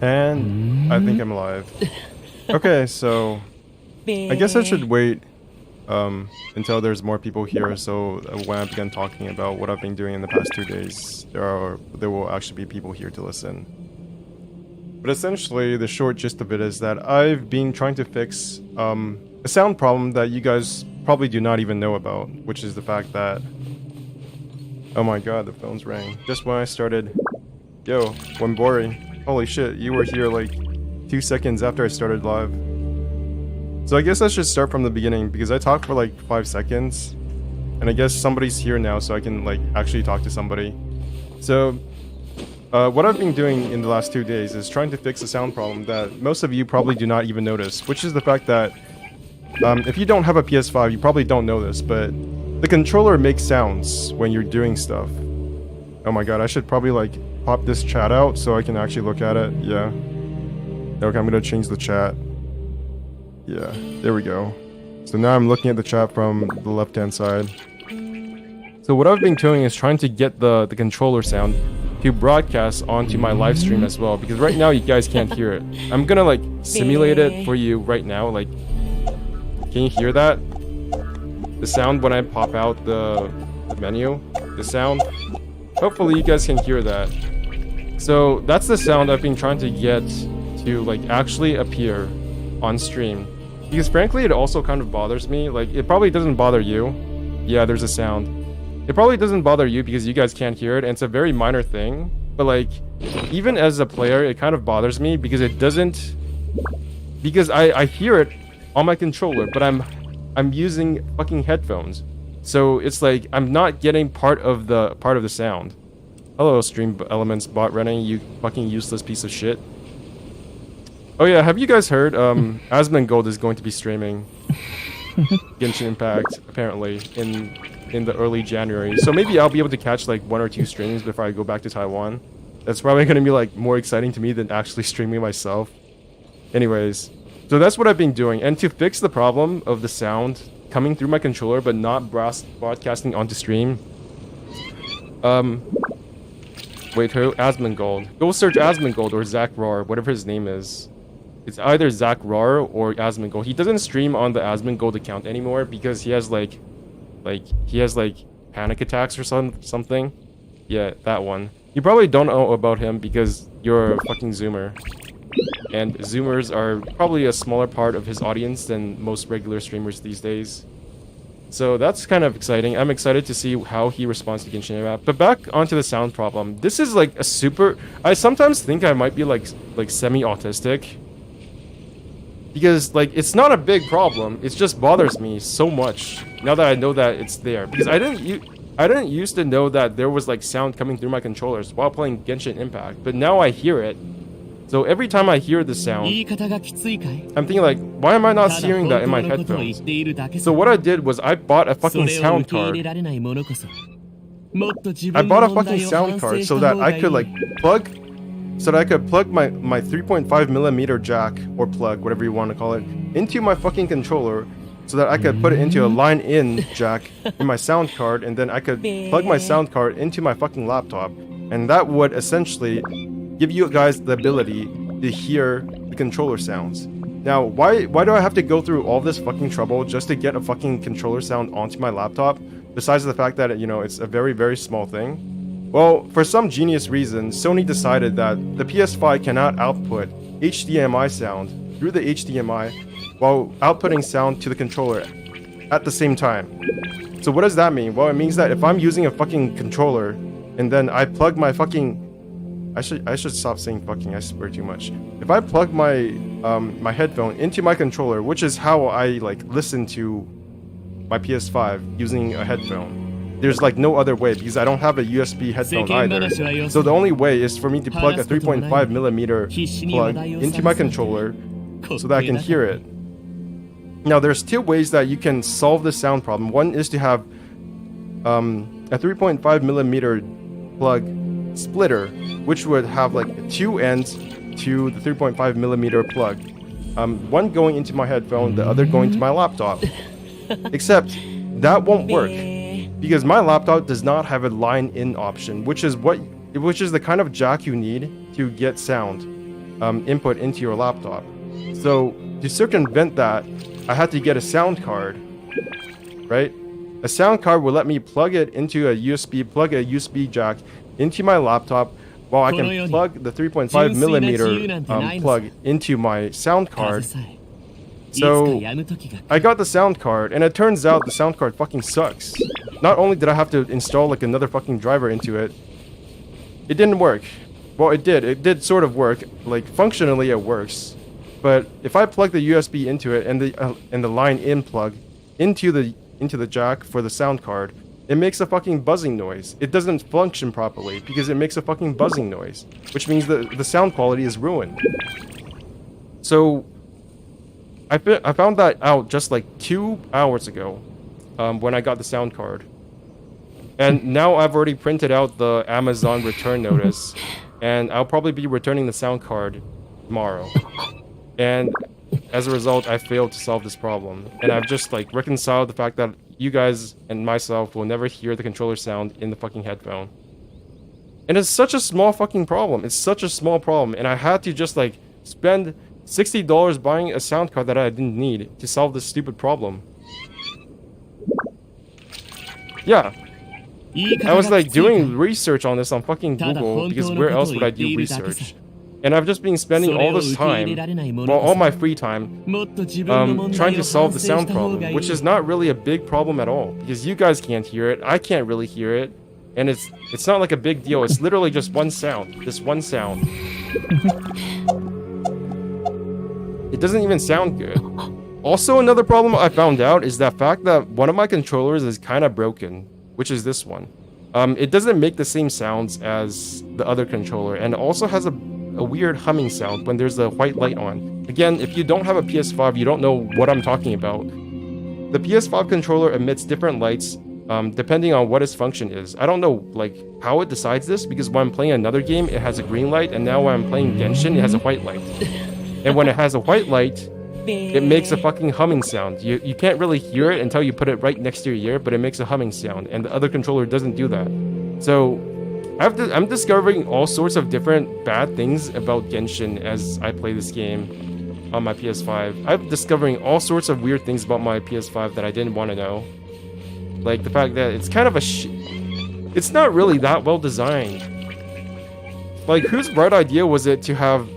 And I think I'm live. Okay, so I guess I should wait until there's more people here, so when I begin talking about what I've been doing in the past 2 days, there will actually be people here to listen. But essentially, the short gist of it is that I've been trying to fix a sound problem that you guys probably do not even know about, which is the fact that, oh my god, the phone's rang just when I started. Yo, Wembori. Holy shit, you were here like 2 seconds after I started live. So I guess I should start from the beginning because I talked for like 5 seconds. And I guess somebody's here now so I can like actually talk to somebody. So what I've been doing in the last 2 days is trying to fix a sound problem that most of you probably do not even notice, which is the fact that if you don't have a PS5, you probably don't know this, but the controller makes sounds when you're doing stuff. Oh my god, I should probably like pop this chat out so I can actually look at it. Yeah. Okay, I'm gonna change the chat. Yeah, there we go. So now I'm looking at the chat from the left-hand side. So what I've been doing is trying to get the controller sound to broadcast onto my live stream as well, because right now you guys can't hear it. I'm gonna like simulate it for you right now. Like, can you hear that? The sound when I pop out the menu, the sound. Hopefully you guys can hear that. So that's the sound I've been trying to get to like actually appear on stream. Because frankly it also kind of bothers me. Like, it probably doesn't bother you. Yeah, there's a sound. It probably doesn't bother you because you guys can't hear it and it's a very minor thing. But like, even as a player it kind of bothers me because it doesn't... Because I hear it on my controller, but I'm using fucking headphones. So it's like I'm not getting part of the sound. Hello, Stream Elements bot running, you fucking useless piece of shit. Oh yeah, have you guys heard Asmongold is going to be streaming Genshin Impact apparently in the early January. So maybe I'll be able to catch like 1 or 2 streams before I go back to Taiwan. That's probably going to be like more exciting to me than actually streaming myself. Anyways, so that's what I've been doing, and to fix the problem of the sound coming through my controller but not broadcasting onto stream. Wait, who? Asmongold. Go search Asmongold or Zach Roar, whatever his name is. It's either Zach Roar or Asmongold. He doesn't stream on the Asmongold account anymore because he has like panic attacks or something. Yeah, that one. You probably don't know about him because you're a fucking Zoomer. And Zoomers are probably a smaller part of his audience than most regular streamers these days. So that's kind of exciting. I'm excited to see how he responds to Genshin Impact. But back onto the sound problem. This is like a super... I sometimes think I might be like semi-autistic. Because like it's not a big problem. It just bothers me so much now that I know that it's there. Because I didn't used to know that there was like sound coming through my controllers while playing Genshin Impact. But now I hear it. So every time I hear the sound, I'm thinking like, why am I not hearing that in my headphones? So what I did was I bought a fucking sound card. I bought a fucking sound card so that I could like plug my 3.5mm jack or plug, whatever you want to call it, into my fucking controller so that I could put it into a line-in jack in my sound card, and then I could plug my sound card into my fucking laptop, and that would essentially give you guys the ability to hear the controller sounds. Now, why do I have to go through all this fucking trouble just to get a fucking controller sound onto my laptop? Besides the fact that, you know, it's a very, very small thing. Well, for some genius reason, Sony decided that the PS5 cannot output HDMI sound through the HDMI while outputting sound to the controller at the same time. So what does that mean? Well, it means that if I'm using a fucking controller and then I plug my fucking... I should stop saying fucking, I swear too much. If I plug my my headphone into my controller, which is how I like listen to my PS5 using a headphone. There's like no other way because I don't have a USB headphone either. So the only way is for me to plug a 3.5mm plug into my controller so that I can hear it. Now there's 2 ways that you can solve the sound problem. One is to have a 3.5mm plug splitter, which would have like 2 ends to the 3.5mm plug. One going into my headphone, the other going to my laptop. Except that won't work because my laptop does not have a line-in option, which is the kind of jack you need to get sound. input into your laptop. So to circumvent that, I had to get a sound card, right? A sound card will let me plug a USB jack into my laptop, while I can plug the 3.5 millimeter plug into my sound card. So I got the sound card, and it turns out the sound card fucking sucks. Not only did I have to install like another fucking driver into it, it didn't work. Well, it did sort of work. Like functionally it works. But if I plug the USB into it and the line in plug into the jack for the sound card, it makes a fucking buzzing noise. It doesn't function properly because it makes a fucking buzzing noise, which means the sound quality is ruined. So I found that out just like 2 hours ago, when I got the sound card. And now I've already printed out the Amazon return notice, and I'll probably be returning the sound card tomorrow. And as a result, I failed to solve this problem. And I've just like reconciled the fact that you guys and myself will never hear the controller sound in the fucking headphone. And it's such a small fucking problem. It's such a small problem. And I had to just like spend $60 buying a sound card that I didn't need to solve this stupid problem. Yeah. I was like doing research on this on fucking Google, because where else would I do research? And I've just been spending all this time, well, all my free time, trying to solve the sound problem, which is not really a big problem at all, because you guys can't hear it, I can't really hear it, and it's not like a big deal. It's literally just one sound, this one sound. It doesn't even sound good. Also, another problem I found out is the fact that one of my controllers is kind of broken, which is this one. It doesn't make the same sounds as the other controller, and it also has a weird humming sound when there's a white light on. Again, if you don't have a PS5, you don't know what I'm talking about. The PS5 controller emits different lights depending on what its function is. I don't know like how it decides this, because when I'm playing another game, it has a green light, and now when I'm playing Genshin, it has a white light. And when it has a white light, it makes a fucking humming sound. You can't really hear it until you put it right next to your ear, but it makes a humming sound, and the other controller doesn't do that. So I'm discovering all sorts of different bad things about Genshin as I play this game on my PS5. I'm discovering all sorts of weird things about my PS5 that I didn't want to know. Like the fact that it's kind of it's not really that well designed. Like, whose bright idea was it to have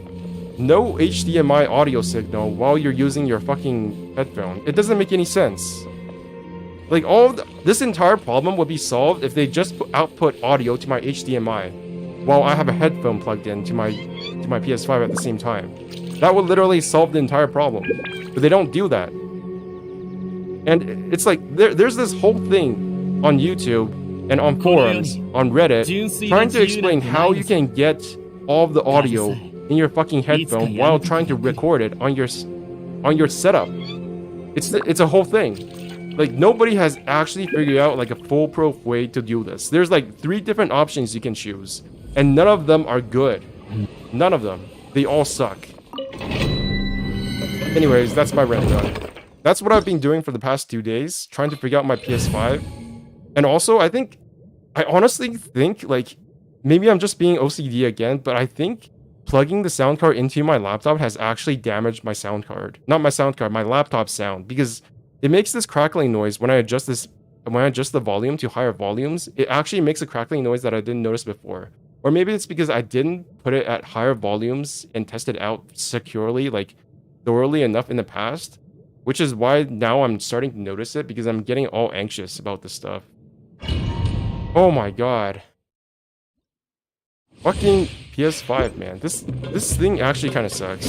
no HDMI audio signal while you're using your fucking headphone? It doesn't make any sense. Like, this entire problem would be solved if they just output audio to my HDMI while I have a headphone plugged in to my PS5 at the same time. That would literally solve the entire problem. But they don't do that. And it's like, there's this whole thing on YouTube and on forums, on Reddit, trying to explain how you can get all of the audio in your fucking headphone while trying to record it on your setup. It's a whole thing. Like, nobody has actually figured out like a foolproof way to do this. There's like 3 different options you can choose, and none of them are good. None of them. They all suck. Anyways, that's my rant done. That's what I've been doing for the past 2 days, trying to figure out my PS5. And also, I honestly think, like, maybe I'm just being OCD again, but I think plugging the sound card into my laptop has actually damaged my sound card. Not my sound card, my laptop sound, because it makes this crackling noise when I adjust the volume to higher volumes. It actually makes a crackling noise that I didn't notice before. Or maybe it's because I didn't put it at higher volumes and test it out securely, like thoroughly enough in the past, which is why now I'm starting to notice it, because I'm getting all anxious about this stuff. Oh my god. Fucking PS5, man. This thing actually kind of sucks.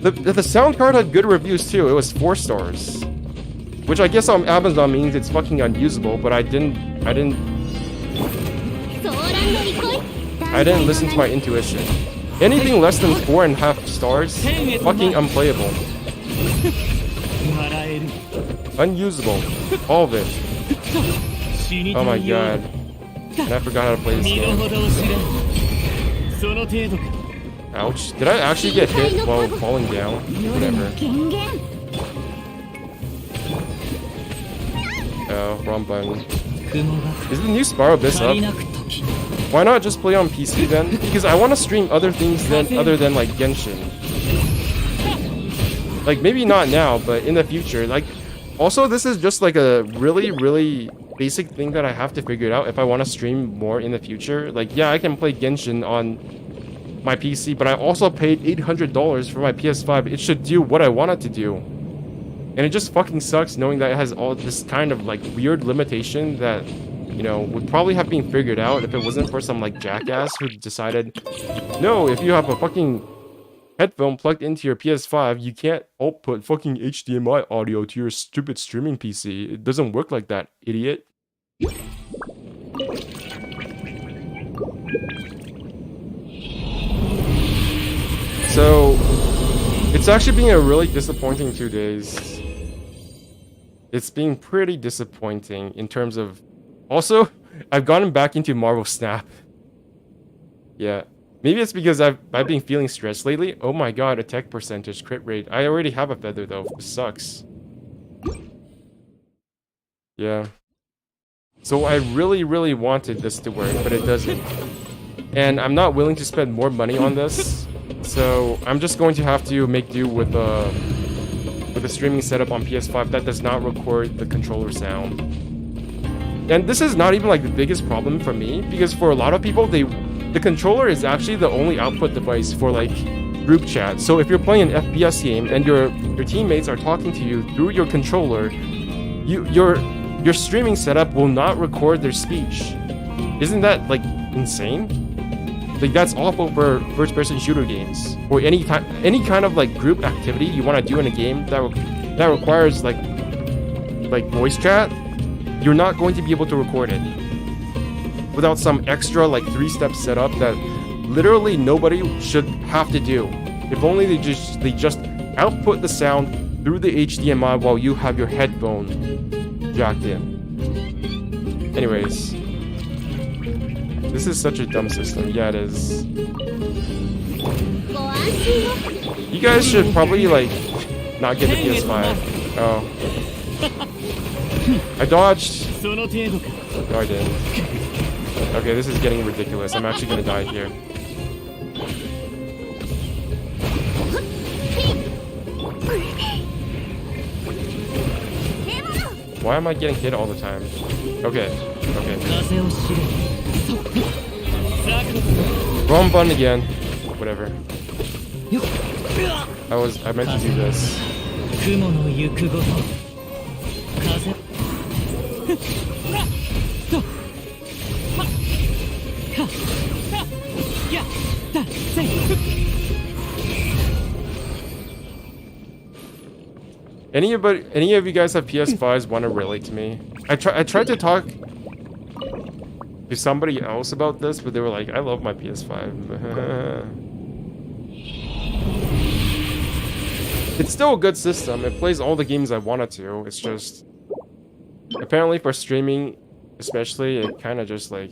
The sound card had good reviews too. It was 4 stars, which I guess on Amazon means it's fucking unusable. But I didn't listen to my intuition. Anything less than 4.5 stars, fucking unplayable, unusable, all of it. Oh my god, and I forgot how to play this game. Ouch. Did I actually get hit while falling down? Whatever. Oh, wrong button. Is the new Spiral Abyss up? Why not just play on PC then? Because I want to stream other things other than like Genshin. Like maybe not now, but in the future. Like also this is just like a really basic thing that I have to figure out if I want to stream more in the future. Like yeah, I can play Genshin on my PC, but I also paid $800 for my PS5. It should do what I want it to do. And it just fucking sucks knowing that it has all this kind of like weird limitation that, you know, would probably have been figured out if it wasn't for some like jackass who decided, no, if you have a fucking headphone plugged into your PS5, you can't output fucking HDMI audio to your stupid streaming PC. It doesn't work like that, idiot. So, it's actually been a really disappointing 2 days. It's been pretty disappointing in terms of... Also, I've gotten back into Marvel Snap. Yeah. Maybe it's because I've been feeling stressed lately. Oh my god, attack percentage, crit rate. I already have a feather though. This sucks. Yeah. So I really wanted this to work, but it doesn't. And I'm not willing to spend more money on this. So I'm just going to have to make do with a streaming setup on PS5 that does not record the controller sound. And this is not even like the biggest problem for me, because for a lot of people, the controller is actually the only output device for like group chat. So if you're playing an FPS game and your teammates are talking to you through your controller, your streaming setup will not record their speech. Isn't that like insane? Like that's awful for first-person shooter games or any kind of like group activity you want to do in a game that requires like voice chat. You're not going to be able to record it without some extra like 3-step setup that literally nobody should have to do. If only they just output the sound through the HDMI while you have your headphone jacked in. Anyways. This is such a dumb system. Yeah, it is. You guys should probably, like, not get the PS5. Oh. I dodged. No, I didn't. Okay, this is getting ridiculous. I'm actually gonna die here. Why am I getting hit all the time? Okay. Wrong button again. Whatever. I meant to do this. Any of you guys have PS5s want to relate to me? I tried to talk to somebody else about this, but they were like, I love my PS5. It's still a good system. It plays all the games I want it to. It's just apparently for streaming especially, it kind of just like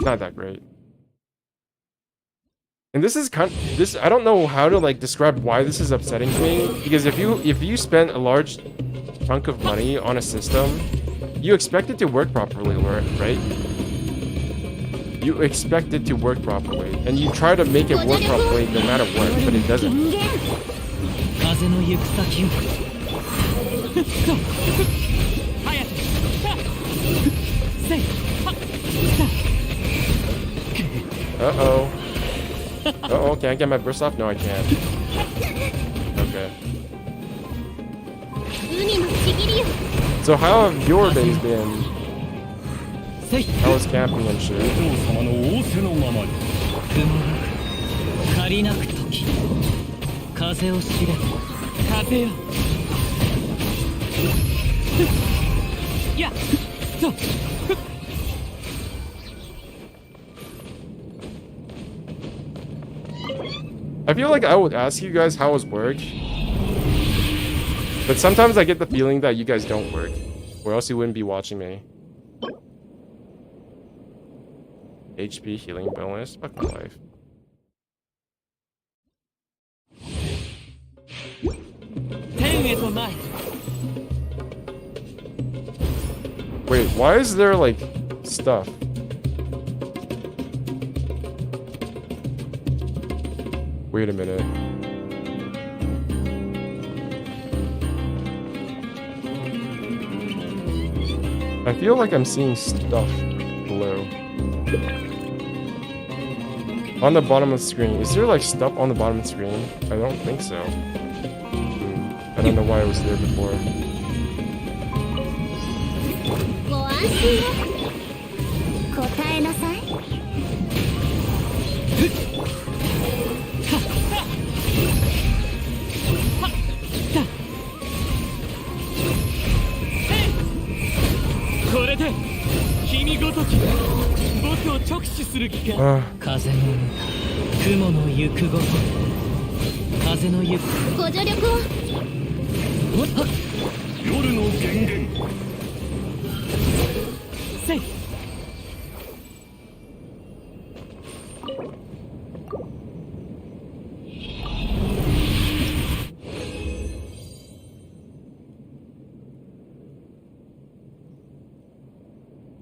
not that great. And this is I don't know how to like describe why this is upsetting to me, because if you spend a large chunk of money on a system, you expect it to work properly, right? You expect it to work properly, and you try to make it work properly no matter what, but it doesn't. Uh-oh. Uh-oh, can I get my burst off? No, I can't. Okay. So how have your days been? How was camping and shit? I feel like I would ask you guys how was work, but sometimes I get the feeling that you guys don't work, or else you wouldn't be watching me. HP healing bonus? Fuck my life. Wait, why is there like stuff? Wait a minute. I feel like I'm seeing stuff below. On the bottom of the screen. Is there like stuff on the bottom of the screen? I don't think so. I don't know why it was there before.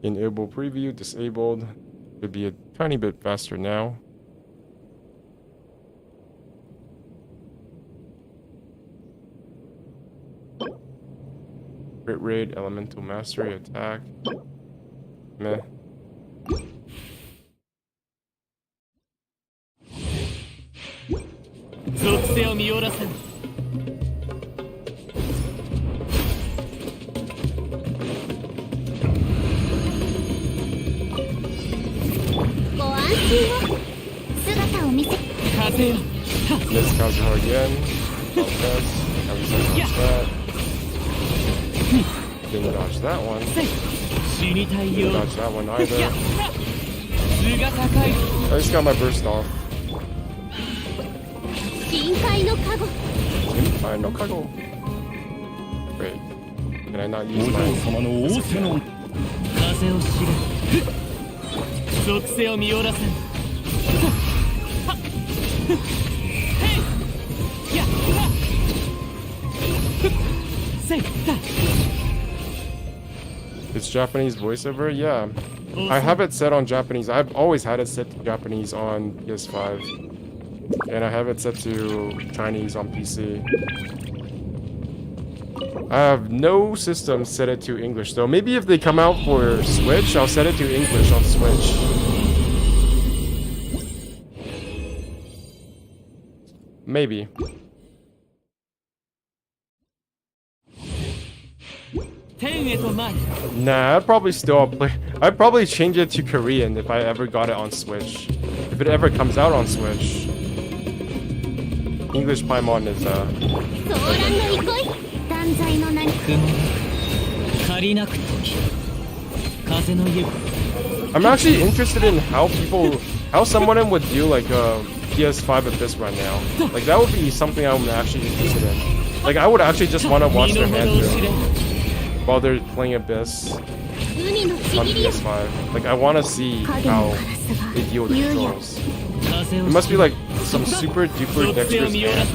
Enable preview disabled. Should be a tiny bit faster now. Crit rate, elemental mastery, attack. Meh. Miss Kazuha again. Didn't dodge that one. Didn't dodge that one either. I just got my burst off. Shinkai no Kago. Wait. Can I not use my... It's Japanese voiceover? Yeah. I have it set on Japanese. I've always had it set to Japanese on PS5. And I have it set to Chinese on PC. I have no system set it to English though. Maybe if they come out for Switch, I'll set it to English on Switch. Maybe. Nah, I'd probably still play. I'd probably change it to Korean if I ever got it on Switch. If it ever comes out on Switch. English Paimon is I'm actually interested in how someone would do like a PS5 Abyss right now. Like that would be something I'm actually interested in. Like I would actually just want to watch their hand through while they're playing Abyss on PS5. Like I want to see how they deal with the controls. It must be like some super duper dexterous hand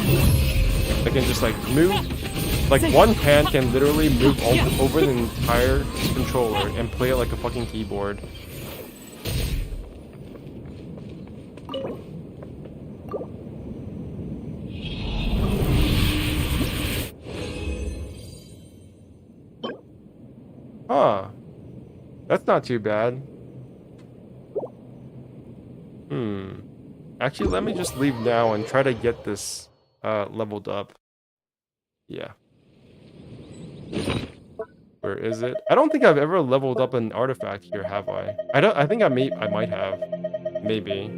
that can just like move. Like one hand can literally move over the entire controller and play it like a fucking keyboard. Huh. That's not too bad. Actually, let me just leave now and try to get this leveled up. Yeah. Where is it? I don't think I've ever leveled up an artifact here, have I? I think I might have. Maybe.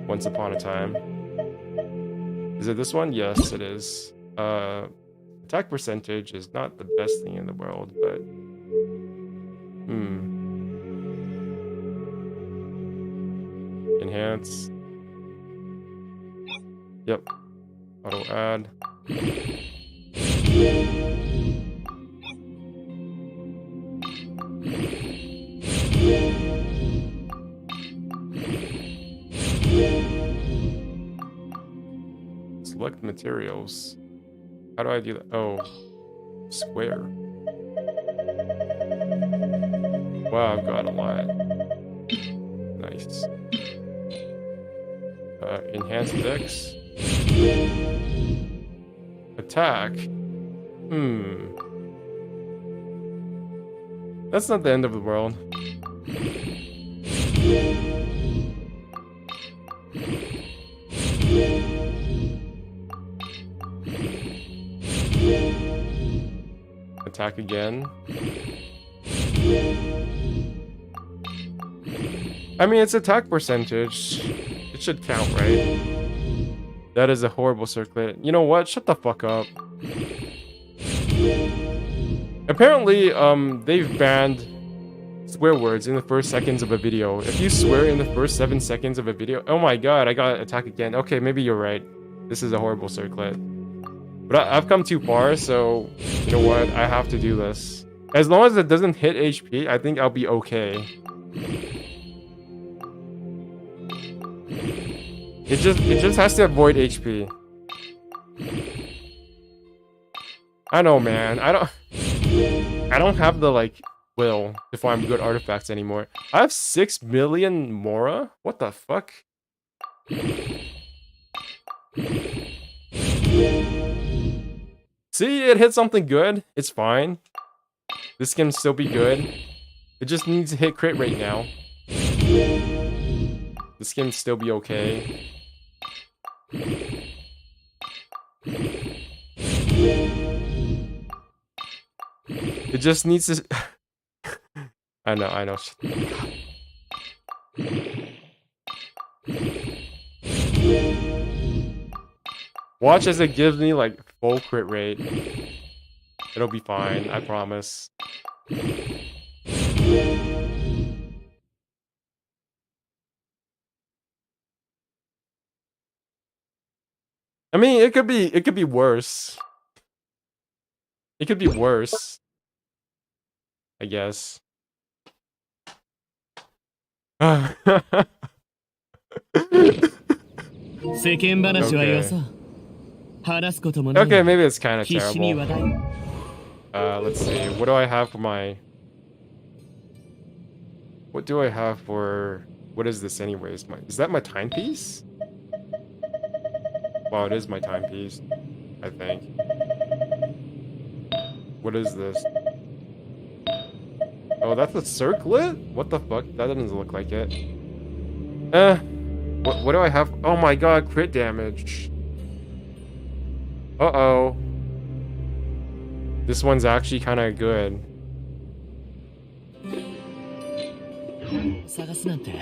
Once upon a time. Is it this one? Yes, it is. Attack percentage is not the best thing in the world, but enhance. Yep. Auto add. Select materials. How do I do that? Oh, square. Wow, I've got a lot. Nice. Enhanced dex. Attack. That's not the end of the world. Attack again. I mean, it's attack percentage. It should count, right? That is a horrible circlet. You know what? Shut the fuck up. Apparently, they've banned swear words in the first seconds of a video. If you swear in the first 7 seconds of a video... Oh my god, I got attack again. Okay, maybe you're right. This is a horrible circlet. But I've come too far, so... You know what? I have to do this. As long as it doesn't hit HP, I think I'll be okay. It just has to avoid HP. I know, man. I don't have the like will to farm good artifacts anymore. I have 6 million Mora? What the fuck? See, it hit something good. It's fine. This can still be good. It just needs to hit crit rate now. This can still be okay. It just needs to... I know. Watch as it gives me like full crit rate. It'll be fine, I promise. I mean, it could be worse. It could be worse, I guess. Okay. Okay, maybe it's kind of terrible. Let's see. What do I have for my... What do I have for... What is this anyways? Is that my timepiece? Wow, it is my timepiece, I think. What is this? Oh, that's a circlet? What the fuck? That doesn't look like it. What do I have? Oh my god, crit damage. Uh-oh. This one's actually kind of good.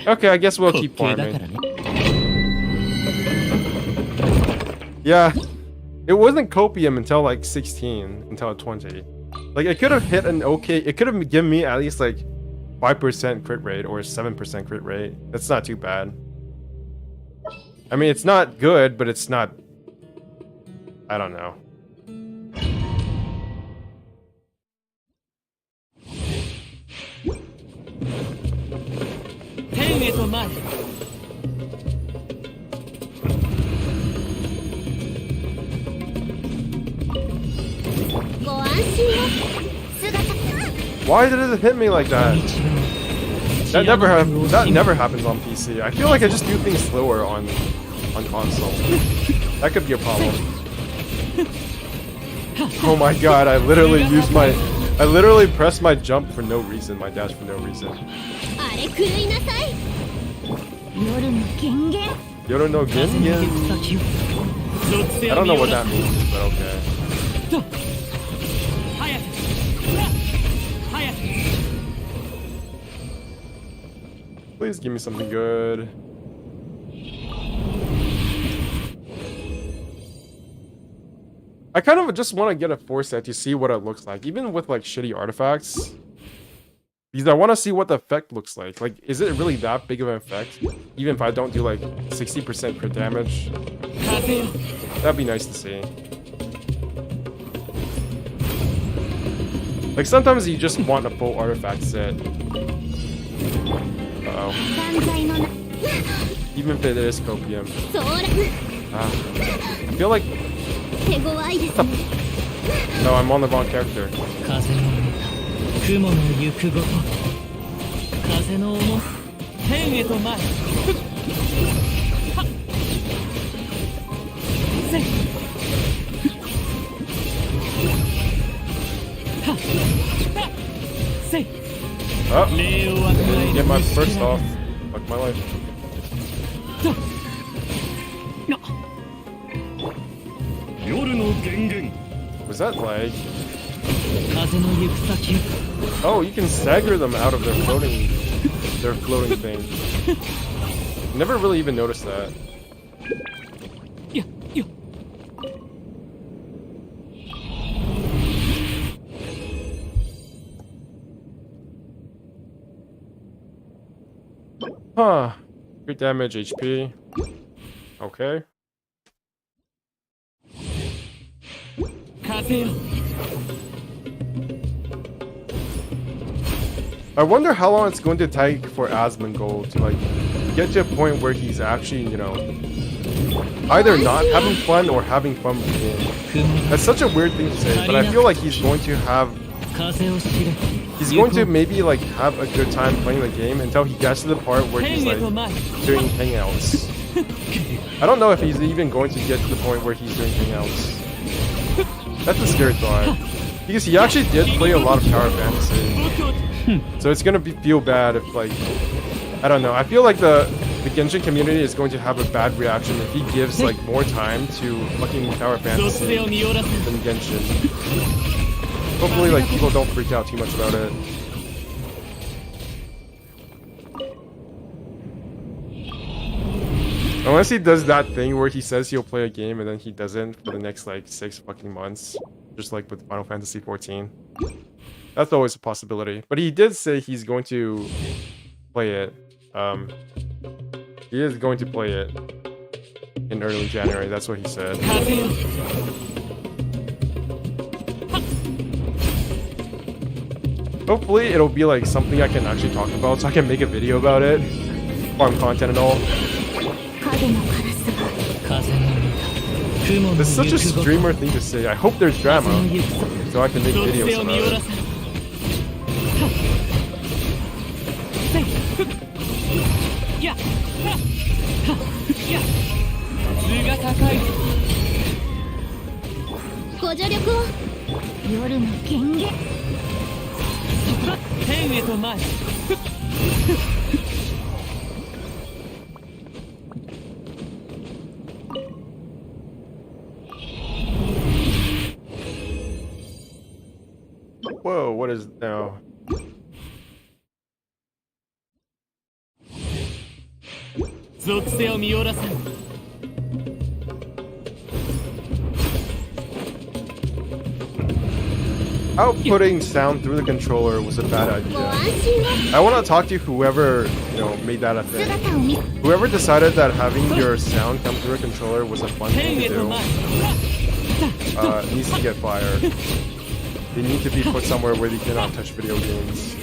Okay, I guess we'll keep farming. Yeah, it wasn't copium until like 16, until 20. Like it could have hit an okay, it could have given me at least like 5% crit rate or 7% crit rate. That's not too bad. I mean, it's not good, but it's not, I don't know. Why did it hit me like that? That never happens on PC. I feel like I just do things slower on console. That could be a problem. Oh my god, I literally pressed my jump for no reason, my dash for no reason. Yoru no Gengen? I don't know what that means, but okay. Please give me something good. I kind of just want to get a 4 set to see what it looks like, even with like shitty artifacts. Because I want to see what the effect looks like. Like, is it really that big of an effect? Even if I don't do like 60% crit damage. That'd be nice to see. Like, sometimes you just want a full artifact set. Uh-oh. Even if it is copium. I feel like... No, I'm on the wrong character. 風の重天へと舞うはっせいはっせい Oh, get my first off. Fuck my life. Was that lag? Oh, you can stagger them out of their floating thing. Never really even noticed that. Huh. Crit damage, HP. Okay. I wonder how long it's going to take for Asmongold to like get to a point where he's actually, you know, either not having fun or having fun with the game. That's such a weird thing to say, but I feel like he's going to have... He's going to maybe like have a good time playing the game until he gets to the part where he's like doing hangouts. I don't know if he's even going to get to the point where he's doing hangouts. That's a scary thought. Because he actually did play a lot of Tower Fantasy. So it's gonna feel bad if like... I don't know. I feel like the Genshin community is going to have a bad reaction if he gives like more time to fucking Tower Fantasy than Genshin. Hopefully, like, people don't freak out too much about it. Unless he does that thing where he says he'll play a game and then he doesn't for the next, like, 6 fucking months. Just like with Final Fantasy XIV. That's always a possibility. But he did say he's going to play it. He is going to play it in early January. That's what he said. Hopefully it'll be like something I can actually talk about so I can make a video about it. Farm content and all. It's such a streamer thing to say. I hope there's drama so I can make videos about it. Whoa, what is now? Outputting sound through the controller was a bad idea. I want to talk to whoever, you know, made that a thing. Whoever decided that having your sound come through a controller was a fun thing to do, needs to get fired. They need to be put somewhere where they cannot touch video games.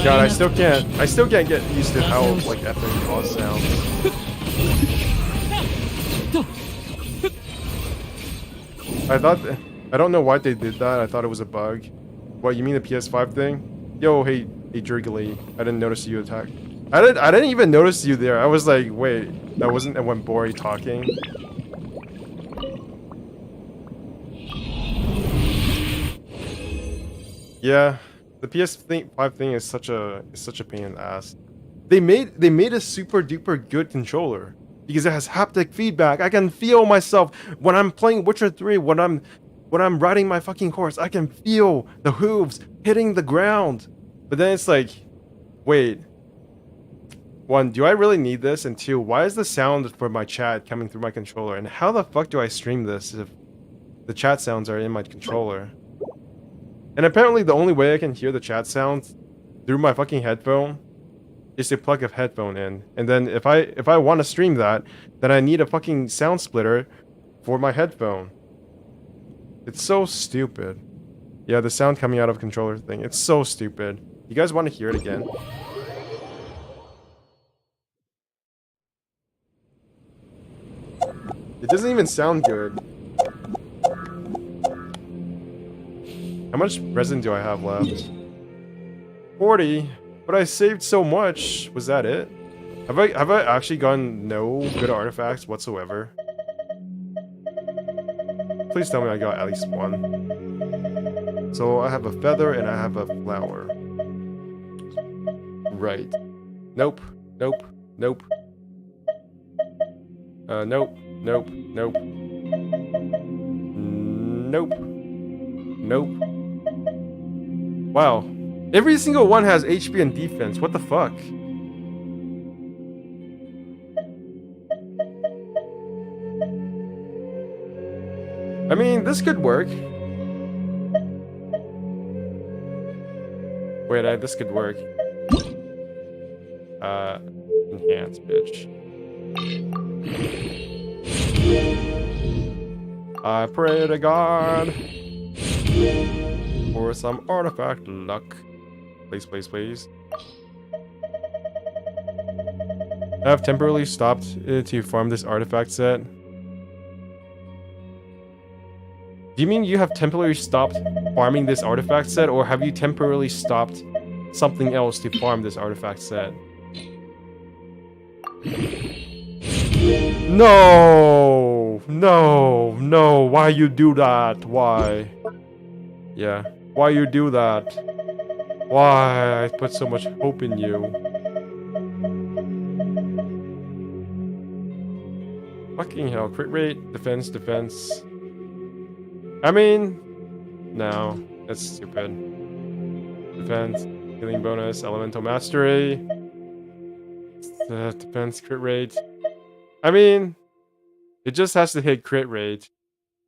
God, I still can't get used to how like epic boss sounds. I don't know why they did that. I thought it was a bug. What, you mean the PS5 thing? Yo, hey Jergly, I didn't notice you attack. I didn't even notice you there. I was like, wait, that wasn't when Bori talking. Yeah, the PS5 thing is such a pain in the ass. They made a super duper good controller because it has haptic feedback. I can feel myself when I'm playing Witcher 3, when I'm riding my fucking horse. I can feel the hooves hitting the ground. But then it's like, wait. 1, do I really need this? And 2, why is the sound for my chat coming through my controller? And how the fuck do I stream this if the chat sounds are in my controller? And apparently the only way I can hear the chat sounds through my fucking headphone is to plug a headphone in. And then if I want to stream that, then I need a fucking sound splitter for my headphone. It's so stupid. Yeah, the sound coming out of a controller thing. It's so stupid. You guys want to hear it again? It doesn't even sound good. How much resin do I have left? 40. But I saved so much. Was that it? Have I actually gotten no good artifacts whatsoever? Please tell me I got at least one. So I have a feather and I have a flower. Right. Nope. Nope. Nope. Nope. Nope. Nope. Nope. Nope. Wow. Every single one has HP and defense. What the fuck? I mean, this could work. Wait, this could work. Enhance, bitch. I pray to God for some artifact luck. Please, please, please. I have temporarily stopped to farm this artifact set. Do you mean you have temporarily stopped farming this artifact set, or have you temporarily stopped something else to farm this artifact set? No! No! No! Why you do that? Why? Yeah. Why you do that? Why? I put so much hope in you. Fucking hell. Crit rate, defense, defense. I mean, no, that's stupid. Defense, healing bonus, elemental mastery, defense, crit rate. I mean, it just has to hit crit rate.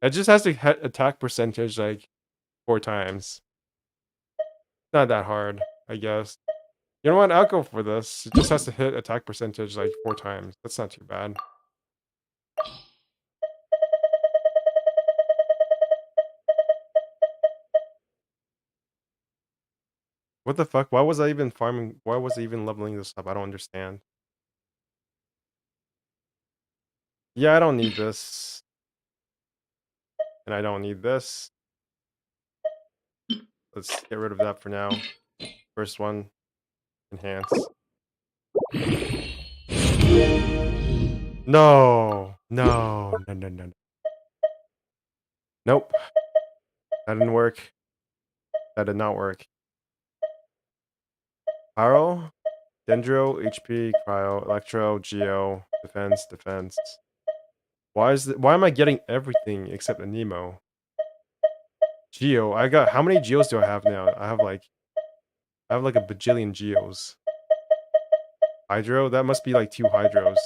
It just has to hit attack percentage like 4 times. Not that hard, I guess. You know what? I'll go for this. It just has to hit attack percentage like 4 times. That's not too bad. What the fuck? Why was I even farming? Why was I even leveling this up? I don't understand. Yeah, I don't need this. And I don't need this. Let's get rid of that for now. First one, enhance. No, no, no, no, no. Nope. That didn't work. That did not work. Pyro, Dendro, HP, Cryo, Electro, Geo, Defense, Defense. Why am I getting everything except a Nemo? Geo, I got, how many Geos do I have now? I have like a bajillion Geos. Hydro, that must be like 2 Hydros.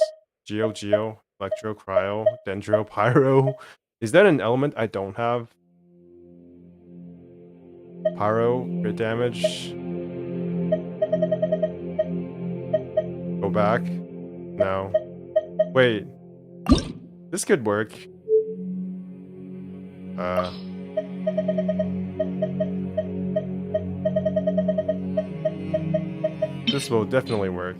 Geo, Electro, Cryo, Dendro, Pyro. Is that an element I don't have? Pyro, crit damage. Go back. No. Wait. This could work. This will definitely work.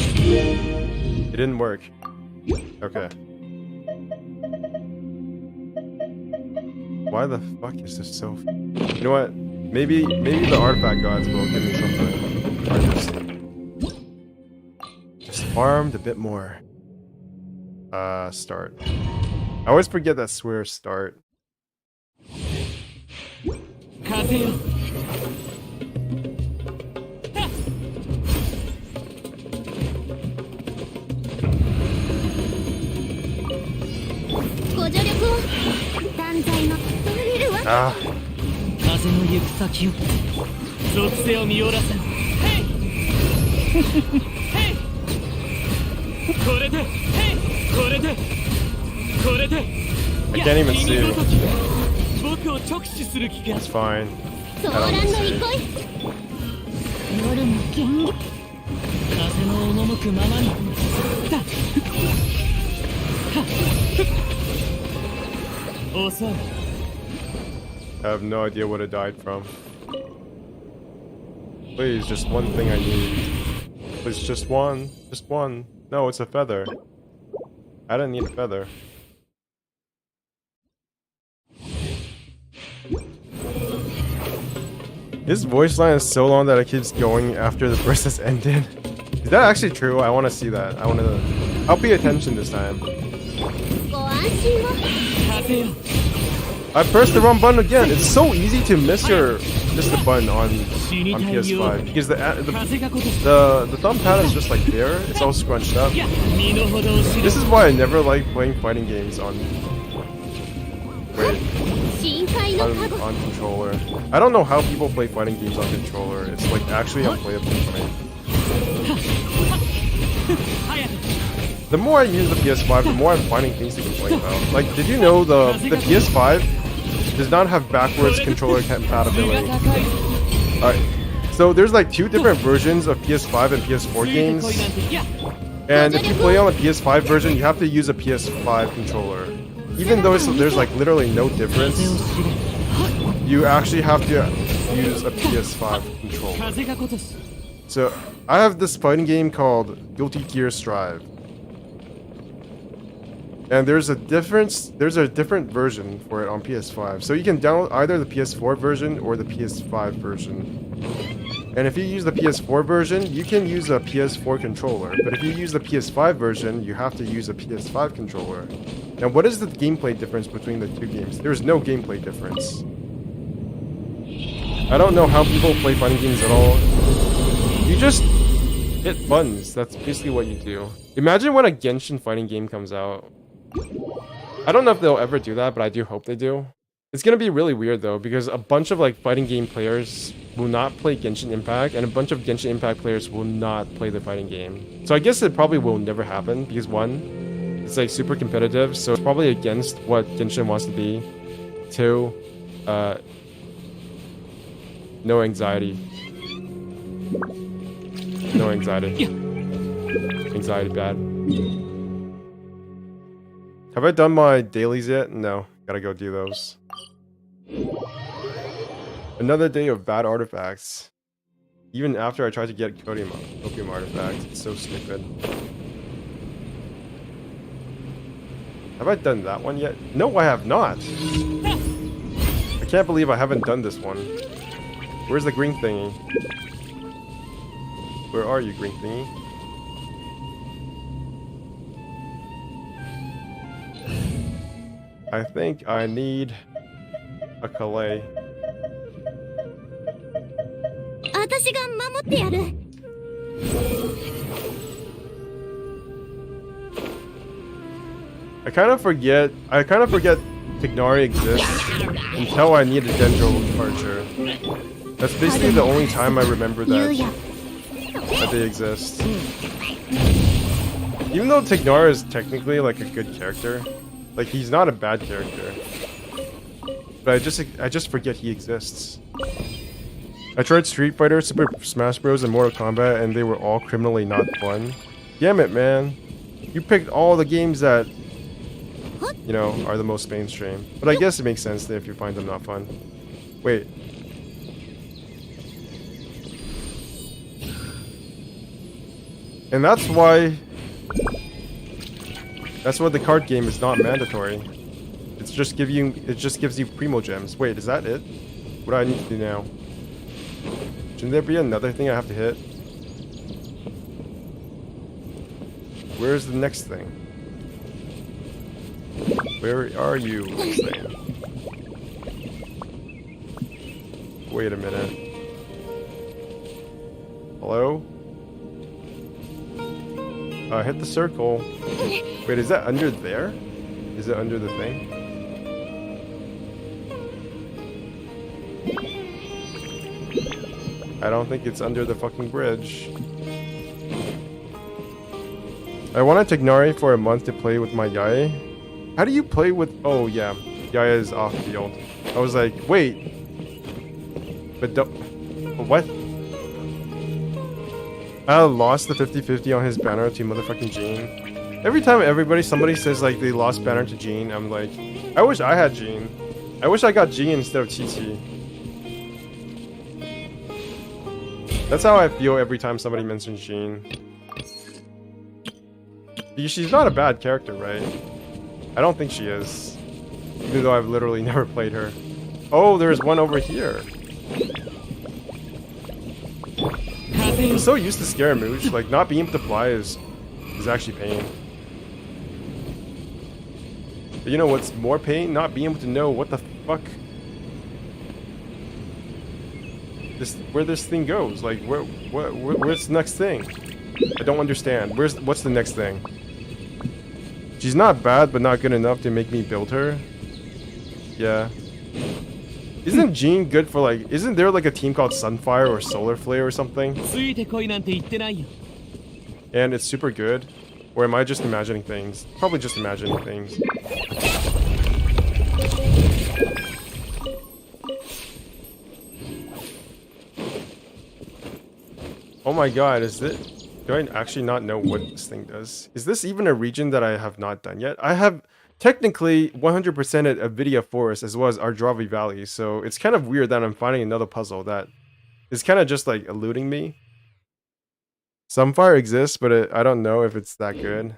It didn't work. Okay. Why the fuck is this so... You know what? Maybe the artifact gods will give me something. Just farmed a bit more. Start. I always forget that swear start. Ah. 風の行く先を属性を見下ろせ。ヘイヘイこれでヘイこれでこれで I can't even see you. 僕を直視する気が It's fine. I don't see. 夜の剣風の赴くままにだ遅い I have no idea what it died from. Please, just one thing I need. Please, just one. Just one. No, it's a feather. I didn't need a feather. His voice line is so long that it keeps going after the burst has ended. Is that actually true? I want to see that. I'll pay attention this time. I pressed the wrong button again. It's so easy to miss the button on PS5 because the thumb pad is just like there. It's all scrunched up. This is why I never like playing fighting games on controller. I don't know how people play fighting games on controller. It's like actually unplayable for me. The more I use the PS5, the more I'm finding things to complain about. Like, did you know the PS5 does not have backwards controller compatibility? Alright, so there's like 2 different versions of PS5 and PS4 games. And if you play on the PS5 version, you have to use a PS5 controller. Even though there's like literally no difference, you actually have to use a PS5 controller. So I have this fighting game called Guilty Gear Strive. And there's a different version for it on PS5. So you can download either the PS4 version or the PS5 version. And if you use the PS4 version, you can use a PS4 controller. But if you use the PS5 version, you have to use a PS5 controller. Now, what is the gameplay difference between the 2 games? There's no gameplay difference. I don't know how people play fighting games at all. You just hit buttons. That's basically what you do. Imagine when a Genshin fighting game comes out. I don't know if they'll ever do that, but I do hope they do. It's gonna be really weird though, because a bunch of like fighting game players will not play Genshin Impact, and a bunch of Genshin Impact players will not play the fighting game. So I guess it probably will never happen, because 1, it's like super competitive, so it's probably against what Genshin wants to be. 2, no anxiety. No anxiety. Anxiety bad. Have I done my dailies yet? No. Gotta go do those. Another day of bad artifacts. Even after I tried to get opium artifacts, it's so stupid. Have I done that one yet? No, I have not. I can't believe I haven't done this one. Where's the green thingy? Where are you, green thingy? I think I need a Calais. I kind of forget Tignari exists until I need a Dendro Archer. That's basically the only time I remember that they exist. Even though Tignari is technically like a good character, like he's not a bad character, but I just forget he exists. I tried Street Fighter, Super Smash Bros, and Mortal Kombat, and they were all criminally not fun. Damn it, man! You picked all the games that, you know, are the most mainstream. But I guess it makes sense if you find them not fun. Wait. And that's why the card game is not mandatory. It just gives you Primo Gems. Wait, is that it? What do I need to do now? Shouldn't there be another thing I have to hit? Where's the next thing? Where are you, thing? Wait a minute. Hello? Hit the circle. Wait, is that under there? Is it under the thing? I don't think it's under the fucking bridge. I wanted Tignari for a month to play with my Yae. How do you play with... Oh, yeah. Yae is off field. I was like, wait. But don't... What? I lost the 50-50 on his banner to motherfucking Jean. Every time somebody says like they lost banner to Jean, I'm like, I wish I had Jean. I wish I got Jean instead of Chi-Chi. That's how I feel every time somebody mentions Jean. Because she's not a bad character, right? I don't think she is. Even though I've literally never played her. Oh, there's one over here. I'm so used to Scaramouche, like not being able to fly is actually pain. But you know what's more pain? Not being able to know what the fuck where this thing goes. Like where's the next thing? I don't understand. What's the next thing? She's not bad, but not good enough to make me build her. Yeah. Isn't Jean good for like... Isn't there like a team called Sunfire or Solar Flare or something? And it's super good? Or am I just imagining things? Probably just imagining things. Oh my god, is it... Do I actually not know what this thing does? Is this even a region that I have not done yet? I have... Technically, 100%ed a Vidia Forest as well as Ardravi Valley, so it's kind of weird that I'm finding another puzzle that is kind of just like eluding me. Sunfire exists, but I don't know if it's that good.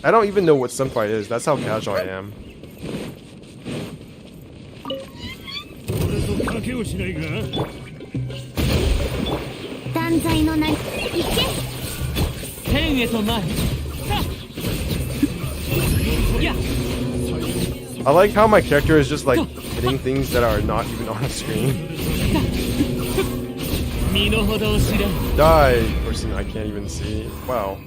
I don't even know what Sunfire is, that's how casual I am. I like how my character is just like hitting things that are not even on the screen. Die, person I can't even see. Wow.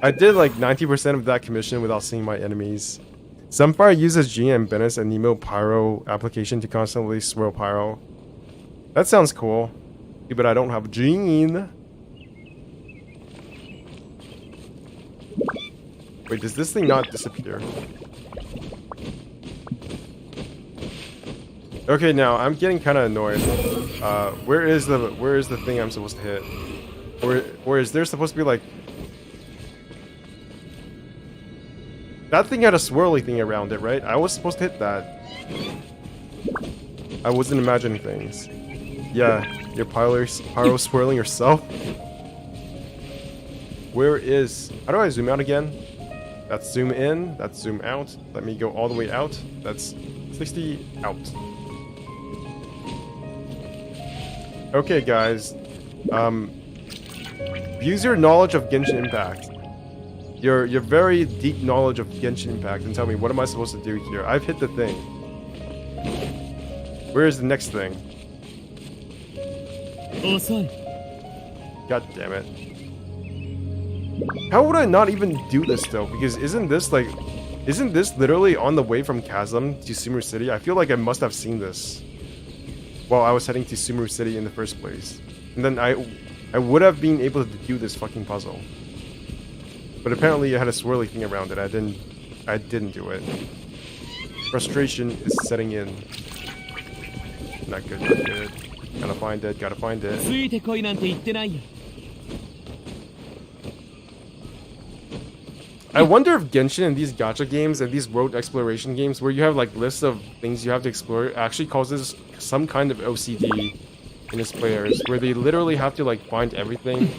I did like 90% of that commission without seeing my enemies. Sunfire uses Jean and Bennis and Nemo Pyro application to constantly swirl Pyro. That sounds cool. But I don't have Jean. Wait, does this thing not disappear? Okay, now I'm getting kind of annoyed. Where is the thing I'm supposed to hit? Or is there supposed to be like... That thing had a swirly thing around it, right? I was supposed to hit that. I wasn't imagining things. Yeah, you're pyro swirling yourself. Where is... How do I zoom out again? That's zoom in, that's zoom out. Let me go all the way out. That's 60 out. Okay, guys. Use your knowledge of Genshin Impact. Your very deep knowledge of Genshin Impact and tell me, what am I supposed to do here? I've hit the thing. Where is the next thing? God damn it. How would I not even do this though? Because isn't this literally on the way from Chasm to Sumeru City? I feel like I must have seen this while I was heading to Sumeru City in the first place. And then I would have been able to do this fucking puzzle. But apparently it had a swirly thing around it. I didn't do it. Frustration is setting in. Not good, not good. Gotta find it, gotta find it. I wonder if Genshin and these gacha games and these world exploration games where you have like lists of things you have to explore actually causes some kind of OCD in its players where they literally have to like find everything,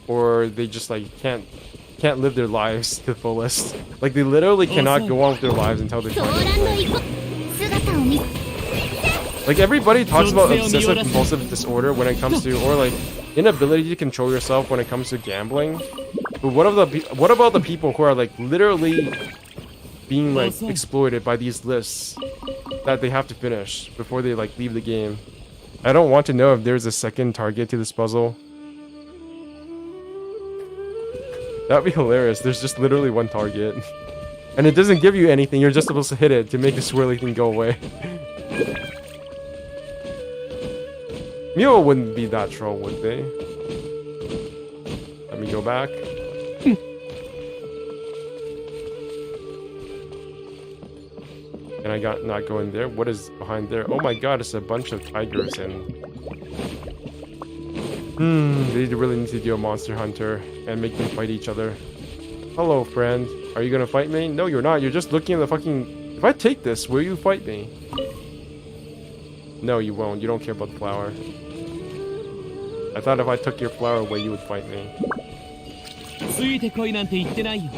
or they just like can't live their lives to the fullest. Like they literally cannot go on with their lives until they find everything. Like everybody talks about obsessive compulsive disorder when it comes to, or like inability to control yourself when it comes to gambling. But what about the people who are like literally being like exploited by these lists that they have to finish before they like leave the game? I don't want to know if there's a second target to this puzzle. That'd be hilarious. There's just literally one target. And it doesn't give you anything, you're just supposed to hit it to make the swirly thing go away. Mio wouldn't be that troll, would they? Let me go back. And I got not going there. What is behind there? Oh my god, it's a bunch of tigers and... they really need to do a monster hunter and make them fight each other. Hello, friend. Are you gonna fight me? No, you're not. You're just looking at the fucking... If I take this, will you fight me? No, you won't. You don't care about the flower. I thought if I took your flower away, you would fight me. ついてこいなんて言ってないよ。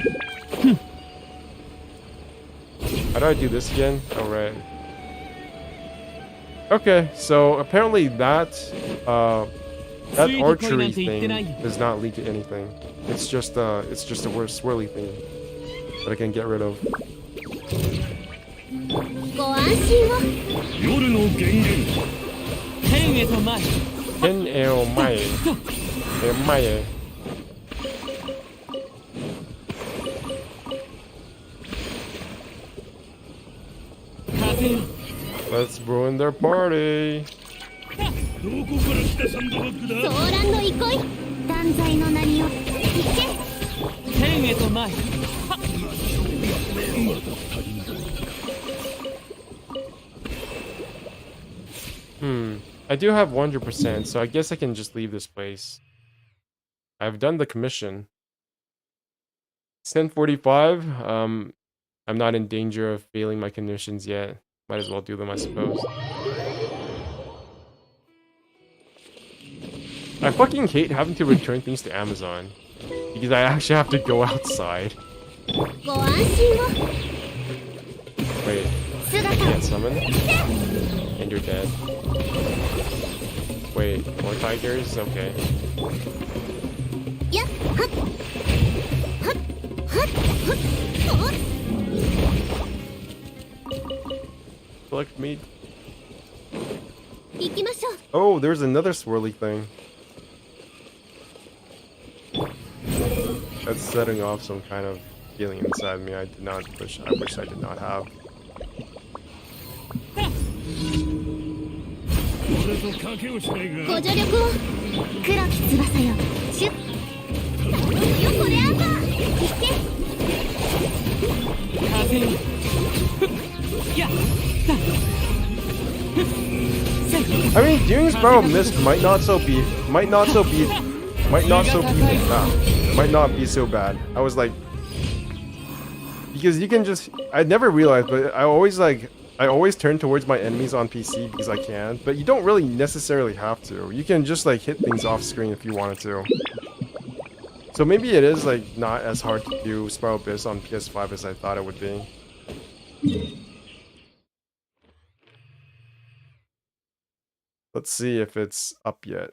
How do I do this again? Oh, right. Okay, so apparently that archery thing does not lead to anything. It's just a swirly thing that I can get rid of. ご安心を。夜の源源。天へと前。天へを前へ。前へ。風よ。 Let's ruin their party. どこから来たサンドバッグだ。ソーランの憩い。断罪の名によって行け。天へと前。 I do have 100%, so I guess I can just leave this place. I've done the commission. It's 10:45. I'm not in danger of failing my conditions yet. Might as well do them, I suppose. I fucking hate having to return things to Amazon because I actually have to go outside. ご安心を。 Wait, I can't summon? And you're dead. Wait, more tigers? Okay. やっはっはっはっはっ。 Collect meat. 行きましょう。 Oh, there's another swirly thing. That's setting off some kind of feeling inside me I wish I did not have. 俺と賭けをしないが。ご助力を。黒き翼よ。シュッ。よこれあんば。行け。風よ。やっ。 I mean, doing Spiral Mist might not be so bad. I was like, because you can just, I never realized, but I always turn towards my enemies on PC because I can, but you don't really necessarily have to. You can just like hit things off screen if you wanted to. So maybe it is like not as hard to do Spiral Mist on PS5 as I thought it would be. Let's see if it's up yet.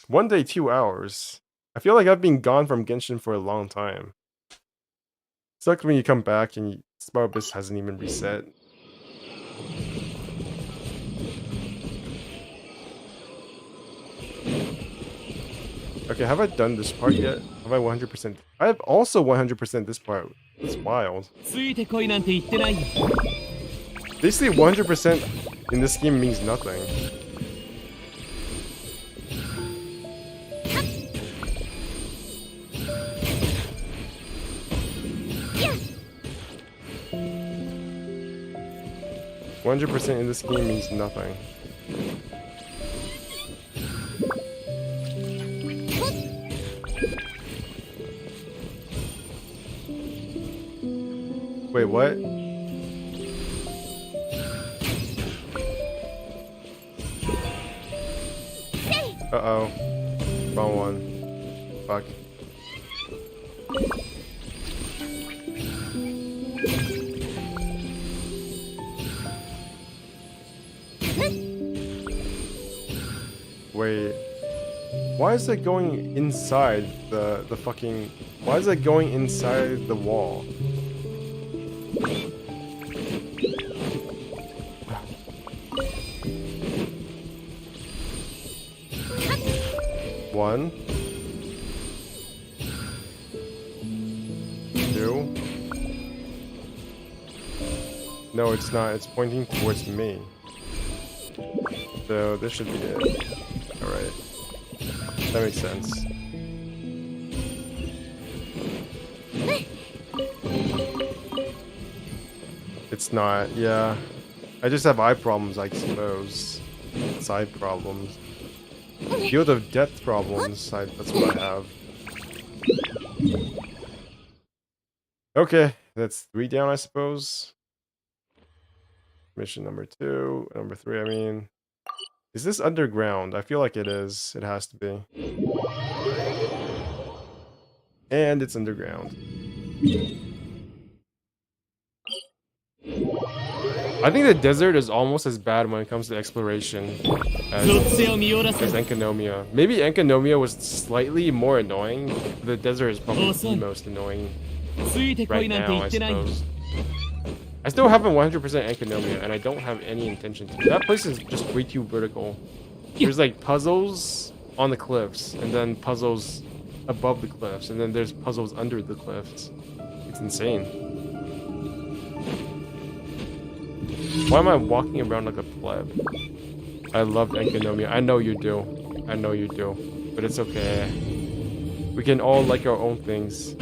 1 day, 2 hours. I feel like I've been gone from Genshin for a long time. Sucks when you come back and Spiral Abyss hasn't even reset. Okay, have I done this part yet? Have I 100%? I have also 100% this part. It's wild. Basically 100% in this game means nothing. Yeah. 100% in this game means nothing. Wait, what? Uh-oh. Wrong one. Fuck. Wait. Why is it going inside the fucking... Why is it going inside the wall? One. Two. No, it's not. It's pointing towards me. So this should be it. Alright. That makes sense. It's not, yeah. I just have eye problems, I suppose. Side problems. Field of Death problems, that's what I have. Okay, that's 3 down, I suppose. Mission number 2, number 3, I mean. Is this underground? I feel like it is. It has to be. And it's underground. I think the desert is almost as bad when it comes to exploration as Enkanomiya. Maybe Enkanomiya was slightly more annoying. The desert is probably the most annoying right now, I suppose. I still haven't 100% Enkanomiya, and I don't have any intention to. That place is just way too vertical. There's like puzzles on the cliffs, and then puzzles above the cliffs, and then there's puzzles under the cliffs. It's insane. Why am I walking around like a pleb? I love Enkanomiya. I know you do. I know you do. But it's okay. We can all like our own things.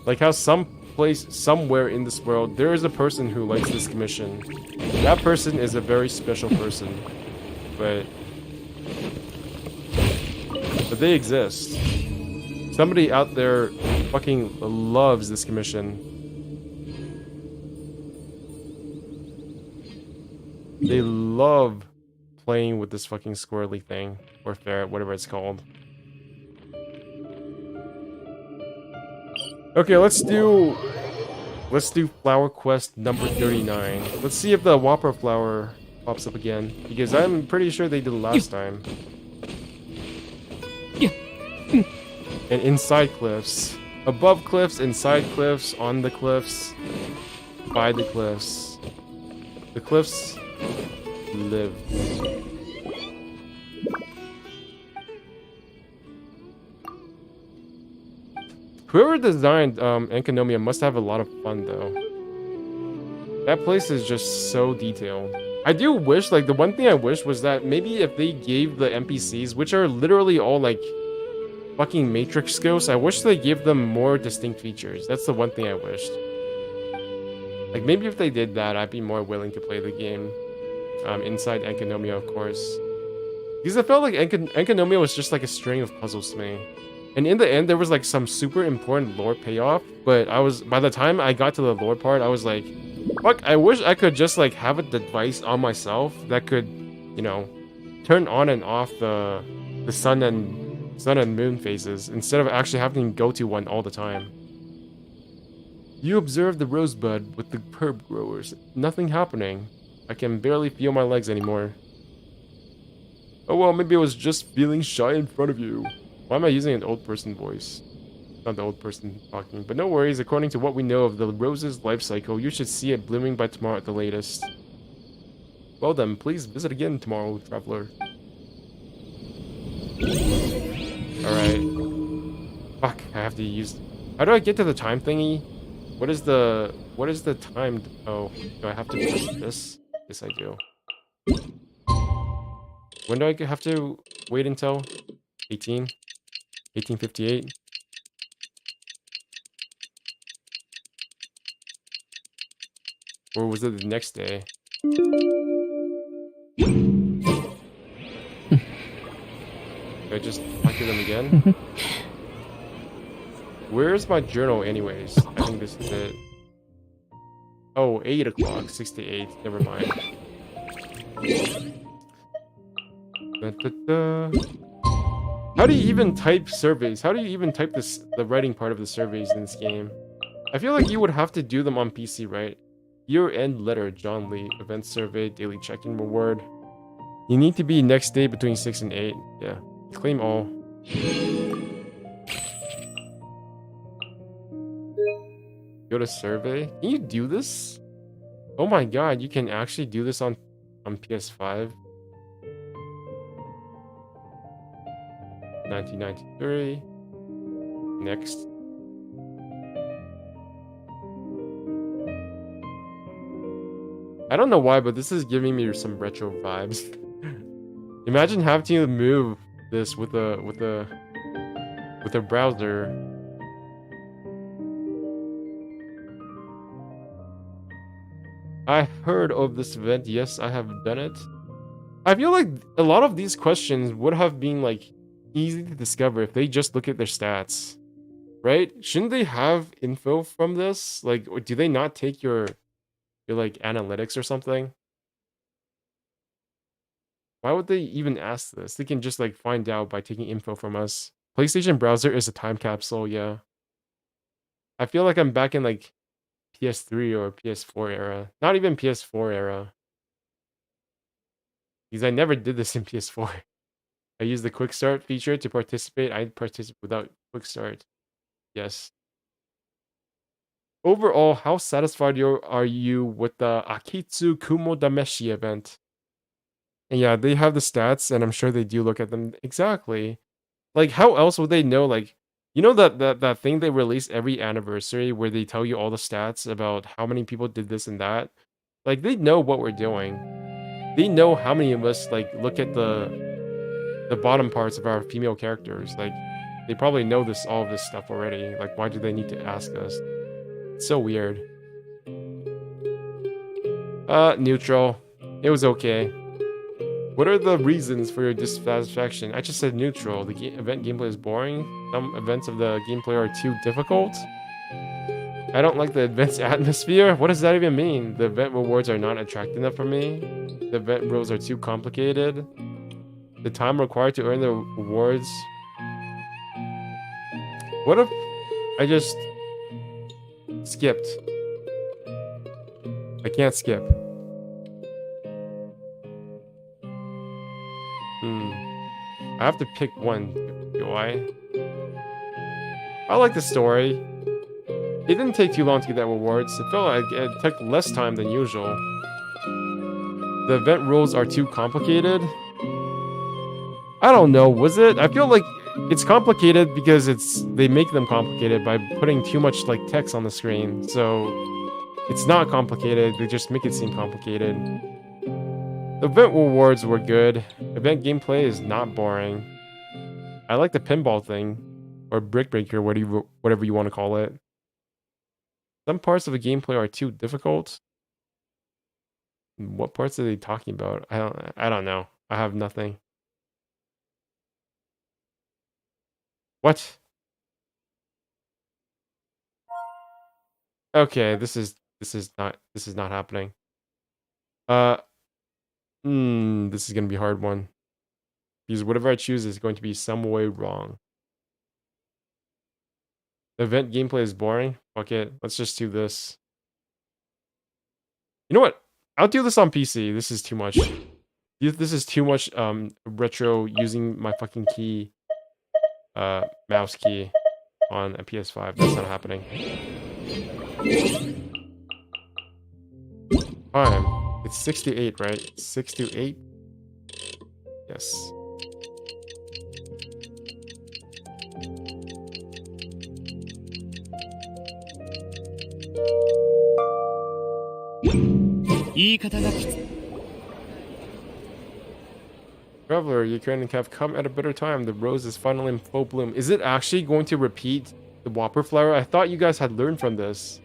Like how somewhere in this world, there is a person who likes this commission. That person is a very special person. But they exist. Somebody out there fucking loves this commission. They love playing with this fucking squirrely thing. Or ferret, whatever it's called. Okay, let's do flower quest number 39. Let's see if the Whopper flower pops up again. Because I'm pretty sure they did it last time. And inside cliffs. Above cliffs, inside cliffs, on the cliffs, by the cliffs. The cliffs live. Whoever designed Enkanomiya must have a lot of fun though. That place is just so detailed. I do wish, like, the one thing I wish was that maybe if they gave the NPCs, which are literally all like fucking Matrix ghosts, I wish they gave them more distinct features. That's the one thing I wished. Like, maybe if they did that, I'd be more willing to play the game. Inside Enkanomiya, of course. Because I felt like Enkanomiya was just like a string of puzzles to me. And in the end, there was like some super important lore payoff, but by the time I got to the lore part, I was like, fuck, I wish I could just like have a device on myself that could, you know, turn on and off the sun and moon phases instead of actually having to go to one all the time. You observe the rosebud with the herb growers. Nothing happening. I can barely feel my legs anymore. Oh well, maybe I was just feeling shy in front of you. Why am I using an old person voice? Not the old person talking. But no worries, according to what we know of the rose's life cycle, you should see it blooming by tomorrow at the latest. Well then, please visit again tomorrow, traveler. Alright. Fuck, I have to use... How do I get to the time thingy? What is the time... Oh, do I have to press this? Yes, I do. When do I have to wait until? 1858? Or was it the next day? Do I just talk to them again? Where's my journal anyways? I think this is it. Oh, 8 o'clock, 6 to 8. Never mind. How do you even type surveys? How do you even type the writing part of the surveys in this game? I feel like you would have to do them on PC, right? Year-end letter, John Lee. Event survey, daily check-in reward. You need to be next day between 6 and 8. Yeah. Claim all. Go to survey. Can you do this? Oh my god, you can actually do this on PS5. 1993. Next. I don't know why, but this is giving me some retro vibes. Imagine having to move this with a browser. I heard of this event. Yes, I have done it. I feel like a lot of these questions would have been like easy to discover if they just look at their stats, right? Shouldn't they have info from this? Like, do they not take your like analytics or something? Why would they even ask this? They can just like find out by taking info from us. PlayStation browser is a time capsule, yeah. I feel like I'm back in like PS3 or PS4 era. Not even PS4 era. Because I never did this in PS4. I used the quick start feature to participate. I participate without quick start. Yes. Overall, how satisfied are you with the Akitsu Kumo Dameshi event? And yeah, they have the stats, and I'm sure they do look at them. Exactly. Like, how else would they know? Like, you know that thing they release every anniversary where they tell you all the stats about how many people did this and that? Like, they know what we're doing. They know how many of us, like, look at the bottom parts of our female characters. Like, they probably know all of this stuff already. Like, why do they need to ask us? It's so weird. Neutral. It was okay. What are the reasons for your dissatisfaction? I just said neutral. The event gameplay is boring. Some events of the gameplay are too difficult. I don't like the event's atmosphere. What does that even mean? The event rewards are not attractive enough for me. The event rules are too complicated. The time required to earn the rewards. What if I just skipped? I can't skip. I have to pick one, do I? I like the story. It didn't take too long to get that rewards. It felt like it took less time than usual. The event rules are too complicated. I don't know, was it? I feel like it's complicated because they make them complicated by putting too much like text on the screen. So it's not complicated, they just make it seem complicated. The event rewards were good. Event gameplay is not boring. I like the pinball thing, or brick breaker, whatever you want to call it. Some parts of the gameplay are too difficult. What parts are they talking about? I don't know. I have nothing. What? Okay, this is not happening. This is gonna be a hard one. Because whatever I choose is going to be some way wrong. The event gameplay is boring. Fuck it. Let's just do this. You know what? I'll do this on PC. This is too much. This is too much retro using my fucking key. Mouse key on a PS5. That's not happening. Time. It's 6 to 8, right? 6 to 8? Yes. Traveler, your current have come at a better time. The rose is finally in full bloom. Is it actually going to repeat the Whopper flower? I thought you guys had learned from this.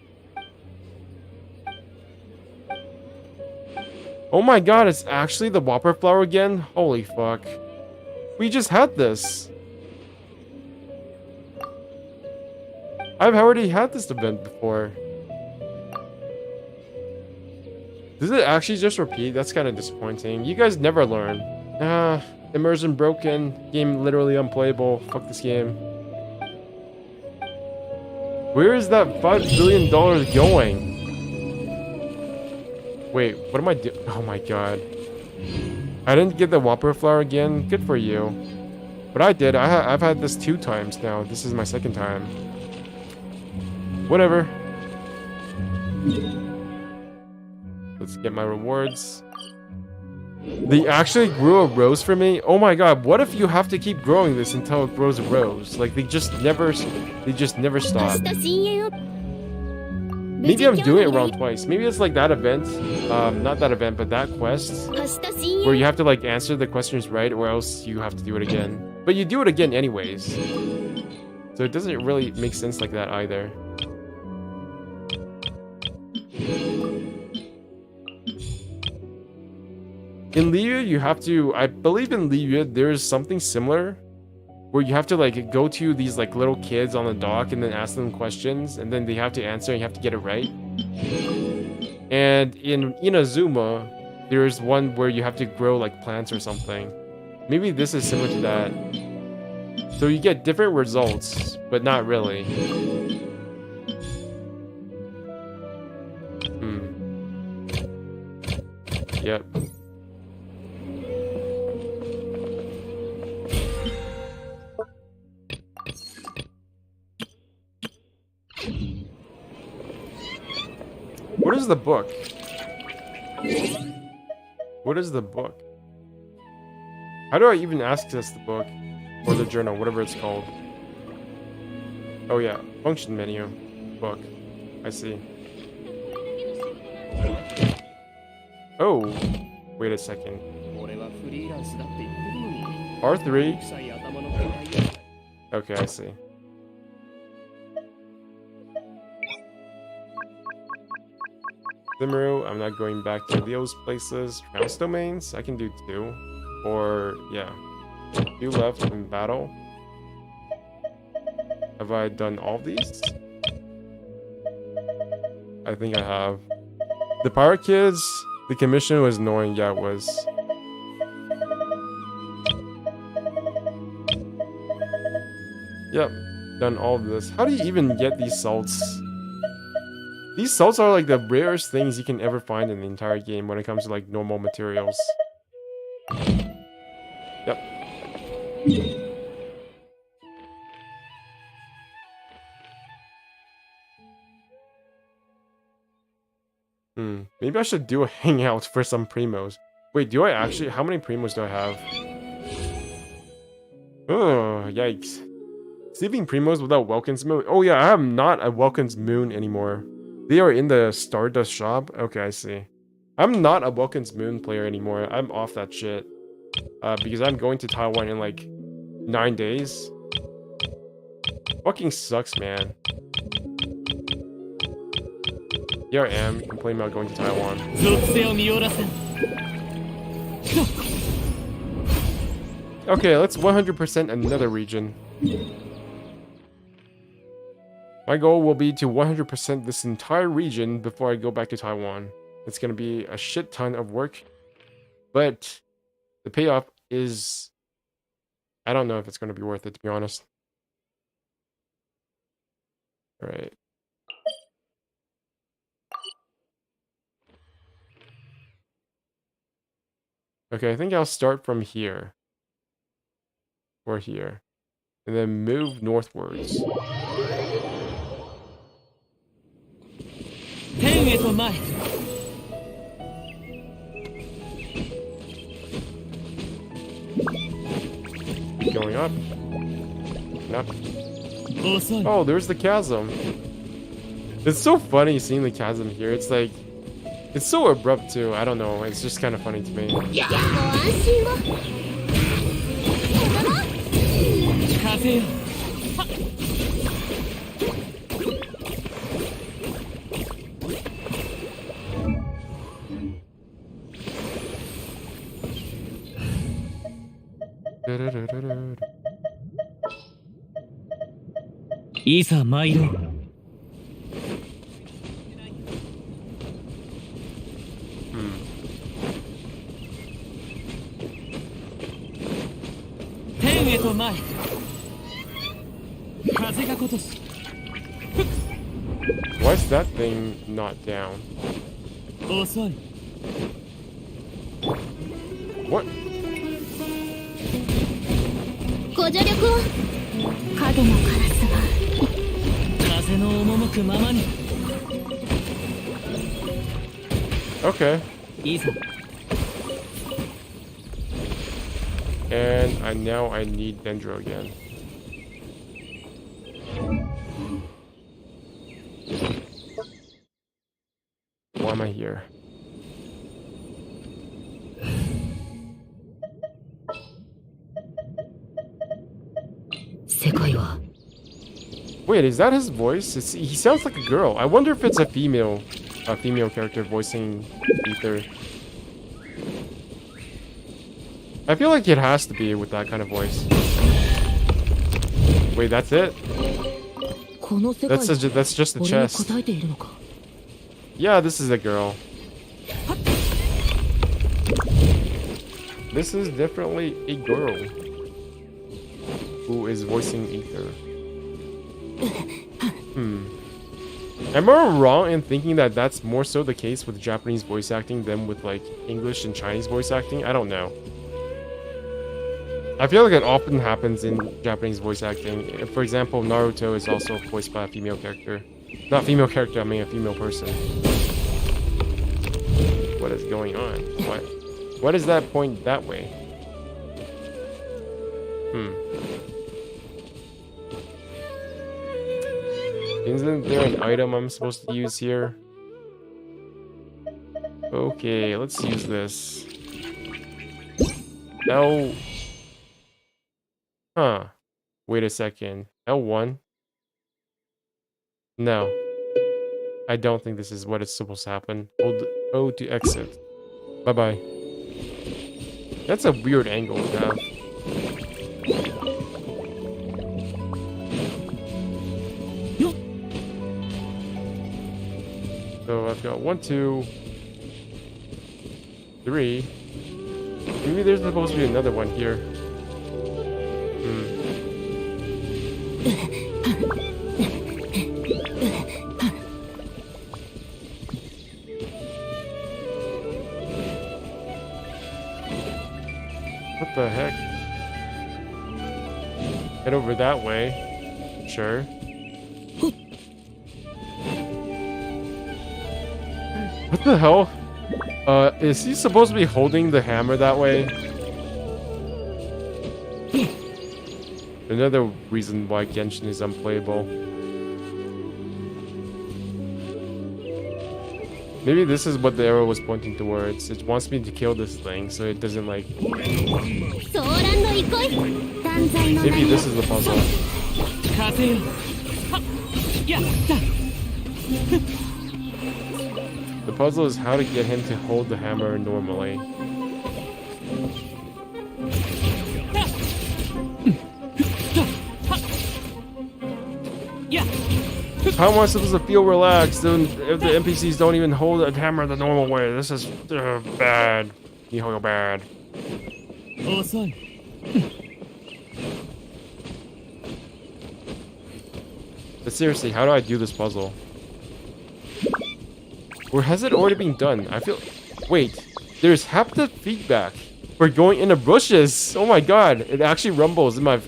Oh my god, it's actually the Whopper flower again? Holy fuck. We just had this. I've already had this event before. Does it actually just repeat? That's kind of disappointing. You guys never learn. Immersion broken. Game literally unplayable. Fuck this game. Where is that $5 billion going? Wait, what am I doing? Oh my god. I didn't get the Whopper flower again. Good for you. But I did. I've had this 2 times now. This is my 2nd time. Whatever. Let's get my rewards. They actually grew a rose for me? Oh my god, what if you have to keep growing this until it grows a rose? Like, they just never stop. Maybe I'm doing it wrong twice. Maybe it's like that event. Not that event, but that quest. Where you have to, like, answer the questions right, or else you have to do it again. But you do it again anyways. So it doesn't really make sense like that either. In Liu, you have to, I believe in Liu, there is something similar where you have to like go to these like little kids on the dock and then ask them questions, and then they have to answer and you have to get it right. And in Inazuma, there's one where you have to grow like plants or something. Maybe this is similar to that. So you get different results, but not really. Yep. What is the book? What is the book? How do I even access the book? Or the journal, whatever it's called. Oh yeah, function menu. Book. I see. Oh, wait a second. R3? Okay, I see. Simaru, I'm not going back to Leo's places. Trounce domains, I can do 2. Or, yeah. 2 left in battle. Have I done all these? I think I have. The Pirate Kids, the commission was annoying. Yeah, it was. Yep, done all of this. How do you even get these salts? These salts are like the rarest things you can ever find in the entire game when it comes to like normal materials. Yep. Maybe I should do a hangout for some primos. Wait, do I actually? How many primos do I have? Oh, yikes. Sleeping primos without Welkin's Moon. Oh yeah, I am not a Welkin's Moon anymore. They are in the Stardust shop? Okay, I see. I'm not a Welkin's Moon player anymore. I'm off that shit. Because I'm going to Taiwan in like 9 days. Fucking sucks, man. Here I am, complaining about going to Taiwan. Okay, let's 100% another region. My goal will be to 100% this entire region before I go back to Taiwan. It's gonna be a shit ton of work, but the payoff is... I don't know if it's gonna be worth it, to be honest. Alright. Okay, I think I'll start from here. Or here. And then move northwards. Keep going up. And up. Oh, there's the chasm. It's so funny seeing the chasm here. It's like... It's so abrupt too. I don't know. It's just kind of funny to me. Why is that thing not down? What? Okay. And now I need Dendro again. Why am I here? Wait, is that his voice? He sounds like a girl. I wonder if it's a female character voicing Ether. I feel like it has to be with that kind of voice. Wait, that's it? That's just the chest. Yeah, this is a girl. This is definitely a girl who is voicing Ether. Am I wrong in thinking that that's more so the case with Japanese voice acting than with like English and Chinese voice acting? I don't know. I feel like it often happens in Japanese voice acting. For example, Naruto is also voiced by a female character. Not female character, I mean a female person. What is going on? What is that point that way? Isn't there an item I'm supposed to use here? Okay, let's use this. L... Huh. Wait a second. L1? No. I don't think this is what is supposed to happen. Hold O to exit. Bye-bye. That's a weird angle to have. So I've got 1, 2, 3. Maybe there's supposed to be another one here. What the heck? Head over that way. Sure. What the hell? Is he supposed to be holding the hammer that way? Another reason why Genshin is unplayable. Maybe this is what the arrow was pointing towards. It wants me to kill this thing, so it doesn't like... Maybe this is the puzzle. The puzzle is how to get him to hold the hammer normally. How am I supposed to feel relaxed if the NPCs don't even hold a hammer the normal way? This is bad. You feel bad. But seriously, how do I do this puzzle? Or has it already been done? I feel... Wait, there's haptic feedback. We're going in the bushes. Oh my god, it actually rumbles in my...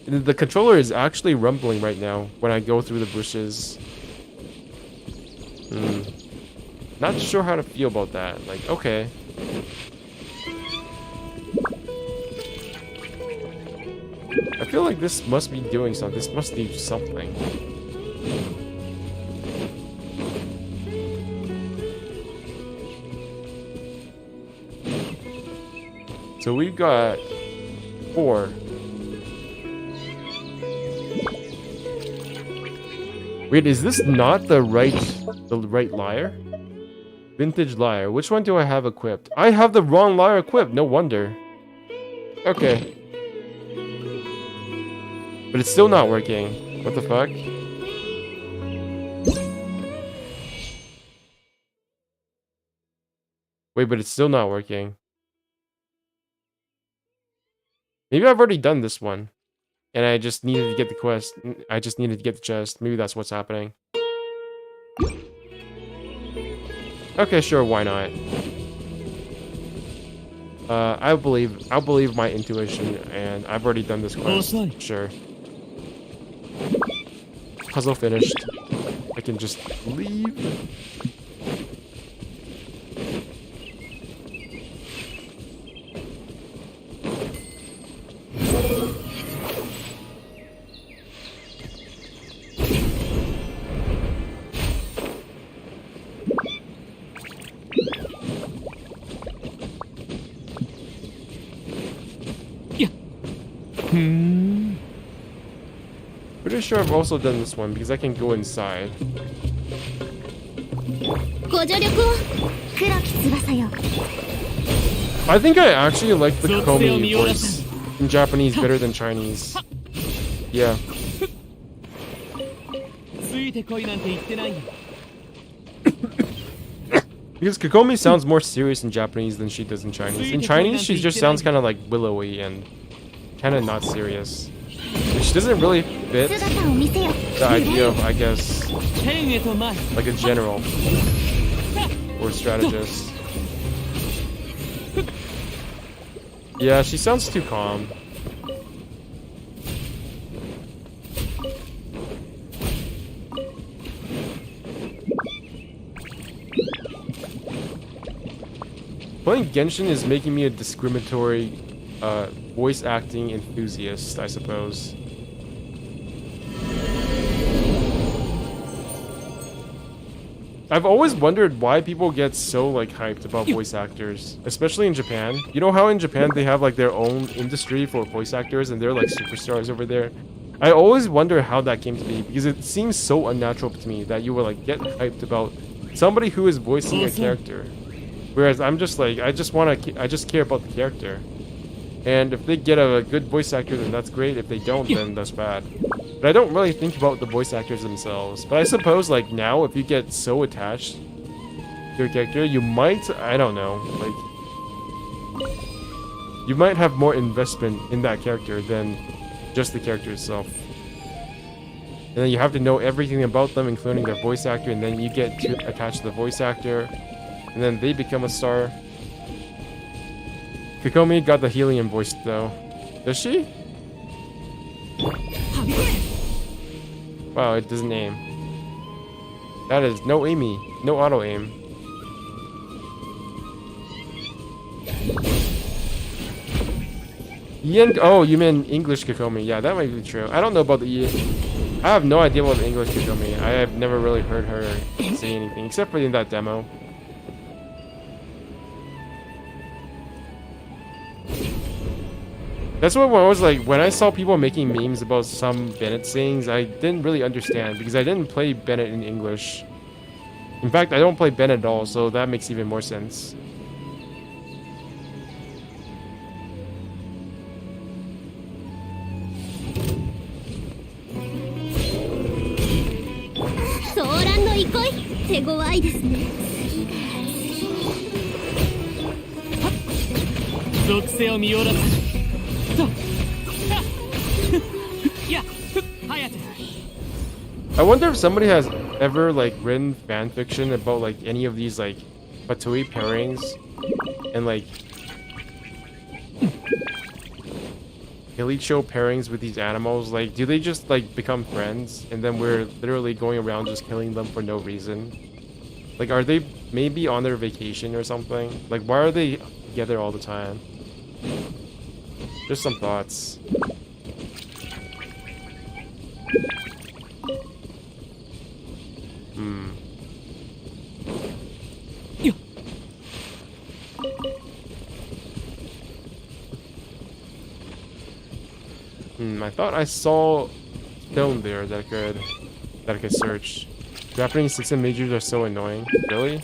The controller is actually rumbling right now when I go through the bushes. Not sure how to feel about that. Like, okay. I feel like this must be doing something. This must do something. So we've got 4. Wait, is this not the right lyre? Vintage lyre. Which one do I have equipped? I have the wrong lyre equipped. No wonder. Okay. But it's still not working. What the fuck? Wait, but it's still not working. Maybe I've already done this one. And I just needed to get the quest. I just needed to get the chest. Maybe that's what's happening. Okay, sure, why not? I'll believe my intuition, and I've already done this quest. Sure. Puzzle finished. I can just leave. Pretty sure I've also done this one because I can go inside. I think I actually like the Komi voice in Japanese better than Chinese. Yeah. Because Kokomi sounds more serious in Japanese than she does in Chinese. In Chinese, she just sounds kind of like willowy and kind of not serious. Which doesn't really fit the idea of, I guess, like a general or strategist. Yeah, she sounds too calm. Playing Genshin is making me a discriminatory voice acting enthusiast, I suppose. I've always wondered why people get so like hyped about voice actors, especially in Japan. You know how in Japan they have like their own industry for voice actors and they're like superstars over there? I always wonder how that came to be because it seems so unnatural to me that you would like get hyped about somebody who is voicing a character. Whereas I'm just like, I just care about the character. And if they get a good voice actor, then that's great. If they don't, then that's bad. But I don't really think about the voice actors themselves. But I suppose, like, now, if you get so attached to your character, you might, I don't know, like, you might have more investment in that character than just the character itself. And then you have to know everything about them, including their voice actor, and then you get attached to the voice actor. And then they become a star. Kokomi got the helium voice though. Does she? Wow, it doesn't aim. That is no aiming, no auto aim. Oh, you mean English Kokomi? Yeah, that might be true. I don't know about the. I have no idea about the English Kokomi. I have never really heard her say anything except for in that demo. That's what I was like, when I saw people making memes about some Bennett sayings, I didn't really understand because I didn't play Bennett in English. In fact, I don't play Bennett at all, so that makes even more sense. I wonder if somebody has ever like written fan fiction about like any of these like Fatui pairings and like Elite Show pairings with these animals. Like, do they just like become friends and then we're literally going around just killing them for no reason? Like, are they maybe on their vacation or something? Like, why are they together all the time? Just some thoughts. I thought I saw stone there that I could search. Japanese system majors are so annoying. Really?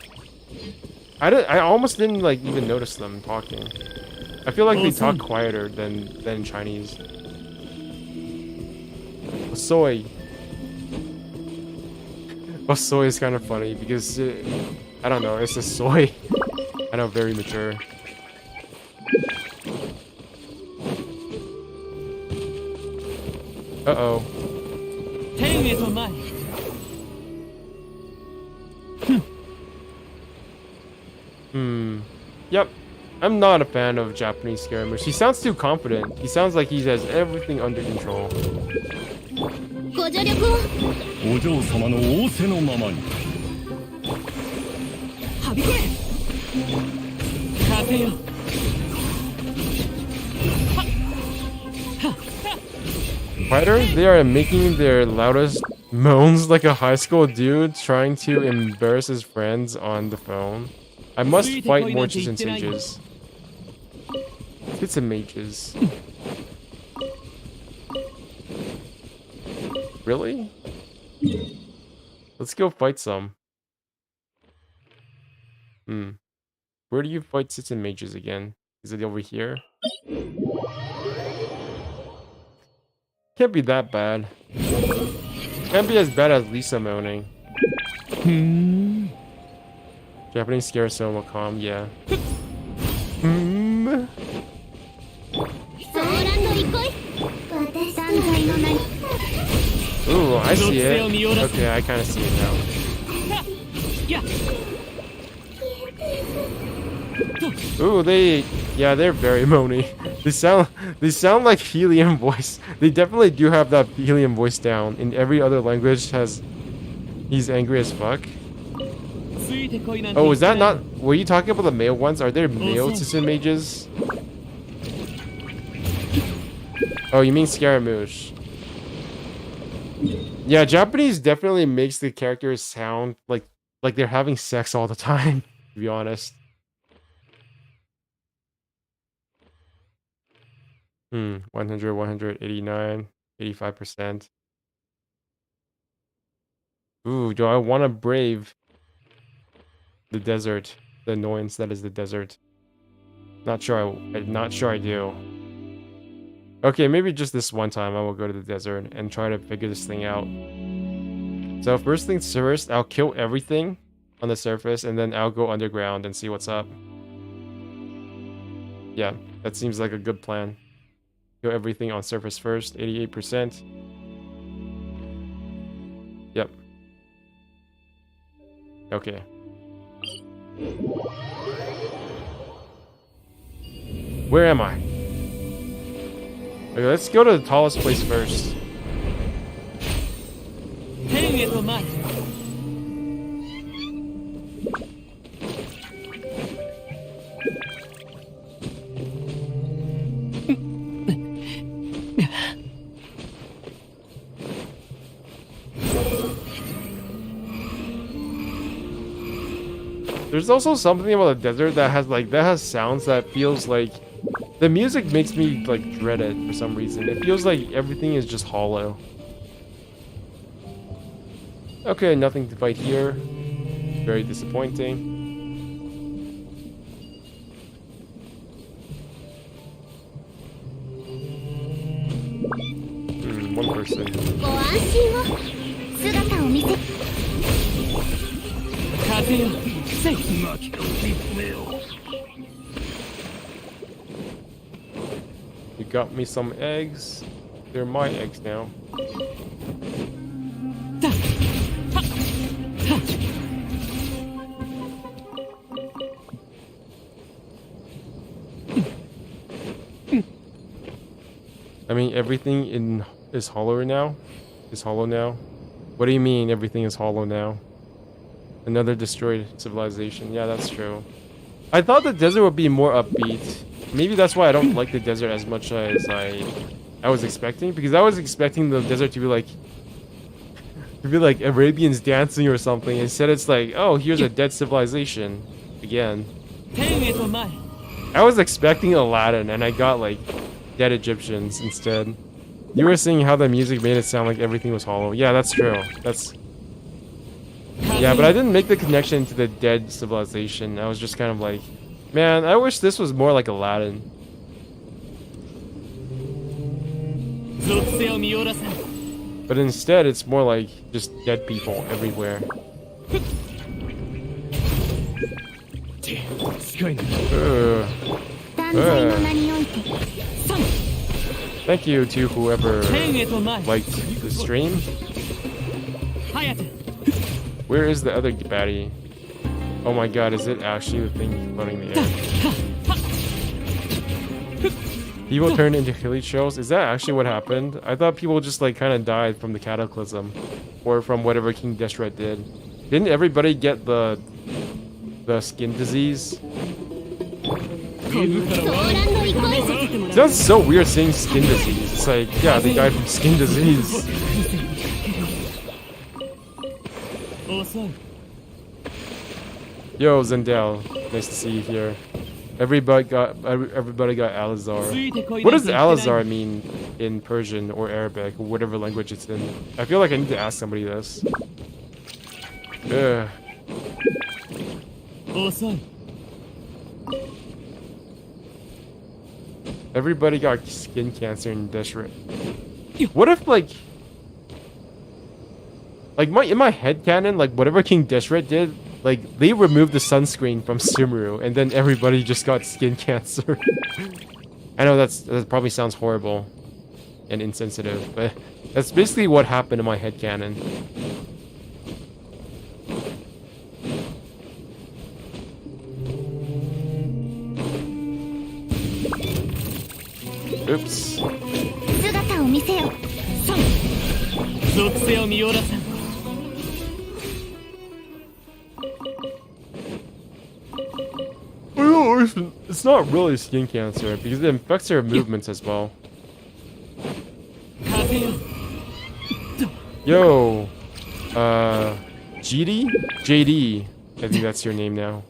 I almost didn't like even notice them talking. I feel like they talk quieter than Chinese. Soy. Well, soy is kind of funny because I don't know. It's just soy. I know, very mature. Uh-oh. Yep. I'm not a fan of Japanese scaramouche. He sounds too confident. He sounds like he has everything under control. Fighters, they are making their loudest moans like a high school dude trying to embarrass his friends on the phone. I must fight more Chits and Sages. Chits and Mages. Really? Let's go fight some. Where do you fight Chits and Mages again? Is it over here? Can't be that bad. Can't be as bad as Lisa moaning. Japanese scare so calm, yeah. Mm. ソーランド行こい私散財の名に Ooh, I see it. Okay, I kind of see it now. Ooh, yeah, they're very moany. They sound like helium voice. They definitely do have that helium voice down. In every other language he's angry as fuck. Oh, is that not, were you talking about the male ones? Are there male Tsutsun mages? Oh, you mean Scaramouche. Yeah, Japanese definitely makes the characters sound like they're having sex all the time, to be honest. 100, 189, 85%. Ooh, do I want to brave the desert? The annoyance that is the desert. Not sure I do. Okay, maybe just this one time I will go to the desert and try to figure this thing out. So first things first, I'll kill everything on the surface and then I'll go underground and see what's up. Yeah, that seems like a good plan. Kill everything on surface first, 88%. Yep. Okay. Where am I? Okay, let's go to the tallest place first. There's also something about the desert that has sounds that feels like the music makes me like dread it for some reason. It feels like everything is just hollow. Okay, nothing to fight here. Very disappointing. One person. ご安心を姿を見せ You got me some eggs. They're my eggs now. I mean, everything is hollow now? Is hollow now? What do you mean everything is hollow now? Another destroyed civilization. Yeah, that's true. I thought the desert would be more upbeat. Maybe that's why I don't like the desert as much as I was expecting. Because I was expecting the desert to be like Arabians dancing or something. Instead, it's like, oh, here's a dead civilization again. I was expecting Aladdin, and I got like dead Egyptians instead. You were seeing how the music made it sound like everything was hollow. Yeah, that's true. Yeah, but I didn't make the connection to the dead civilization. I was just kind of like, man, I wish this was more like Aladdin. But instead, it's more like just dead people everywhere. Thank you to whoever liked the stream. Where is the other baddie? Oh my god, is it actually the thing floating in the air? People turned into hilly shells? Is that actually what happened? I thought people just like kind of died from the cataclysm. Or from whatever King Deshret did. Didn't everybody get the skin disease? That's so weird saying skin disease. It's like, yeah, they died from skin disease. Yo, Zendel, nice to see you here. Everybody got Alizar. What does Alizar mean in Persian or Arabic or whatever language it's in? I feel like I need to ask somebody this. Ugh. Everybody got skin cancer in Deshret. What if in my head canon, like whatever King Deshret did, like they removed the sunscreen from Sumeru, and then everybody just got skin cancer. I know that probably sounds horrible and insensitive, but that's basically what happened in my headcanon. Oops. 姿を見せよ。属性を見よらせん。 Well, it's not really skin cancer because it infects her movements as well. 風よ。 Yo, GD? JD, I think that's your name now.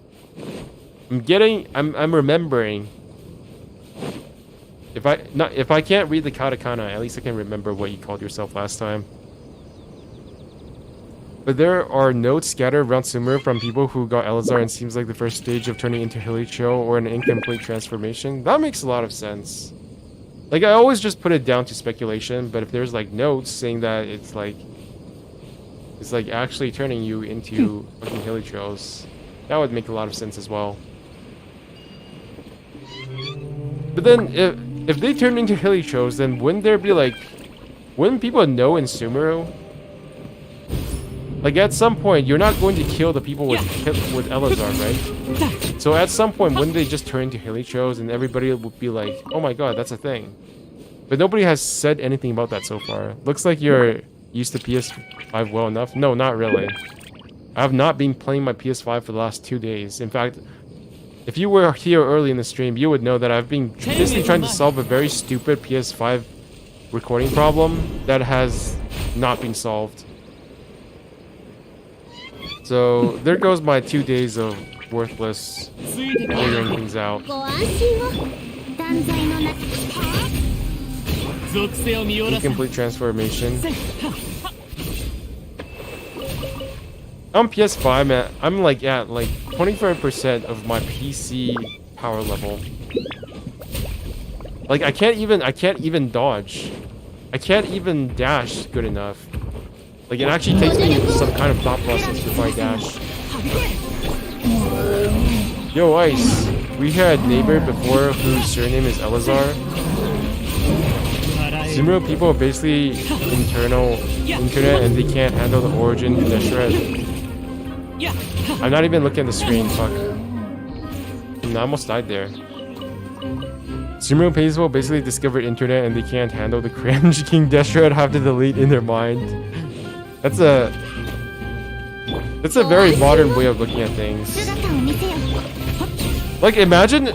I'm remembering. If I can't read the katakana, at least I can remember what you called yourself last time. But there are notes scattered around Sumeru from people who got Elazar and seems like the first stage of turning into Hilicho or an incomplete transformation. That makes a lot of sense. Like, I always just put it down to speculation, but if there's like notes saying that it's like actually turning you into fucking Hilichos, that would make a lot of sense as well. But then if they turn into Hilichos, then wouldn't people know in Sumeru? Like, at some point, you're not going to kill the people with Elazar, right? So at some point, wouldn't they just turn into Hilichos and everybody would be like, oh my god, that's a thing. But nobody has said anything about that so far. Looks like you're used to PS5 well enough. No, not really. I have not been playing my PS5 for the last 2 days. In fact, if you were here early in the stream, you would know that I've been basically trying to solve a very stupid PS5 recording problem that has not been solved. So there goes my 2 days of worthless figuring things out. ご安心を。断罪のな。 属性を見よらせん。 Incomplete transformation. On PS5, man, I'm like at 25% of my PC power level. Like I can't even dodge. I can't even dash good enough. Like, it actually takes me some kind of thought process before I dash. Yo, Ice. We had a neighbor before whose surname is Elazar. Sumeru people are basically internet and they can't handle the origin of the shred. I'm not even looking at the screen, fuck. I almost died there. Sumeru people basically discovered internet and they can't handle the cringe King Deshred have to delete in their mind. That's a very modern way of looking at things. Like imagine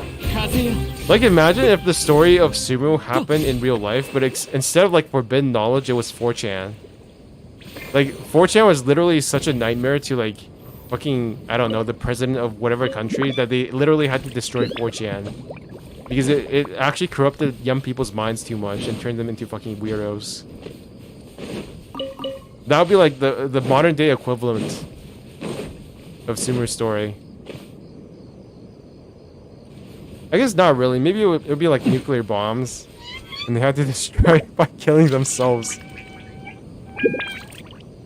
if the story of Sumeru happened in real life, but instead of like forbidden knowledge, it was 4chan. Like 4chan was literally such a nightmare to like fucking, I don't know, the president of whatever country that they literally had to destroy 4chan. Because it actually corrupted young people's minds too much and turned them into fucking weirdos. That would be like the modern day equivalent of Sumeru's story. I guess not really. Maybe it would be like nuclear bombs. And they had to destroy it by killing themselves.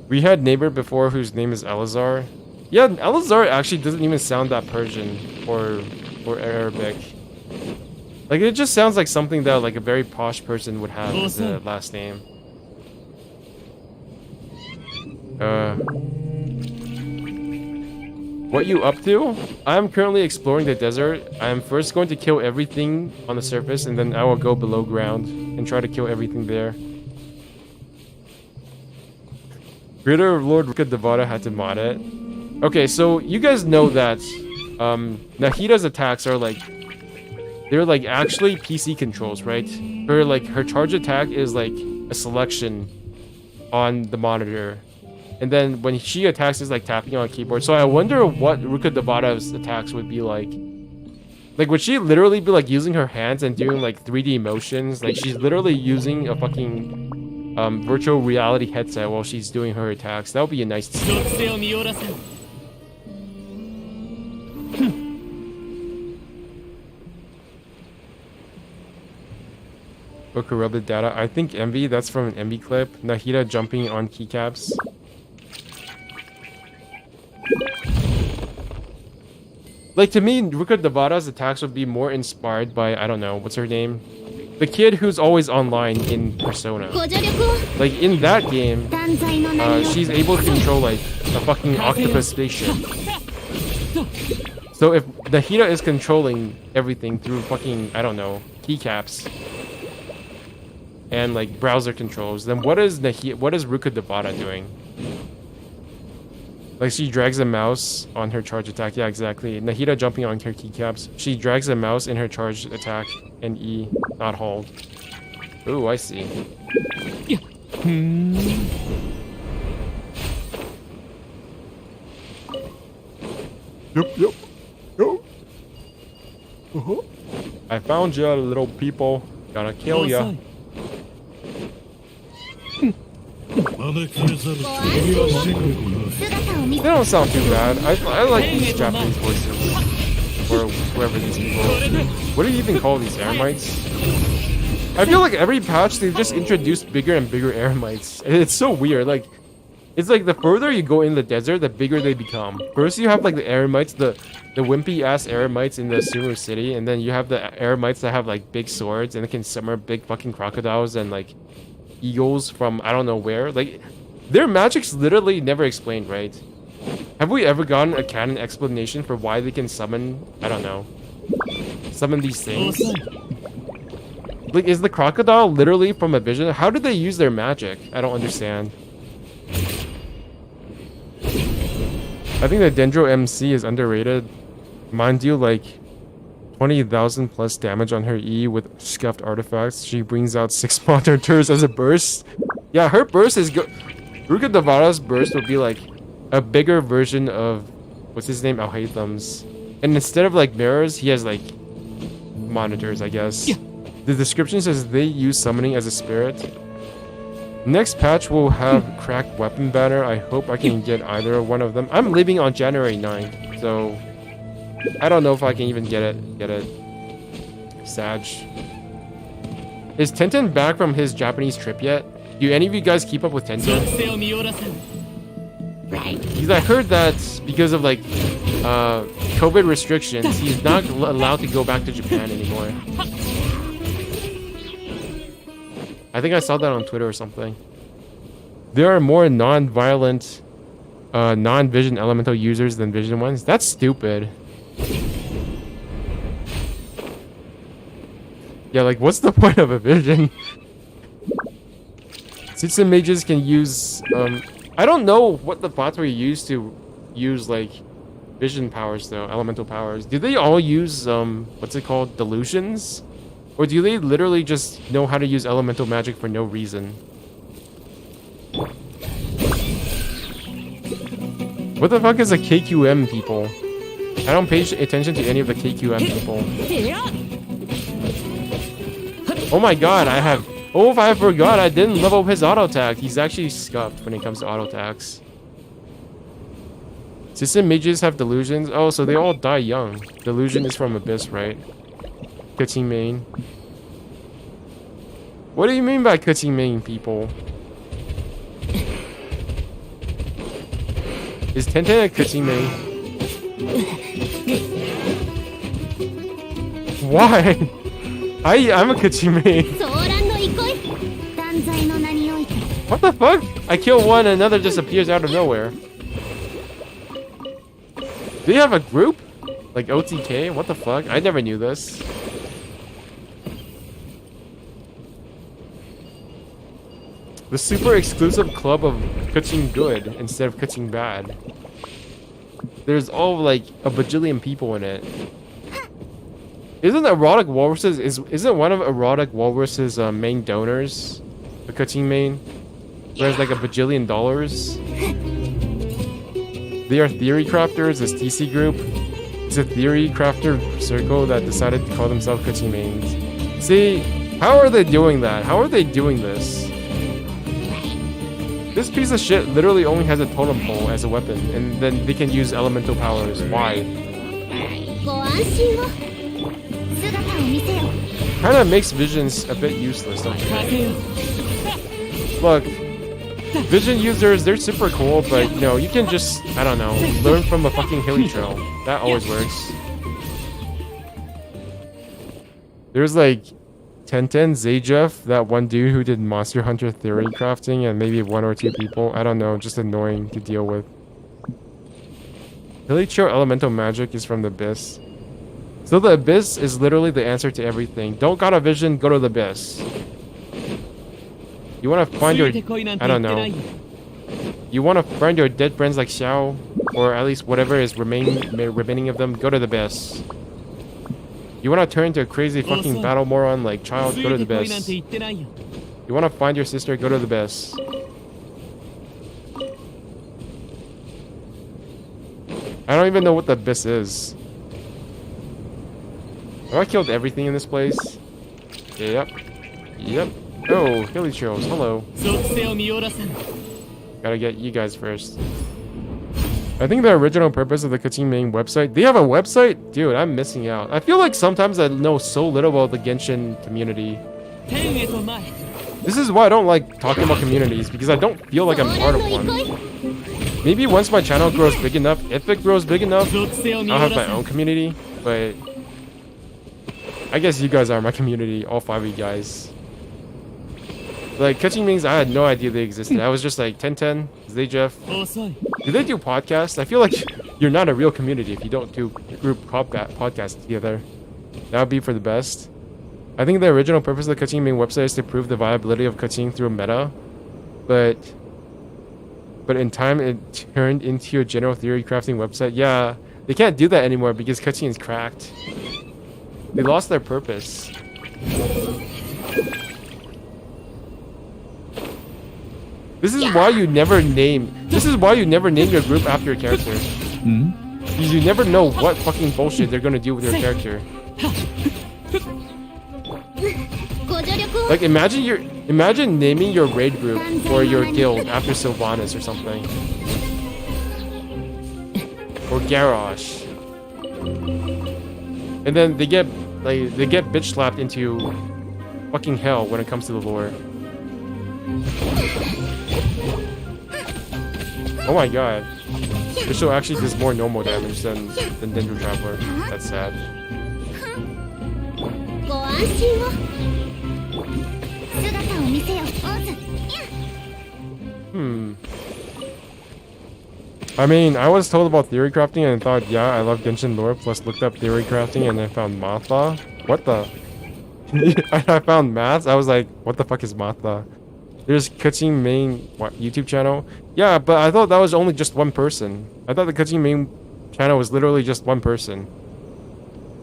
We had a neighbor before whose name is Elazar. Yeah, Elazar actually doesn't even sound that Persian or Arabic. Like, it just sounds like something that like a very posh person would have as a last name. What you up to? I'm currently exploring the desert. I am first going to kill everything on the surface and then I will go below ground and try to kill everything there. Creator of Lord Rika Devada had to mod it. Okay, so you guys know that Nahida's attacks are like, they're like actually PC controls, right? Her charge attack is like a selection on the monitor. And then when she attacks, it's like tapping on a keyboard. So I wonder what Ruka Devada's attacks would be like. Like, would she literally be like using her hands and doing like 3D motions? Like, she's literally using a fucking virtual reality headset while she's doing her attacks. That would be a nice scene. Book corrupted data. I think Envy, that's from an Envy clip. Nahida jumping on keycaps. Like, to me, Ruka Devada's attacks would be more inspired by, I don't know, what's her name? The kid who's always online in Persona. ご助力を Like, in that game, 断罪の名に she's able to control, like, a fucking octopus spaceship. So if Nahida is controlling everything through fucking, I don't know, keycaps and, like, browser controls, then what is Ruka Devada doing? Like, she drags a mouse on her charge attack. Yeah, exactly. Nahida jumping on her keycaps. She drags a mouse in her charge attack and E, not hold. Ooh, I see. Yep. I found you, little people. Gonna kill ya. 姿を見 They don't sound too bad. I like these Japanese voices. Or whoever these people. What do you even call these eremites? I feel like every patch they've just introduced bigger and bigger eremites. It's so weird. Like, it's like the further you go in the desert, the bigger they become. First you have like the eremites, the wimpy ass eremites in the Sumeru city, and then you have the eremites that have like big swords and they can summon big fucking crocodiles and like eagles from I don't know where. Like, their magic's literally never explained, right? Have we ever gotten a canon explanation for why they can summon, I don't know, summon these things? Like, is the crocodile literally from a vision? How did they use their magic? I don't understand. I think the Dendro MC is underrated. Mind you, like, 20,000 plus damage on her E with scuffed artifacts. She brings out 6 monitors as a burst. Yeah, her burst is good. Ruka Devada's burst would be like a bigger version of what's his name, Alhaitham's. And instead of like mirrors, he has like monitors, I guess. The description says they use summoning as a spirit. Next patch will have cracked weapon banner. I hope I can get either one of them. I'm leaving on January 9th, so I don't know if I can even get it. Sag. Is Tenten back from his Japanese trip yet? Do any of you guys keep up with Tenten? 属性を見よらせん Because I heard that because of like COVID restrictions, he's not allowed to go back to Japan anymore. I think I saw that on Twitter or something. There are more non-violent, non-vision elemental users than vision ones. That's stupid. Yeah, like what's the point of a vision? Citizen mages can use I don't know what the bots were used to use like vision powers though, elemental powers. Do they all use what's it called, delusions? Or do they literally just know how to use elemental magic for no reason? What the fuck is a KQM people? I don't pay attention to any of the KQM people. Oh my god, oh, if I forgot, I didn't level up his auto attack. He's actually scuffed when it comes to auto attacks. System mages have delusions. Oh, so they all die young. Delusion is from Abyss, right? Kuching main. What do you mean by Kuching main, people? Is Tenten a Kuching main? Why? I'm a Kuching main. ソーランの憩い断罪の名において What the fuck? I kill one and another just appears out of nowhere. Do you have a group? Like OTK? What the fuck? I never knew this. The super exclusive club of Kuching good instead of Kuching bad. There's all like a bajillion people in it. Isn't Erotic Walrus's isn't one of Erotic Walrus's main donors the Kuching main? There's like a bajillion dollars. They are theory crafters, this TC group. It's a theory crafter circle that decided to call themselves Kuching mains. See, how are they doing that? How are they doing this? This piece of shit literally only has a totem pole as a weapon, and then they can use elemental powers. Why? ご安心を姿を見せよ Kinda makes visions a bit useless, don't you さ think? せよ Look, vision users, they're super cool, but you know, you can just, I don't know, learn from a fucking hilly trail. That always works. There's like Tenten, Zajeff, that one dude who did Monster Hunter theory crafting, and maybe 1 or 2 people. I don't know, just annoying to deal with. Hilichio Elemental Magic is from the Abyss. So the Abyss is literally the answer to everything. Don't got a vision, go to the Abyss. You want to find your... I don't know. You want to find your dead friends like Xiao, or at least whatever is remaining of them, go to the Abyss. You want to turn into a crazy fucking battle moron like Child, go to the Abyss. You want to find your sister, go to the Abyss. I don't even know what the Abyss is. Have I killed everything in this place? Yep. Yep. Oh, Hilly Chills, hello. Gotta get you guys first. I think the original purpose of the Kachin main website... They have a website? Dude, I'm missing out. I feel like sometimes I know so little about the Genshin community. This is why I don't like talking about communities, because I don't feel like I'm part of one. Maybe once my channel grows big enough, if it grows big enough, I'll have my own community, but... I guess you guys are my community, all 5 of you guys. Like, Catching Mings, I had no idea they existed. I was just like, Tenten, Zajeff. Do they do podcasts? I feel like you're not a real community if you don't do group podcasts together. That would be for the best. I think the original purpose of the Kaching main website is to prove the viability of Kaching through a meta. But in time, it turned into a general theory crafting website. Yeah, they can't do that anymore because Kaching is cracked. They lost their purpose. This is why you never name your group after your character. Because you never know what fucking bullshit they're gonna do with your character. Like imagine naming your raid group or your guild after Sylvanas or something. Or Garrosh. And then they get bitch slapped into fucking hell when it comes to the lore. Oh my god. This show actually does more normal damage than Dendro Traveler. That's sad. I mean, I was told about theory crafting and thought, yeah, I love Genshin lore, plus looked up theory crafting and then found Matha. What the? I found maths, I was like, what the fuck is Matha? There's Kaching main YouTube channel. Yeah, but I thought that was only just one person. I thought the Kaching main channel was literally just one person.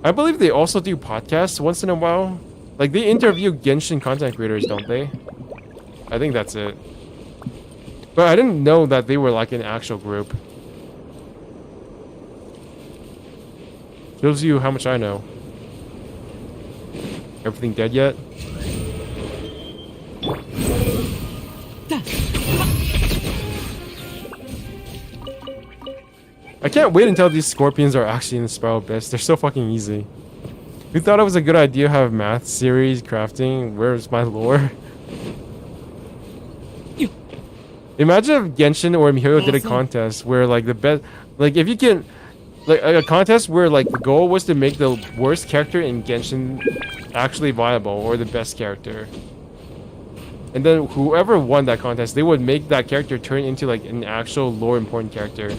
I believe they also do podcasts once in a while. Like, they interview Genshin content creators, don't they? I think that's it. But I didn't know that they were like an actual group. Shows you how much I know. Everything dead yet? I can't wait until these scorpions are actually in the Spiral Abyss. They're so fucking easy. We thought it was a good idea to have math series crafting. Where's my lore? Imagine if Genshin or Mihoyo did a contest where like the best, like if you can, like a contest where like the goal was to make the worst character in Genshin actually viable or the best character. And then whoever won that contest, they would make that character turn into like an actual lore important character.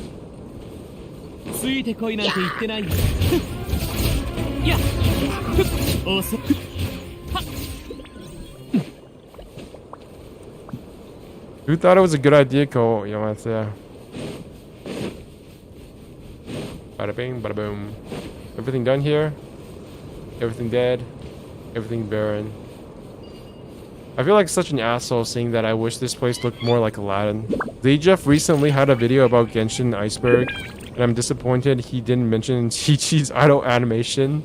Who thought it was a good idea, Cole? You know, bada bing, bada boom. Everything done here? Everything dead? Everything barren? I feel like such an asshole saying that I wish this place looked more like Aladdin. Zajeff recently had a video about Genshin Iceberg, and I'm disappointed he didn't mention Chi-Chi's idle animation.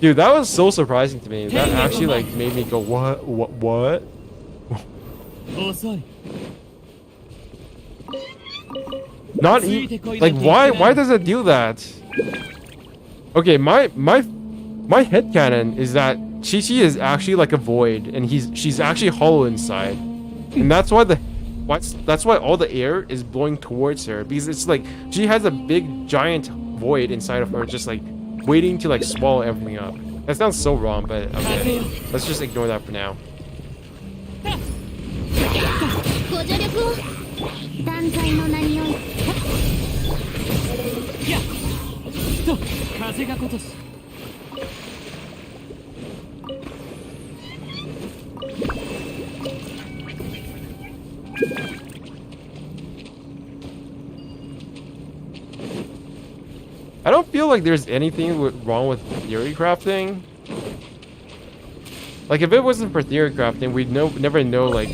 Dude, that was so surprising to me. That actually like made me go, what? Not like why does it do that? Okay, my headcanon is that Chi-Chi is actually like a void and she's actually hollow inside. And that's why that's why all the air is blowing towards her, because it's like she has a big giant void inside of her just like waiting to like swallow everything up. That sounds so wrong, but okay. Let's just ignore that for now. ご助力を断罪の名によりやっと風が如し I don't feel like there's anything wrong with theory crafting. Like if it wasn't for theory crafting, we'd never know like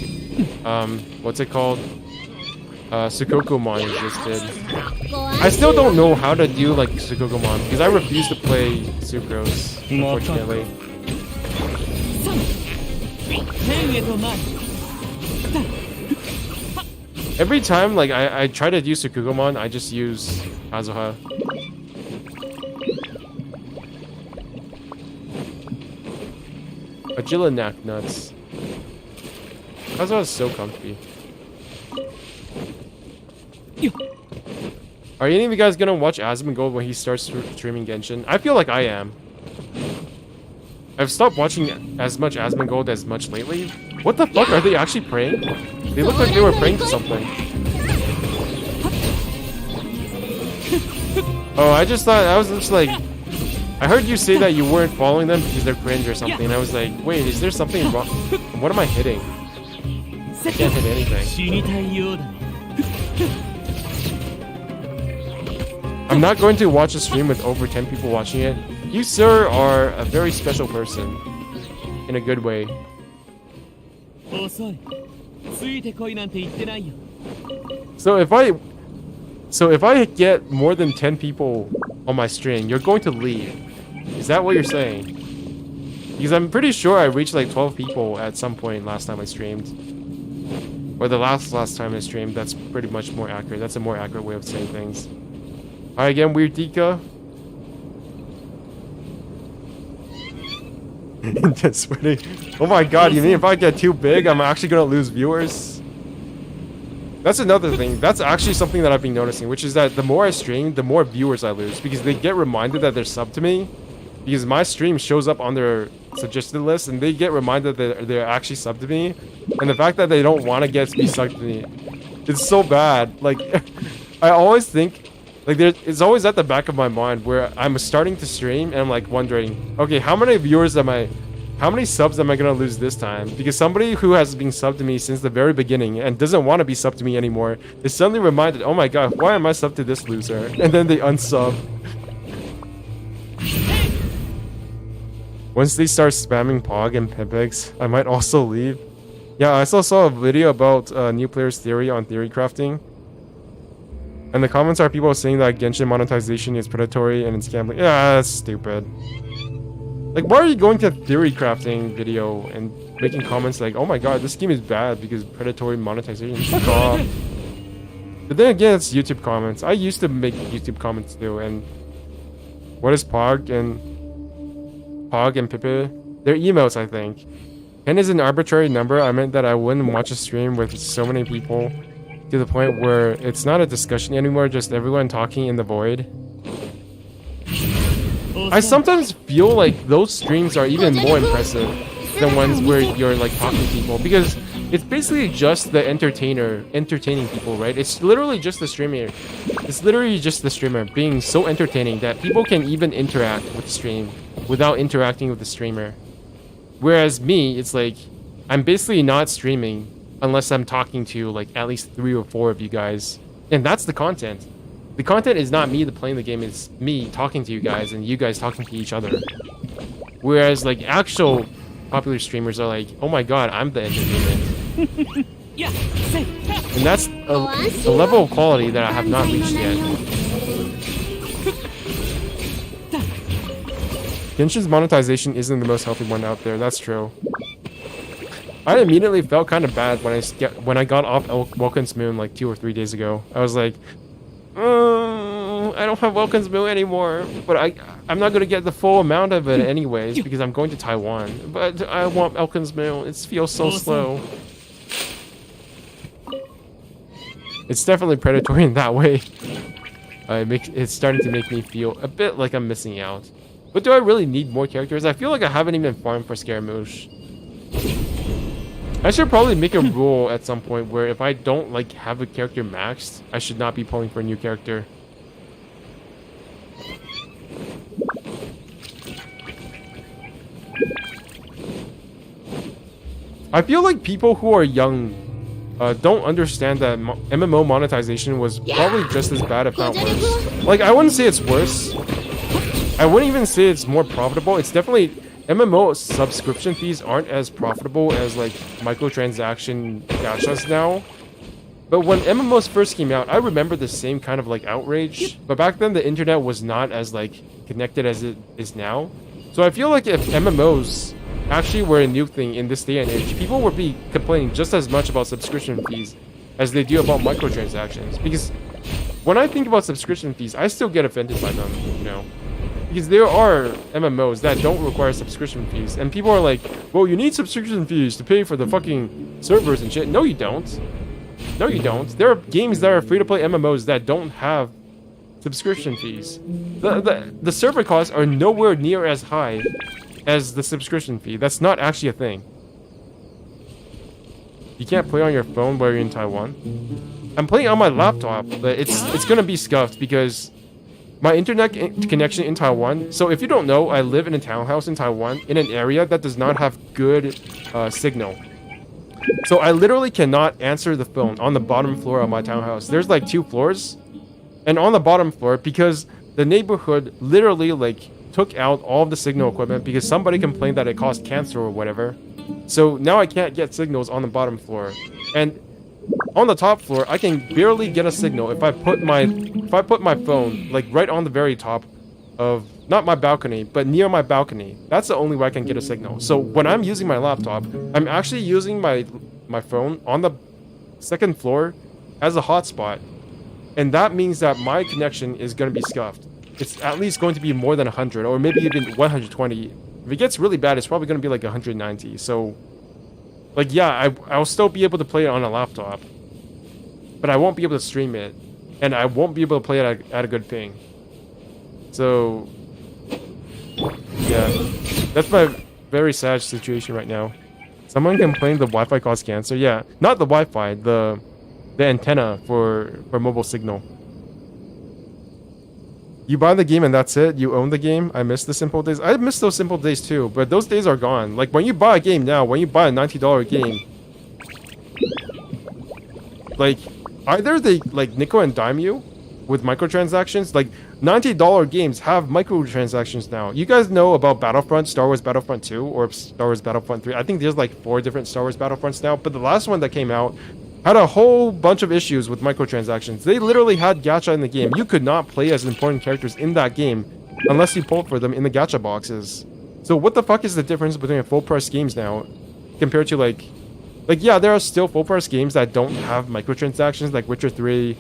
what's it called? Sukokomon existed. I still don't know how to do like Sukokomon because I refuse to play Sucrose, unfortunately. 天へと参る Every time like I try to use Sukugamon, I just use Kazuha. Agilinak nuts. Kazuha is so comfy. Are any of you guys gonna watch Asmongold when he starts streaming Genshin? I feel like I am. I've stopped watching as much Asmongold as much lately. What the fuck? Are they actually praying? They look like they were praying to something. Oh, I just thought, I was just like, I heard you say that you weren't following them because they're cringe or something. I was like, wait, is there something wrong? What am I hitting? I can't hit anything. 死にたいようだ I'm not going to watch a stream with over 10 people watching it. You, sir, are a very special person. In a good way. 遅いついてこいなんて言ってないよ So if I get more than 10 people on my stream, you're going to leave. Is that what you're saying? Because I'm pretty sure I reached like 12 people at some point last time I streamed. Or the last time I streamed. That's pretty much more accurate. That's a more accurate way of saying things. Alright, again, Weird Dika. Intense sweating. Oh my god, you mean if I get too big, I'm actually gonna lose viewers? That's another thing. That's actually something that I've been noticing, which is that the more I stream, the more viewers I lose. Because they get reminded that they're subbed to me. Because my stream shows up on their suggested list, and they get reminded that they're actually subbed to me. And the fact that they don't want to get to be subbed to me, it's so bad. Like, I always think, like, it's always at the back of my mind where I'm starting to stream, and I'm like wondering, okay, how many subs am I gonna lose this time? Because somebody who has been subbed to me since the very beginning and doesn't want to be subbed to me anymore is suddenly reminded, oh my god, why am I subbed to this loser? And then they unsub. Once they start spamming Pog and Pimpex, I might also leave. Yeah, I also saw a video about new players' theory on theory crafting. And the comments are people saying that Genshin monetization is predatory and it's gambling. Yeah, that's stupid. Like, why are you going to a theory crafting video and making comments like, oh my god, this game is bad because predatory monetization? Fuck off. But then again, it's YouTube comments. I used to make YouTube comments too, and what is Pog and Pippe? They're emails, I think. 10 is an arbitrary number. I meant that I wouldn't watch a stream with so many people to the point where it's not a discussion anymore, just everyone talking in the void. I sometimes feel like those streams are even more impressive than ones where you're like talking to people, because it's basically just the entertaining people, right? It's literally just the streamer. It's literally just the streamer being so entertaining that people can even interact with the stream without interacting with the streamer. Whereas me, it's like, I'm basically not streaming unless I'm talking to like at least 3 or 4 of you guys. And that's the content. The content is not me playing the game, it's me talking to you guys and you guys talking to each other. Whereas like actual popular streamers are like, oh my god, I'm the entertainment. And that's a level of quality that I have not reached yet. Genshin's monetization isn't the most healthy one out there, that's true. I immediately felt kind of bad when I got off Welkin's Moon like 2 or 3 days ago. I was like, I don't have Welkin's Moon anymore, but I'm not going to get the full amount of it anyways because I'm going to Taiwan. But I want Welkin's Moon. It feels so slow. It's definitely predatory in that way. It's starting to make me feel a bit like I'm missing out. But do I really need more characters? I feel like I haven't even farmed for Scaramouche. I should probably make a rule at some point where if I don't like have a character maxed, I should not be pulling for a new character. I feel like people who are young don't understand that MMO monetization was probably just as bad, if not worse. Like, I wouldn't say it's worse. I wouldn't even say it's more profitable. It's definitely... MMO subscription fees aren't as profitable as, like, microtransaction gachas now. But when MMOs first came out, I remember the same kind of, like, outrage. But back then, the internet was not as, like, connected as it is now. So I feel like if MMOs actually were a new thing in this day and age, people would be complaining just as much about subscription fees as they do about microtransactions. Because when I think about subscription fees, I still get offended by them, you know. Because there are MMOs that don't require subscription fees, and people are like, well, you need subscription fees to pay for the fucking servers and shit. No, you don't. No, you don't. There are games that are free-to-play MMOs that don't have subscription fees. The server costs are nowhere near as high as the subscription fee. That's not actually a thing. You can't play on your phone while you're in Taiwan. I'm playing on my laptop, but it's gonna be scuffed because my internet connection in Taiwan. So if you don't know, I live in a townhouse in Taiwan in an area that does not have good signal. So I literally cannot answer the phone on the bottom floor of my townhouse. There's like 2 floors, and on the bottom floor, because the neighborhood literally like took out all of the signal equipment because somebody complained that it caused cancer or whatever. So now I can't get signals on the bottom floor, and on the top floor I can barely get a signal if I put my phone like right on the very top of not my balcony but near my balcony. That's the only way I can get a signal. So when I'm using my laptop, I'm actually using my phone on the 2nd floor as a hotspot, and that means that my connection is going to be scuffed. It's at least going to be more than 100 or maybe even 120. If it gets really bad, it's probably going to be like 190. So like, yeah, I'll still be able to play it on a laptop, but I won't be able to stream it, and I won't be able to play it at a good ping. So yeah, that's my very sad situation right now. Someone complained the Wi-Fi caused cancer. Yeah, not the Wi-Fi, the antenna for mobile signal. You buy the game and that's it? You own the game? I miss the simple days. I miss those simple days too, but those days are gone. Like, when you buy a game now, when you buy a $90 game, like, either they, like, nickel and dime you with microtransactions. Like, $90 games have microtransactions now. You guys know about Battlefront, Star Wars Battlefront 2, or Star Wars Battlefront 3. I think there's, like, 4 different Star Wars Battlefronts now, but the last one that came out had a whole bunch of issues with microtransactions. They literally had gacha in the game. You could not play as important characters in that game unless you pulled for them in the gacha boxes. So what the fuck is the difference between full price games now compared to like yeah, there are still full price games that don't have microtransactions, like Witcher 3,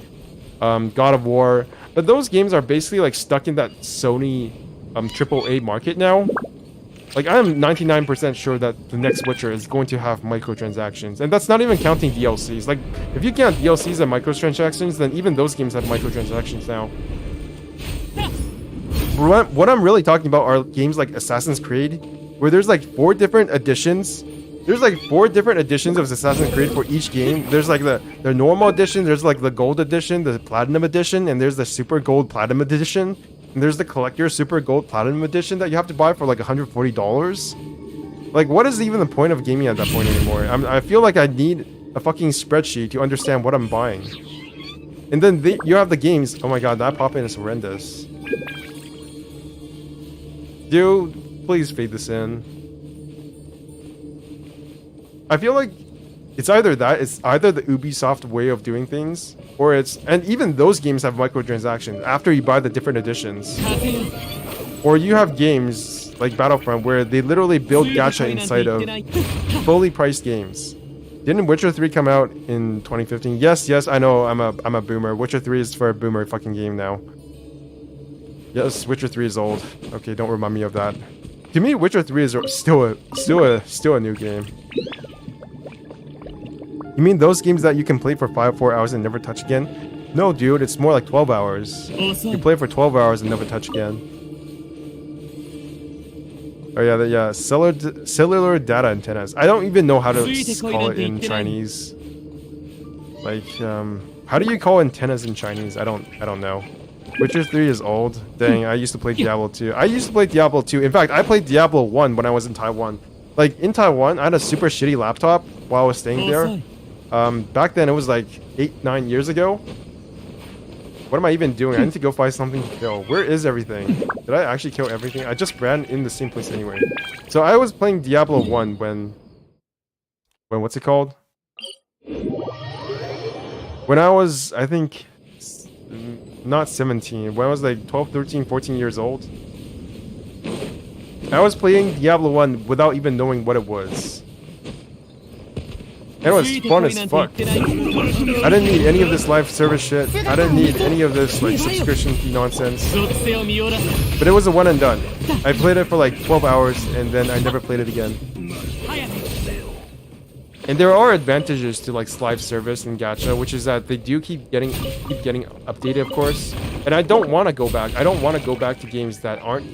God of War, but those games are basically like stuck in that Sony AAA market now. Like, I am 99% sure that the next Witcher is going to have microtransactions. And that's not even counting DLCs. Like, if you count DLCs and microtransactions, then even those games have microtransactions now. What I'm really talking about are games like Assassin's Creed, where there's like 4 different editions. There's like 4 different editions of Assassin's Creed for each game. There's like the normal edition, there's like the gold edition, the platinum edition, and there's the super gold platinum edition. And there's the collector super gold platinum edition that you have to buy for like $140. Like, what is even the point of gaming at that point anymore? I feel like I need a fucking spreadsheet to understand what I'm buying. And then you have the games. Oh my god, that pop-in is horrendous. Dude, please fade this in. I feel like it's either the Ubisoft way of doing things, or and even those games have microtransactions after you buy the different editions. Or you have games like Battlefront where they literally build gacha inside of fully priced games. Didn't Witcher 3 come out in 2015? Yes, I know, I'm a boomer. Witcher 3 is for a boomer fucking game now. Yes, Witcher 3 is old. Okay, don't remind me of that. To me, Witcher 3 is still a new game. You mean those games that you can play for 5 or 4 hours and never touch again? No, dude, it's more like 12 hours. You play for 12 hours and never touch again. Oh yeah, cellular data antennas. I don't even know how to call it in Chinese. Like, how do you call antennas in Chinese? I don't know. Witcher 3 is old. Dang, I used to play Diablo 2. I used to play Diablo 2. In fact, I played Diablo 1 when I was in Taiwan. Like, in Taiwan, I had a super shitty laptop while I was staying there. Back then, it was like 8-9 years ago. What am I even doing? I need to go find something to kill. Where is everything? Did I actually kill everything? I just ran in the same place anyway. So I was playing Diablo 1 when what's it called? When I was, I think, not 17. When I was like 12, 13, 14 years old. I was playing Diablo 1 without even knowing what it was. And it was fun as fuck. I didn't need any of this live service shit. I didn't need any of this like subscription fee nonsense. But it was a one and done. I played it for like 12 hours and then I never played it again. And there are advantages to like live service and gacha, which is that they do keep getting updated, of course. And I don't want to go back. I don't want to go back to games that aren't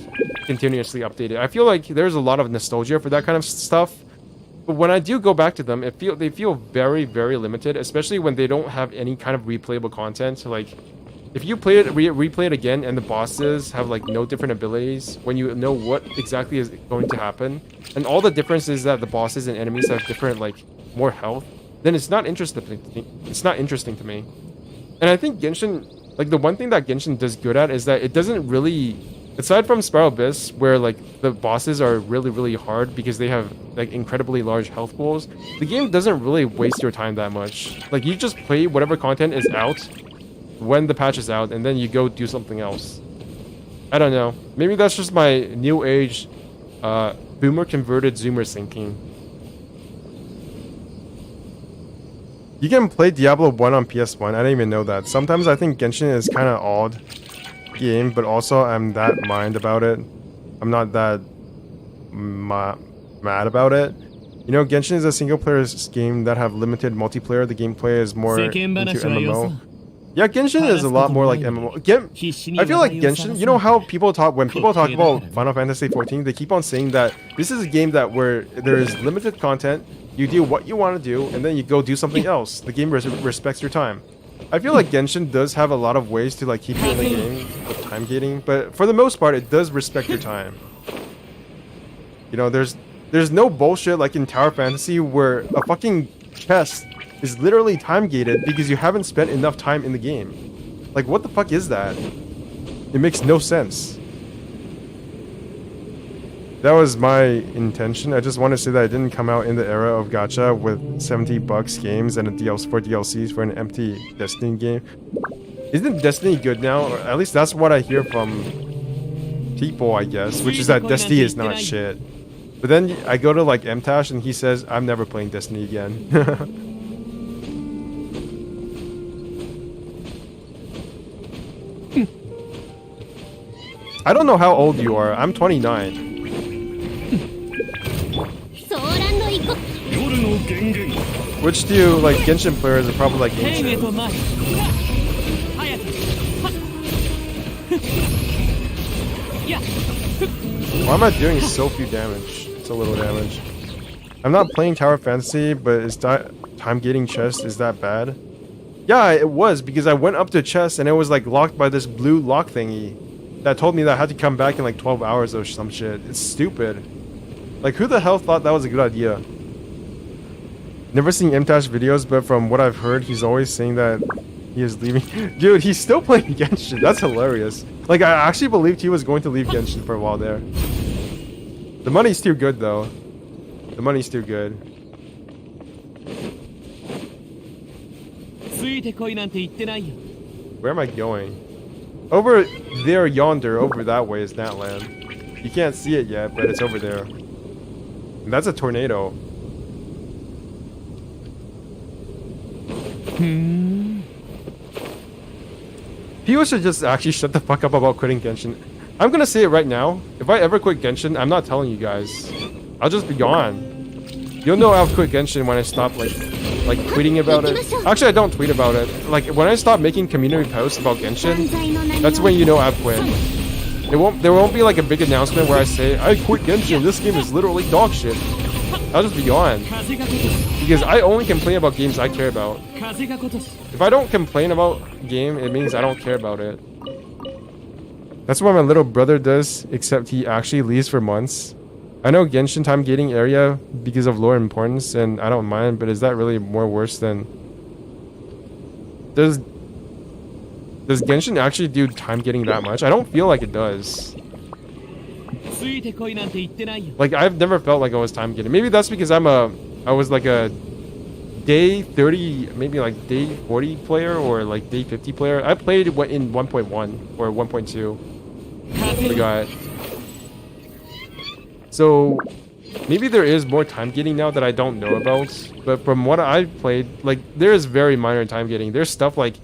continuously updated. I feel like there's a lot of nostalgia for that kind of stuff. But when I do go back to them, they feel very, very limited, especially when they don't have any kind of replayable content. Like, if you play it, replay it again, and the bosses have like no different abilities, when you know what exactly is going to happen, and all the difference is that the bosses and enemies have different, like, more health, then it's not interesting. It's not interesting to me. And I think Genshin, like, the one thing that Genshin does good at is that it doesn't really, aside from Spiral Abyss, where like the bosses are really, really hard because they have like incredibly large health pools, the game doesn't really waste your time that much. Like, you just play whatever content is out when the patch is out, and then you go do something else. I don't know. Maybe that's just my new age, boomer converted Zoomer thinking. You can play Diablo 1 on PS1. I didn't even know that. Sometimes I think Genshin is kind of odd game, but also I'm that mind about it. I'm not that mad about it. You know, Genshin is a single player game that have limited multiplayer. The gameplay is more into MMO. Yeah, Genshin is a lot more like MMO. I feel like Genshin, you know how people talk, when people talk about Final Fantasy XIV, they keep on saying that this is a game that where there is limited content, you do what you want to do, and then you go do something else. The game respects your time. I feel like Genshin does have a lot of ways to like keep you in the game with time gating, but for the most part, it does respect your time. You know, there's no bullshit like in Tower Fantasy where a fucking chest is literally time gated because you haven't spent enough time in the game. Like, what the fuck is that? It makes no sense. That was my intention. I just want to say that I didn't come out in the era of gacha with $70 games and a DLC for DLCs for an empty Destiny game. Isn't Destiny good now? Or at least that's what I hear from people, I guess, which is that Destiny is not shit. But then I go to like MTash and he says, I'm never playing Destiny again. I don't know how old you are. I'm 29. Which to you, like, Genshin players are probably like ancient. Why am I doing so few damage? So little damage. I'm not playing Tower Fantasy, but is time gating chest, is that bad? Yeah, it was, because I went up to chest and it was like locked by this blue lock thingy that told me that I had to come back in like 12 hours or some shit. It's stupid. Like, who the hell thought that was a good idea? Never seen MTash videos, but from what I've heard, he's always saying that he is leaving. Dude, he's still playing Genshin. That's hilarious. Like, I actually believed he was going to leave Genshin for a while there. The money's too good, though. The money's too good. Where am I going? Over there, yonder, over that way is Natland. You can't see it yet, but it's over there. And that's a tornado. People should just actually shut the fuck up about quitting Genshin. I'm gonna say it right now. If I ever quit Genshin, I'm not telling you guys. I'll just be gone. You'll know I'll quit Genshin when I stop, like, like tweeting about it. Actually, I don't tweet about it. Like when I stop making community posts about Genshin, that's when you know I've quit. There won't be like a big announcement where I say I quit Genshin. This game is literally dog shit. I'll just be gone because I only complain about games I care about. If I don't complain about a game, it means I don't care about it. That's what my little brother does, except he actually leaves for months. I know Genshin time gating area because of lore importance, and I don't mind, but is that really more worse than... Does Genshin actually do time gating that much? I don't feel like it does. Like, I've never felt like I was time gating. Maybe that's because I was like a day 30, maybe like day 40 player or like day 50 player. I played in 1.1 or 1.2. Forgot. So maybe there is more time gating now that I don't know about. But from what I've played, like there is very minor time gating. There's stuff like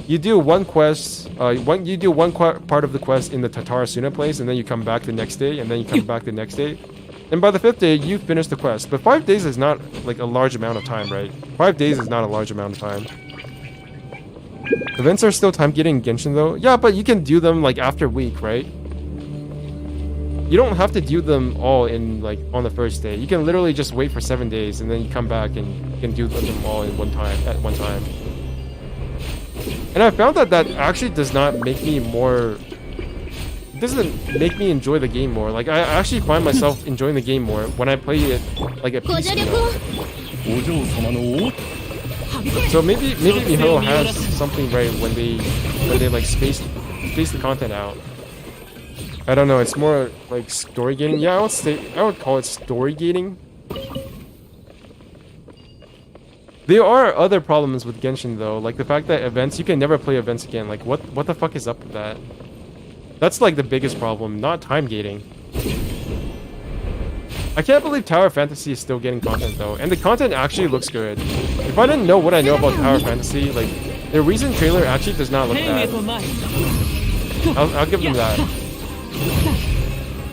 you do one quest, you do one part of the quest in the Tatarasuna place, and then you come back the next day, and then you come back the next day. And by the 5th day, you finish the quest. But 5 days is not like a large amount of time, right? 5 days is not a large amount of time. Events are still time gating in Genshin though. Yeah, but you can do them like after a week, right? You don't have to do them all in like on the first day. You can literally just wait for 7 days and then you come back and you can do them all in at one time. And I found that actually does not make me more... It doesn't make me enjoy the game more. Like, I actually find myself enjoying the game more when I play it like a piecemeal. So maybe Miho has something right when they like space the content out. I don't know, it's more like story gating. Yeah, I would call it story gating. There are other problems with Genshin though, like the fact that events, you can never play events again. Like what the fuck is up with that? That's like the biggest problem, not time gating. I can't believe Tower Fantasy is still getting content though, and the content actually looks good. If I didn't know what I know about Tower Fantasy, like the recent trailer actually does not look bad. I'll give them that.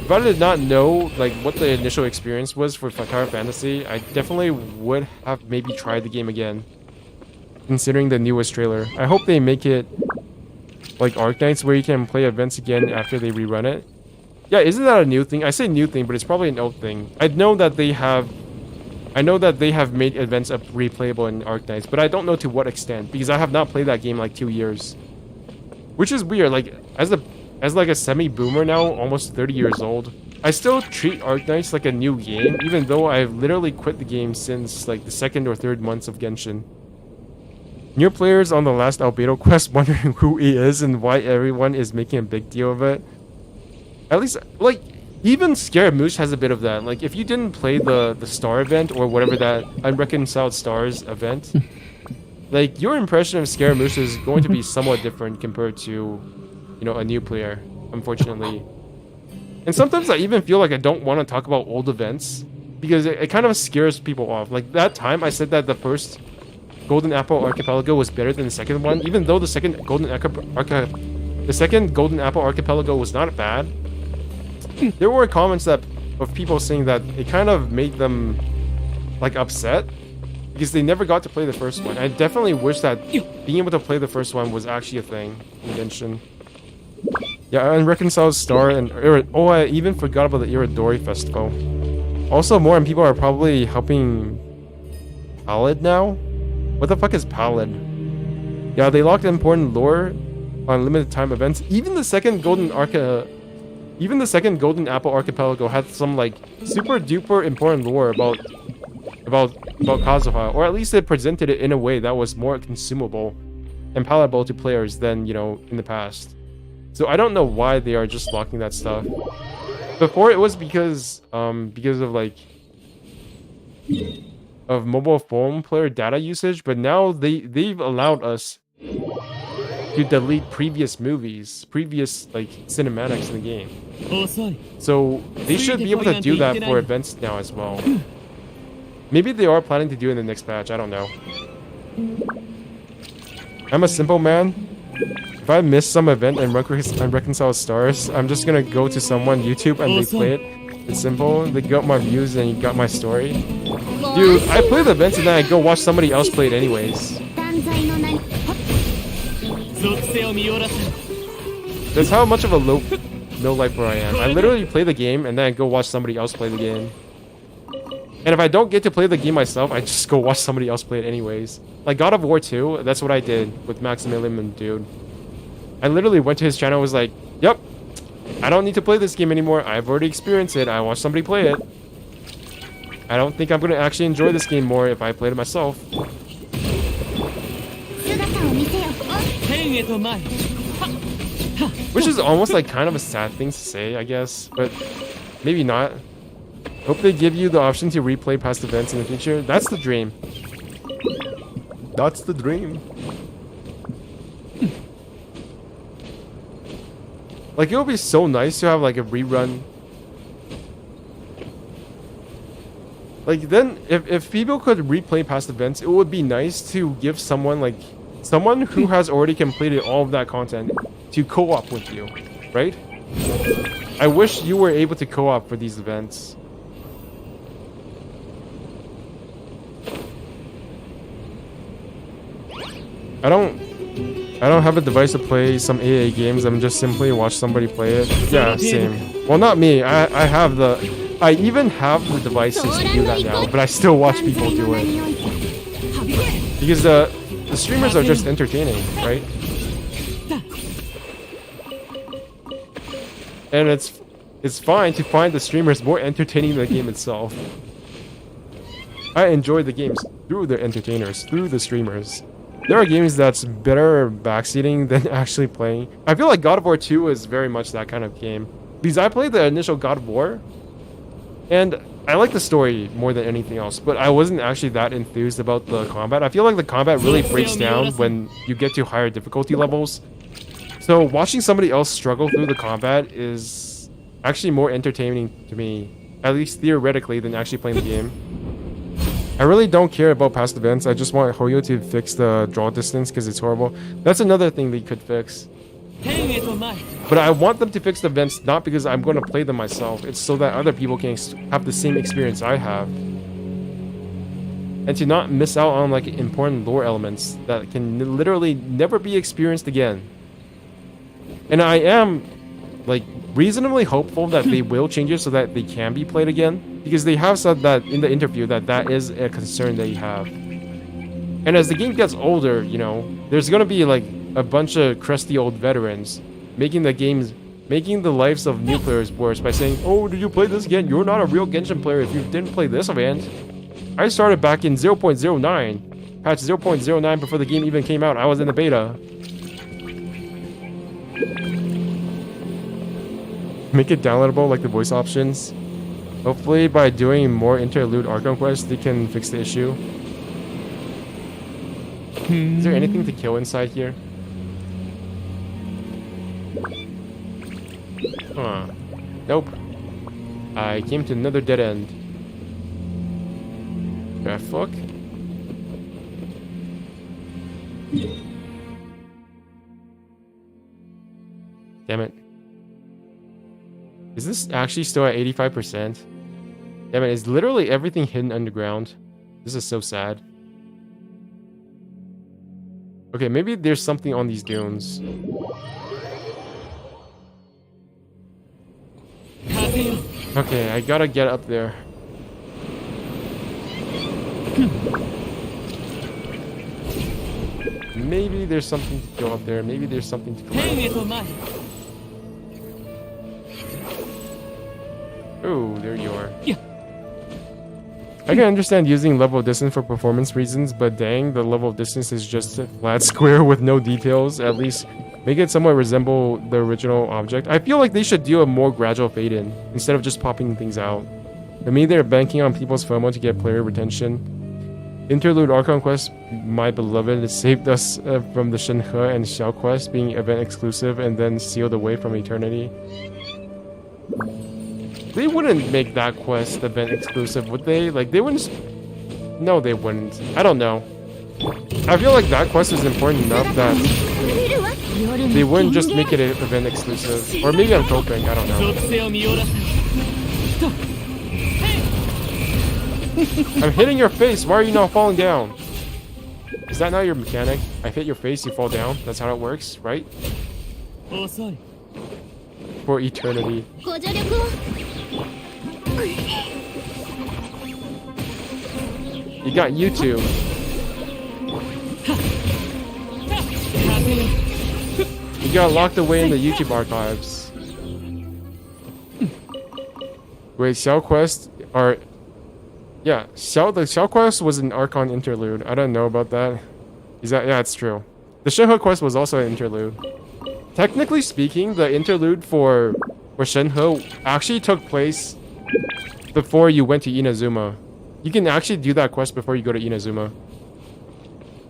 If I did not know like what the initial experience was for Tower Fantasy, I definitely would have maybe tried the game again, considering the newest trailer. I hope they make it like Arknights where you can play events again after they rerun it. Yeah, isn't that a new thing? I say new thing, but it's probably an old thing. I know that they have made events up replayable in Arknights, but I don't know to what extent because I have not played that game like 2 years, which is weird. Like as like a semi-boomer now, almost 30 years old, I still treat Arknights like a new game, even though I've literally quit the game since like the 2nd or 3rd months of Genshin. New players on the last Albedo quest wondering who he is and why everyone is making a big deal of it. At least, like, even Scaramouche has a bit of that. Like, if you didn't play the star event or whatever that Unreconciled Stars event, like, your impression of Scaramouche is going to be somewhat different compared to, you know, a new player, unfortunately. And sometimes I even feel like I don't want to talk about old events because it kind of scares people off. Like, that time I said that the first Golden Apple Archipelago was better than the second one, even though the second Golden Apple Archipelago was not bad. There were comments of people saying that it kind of made them like upset because they never got to play the first one. I definitely wish that being able to play the first one was actually a thing in Genshin. Yeah, Unreconciled Star and I even forgot about the Iridori Festival. Also, more and people are probably helping Pallid now. What the fuck is Pallid? Yeah, they locked important lore on limited time events. Even the second Golden Apple Archipelago had some like super duper important lore about Kazuha, or at least it presented it in a way that was more consumable and palatable to players than, you know, in the past. So I don't know why they are just locking that stuff. Before it was because of like of mobile phone player data usage, but now they've allowed us to delete previous movies, previous like cinematics in the game. So they should be able to do that for events now as well. Maybe they are planning to do it in the next patch, I don't know. I'm a simple man. If I miss some event and Unreconciled Stars, I'm just gonna go to someone YouTube and they play it. It's simple, they got my views and you got my story. Dude, I play the events and then I go watch somebody else play it anyways. 断罪の名に 属性を見よらせろ That's how much of a low lifer I am. I literally play the game and then I go watch somebody else play the game. And if I don't get to play the game myself, I just go watch somebody else play it anyways. Like God of War 2, that's what I did with Maximilian, dude. I literally went to his channel and was like, yep, I don't need to play this game anymore. I've already experienced it. I watched somebody play it. I don't think I'm going to actually enjoy this game more if I played it myself. 姿を見せよ 天へと前 Which is almost like kind of a sad thing to say, I guess. But maybe not. Hope they give you the option to replay past events in the future. That's the dream. That's the dream. Like, it would be so nice to have like a rerun. Like, then if people could replay past events, it would be nice to give someone like someone who has already completed all of that content to co-op with you, right? I wish you were able to co-op for these events. I don't have a device to play some AA games. I'm just simply watch somebody play it. Yeah, same. Well, not me. I even have the devices to do that now, but I still watch people do it. Because the streamers are just entertaining, right? And it's fine to find the streamers more entertaining than the game itself. I enjoy the games through the entertainers, through the streamers. There are games that's better backseating than actually playing. I feel like God of War 2 is very much that kind of game. Because I played the initial God of War, and I like the story more than anything else, but I wasn't actually that enthused about the combat. I feel like the combat really breaks down when you get to higher difficulty levels. So watching somebody else struggle through the combat is actually more entertaining to me, at least theoretically, than actually playing the game. I really don't care about past events. I just want Hoyo to fix the draw distance because it's horrible. That's another thing they could fix. But I want them to fix the events not because I'm going to play them myself. It's so that other people can have the same experience I have. And to not miss out on like important lore elements that can literally never be experienced again. And I am like reasonably hopeful that they will change it so that they can be played again, because they have said that in the interview that is a concern they have. And as the game gets older, you know, there's gonna be like a bunch of crusty old veterans making the lives of new players worse by saying, oh, did you play this again? You're not a real Genshin player if you didn't play this event. I started back in 0.09, patch 0.09 before the game even came out. I was in the beta. Make it downloadable like the voice options. Hopefully by doing more interlude Archon quests, they can fix the issue. Is there anything to kill inside here? Huh. Nope. I came to another dead end. The fuck? Damn it. Is this actually still at 85%? Damn it, is literally everything hidden underground? This is so sad. Okay, maybe there's something on these dunes. Okay, I gotta get up there. Maybe there's something to go up there. Maybe there's something to collect. Oh, there you are. Yeah. I can understand using level of distance for performance reasons, but dang, the level of distance is just a flat square with no details. At least make it somewhat resemble the original object. I feel like they should do a more gradual fade in instead of just popping things out. To me, they're banking on people's FOMO to get player retention. Interlude Archon Quest, my beloved, saved us from the Shenhe and Xiao Quest being event exclusive and then sealed away from eternity. They wouldn't make that quest event exclusive, would they? Like, they wouldn't... No, they wouldn't. I don't know. I feel like that quest is important enough that they wouldn't just make it an event exclusive. Or maybe I'm coping, I don't know. I'm hitting your face. Why are you not falling down? Is that not your mechanic? I hit your face, you fall down. That's how it works, right? 遅い For eternity. ご助力を You got YouTube. 風よ You got locked away in the YouTube archives. Wait, Xiao Quest are... Yeah, the Xiao Quest was an Archon interlude. I don't know about that. Is that... Yeah, it's true. The Shenhe Quest was also an interlude. Technically speaking, the interlude for Shenhe actually took place before you went to Inazuma. You can actually do that quest before you go to Inazuma.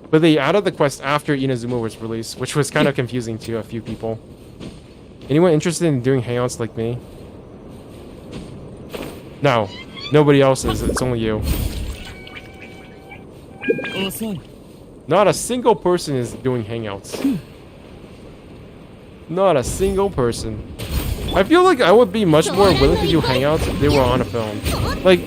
But they added the quest after Inazuma was released, which was kind of confusing to a few people. Anyone interested in doing hangouts like me? No. Nobody else is. It's only you. 遅い Not a single person is doing hangouts. Not a single person. I feel like I would be much more willing to do hangouts if they were on a film. Like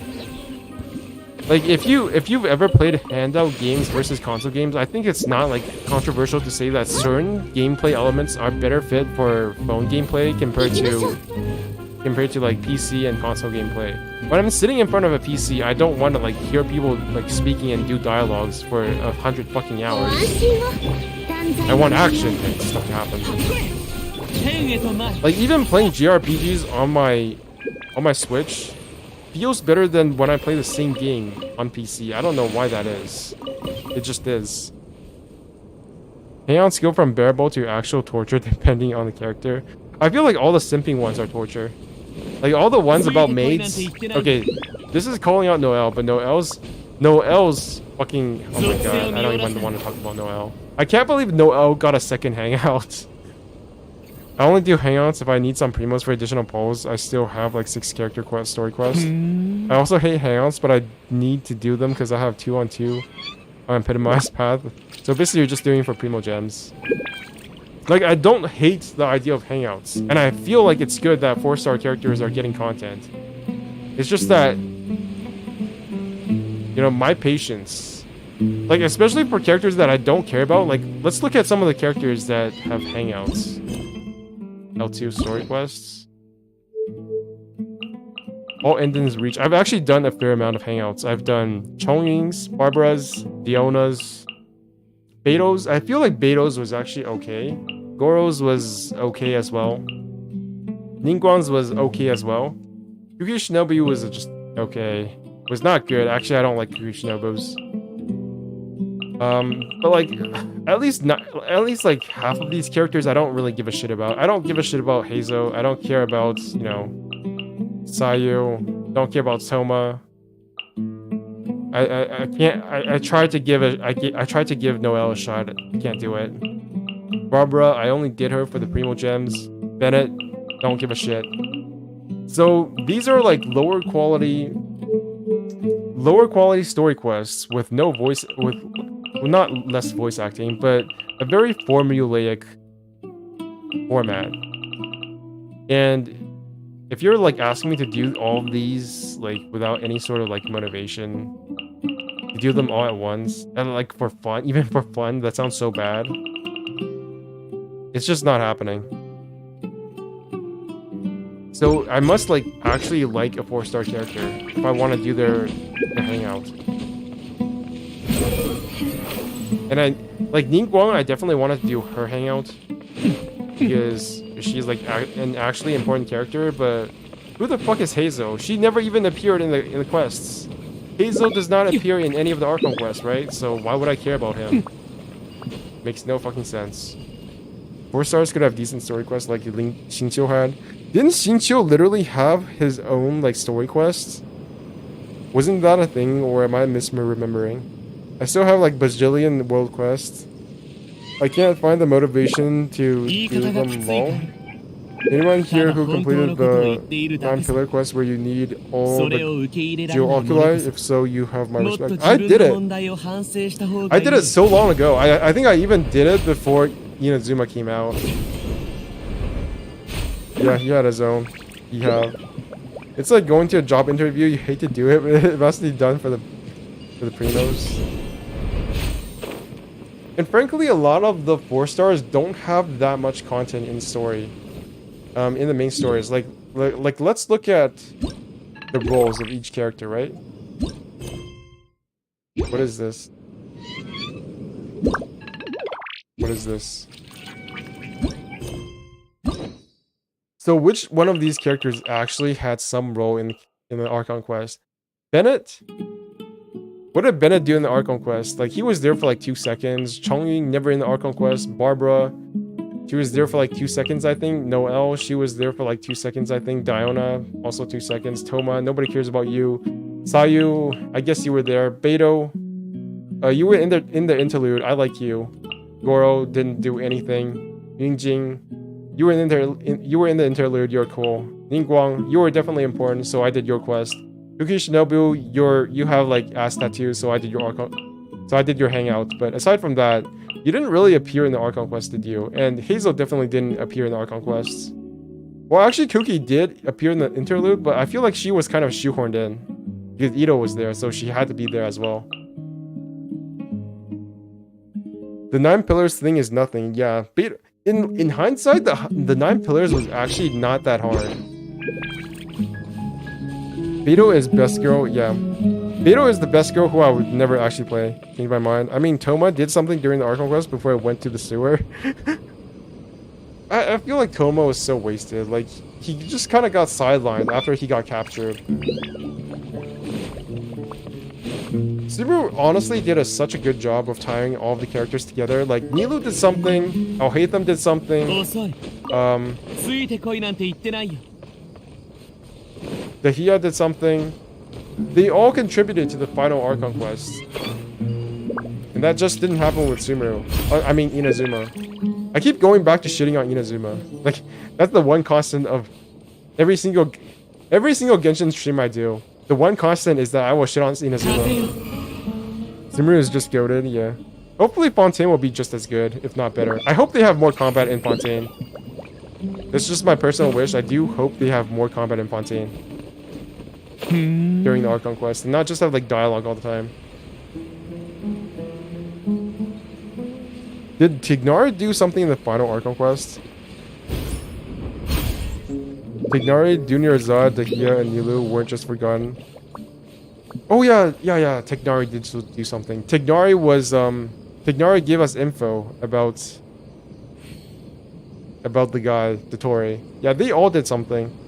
if you've ever played handout games versus console games, I think it's not like controversial to say that certain gameplay elements are better fit for phone gameplay compared to like PC and console gameplay. When I'm sitting in front of a PC, I don't want to like hear people like speaking and do dialogues for 100 fucking hours. I want action and stuff to happen. 天へと舞う Like even playing JRPGs on my Switch feels better than when I play the same game on PC. I don't know why that is. It just is. Hangouts go from bearable to actual torture depending on the character. I feel like all the simping ones are torture. Like all the ones about maids. Okay, this is calling out Noelle, but Noelle's fucking... Oh my god, I don't even want to talk about Noelle. I can't believe Noelle got a second hangout. I only do hangouts if I need some primos for additional polls. I still have like 6 character story quests. I also hate hangouts, but I need to do them because I have 2-on-2 on epitomized path. So basically you're just doing it for primo gems. Like I don't hate the idea of hangouts, and I feel like it's good that 4-star characters are getting content. It's just that, you know, my patience, like especially for characters that I don't care about. Like let's look at some of the characters that have hangouts. L2 story quests. All endings reach. I've actually done a fair amount of hangouts. I've done Chongying's, Barbara's, Diona's, Beto's. I feel like Beto's was actually okay. Goro's was okay as well. Ningguang's was okay as well. Yuki Shinobu was just okay. Was not good. Actually, I don't like Yuki Shinobu's. But like, at least like half of these characters I don't really give a shit about. I don't give a shit about Heizo. I don't care about, you know, Sayu. Don't care about Soma. I can't. I tried to give Noelle a shot. I can't do it. Barbara, I only did her for the primo gems. Bennett, don't give a shit. So these are like lower quality story quests with no voice, with not less voice acting, but a very formulaic format. And if you're like asking me to do all these like without any sort of like motivation, to do them all at once and like for fun, even for fun, that sounds so bad. It's just not happening. So I must like actually like a 4-star character if I want to do their hangout. And I like Ningguang. I definitely want to do her hangout because she's like an actually important character. But who the fuck is Heizo? She never even appeared in the quests. Heizo does not appear in any of the Archon quests, right? So why would I care about him? Makes no fucking sense. 4 stars could have decent story quests like Xingqiu had. Didn't Xingqiu literally have his own like story quests? Wasn't that a thing, or am I misremembering? I still have like bajillion world quests. I can't find the motivation to do them all. Anyone here who completed the 9 pillar quest where you need all the geoculi? If so, you have my respect. I did it! I did it so long ago. I think I even did it before Inazuma came out. Yeah, he had his own. It's like going to a job interview. You hate to do it, but it must be done for the primos. And frankly, a lot of the 4 stars don't have that much content in story. In the main stories, like let's look at the roles of each character, right? What is this? What is this? So which one of these characters actually had some role in the Archon quest? Bennett? What did Bennett do in the Archon quest? Like, he was there for like 2 seconds. Chongying never in the Archon quest. Barbara, she was there for like 2 seconds, I think. Noelle, she was there for like 2 seconds, I think. Diona, also 2 seconds. Toma, nobody cares about you. Sayu, I guess you were there. Beto, you were in the interlude. I like you. Goro didn't do anything. Yingjing, you were in the interlude. You're cool. Ningguang, you were definitely important, so I did your quest. Yuki Shinobu, you have like ass tattoos, so I did your hangout. But aside from that, you didn't really appear in the Archon quest, did you? And Hazel definitely didn't appear in the Archon quests. Well, actually, Kuki did appear in the interlude, but I feel like she was kind of shoehorned in because Ito was there, so she had to be there as well. The 9 pillars thing is nothing. Yeah, but in hindsight, the 9 pillars was actually not that hard. Beto is best girl. Yeah, Beto is the best girl who I would never actually play. Change my mind. I mean, Toma did something during the Archon quest before I went to the sewer. I feel like Toma was so wasted. Like, he just kind of got sidelined after he got captured. Subaru honestly did such a good job of tying all of the characters together. Like, Nilu did something, Alhaitham did something, Dahia did something. They all contributed to the final Archon quest. And that just didn't happen with Sumeru. I mean, Inazuma. I keep going back to shitting on Inazuma. Like, that's the one constant of every single Genshin stream I do. The one constant is that I will shit on Inazuma. Sumeru is just goated, yeah. Hopefully Fontaine will be just as good, if not better. I hope they have more combat in Fontaine. It's just my personal wish. I do hope they have more combat in Fontaine during the Archon quest, and not just have like dialogue all the time. Did Tignari do something in the final Archon quest? Tignari, Junior Zod, Dahia, and Nilu weren't just forgotten. Oh yeah, Tignari did do something. Tignari gave us info about the guy, Dottore. Yeah, they all did something.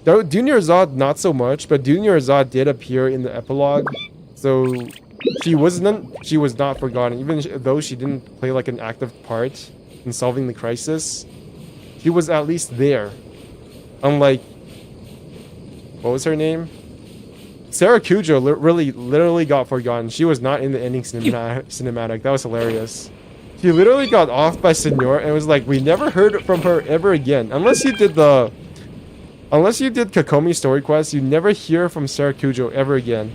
Though Junior Zod not so much, but Junior Zod did appear in the epilogue, so she was not forgotten. Even though she didn't play like an active part in solving the crisis, she was at least there. Unlike, what was her name? Sarah Kujo literally got forgotten. She was not in the ending cinematic. That was hilarious. She literally got off by Senor and was like, we never heard from her ever again. Unless you did Kakomi story quest, you never hear from Sarah Kujo ever again.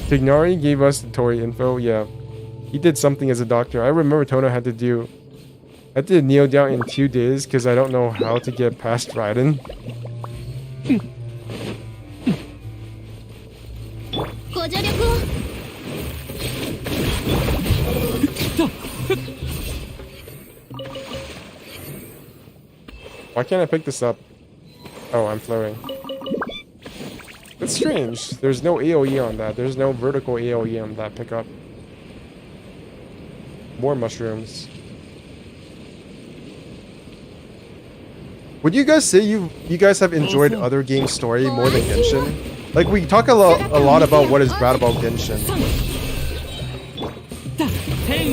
Tignari gave us the Tori info. Yeah, he did something as a doctor. I remember Tona had to kneel down in 2 days because I don't know how to get past Raiden. Why can't I pick this up? Oh, I'm flowing. That's strange. There's no AoE on that. There's no vertical AoE on that pickup. More mushrooms. Would you guys say you guys have enjoyed other games' story more than Genshin? Like, we talk a lot about what is bad about Genshin.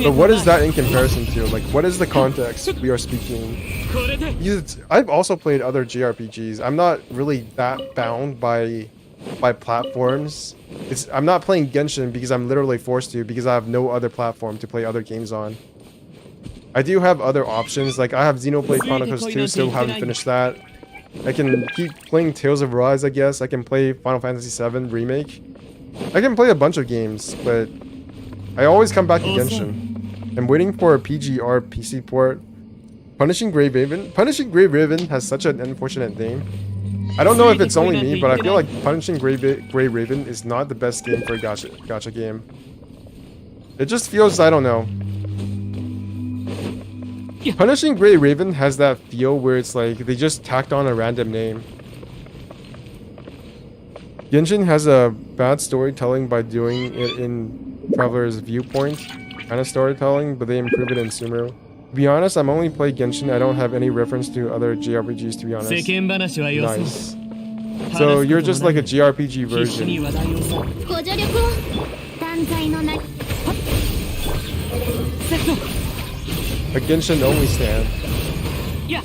But what is that in comparison to? Like, what is the context we are speaking? I've also played other JRPGs. I'm not really that bound by platforms. I'm not playing Genshin because I'm literally forced to, because I have no other platform to play other games on. I do have other options. Like, I have Xenoblade Chronicles 2, still haven't finished that. I can keep playing Tales of Arise, I guess. I can play Final Fantasy VII Remake. I can play a bunch of games, but I always come back to Genshin. I'm waiting for a PGR PC port. Punishing Grey Raven. Punishing Grey Raven has such an unfortunate name. I don't know if it's only me, but I feel like Punishing Grey Raven is not the best game for a gacha game. It just feels, I don't know. Punishing Grey Raven has that feel where it's like they just tacked on a random name. Genshin has a bad storytelling by doing it in Traveler's viewpoint kind of storytelling, but they improve it in Sumeru. To be honest, I'm only playing Genshin. I don't have any reference to other JRPGs, to be honest. Nice. So you're just like a JRPG version. A Genshin only stand. Yeah.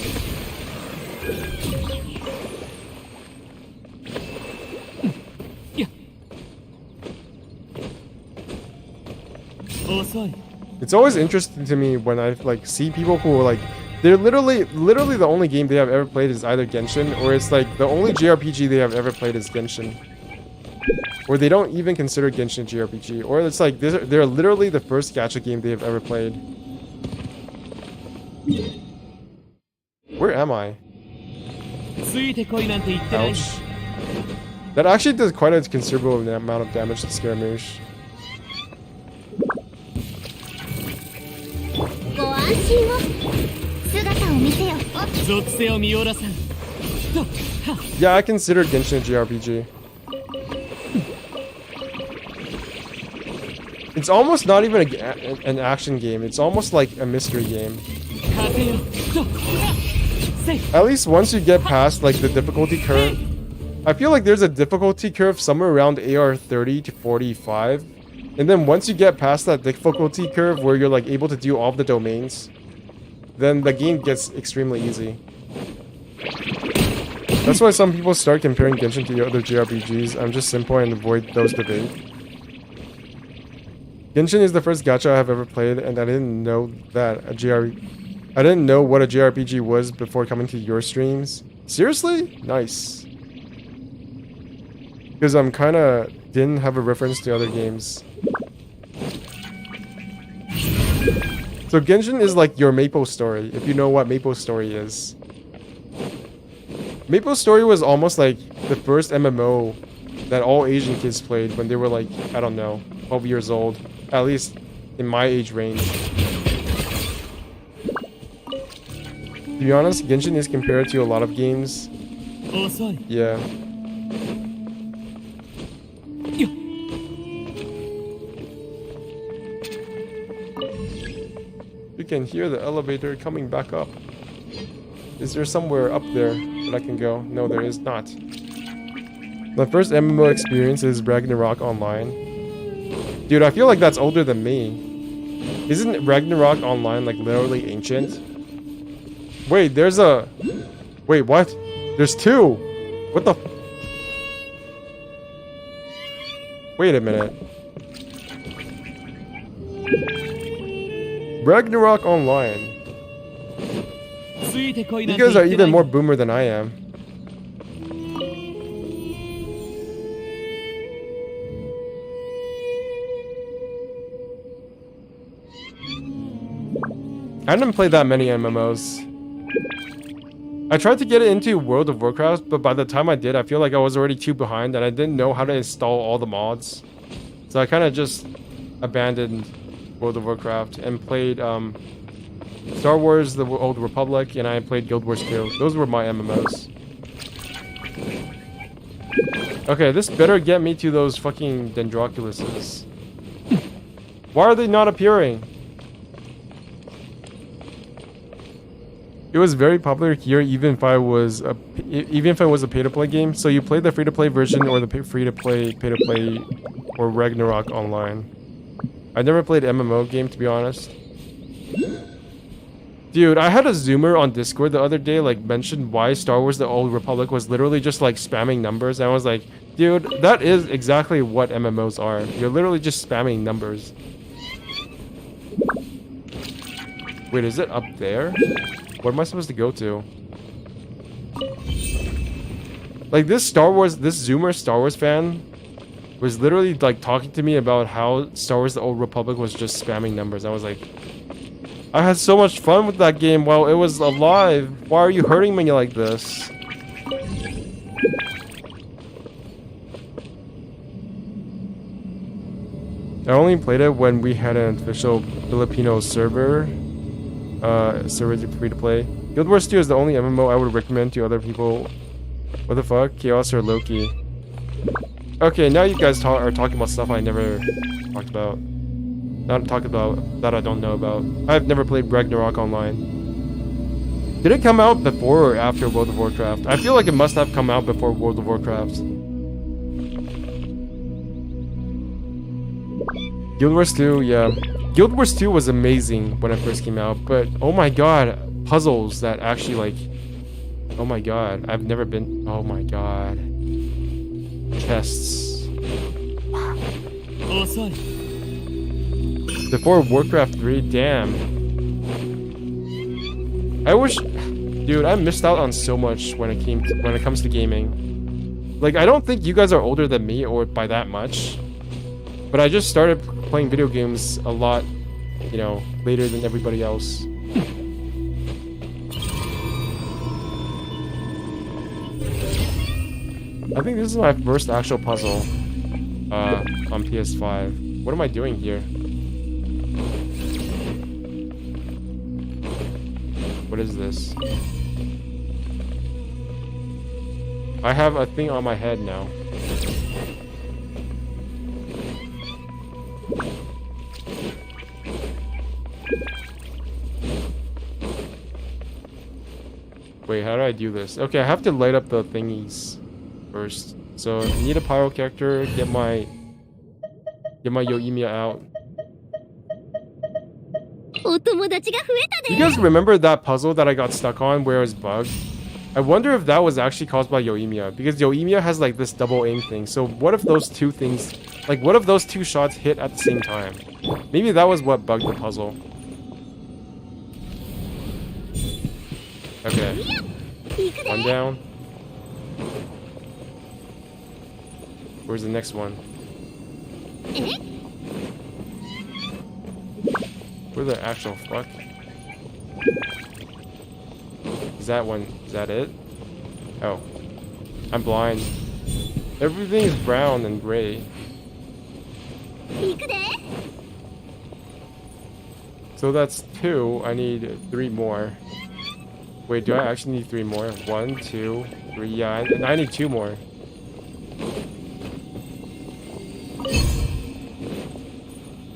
It's always interesting to me when I like see people who are like, they're literally the only game they have ever played is either Genshin, or it's like the only JRPG they have ever played is Genshin, or they don't even consider Genshin a JRPG, or it's like they're literally the first gacha game they have ever played. Where am I? Ouch. That actually does quite a considerable amount of damage to Scaramouche. Yeah, I consider Genshin a JRPG. It's almost not even an action game. It's almost like a mystery game. At least once you get past like the difficulty curve, I feel like there's a difficulty curve somewhere around AR 30 to 45. And then once you get past that difficulty curve where you're like able to do all of the domains, then the game gets extremely easy. That's why some people start comparing Genshin to other JRPGs. I'm just simple and avoid those debates. Genshin is the first gacha I have ever played, and I didn't know that I didn't know what a JRPG was before coming to your streams. Seriously? Nice. Because I'm kinda didn't have a reference to other games. So Genshin is like your Maple Story, if you know what Maple Story is. Maple Story was almost like the first MMO that all Asian kids played when they were like, I don't know, 12 years old. At least in my age range. To be honest, Genshin is compared to a lot of games. Yeah. You can hear the elevator coming back up. Is there somewhere up there that I can go? No, there is not. My first MMO experience is Ragnarok Online. Dude, I feel like that's older than me. Isn't Ragnarok Online like literally ancient? Wait, there's a... Wait, what? There's two! What the... Wait a minute. Ragnarok Online. You guys are even more boomer than I am. I didn't play that many MMOs. I tried to get it into World of Warcraft, but by the time I did, I feel like I was already too behind and I didn't know how to install all the mods. So I kind of just abandoned World of Warcraft and played Star Wars The Old Republic, and I played Guild Wars 2. Those were my MMOs. Okay, this better get me to those fucking Dendroculuses. Why are they not appearing? It was very popular here, even if it was a pay-to-play game. So you played the free-to-play version or the free-to-play, pay-to-play, or Ragnarok Online. I never played MMO game, to be honest. Dude, I had a Zoomer on Discord the other day, like, mentioned why Star Wars The Old Republic was literally just, like, spamming numbers. And I was like, dude, that is exactly what MMOs are. You're literally just spamming numbers. Wait, is it up there? What am I supposed to go to? Like, this Zoomer Star Wars fan was literally, like, talking to me about how Star Wars The Old Republic was just spamming numbers. I was like, I had so much fun with that game while it was alive. Why are you hurting me like this? I only played it when we had an official Filipino server. Server free to play. Guild Wars 2 is the only MMO I would recommend to other people. What the fuck? Chaos or Loki? Okay, now you guys are talking about stuff I never talked about. Not talking about that I don't know about. I've never played Ragnarok Online. Did it come out before or after World of Warcraft? I feel like it must have come out before World of Warcraft. Guild Wars 2, yeah. Guild Wars 2 was amazing when it first came out, but oh my god, puzzles that actually like... Oh my god, I've never been... Oh my god. Chests. Wow. Before Warcraft 3, damn. I wish... Dude, I missed out on so much when it comes to gaming. Like, I don't think you guys are older than me, or by that much. But I just started playing video games a lot, you know, later than everybody else. I think this is my first actual puzzle on PS5. What am I doing here? What is this? I have a thing on my head now. Wait, how do I do this? Okay, I have to light up the thingies first. So I need a pyro character, get my Yoimiya out. You guys remember that puzzle that I got stuck on where it was bugged? I wonder if that was actually caused by Yoimiya, because Yoimiya has like this double aim thing. So what if those two things, like what if those two shots hit at the same time? Maybe that was what bugged the puzzle. Okay. One down. Where's the next one? Where the actual fuck? Is that one? Is that it? Oh. I'm blind. Everything is brown and gray. So that's 2. I need 3 more. Wait, do I actually need 3 more? 1, 2, 3, yeah, and I need 2 more.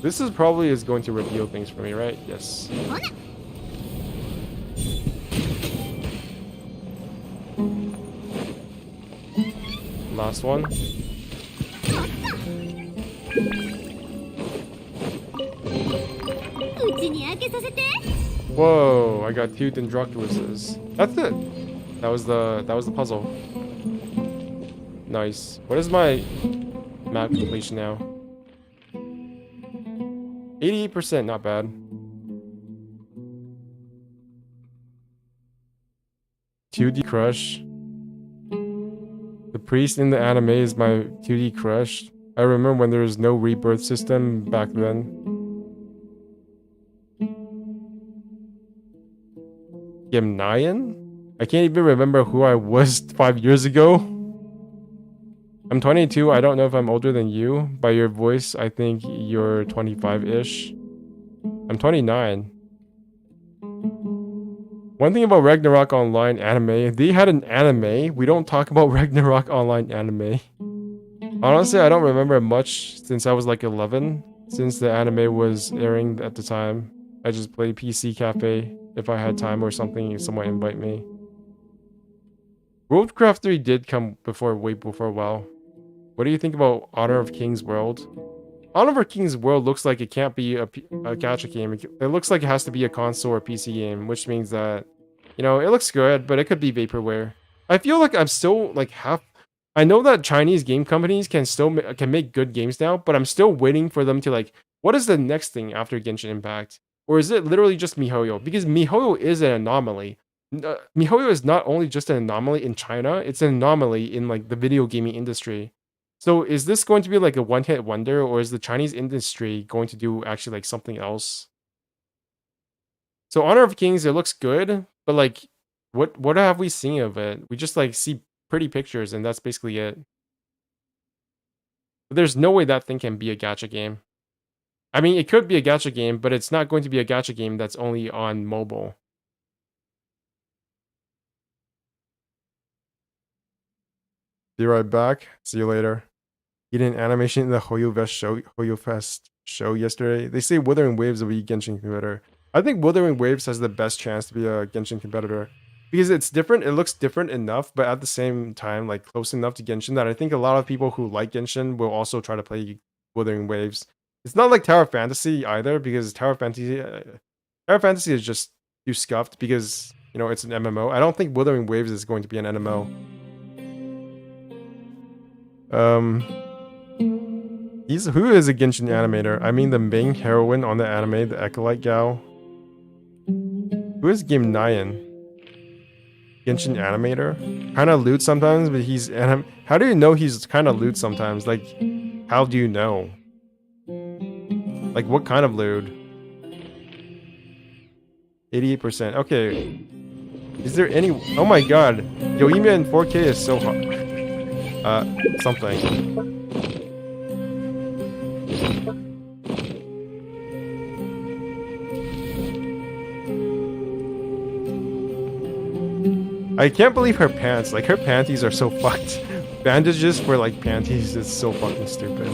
This is probably going to reveal things for me, right? Yes. Last one. Whoa, I got 2 Dendrocaluses. That's it. That was the puzzle. Nice. What is my map completion now? 88%, not bad. 2D crush. The priest in the anime is my 2D crush. I remember when there was no rebirth system back then. Gimnayan? I can't even remember who I was 5 years ago. I'm 22. I don't know if I'm older than you. By your voice, I think you're 25-ish. I'm 29. One thing about Ragnarok Online anime, they had an anime. We don't talk about Ragnarok Online anime. Honestly, I don't remember much since I was like 11. Since the anime was airing at the time. I just played PC Cafe if I had time or something, someone invite me. Worldcraft 3 did come way before a while. What do you think about Honor of Kings World? Honor of Kings World looks like it can't be a gacha game. It looks like it has to be a console or PC game, which means that, you know, it looks good, but it could be vaporware. I feel like I'm still like I know that Chinese game companies can make good games now, but I'm still waiting for them to like, what is the next thing after Genshin Impact? Or is it literally just MiHoYo? Because MiHoYo is an anomaly. MiHoYo is not only just an anomaly in China, it's an anomaly in like the video gaming industry. So is this going to be like a one-hit wonder, or is the Chinese industry going to do actually like something else? So Honor of Kings, it looks good, but like, what have we seen of it? We just like see pretty pictures, and that's basically it. But there's no way that thing can be a gacha game. I mean, it could be a gacha game, but it's not going to be a gacha game that's only on mobile. Be right back. See you later. He did an animation in the Hoyo Fest show yesterday. They say Wuthering Waves will be Genshin competitor. I think Wuthering Waves has the best chance to be a Genshin competitor because it's different. It looks different enough, but at the same time, like close enough to Genshin that I think a lot of people who like Genshin will also try to play Wuthering Waves. It's not like Tower Fantasy either, because Tower Fantasy is just too scuffed because, you know, it's an MMO. I don't think Wuthering Waves is going to be an MMO. Who is a Genshin animator? I mean the main heroine on the anime, the Acolyte gal. Who is Game Nyan? Genshin animator? Kinda lewd sometimes, but he's how do you know he's kinda lewd sometimes? Like, how do you know? Like, what kind of lewd? 88%. Okay. Is there any... Oh my god. Yoimiya in 4K is so hot. Something. I can't believe her pants. Like, her panties are so fucked. Bandages for, like, panties is so fucking stupid.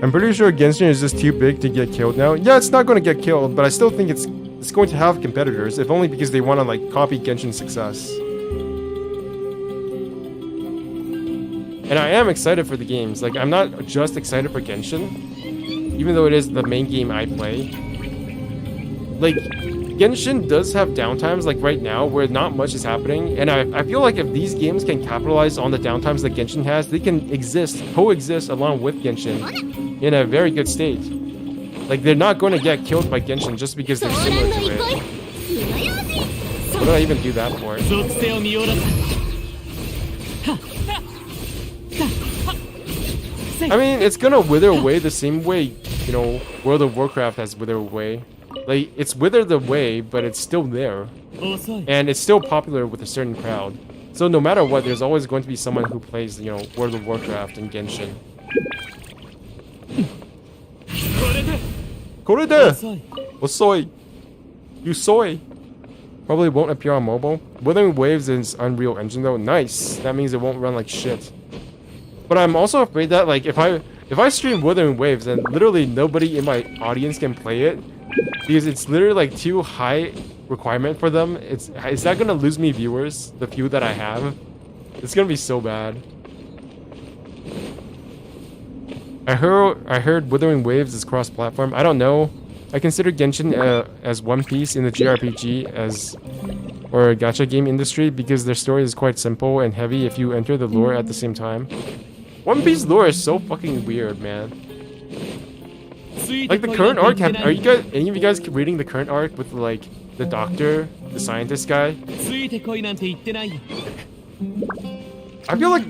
I'm pretty sure Genshin is just too big to get killed now. Yeah, it's not going to get killed, but I still think it's going to have competitors, if only because they want to, like, copy Genshin's success. And I am excited for the games. Like, I'm not just excited for Genshin, even though it is the main game I play. Like, Genshin does have downtimes, like right now, where not much is happening, and I feel like if these games can capitalize on the downtimes that Genshin has, they can coexist along with Genshin in a very good state. Like, they're not going to get killed by Genshin just because they're similar to it. What did I even do that for? I mean, it's gonna wither away the same way, you know, World of Warcraft has withered away. Like, it's withered away, but it's still there. And it's still popular with a certain crowd. So no matter what, there's always going to be someone who plays, you know, World of Warcraft and Genshin. Korede! Osoi! You soy! Probably won't appear on mobile. Wuthering Waves is Unreal Engine though. Nice! That means it won't run like shit. But I'm also afraid that, like, if I stream Wuthering Waves and literally nobody in my audience can play it, because it's literally like too high requirement for them, is that gonna lose me viewers? The few that I have? It's gonna be so bad. I heard Wuthering Waves is cross-platform. I don't know. I consider Genshin as One Piece in the JRPG or gacha game industry because their story is quite simple and heavy if you enter the lore at the same time. One Piece lore is so fucking weird, man. Like the current arc, are you guys, any of you guys reading the current arc with like the doctor, the scientist guy? I feel like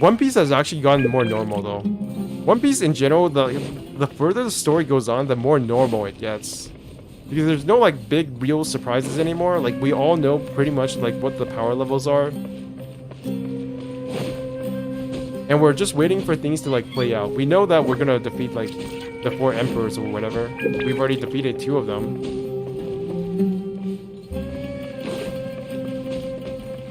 One Piece has actually gotten more normal though. One Piece in general, the further the story goes on, the more normal it gets. Because there's no like big real surprises anymore. Like we all know pretty much like what the power levels are. And we're just waiting for things to like play out. We know that we're gonna defeat like the 4 emperors or whatever. We've already defeated 2 of them.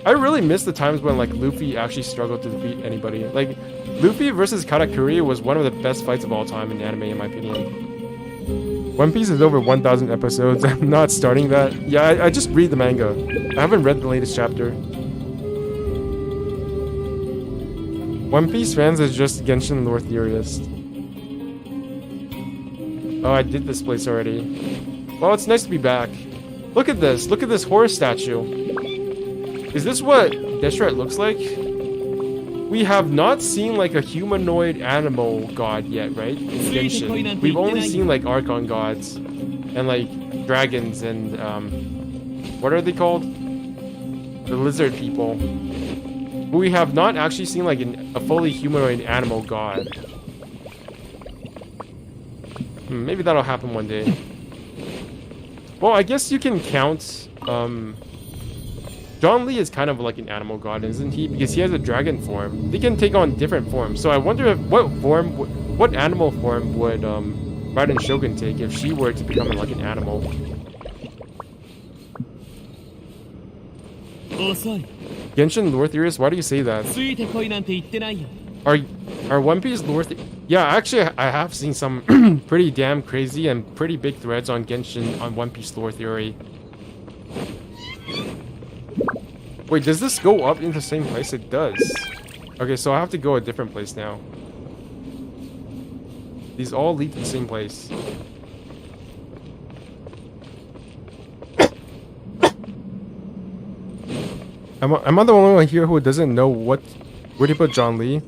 I really miss the times when like Luffy actually struggled to defeat anybody. Like Luffy versus Katakuri was one of the best fights of all time in anime in my opinion. One Piece is over 1,000 episodes. I'm not starting that. Yeah, I just read the manga. I haven't read the latest chapter. One Piece fans is just Genshin lore theorists. Oh, I did this place already. Well, it's nice to be back. Look at this. Look at this horse statue. Is this what Deshret looks like? We have not seen like a humanoid animal god yet, right? In Genshin. We've only seen like Archon gods and like dragons and what are they called? The lizard people. But we have not actually seen like a fully humanoid animal god. Maybe that'll happen one day. Well, I guess you can count. John Lee is kind of like an animal god, isn't he? Because he has a dragon form. They can take on different forms. So I wonder if what animal form would Raiden Shogun take if she were to become like an animal? 遅い Genshin lore theorist, why do you say that? ついてこいなんて言ってないよ Are One Piece lore Yeah, actually I have seen some pretty damn crazy and pretty big threads on Genshin on One Piece lore theory. Wait, does this go up in the same place? It does. Okay, so I have to go a different place now. These all lead to the same place. Am I the only one here who doesn't know where to put John Lee?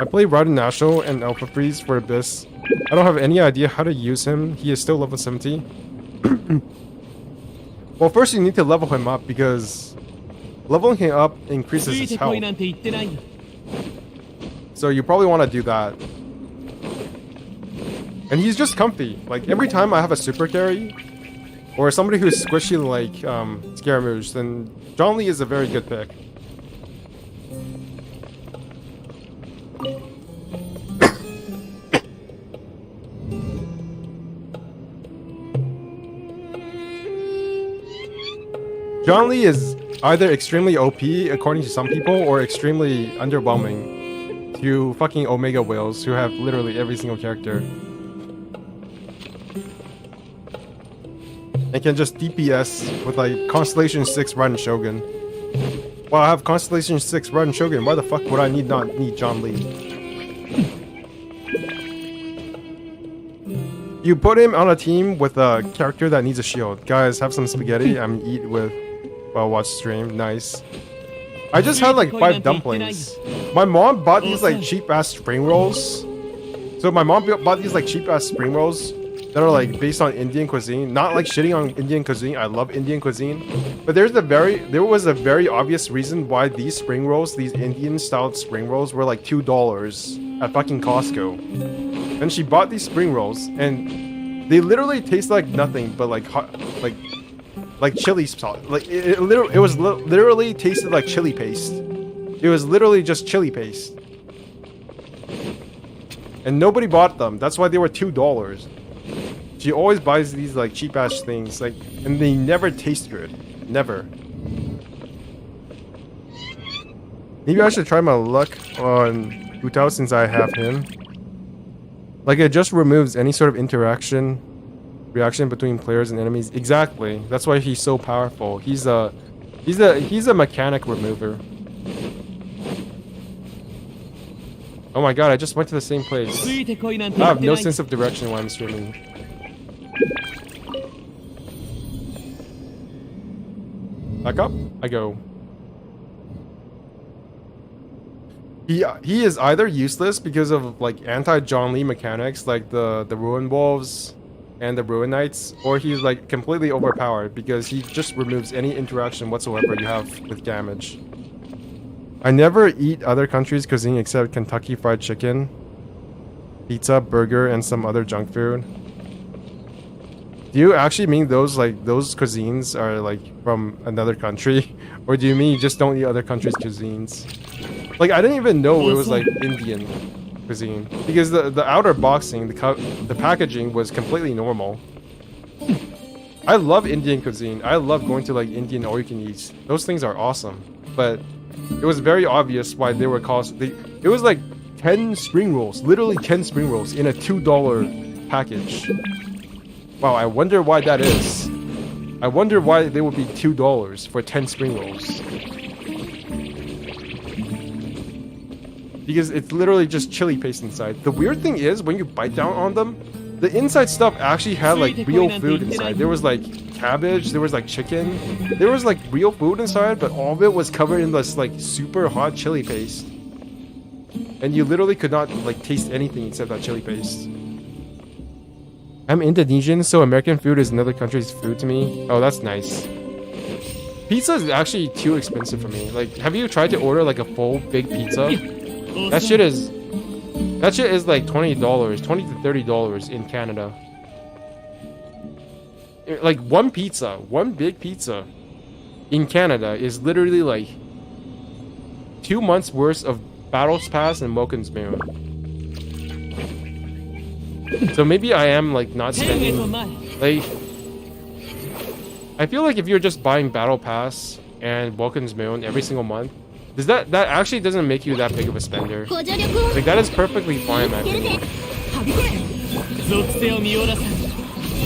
I play Raiden National and Alpha Freeze for Abyss. I don't have any idea how to use him. He is still level 70. Well, first you need to level him up because leveling him up increases つい his てこい health. なんて言ってないよ So you probably want to do that. And he's just comfy. Like every time I have a super carry or somebody who's squishy like Scaramouche, then John Lee is a very good pick. John Lee is either extremely OP according to some people or extremely underwhelming to fucking Omega whales who have literally every single character. And can just DPS with like Constellation 6 Raiden Shogun. Well, I have Constellation 6 Raiden Shogun. Why the fuck would I not need John Lee? You put him on a team with a character that needs a shield. Guys, have some spaghetti. I'm eat with while watch stream. Nice. I just had like 5 dumplings. My mom bought these like cheap ass spring rolls. So my mom bought these like cheap ass spring rolls that are like based on Indian cuisine. Not like shitting on Indian cuisine. I love Indian cuisine. But there was a very obvious reason why these spring rolls, these Indian styled spring rolls, were like $2 at fucking Costco. And she bought these spring rolls and they literally taste like nothing but like hot, like chili sauce. Like it literally tasted like chili paste. It was literally just chili paste. And nobody bought them. That's why they were $2. She always buys these like cheap ass things, like, and they never taste good. Never. Maybe I should try my luck on Utao since I have him. Like it just removes any sort of reaction between players and enemies. Exactly. That's why he's so powerful. He's a mechanic remover. Oh my god, I just went to the same place. ついてこいなんて I 言っ have て no ない sense of direction when I'm streaming. Back up, I go. He is either useless because of like anti-John Lee mechanics like the Ruin Wolves and the Ruin Knights, or he's like completely overpowered because he just removes any interaction whatsoever you have with damage. I never eat other countries' cuisine except Kentucky Fried Chicken, pizza, burger, and some other junk food. Do you actually mean those cuisines are like from another country? Or do you mean you just don't eat other countries' cuisines? Like I didn't even know it was like Indian cuisine because the outer boxing, the packaging was completely normal. I love Indian cuisine. I love going to like Indian all you can eat. Those things are awesome. But it was very obvious why they were it was like 10 spring rolls, literally 10 spring rolls in a $2 package. Wow, I wonder why that is. I wonder why they would be $2 for 10 spring rolls. Because it's literally just chili paste inside. The weird thing is, when you bite down on them, the inside stuff actually had like real food inside. There was like cabbage, there was like chicken, there was like real food inside, but all of it was covered in this like super hot chili paste. And you literally could not like taste anything except that chili paste. I'm Indonesian, so American food is another country's food to me. Oh, that's nice. Pizza is actually too expensive for me. Like, have you tried to order like a full big pizza? That shit is like $20, $20 to $30 in Canada. like one big pizza in Canada is literally like 2 months worth of Battles Pass and Moken's Moon. So maybe I am like not spending like. I feel like if you're just buying Battle Pass and Vulcan's Moon every single month, that actually doesn't make you that big of a spender. Like that is perfectly fine, in my opinion.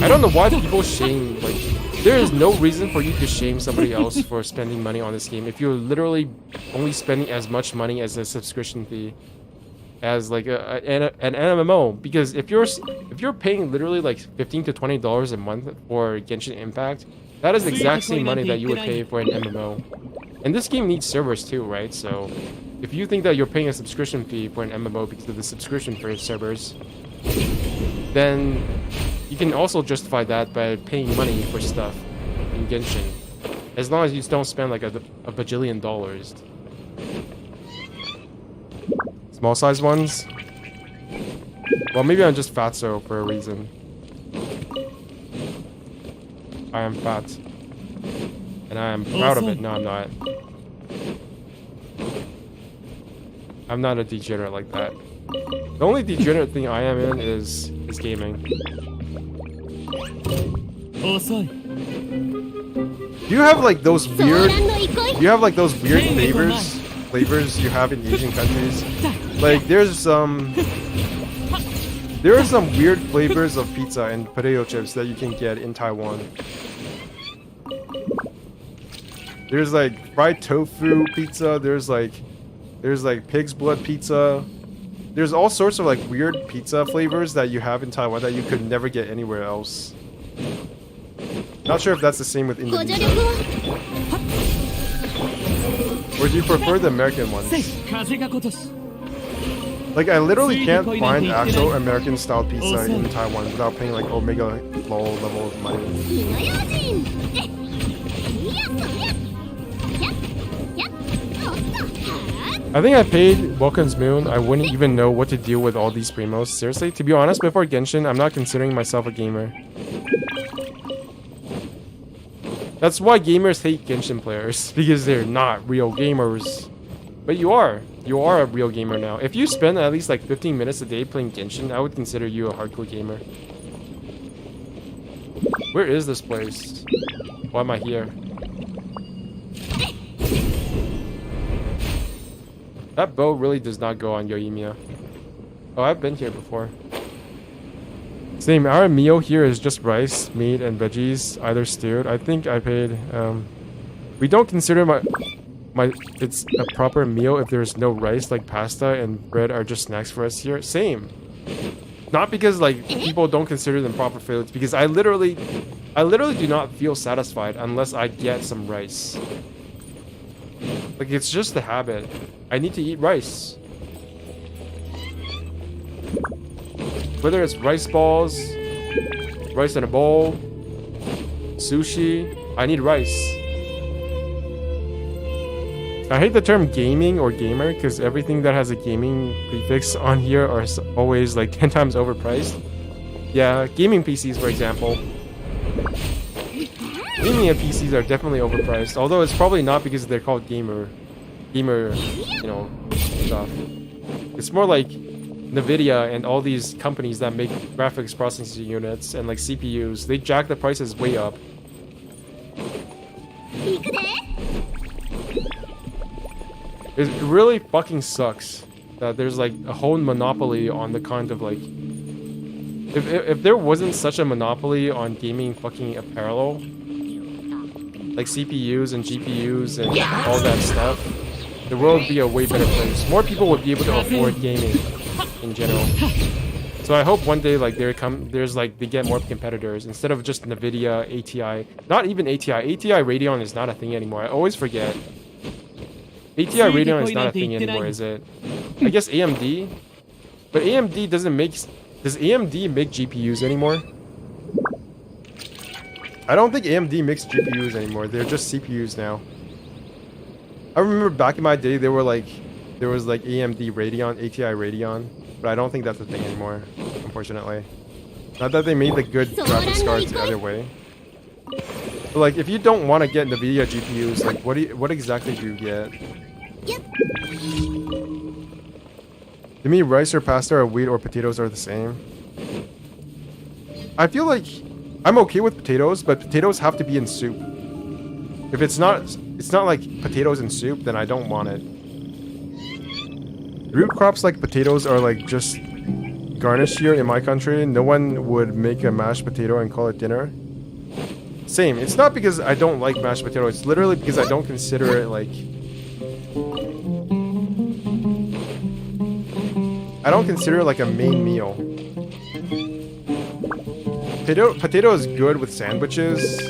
I don't know why people shame, like, there is no reason for you to shame somebody else for spending money on this game if you're literally only spending as much money as a subscription fee as like an MMO. Because if you're paying literally like $15 to $20 a month for Genshin Impact, that is the exact same money that you would pay for an MMO. And this game needs servers too, right? So if you think that you're paying a subscription fee for an MMO because of the subscription for servers, then you can also justify that by paying money for stuff in Genshin, as long as you don't spend like a bajillion dollars. Small size ones? Well, maybe I'm just fatso for a reason. I am fat. And I am proud of it. No, I'm not. I'm not a degenerate like that. The only degenerate thing I am in is gaming. Do you have like those weird flavors you have in Asian countries? Like there are some weird flavors of pizza and potato chips that you can get in Taiwan. There's like fried tofu pizza, there's like pig's blood pizza. There's all sorts of like weird pizza flavors that you have in Taiwan that you could never get anywhere else. Not sure if that's the same with Indonesia. Or do you prefer the American ones? Like I literally can't find actual American style pizza in Taiwan without paying like omega low level of money. I think I paid Vulcan's Moon. I wouldn't even know what to deal with all these primos. Seriously, to be honest, before Genshin, I'm not considering myself a gamer. That's why gamers hate Genshin players, because they're not real gamers. But you are. You are a real gamer now. If you spend at least like 15 minutes a day playing Genshin, I would consider you a hardcore gamer. Where is this place? Why am I here? That bow really does not go on Yoimiya. Oh, I've been here before. Same, our meal here is just rice, meat, and veggies, either stewed. I think I paid, we don't consider it's a proper meal if there's no rice, like pasta and bread are just snacks for us here. Same. Not because like people don't consider them proper foods, because I literally do not feel satisfied unless I get some rice. Like it's just a habit. I need to eat rice. Whether it's rice balls, rice in a bowl, sushi, I need rice. I hate the term gaming or gamer because everything that has a gaming prefix on here are always like 10 times overpriced. Yeah, gaming PCs for example. Gaming PCs are definitely overpriced, although it's probably not because they're called gamer, you know, stuff. It's more like Nvidia and all these companies that make graphics processing units and like CPUs, they jack the prices way up. It really fucking sucks that there's like a whole monopoly on the kind of like, if there wasn't such a monopoly on gaming fucking apparel, like CPUs and GPUs and all that stuff, the world would be a way better place. More people would be able to afford gaming in general. So I hope one day like they get more competitors instead of just Nvidia, ATI, not even ATI. ATI Radeon is not a thing anymore. I always forget. ATI Radeon is not a thing anymore, is it? I guess AMD, but AMD does AMD make GPUs anymore? I don't think AMD makes GPUs anymore. They're just CPUs now. I remember back in my day, there was like AMD Radeon, ATI Radeon, but I don't think that's a thing anymore, unfortunately. Not that they made the good graphics cards the other way. But like, if you don't want to get NVIDIA GPUs, like, what exactly do you get? Yep. To me, rice or pasta or wheat or potatoes are the same. I feel like I'm okay with potatoes, but potatoes have to be in soup. If it's not like potatoes in soup, then I don't want it. Root crops like potatoes are like just garnish here in my country. No one would make a mashed potato and call it dinner. Same. It's not because I don't like mashed potato. It's literally because I don't consider it like... I don't consider it like a main meal. Potato is good with sandwiches.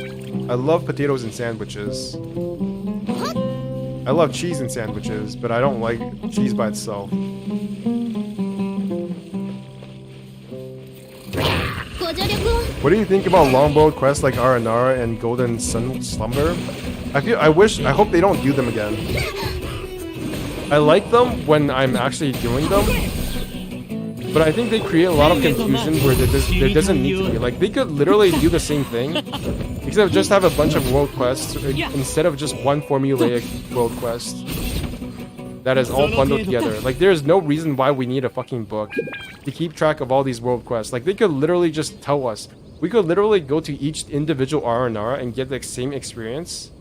I love potatoes in sandwiches. I love cheese in sandwiches, but I don't like cheese by itself. What do you think about longbow quests like Aranara and Golden Sun Slumber? I hope they don't do them again. I like them when I'm actually doing them, but I think they create a lot of confusion where there doesn't need to be. Like, they could literally do the same thing, except just have a bunch of world quests instead of just one formulaic world quest that is all bundled together. Like, there's no reason why we need a fucking book to keep track of all these world quests. Like, they could literally just tell us. We could literally go to each individual Aranara and get the same experience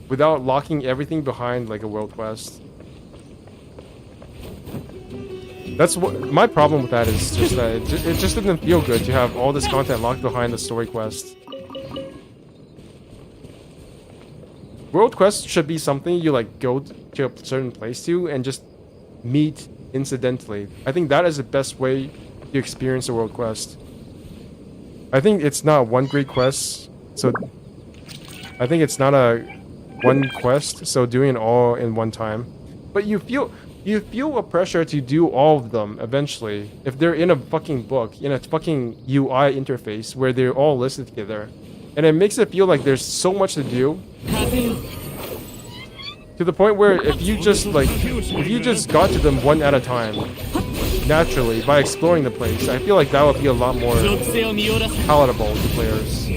without locking everything behind, like, a world quest. That's what my problem with that is, just that it just didn't feel good to have all this content locked behind the story quest. World quests should be something you like go to a certain place to and just meet incidentally. I think that is the best way to experience a world quest. I think it's not one great quest, so I think it's not a one quest, so doing it all in one time. But you feel a pressure to do all of them eventually if they're in a fucking book, in a fucking UI interface where they're all listed together. And it makes it feel like there's so much to do. To the point where if you just got to them one at a time, naturally, by exploring the place, I feel like that would be a lot more palatable to players.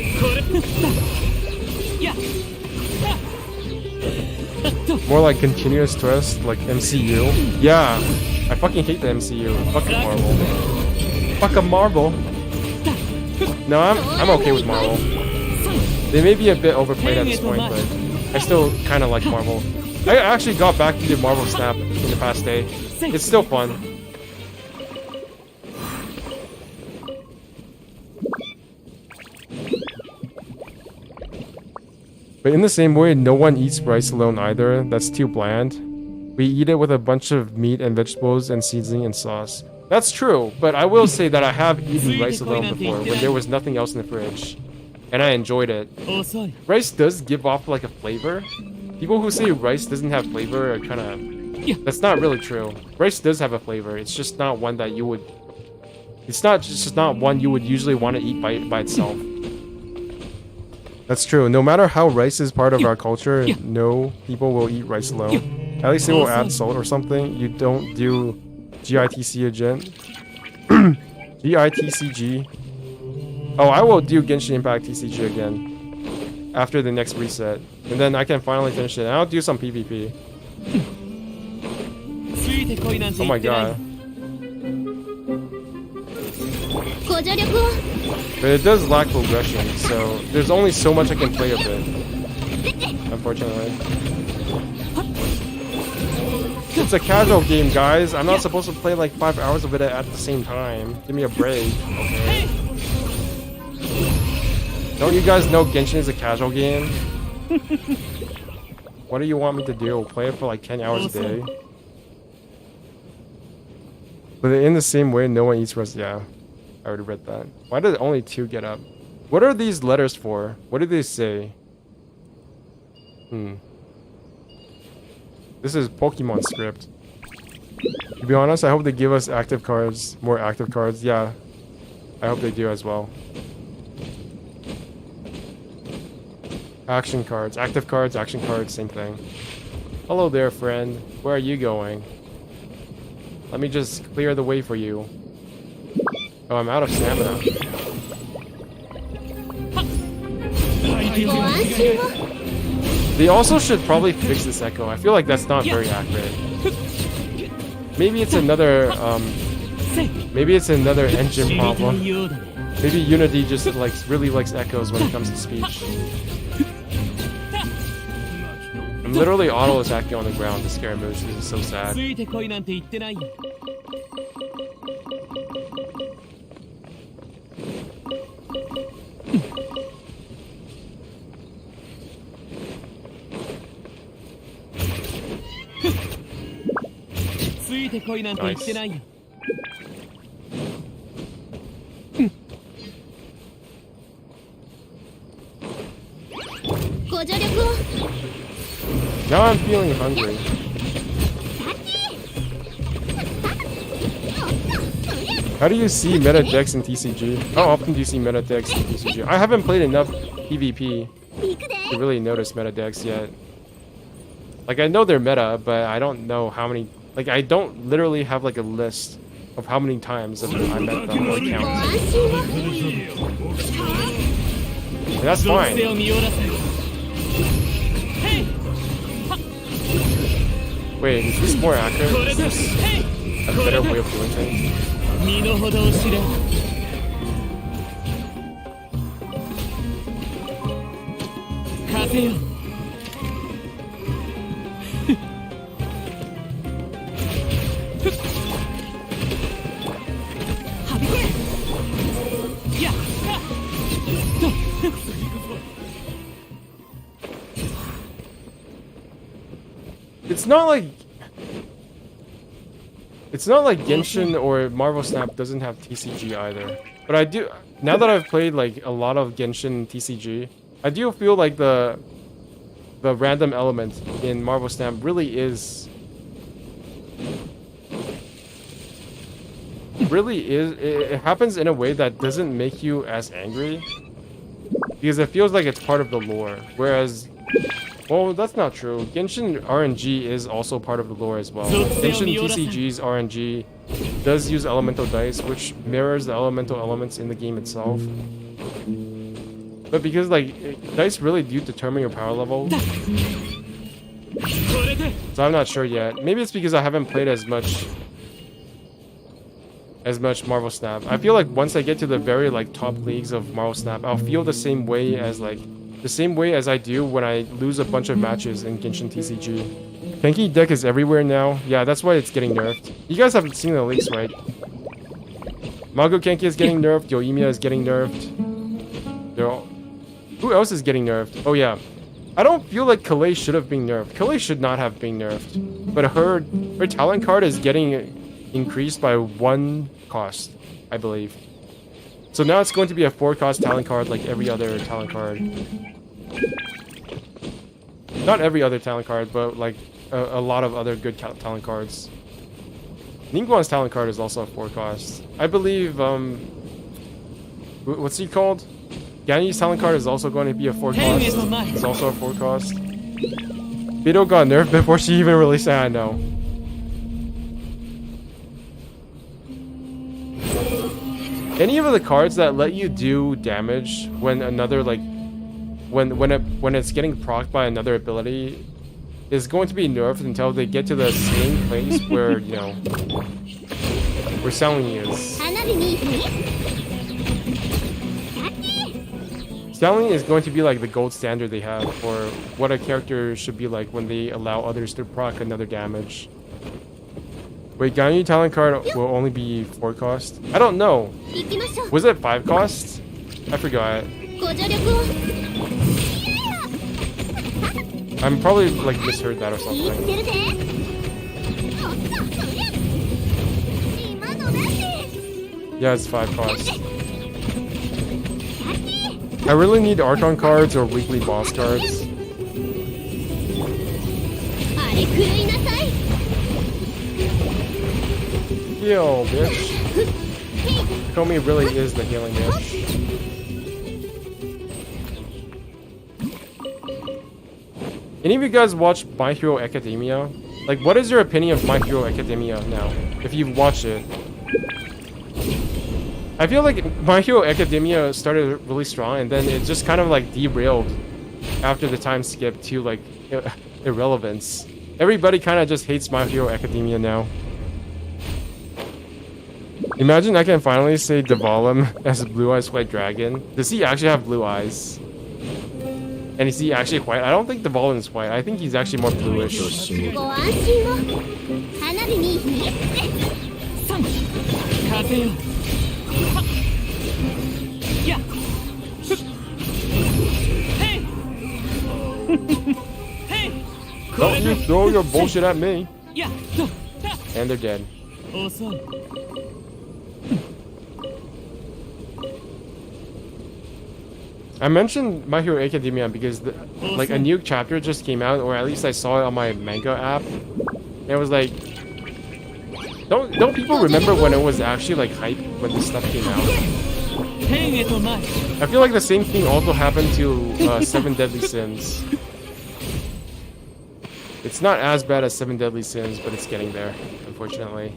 More like continuous twist, like MCU. Yeah, I fucking hate the MCU. Fucking Marvel. Fuck a Marvel. No, I'm okay with Marvel. They may be a bit overplayed at this point, but I still kind of like Marvel. I actually got back to the Marvel Snap in the past day. It's still fun. But in the same way, no one eats rice alone either. That's too bland. We eat it with a bunch of meat and vegetables and seasoning and sauce. That's true, but I will say that I have eaten rice alone before when there was nothing else in the fridge. And I enjoyed it. Rice does give off like a flavor. People who say rice doesn't have flavor are kind of... That's not really true. Rice does have a flavor. It's just not one that you would... It's just not one you would usually want to eat by itself. That's true. No matter how rice is part of our culture, no people will eat rice alone. At least they will add salt or something. You don't do GITC again. GITCG. Oh, I will do Genshin Impact TCG again after the next reset, and then I can finally finish it. And I'll do some PvP. Oh my god. But it does lack progression, so there's only so much I can play of it. Unfortunately. It's a casual game, guys. I'm not supposed to play like 5 hours of it at the same time. Give me a break, okay? Don't you guys know Genshin is a casual game? What do you want me to do? Play it for like 10 hours a day? But in the same way, no one eats rice. Yeah, I already read that. Why did only 2 get up? What are these letters for? What do they say? This is Pokemon script. To be honest, I hope they give us active cards, more active cards. Yeah, I hope they do as well. Action cards, active cards, action cards, same thing. Hello there, friend. Where are you going? Let me just clear the way for you. Oh, I'm out of stamina. ご安心を。 They also should probably fix this echo. I feel like that's not very accurate. Maybe it's another engine problem. Maybe Unity just really likes echoes when it comes to speech. I'm literally auto attacking on the ground to scare moves. This is so sad. ついてこいなんて言ってないよ。 ついてこいなんて言ってないよ。 ご助力を。 Now I'm feeling hungry. How do you see meta decks in TCG? How often do you see meta decks in TCG? I haven't played enough PvP 行くで。 to really notice meta decks yet. Like, I know they're meta, but I don't know how many. Like, I don't literally have like a list of how many times I met them or ご count. 安心を。 And that's 属 fine. 性を見よらせ。へい。 Wait, is this more accurate? これ Is で。 this へい。 a これ better で。 way of doing things? 身の程を知れ。風よ。 やっ。 It's not like Genshin or Marvel Snap doesn't have TCG either. But I do, now that I've played like a lot of Genshin TCG, I do feel like the random element in Marvel Snap really is it happens in a way that doesn't make you as angry, because it feels like it's part of the lore. Whereas, well, that's not true. Genshin RNG is also part of the lore as well. Genshin TCG's RNG does use elemental dice, which mirrors the elemental elements in the game itself. But because like dice really do determine your power level, so I'm not sure yet. Maybe it's because I haven't played as much Marvel Snap. I feel like once I get to the very like top leagues of Marvel Snap, I'll feel the same way as I do when I lose a bunch of matches in Genshin TCG. Kenki deck is everywhere now. Yeah, that's why it's getting nerfed. You guys haven't seen the leaks, right? Mago Kenki is getting nerfed. Yoimiya is getting nerfed. Who else is getting nerfed? Oh yeah. I don't feel like Kalei should have been nerfed. Kalei should not have been nerfed. But her talent card is getting increased by 1 cost, I believe. So now it's going to be a 4-cost talent card like every other talent card. Not every other talent card, but like a lot of other good talent cards. Ningguang's talent card is also a 4-cost. I believe, what's he called? Ganyi's talent card is also going to be a 4-cost. It's also a 4-cost. Beto got nerfed before she even released it, I know. Any of the cards that let you do damage when another like when it's getting procced by another ability is going to be nerfed until they get to the same place where, you know, where Xiaoling is. Xiaoling is going to be like the gold standard they have for what a character should be like when they allow others to proc another damage. Wait, Ganyu talent card will only be 4 cost? I don't know. Was it 5 cost? I forgot. I'm probably like misheard that or something. Yeah, it's 5 cost. I really need Archon cards or weekly boss cards. Heal, bitch. Komi really is the healing bitch. Any of you guys watch My Hero Academia? Like, what is your opinion of My Hero Academia now? If you've watched it. I feel like My Hero Academia started really strong and then it just kind of like derailed after the time skip to like irrelevance. Everybody kind of just hates My Hero Academia now. Imagine I can finally say Devalim as a Blue Eyes White Dragon. Does he actually have blue eyes? And is he actually white? I don't think Devalim is white. I think he's actually more bluish. ご安心を花火に風よはっやっふっへいへい Don't you throw your bullshit at me. やっと And they're dead. 遅い I mentioned My Hero Academia because like a new chapter just came out, or at least I saw it on my manga app. And it was like, don't people remember when it was actually like hype when this stuff came out? 天へと舞い I feel like the same thing also happened to Seven Deadly Sins. It's not as bad as Seven Deadly Sins, but it's getting there, unfortunately.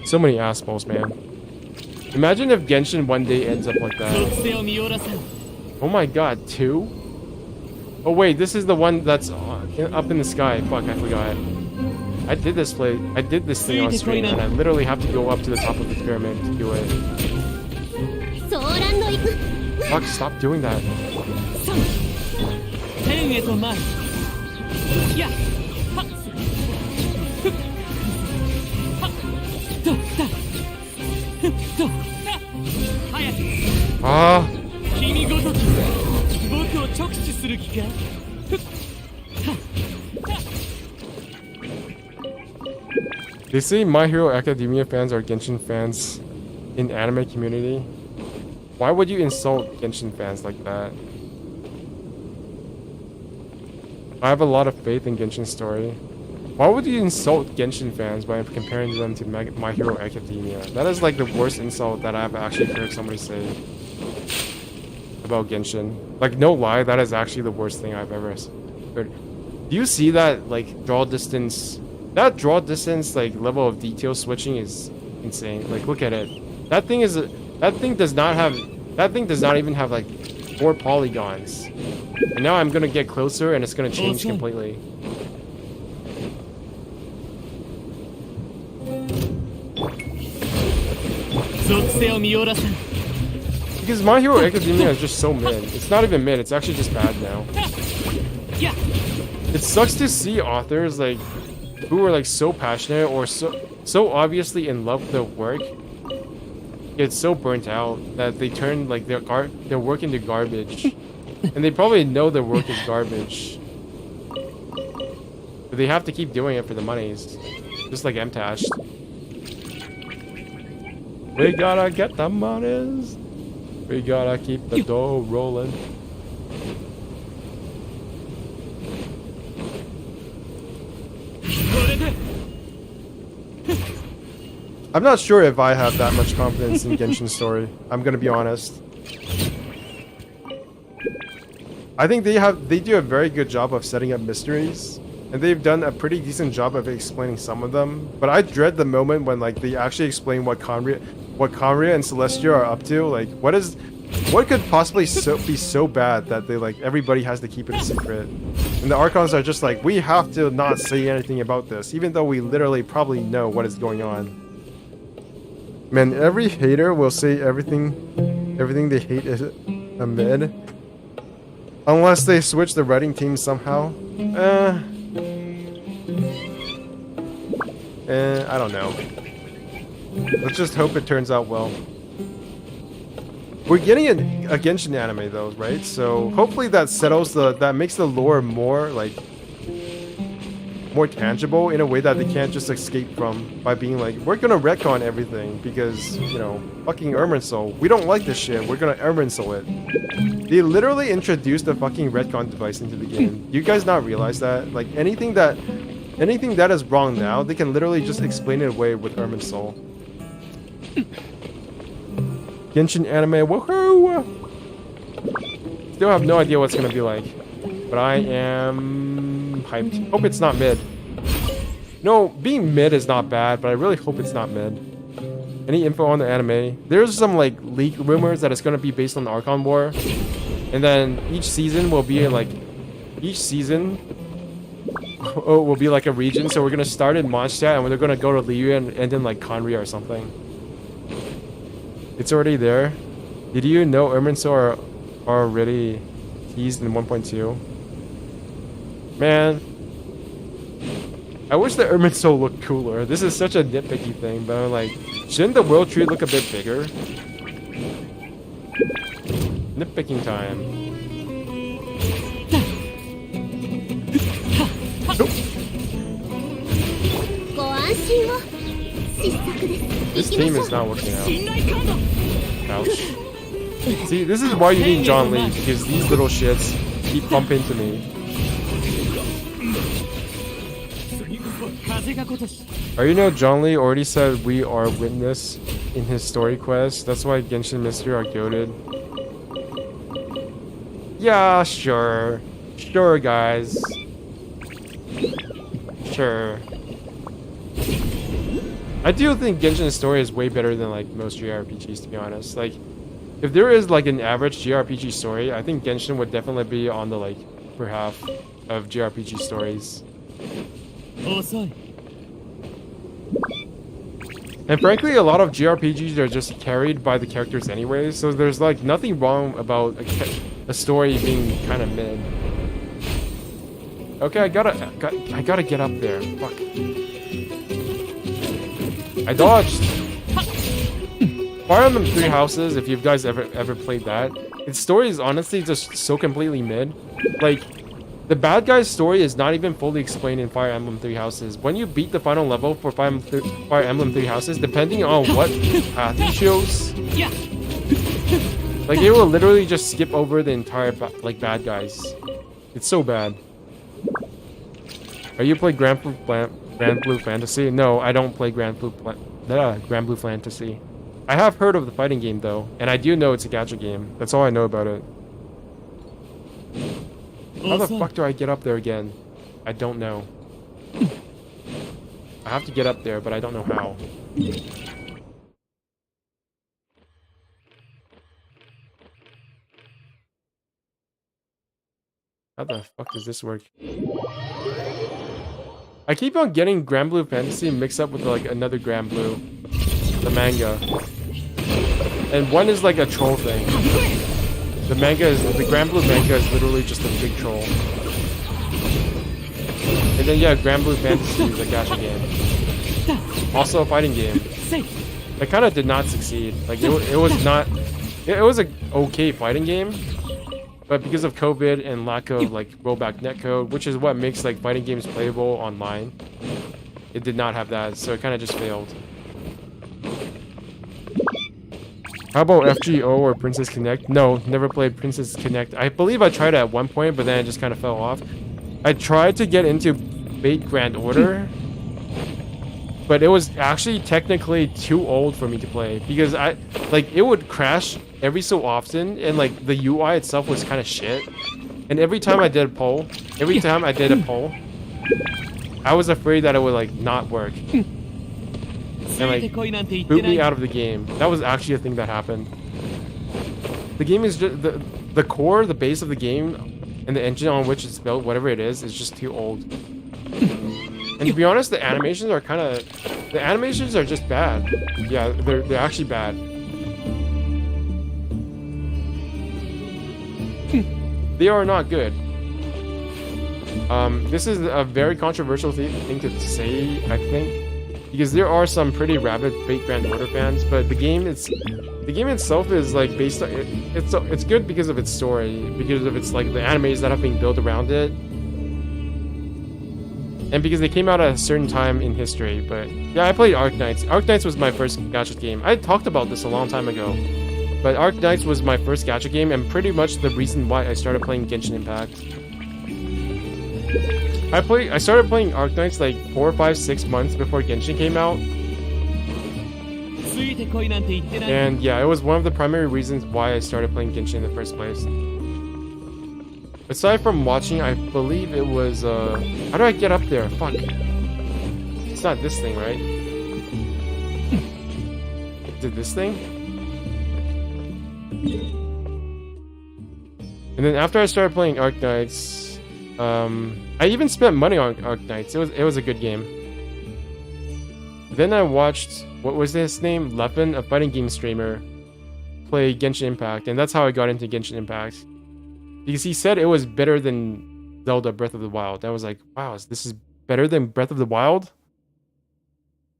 So many assholes, man. Imagine if Genshin one day ends up like that. 属性を見下らせん Oh my god, 2? Oh wait, this is the one that's up in the sky. Fuck, I forgot. I did this thing on screen, and I literally have to go up to the top of the pyramid to do it. ソーランド行く Fuck, stop doing that. 天へと舞いやっはっふっはっどだふっどだ早く Ah, 君ごとき僕を直視する気かふっはっはっ they say My Hero Academia fans are Genshin fans in anime community. Why would you insult Genshin fans like that? I have a lot of faith in Genshin's story. Why would you insult Genshin fans by comparing them to My Hero Academia? That is like the worst insult that I've actually heard somebody say about Genshin. Like, no lie, that is actually the worst thing I've ever heard. Do you see that, like, draw distance? That draw distance, like, level of detail switching is insane. Like, look at it. That thing does not even have, like, 4 polygons. And now I'm gonna get closer and it's gonna change completely. Because My Hero Academia is just so mid. It's not even mid, it's actually just bad now. It sucks to see authors like who are like so passionate or so obviously in love with their work get so burnt out that they turn like their work into garbage. And they probably know their work is garbage. But they have to keep doing it for the monies. Just like MTash. We gotta get the monies. We gotta keep the dough rolling. I'm not sure if I have that much confidence in Genshin's story. I'm gonna be honest. I think they do a very good job of setting up mysteries, and they've done a pretty decent job of explaining some of them. But I dread the moment when like they actually explain what Conria and Celestia are up to. Like, what could possibly be so bad that they like everybody has to keep it a secret? And the Archons are just like, we have to not say anything about this, even though we literally probably know what is going on. Man, every hater will say everything they hate is a mid. Unless they switch the writing team somehow. I don't know. Let's just hope it turns out well. We're getting a Genshin anime though, right? So hopefully that that makes the lore more like more tangible in a way that they can't just escape from by being like, we're gonna retcon everything because, you know, fucking Irminsul. We don't like this shit. We're gonna Irminsul it. They literally introduced a fucking retcon device into the game. You guys not realize that? Like anything that is wrong now, they can literally just explain it away with Irminsul. Genshin anime, woohoo! Still have no idea what it's gonna be like, but I am hyped. Hope it's not mid. No, being mid is not bad, but I really hope it's not mid. Any info on the anime? There's some like leak rumors that it's gonna be based on the Archon War, And then each season will be like will be like a region. So we're gonna start in Mondstadt and we're gonna go to Liu and end in like Conria or something. It's already there. Did you know Irminsul are already teased in 1.2? Man, I wish the Irminsul looked cooler. This is such a nitpicky thing, but I'm like, shouldn't the world tree look a bit bigger? Nitpicking time. This team is not working out. Ouch. See, this is why you need John Lee, because these little shits keep bumping into me. You know John Lee already said we are witness in his story quest. That's why Genshin Mystery are goated. Yeah, sure. Sure, guys. Sure. I do think Genshin's story is way better than like most JRPGs, to be honest. Like, if there is like an average JRPG story, I think Genshin would definitely be on the like upper half of JRPG stories. And frankly, a lot of JRPGs are just carried by the characters anyway, so there's like nothing wrong about a story being kind of mid. Okay, I gotta get up there. Fuck. I dodged. Fire Emblem Three Houses, if you guys ever played that, its story is honestly just so completely mid. Like, the bad guy's story is not even fully explained in Fire Emblem Three Houses. When you beat the final level for Fire Emblem Three Houses, depending on what path you chose, like it will literally just skip over the entire bad guys. It's so bad. Are you play Grand Blue Fantasy? No, I don't play Grand Blue Fantasy. I have heard of the fighting game though, and I do know it's a gacha game. That's all I know about it. How the fuck do I get up there again? I don't know. I have to get up there, but I don't know how. How the fuck does this work? I keep on getting Grand Blue Fantasy mixed up with like another Grand Blue, the manga. And one is like a troll thing. The Grand Blue manga is literally just a big troll. And then yeah, Grand Blue Fantasy is a gacha game. Also a fighting game. That kind of did not succeed. Like it was not. It was a okay fighting game, but because of COVID and lack of like rollback netcode, which is what makes like fighting games playable online, it did not have that, so it kind of just failed. How about FGO or Princess Connect? No, never played Princess Connect. I believe I tried it at one point, but then it just kind of fell off. I tried to get into Fate Grand Order, but it was actually technically too old for me to play because it would crash every so often, and like the UI itself was kind of shit. And every time I did a poll, I was afraid that it would like not work. And like boot me out of the game. That was actually a thing that happened. The game is just the core, the base of the game, and the engine on which it's built, whatever it is just too old. And to be honest, the animations are just bad. Yeah, they're actually bad. They are not good. This is a very controversial thing to say, I think. Because there are some pretty rabid Fate Grand Order fans, but the game itself is like based on it's good because of its story, because of its like the animes that have been built around it, and because they came out at a certain time in history. But yeah, I played Arknights. Arknights was my first gacha game. I talked about this a long time ago, but Arknights was my first gacha game and pretty much the reason why I started playing Genshin Impact. I started playing Arknights like 4, 5, 6 months before Genshin came out. And yeah, it was one of the primary reasons why I started playing Genshin in the first place. Aside from watching, I believe it was, how do I get up there? Fuck. It's not this thing, right? Is it this thing? And then after I started playing Arknights, I even spent money on Arknights. It was a good game. Then I watched, what was his name? Leffen, a fighting game streamer, play Genshin Impact, and that's how I got into Genshin Impact. Because he said it was better than Zelda Breath of the Wild. I was like, wow, this is better than Breath of the Wild?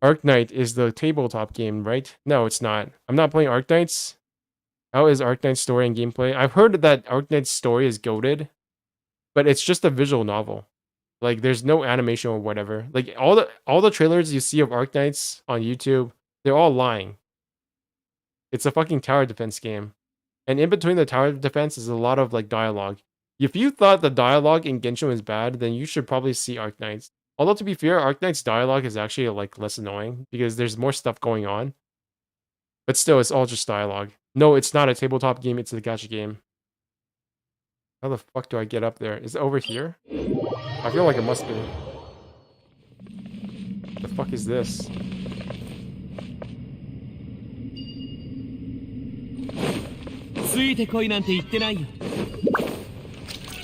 Arknight is the tabletop game, right? No, it's not. I'm not playing Arknights. How is Arknight's story and gameplay? I've heard that Arknight's story is goated, but it's just a visual novel. Like, there's no animation or whatever. Like, all the trailers you see of Arknights on YouTube, they're all lying. It's a fucking tower defense game. And in between the tower defense is a lot of, like, dialogue. If you thought the dialogue in Genshin was bad, then you should probably see Arknights. Although, to be fair, Arknight's dialogue is actually, like, less annoying because there's more stuff going on. But still, it's all just dialogue. No, it's not a tabletop game, it's a gacha game. How the fuck do I get up there? Is it over here? I feel like it must be. What the fuck is this?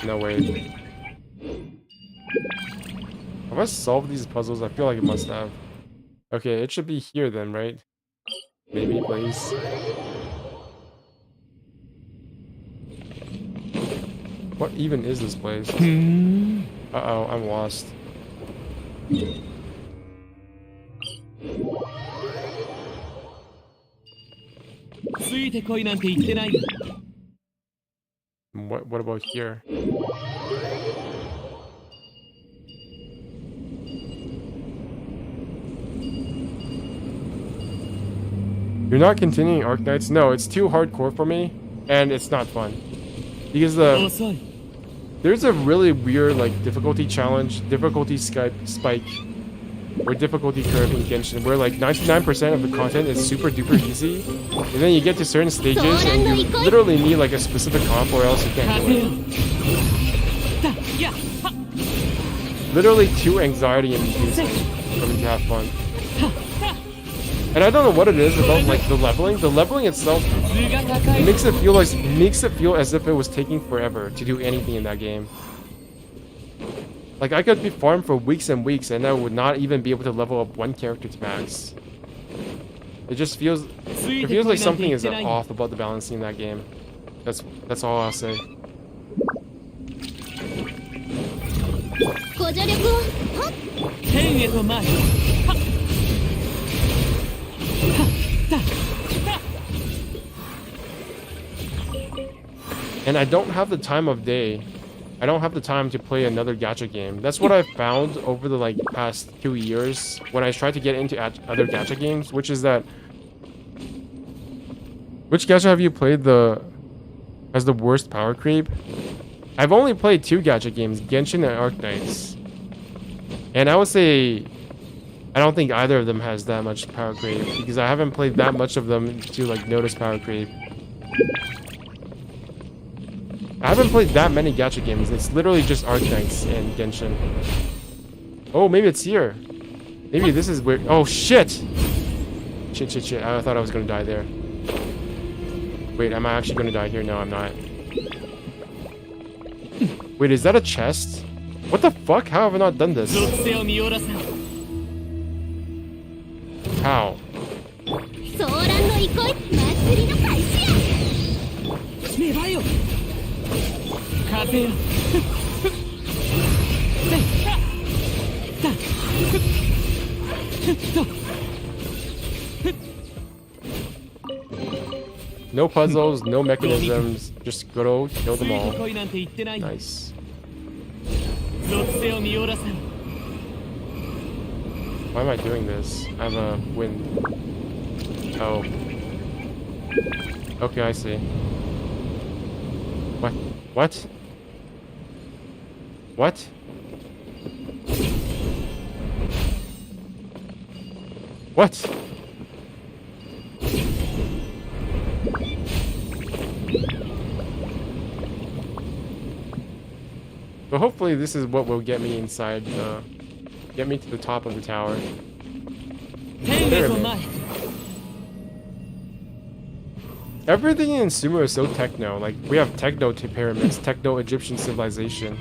No way. Have I solved these puzzles? I feel like it must have. Okay, it should be here then, right? Maybe, please. What even is this place? Uh-oh, I'm lost. What about here? You're not continuing Arknights? No, it's too hardcore for me, and it's not fun. Because there's a really weird, like, difficulty challenge, difficulty spike, or difficulty curve in Genshin, where like 99% of the content is super duper easy, and then you get to certain stages and you literally need like a specific comp or else you can't do it. Literally too anxiety inducing for me to have fun. And I don't know what it is about like the leveling. The leveling itself makes it feel as if it was taking forever to do anything in that game. Like I could be farmed for weeks and weeks and I would not even be able to level up one character to max. It just feels like something is off about the balancing in that game. That's all I'll say. And I don't have the time of day. I don't have the time to play another gacha game. That's what I've found over the like past 2 years when I tried to get into other gacha games, which is that... Which gacha have you played has the worst power creep? I've only played 2 gacha games, Genshin and Arknights. And I would say I don't think either of them has that much power creep because I haven't played that much of them to like notice power creep. I haven't played that many gacha games. It's literally just Arknights and Genshin. Oh, maybe it's here. Maybe this is weird. Oh, shit! Shit. I thought I was gonna die there. Wait, am I actually gonna die here? No, I'm not. Wait, is that a chest? What the fuck? How have I not done this? How? No puzzles, no mechanisms, just good old kill them all. Nice. Why am I doing this? I have a wind. Oh. Okay, I see. What? What? What? What? So hopefully this is what will get me inside, get me to the top of the tower. Everything in Sumo is so techno. Like, we have techno pyramids, techno Egyptian civilization,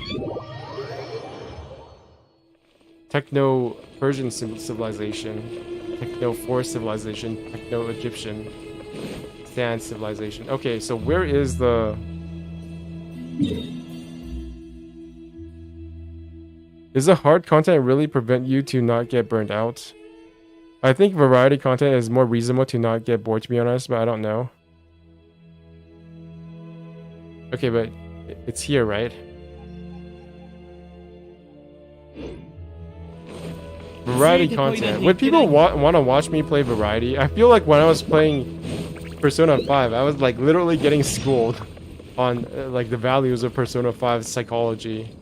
techno Persian civilization, techno forest civilization, techno Egyptian sand civilization. Okay, so where is the... Does the hard content really prevent you to not get burned out? I think variety content is more reasonable to not get bored, to be honest, but I don't know. Okay, but it's here, right? Variety content. Would people want to watch me play variety? I feel like when I was playing Persona 5, I was like literally getting schooled on like the values of Persona 5 psychology.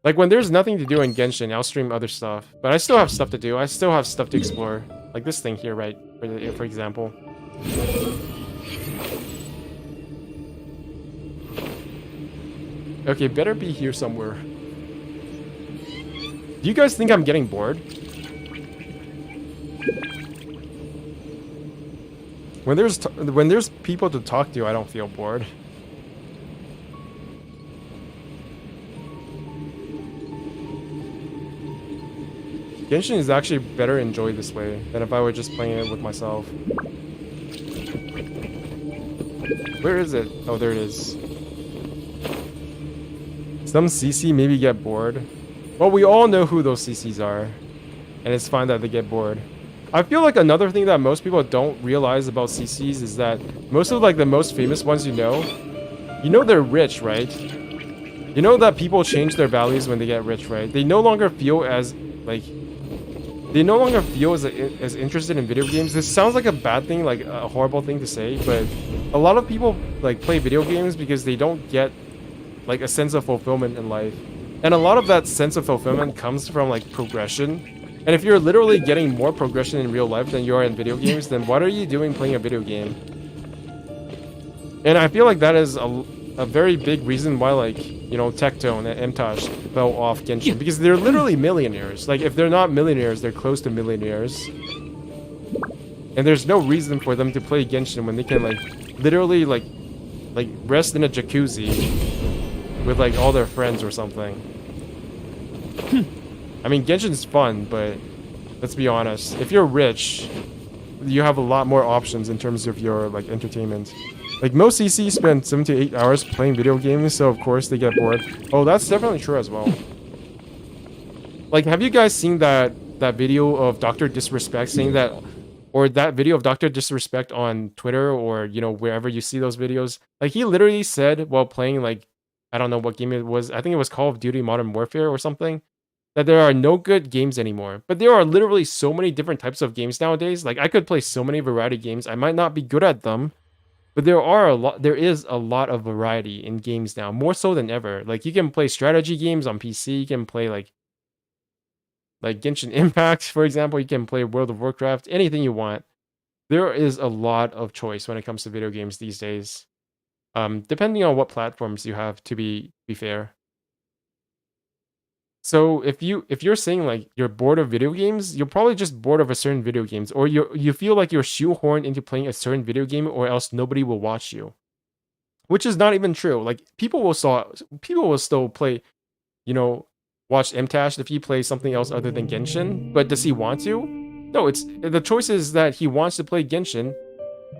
Like when there's nothing to do in Genshin, I'll stream other stuff. But I still have stuff to do. I still have stuff to explore. Like this thing here, right? For example. Okay, better be here somewhere. Do you guys think I'm getting bored? When there's people to talk to, I don't feel bored. Genshin is actually better enjoyed this way than if I were just playing it with myself. Where is it? Oh, there it is. Some CC maybe get bored. Well, we all know who those CCs are. And it's fine that they get bored. I feel like another thing that most people don't realize about CCs is that most of like the most famous ones you know they're rich, right? You know that people change their values when they get rich, right? They no longer feel as like... They no longer feel as interested in video games. This sounds like a bad thing, like a horrible thing to say, but a lot of people like play video games because they don't get like a sense of fulfillment in life. And a lot of that sense of fulfillment comes from like progression. And if you're literally getting more progression in real life than you are in video games, then what are you doing playing a video game? And I feel like that is a very big reason why, like, you know, Tectone and Mtosh fell off Genshin. Because they're literally millionaires. Like, if they're not millionaires, they're close to millionaires. And there's no reason for them to play Genshin when they can, like, literally, like rest in a jacuzzi with, like, all their friends or something. I mean, Genshin's fun, but let's be honest. If you're rich, you have a lot more options in terms of your, like, entertainment. Like, most CCs spend 7 to 8 hours playing video games, so of course they get bored. Oh, that's definitely true as well. Like, have you guys seen that video of Dr. Disrespect saying that, or that video of Dr. Disrespect on Twitter or, you know, wherever you see those videos? Like, he literally said while playing, like, I don't know what game it was, I think it was Call of Duty Modern Warfare or something, that there are no good games anymore. But there are literally so many different types of games nowadays. Like, I could play so many variety games. I might not be good at them, but there is a lot of variety in games now, more so than ever. Like, you can play strategy games on PC, you can play like Genshin Impact, for example, you can play World of Warcraft, anything you want. There is a lot of choice when it comes to video games these days. Depending on what platforms you have, to be fair. So if you're saying like you're bored of video games, you're probably just bored of a certain video games, or you feel like you're shoehorned into playing a certain video game, or else nobody will watch you. Which is not even true. Like, people will still play, you know, watch Mtash if he plays something else other than Genshin. But does he want to? No, the choice is that he wants to play Genshin,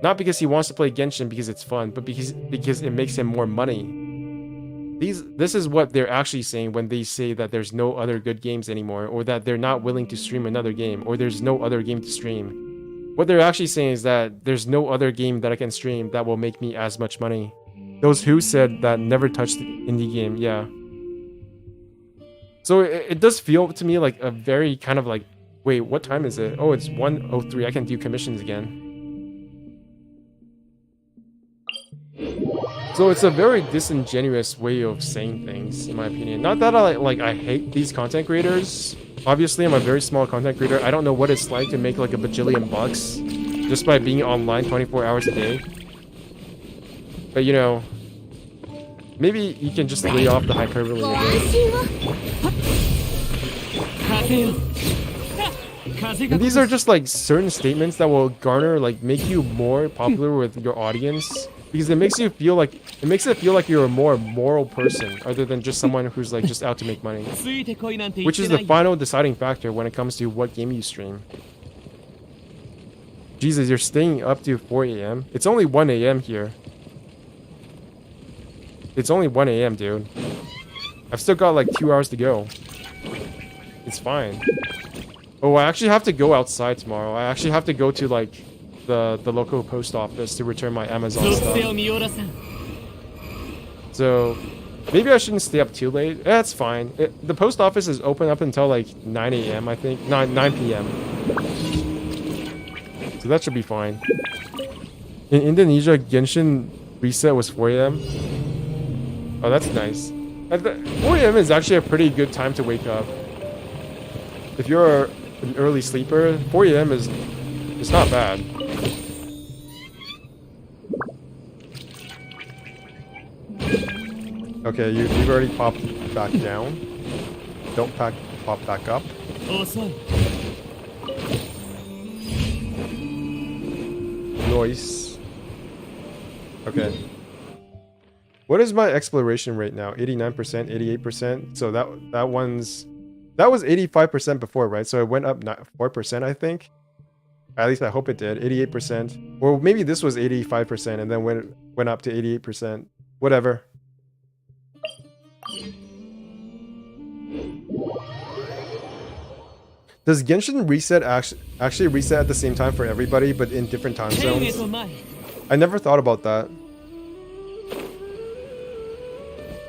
not because he wants to play Genshin because it's fun, but because it makes him more money. This is what they're actually saying when they say that there's no other good games anymore, or that they're not willing to stream another game, or there's no other game to stream. What they're actually saying is that there's no other game that I can stream that will make me as much money. Those who said that never touched the indie game, yeah. So it does feel to me like a very kind of like, wait, what time is it? Oh, it's 1:03. I can do commissions again. So it's a very disingenuous way of saying things, in my opinion. Not that I hate these content creators. Obviously, I'm a very small content creator. I don't know what it's like to make like a bajillion bucks just by being online 24 hours a day. But you know, maybe you can just lay off the hyperbole a bit. And these are just like certain statements that will garner, like, make you more popular with your audience, because it makes it feel like you're a more moral person other than just someone who's like just out to make money, which is the final deciding factor when it comes to what game you stream. Jesus, you're staying up to 4 a.m. It's only 1 a.m. here. It's only 1 a.m., dude. I've still got like 2 hours to go. It's fine. Oh, I actually have to go outside tomorrow. I actually have to go to like the local post office to return my Amazon stuff. So maybe I shouldn't stay up too late. That's fine. The post office is open up until like 9 a.m. I think. 9 p.m. So that should be fine. In Indonesia, Genshin reset was 4 a.m. Oh, that's nice. 4 a.m. is actually a pretty good time to wake up. If you're an early sleeper, 4 a.m. is not bad. Okay, you've already popped back down. Don't pop back up. Noise. Okay. What is my exploration rate now? 89%, 88%. So that was 85% before, right? So it went up 4%, I think. At least I hope it did. 88%. Or maybe this was 85% and then went up to 88%. Whatever. Does Genshin reset actually reset at the same time for everybody, but in different time zones? I never thought about that.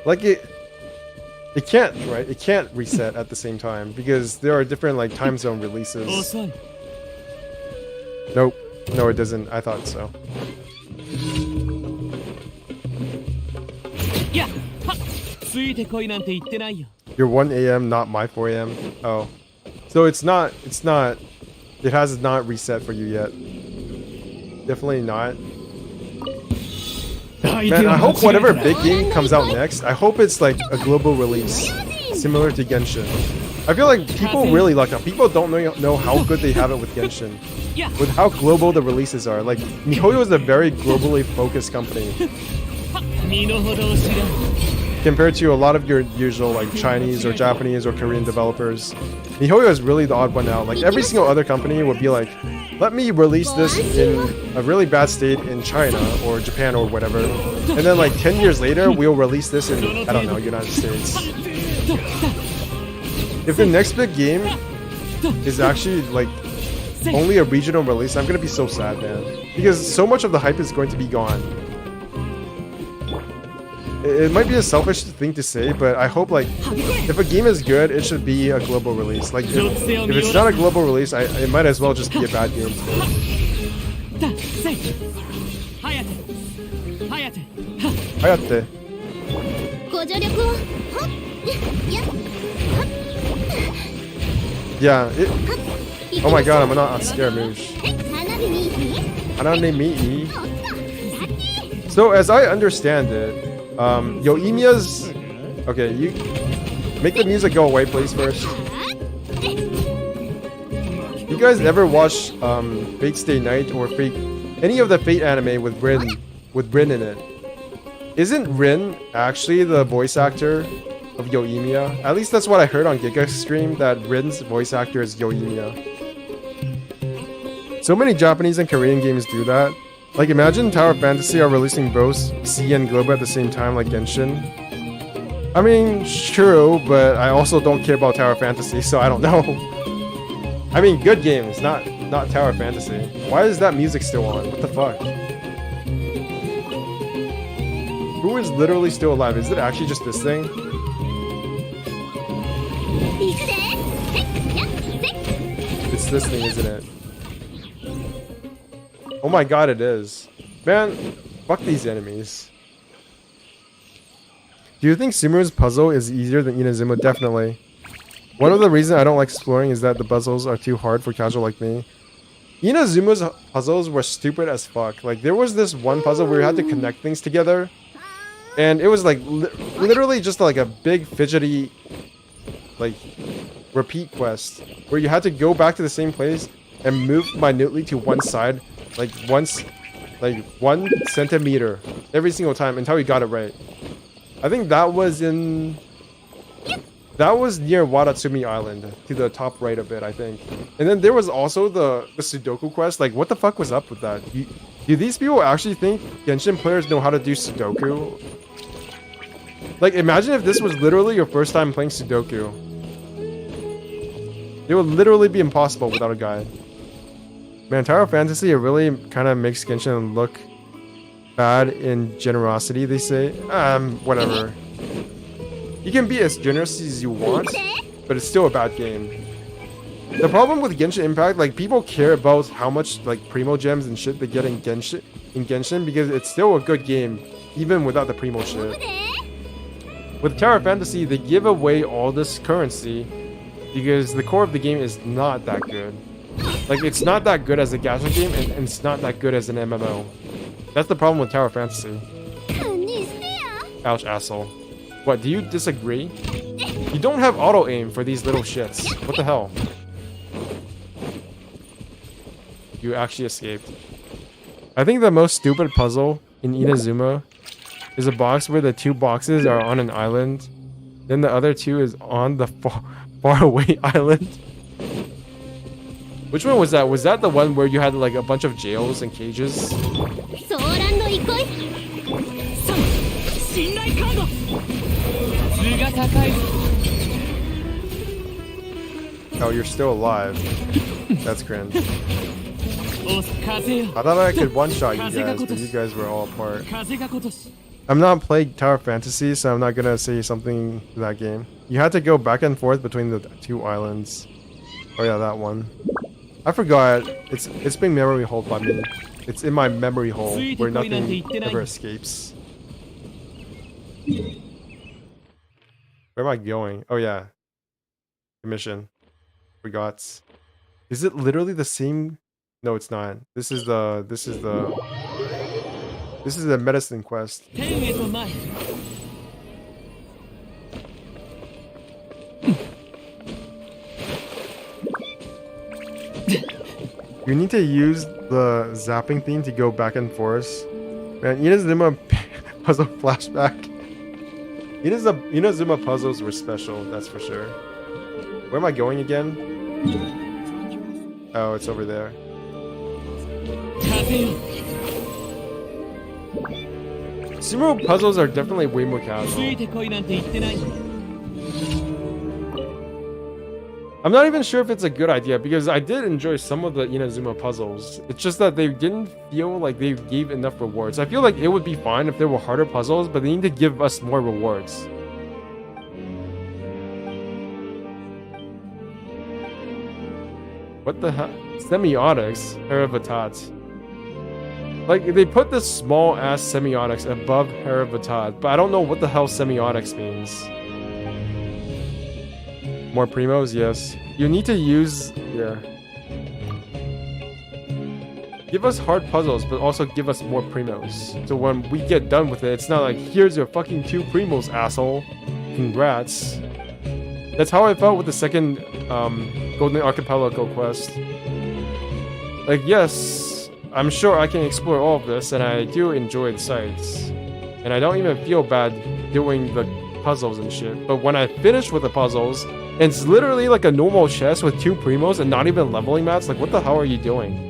Like it can't, right? It can't reset at the same time because there are different like time zone releases. Nope. No, it doesn't. I thought so. You're 1 a.m., not my 4 a.m. Oh. So it has not reset for you yet. Definitely not. Man, I hope whatever big game comes out next, I hope it's like a global release, similar to Genshin. I feel like people really luck out. People don't know how good they have it with Genshin. With how global the releases are. Like, MiHoYo is a very globally focused company. Compared to a lot of your usual like Chinese or Japanese or Korean developers. MiHoYo is really the odd one out. Like every single other company would be like, let me release this in a really bad state in China or Japan or whatever. And then like 10 years later, we'll release this in, I don't know, United States. If the next big game is actually like only a regional release, I'm gonna be so sad, man. Because so much of the hype is going to be gone. It might be a selfish thing to say, but I hope like if a game is good, it should be a global release. Like if it's not a global release, it might as well just be a bad game. Hayate. Yeah. Oh my god, I'm not on Scaramouche. So as I understand it, Yoimiya's... Okay, you... Make the music go away, please, first. You guys ever watch Fate Stay Night or Fate... Any of the Fate anime with Rin in it? Isn't Rin actually the voice actor of Yoimiya? At least that's what I heard on Giga's stream, that Rin's voice actor is Yoimiya. So many Japanese and Korean games do that. Like, imagine Tower of Fantasy are releasing both C and Global at the same time, like Genshin. I mean, true, but I also don't care about Tower of Fantasy, so I don't know. I mean, good games, not Tower of Fantasy. Why is that music still on? What the fuck? Who is literally still alive? Is it actually just this thing? It's this thing, isn't it? Oh my god, it is. Man, fuck these enemies. Do you think Sumu's puzzle is easier than Inazuma? Definitely. One of the reasons I don't like exploring is that the puzzles are too hard for casual like me. Inazuma's puzzles were stupid as fuck. Like, there was this one puzzle where you had to connect things together. And it was like, literally just like a big fidgety like repeat quest where you had to go back to the same place and move minutely to one side, like once, like 1 centimeter every single time until you got it right. I think that was in. That was near Watatsumi Island, to the top right of it, I think. And then there was also the Sudoku quest. Like, what the fuck was up with that? Do these people actually think Genshin players know how to do Sudoku? Like, imagine if this was literally your first time playing Sudoku. It would literally be impossible without a guide. Man, Tower Fantasy, it really kind of makes Genshin look bad in generosity, they say. Whatever. You can be as generous as you want, but it's still a bad game. The problem with Genshin Impact, like, people care about how much, like, Primo Gems and shit they get in Genshin because it's still a good game, even without the Primo shit. With Tower Fantasy, they give away all this currency because the core of the game is not that good. Like, it's not that good as a gacha game, and it's not that good as an MMO. That's the problem with Tower Fantasy. Ouch, asshole. What, do you disagree? You don't have auto-aim for these little shits. What the hell? You actually escaped. I think the most stupid puzzle in Inazuma is a box where the 2 boxes are on an island, then the other 2 is on the far away island. Which one was that? Was that the one where you had like a bunch of jails and cages? Oh, you're still alive. That's cringe. I thought I could one-shot you guys, but you guys were all apart. I'm not playing Tower Fantasy, so I'm not gonna say something to that game. You had to go back and forth between the 2 islands. Oh yeah, that one. I forgot. It's being memory holed by me. It's in my memory hole where nothing ever escapes. Where am I going? Oh yeah. Mission. Forgot. Is it literally the same? No, it's not. This is the medicine quest. You need to use the zapping thing to go back and forth. Man, Inazuma puzzle flashback. Inazuma puzzles were special, that's for sure. Where am I going again? Oh, it's over there. Sumo puzzles are definitely way more casual. I'm not even sure if it's a good idea because I did enjoy some of the Inazuma puzzles. It's just that they didn't feel like they gave enough rewards. I feel like it would be fine if there were harder puzzles, but they need to give us more rewards. What the hell? Semiotics? Heravatat. Like, they put this small-ass semiotics above Heravatat, but I don't know what the hell semiotics means. More primos? Yes. You need to use... Yeah. Give us hard puzzles, but also give us more primos. So when we get done with it, it's not like, here's your fucking 2 primos, asshole. Congrats. That's how I felt with the second Golden Archipelago quest. Like, yes, I'm sure I can explore all of this, and I do enjoy the sights. And I don't even feel bad doing the puzzles and shit. But when I finish with the puzzles, it's literally like a normal chest with 2 primos and not even leveling mats. Like, what the hell are you doing?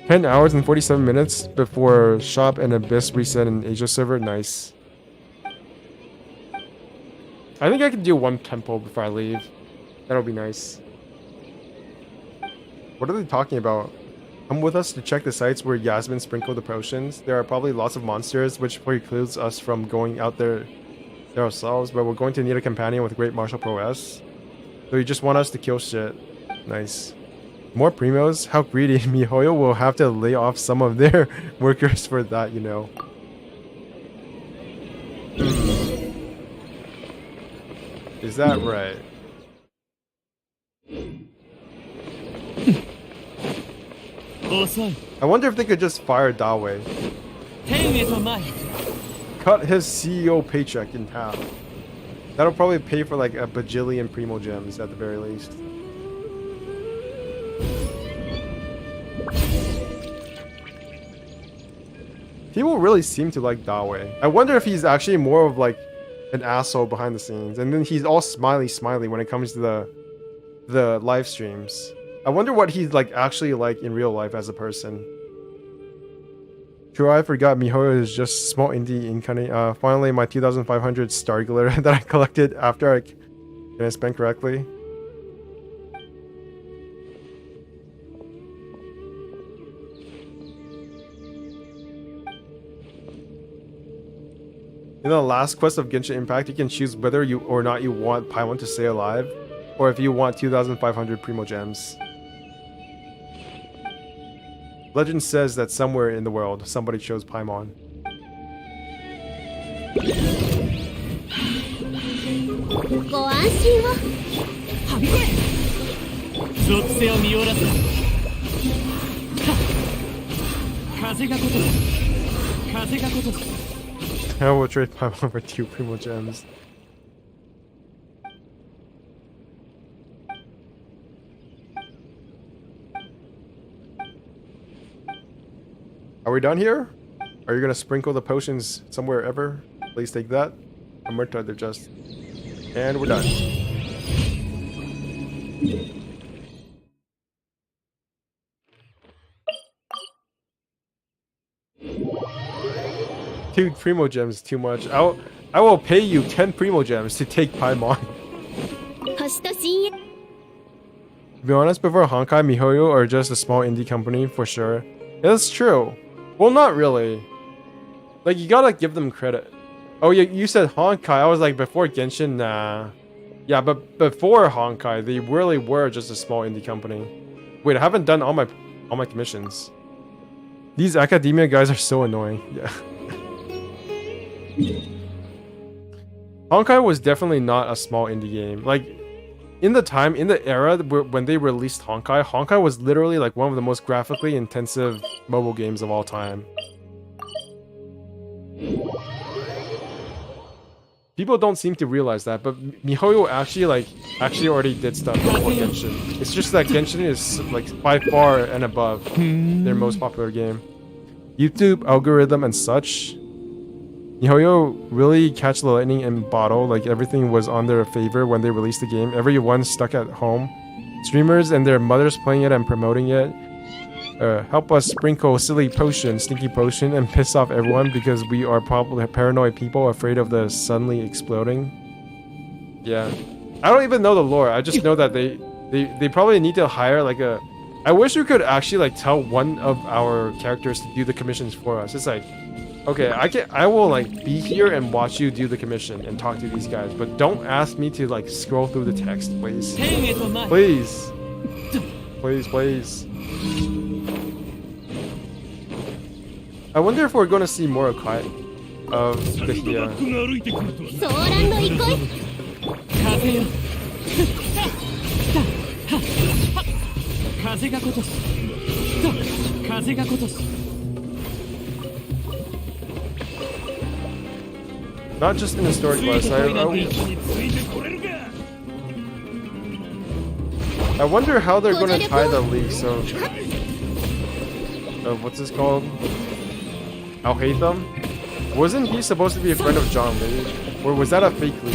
10 hours and 47 minutes before shop and Abyss reset in Asia server. Nice. I think I can do 1 temple before I leave. That'll be nice. What are they talking about? Come with us to check the sites where Yasmin sprinkled the potions. There are probably lots of monsters, which precludes us from going out there ourselves, but we're going to need a companion with great martial prowess. So you just want us to kill shit. Nice. More primos? How greedy. MiHoYo will have to lay off some of their workers for that, you know. Is that right? I wonder if they could just fire Dawe. Cut his CEO paycheck in half. That'll probably pay for like a bajillion primo gems at the very least. People really seem to like Dawe. I wonder if he's actually more of like an asshole behind the scenes, and then he's all smiley when it comes to the live streams. I wonder what he's like actually like in real life as a person. True, I forgot miHoYo is just small indie incarnate. Finally, my 2,500 star glitter that I collected after I spent correctly. In the last quest of Genshin Impact, you can choose whether you or not you want Paimon to stay alive, or if you want 2,500 primo gems. Legend says that somewhere in the world, somebody chose Paimon. ご安心を。はびこれ属性を見よらせ風がことす風がことす I will trade Paimon for 2 primo gems. Are we done here? Are you gonna sprinkle the potions somewhere ever? Please take that. Amerta, they're just. And we're done. Two primo gems is too much. I will pay you 10 primo gems to take Paimon. 星と深淵 To be honest, before Honkai, miHoYo are just a small indie company for sure. Yeah, that's true. Well, not really. Like, you gotta give them credit. Oh, yeah, you said Honkai. I was like, before Genshin, nah. Yeah, but before Honkai, they really were just a small indie company. Wait, I haven't done all my commissions. These academia guys are so annoying. Yeah. Honkai was definitely not a small indie game. Like, in the era when they released Honkai, Honkai was literally like one of the most graphically intensive mobile games of all time. People don't seem to realize that, but miHoYo actually already did stuff before Genshin. It's just that Genshin is like by far and above their most popular game. YouTube algorithm and such. miHoYo really catch the lightning in bottle, like everything was on their favor when they released the game. Everyone stuck at home. Streamers and their mothers playing it and promoting it. Help us sprinkle silly potion, stinky potion, and piss off everyone because we are probably paranoid people afraid of the suddenly exploding. Yeah. I don't even know the lore. I just know that they probably need to hire like a... I wish we could actually like tell one of our characters to do the commissions for us. It's like, okay, I will like be here and watch you do the commission and talk to these guys, but don't ask me to like scroll through the text, please. Please. Please, please. I wonder if we're gonna see more of the Hia. ソーランド行こい 風よ風がことす風がことす Not just in the story quest. I wonder how they're gonna tie the leaks of what's this called? Al-Haytham? Wasn't he supposed to be a friend of John Lee? Or was that a fake leak?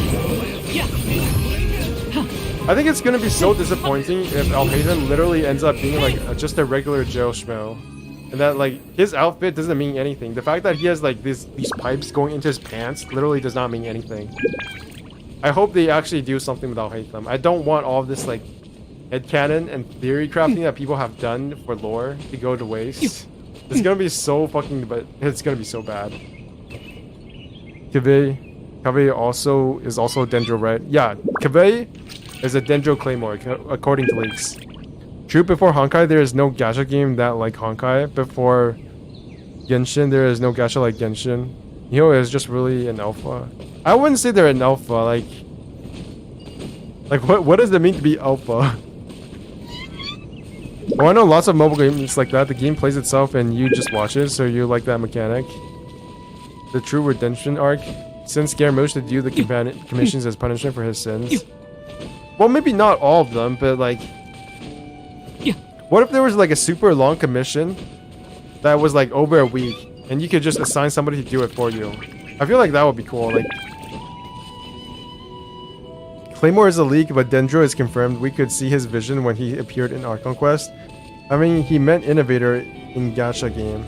I think it's gonna be so disappointing if Al-Haytham literally ends up being like just a regular Joe Schmo. And that like his outfit doesn't mean anything. The fact that he has like these pipes going into his pants literally does not mean anything. I hope they actually do something with Al-Haytham. I don't want all this like headcanon and theory crafting that people have done for lore to go to waste. It's gonna be so fucking, but it's gonna be so bad. Kaveh also is also Dendro, right? Yeah, Kaveh is a Dendro Claymore, according to leaks. True, before Honkai, there is no gacha game that like Honkai. Before Genshin, there is no gacha like Genshin. miHoYo is just really an alpha. I wouldn't say they're an alpha, like what does it mean to be alpha? Oh, I know lots of mobile games like that. The game plays itself and you just watch it, so you like that mechanic. The true redemption arc. send Scaramouche to do the commissions as punishment for his sins. Well, maybe not all of them, but like, what if there was like a super long commission that was like over a week, and you could just assign somebody to do it for you? I feel like that would be cool. Like, Claymore is a leak, but Dendro is confirmed. We could see his vision when he appeared in Archon Quest. I mean, he meant Innovator in Gacha game.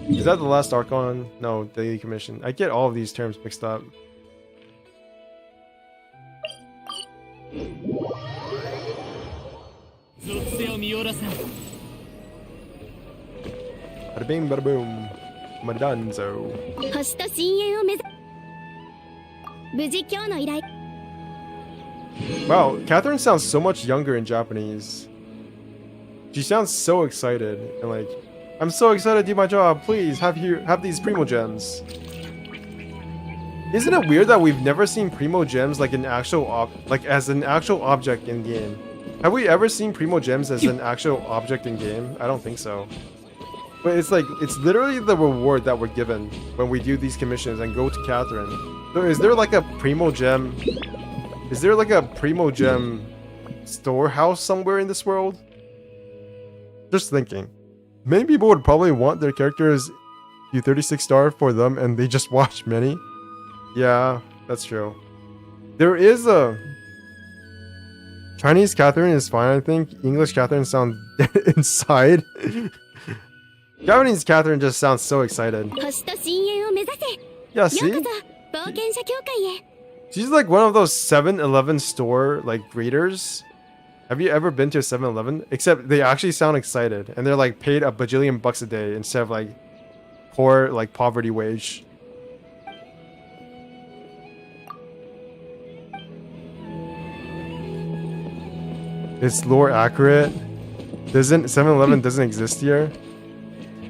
Is that the last Archon? No, daily commission. I get all of these terms mixed up. Bada bing, bada boom. Madanzo. 星と深淵を目指無事今日の依頼 Wow, Catherine sounds so much younger in Japanese. She sounds so excited and like, I'm so excited to do my job. Please have these Primo Gems. Isn't it weird that we've never seen Primo Gems like an actual as an actual object in game? Have we ever seen Primo Gems as an actual object in game? I don't think so. But it's like, it's literally the reward that we're given when we do these commissions and go to Catherine. So is there like a Primo Gem? Is there like a Primo Gem storehouse somewhere in this world? Just thinking. Many people would probably want their characters do 36 star for them and they just watch many. Yeah, that's true. There is a... Chinese Catherine is fine, I think. English Catherine sounds dead inside. Japanese Catherine just sounds so excited. 星と深淵を目指せ Yeah, よう see? こそ冒険者協会へ She's like one of those 7-Eleven store like greeters. Have you ever been to a 7-Eleven? Except they actually sound excited and they're like paid a bajillion bucks a day instead of like poor like poverty wage. Is lore accurate? Doesn't 7-Eleven doesn't exist here?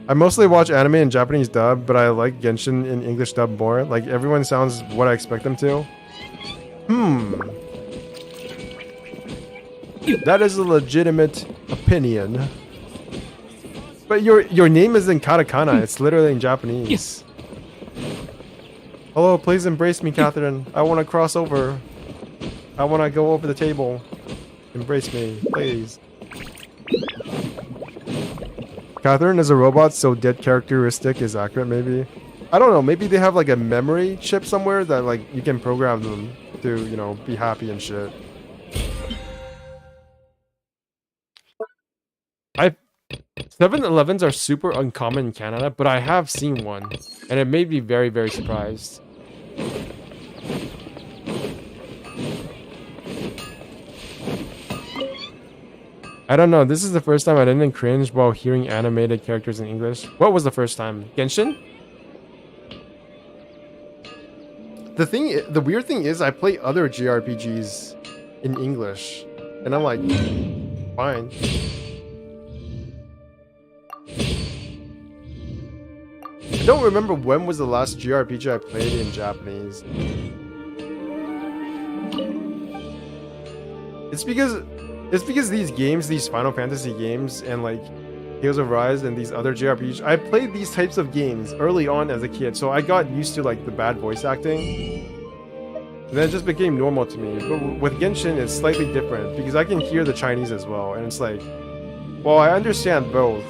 I mostly watch anime in Japanese dub, but I like Genshin in English dub more. Like everyone sounds what I expect them to. That is a legitimate opinion. But your name is in katakana. It's literally in Japanese. Hello, please embrace me, Catherine. I want to cross over. I want to go over the table. Embrace me, please. Catherine is a robot, so dead characteristic is accurate, maybe. I don't know, maybe they have like a memory chip somewhere that like you can program them to, you know, be happy and shit. 7-Elevens are super uncommon in Canada, but I have seen one, and it made me very, very surprised. I don't know, this is the first time I didn't cringe while hearing animated characters in English. What was the first time? Genshin? The weird thing is I play other JRPGs in English, and I'm like, fine. I don't remember when was the last JRPG I played in Japanese. It's because these games, these Final Fantasy games, and like Tales of Rise and these other JRPGs, I played these types of games early on as a kid, so I got used to like the bad voice acting. And then it just became normal to me. But with Genshin, it's slightly different because I can hear the Chinese as well, and it's like, well, I understand both,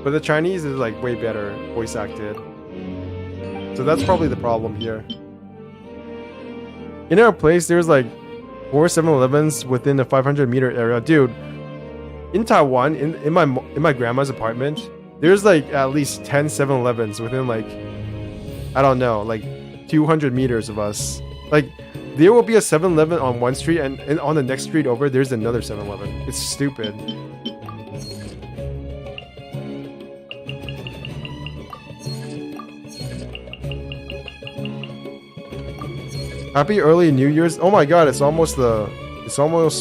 but the Chinese is like way better voice acted. So that's probably the problem here. In our place, there's like 4 7-Elevens within a 500-meter area. Dude, in Taiwan, in my grandma's apartment, there's like at least 10 7-Elevens within like, I don't know, like 200 meters of us. Like, there will be a 7-Eleven on one street, and on the next street over, there's another 7-Eleven. It's stupid. Happy early New Year's. Oh my god, it's almost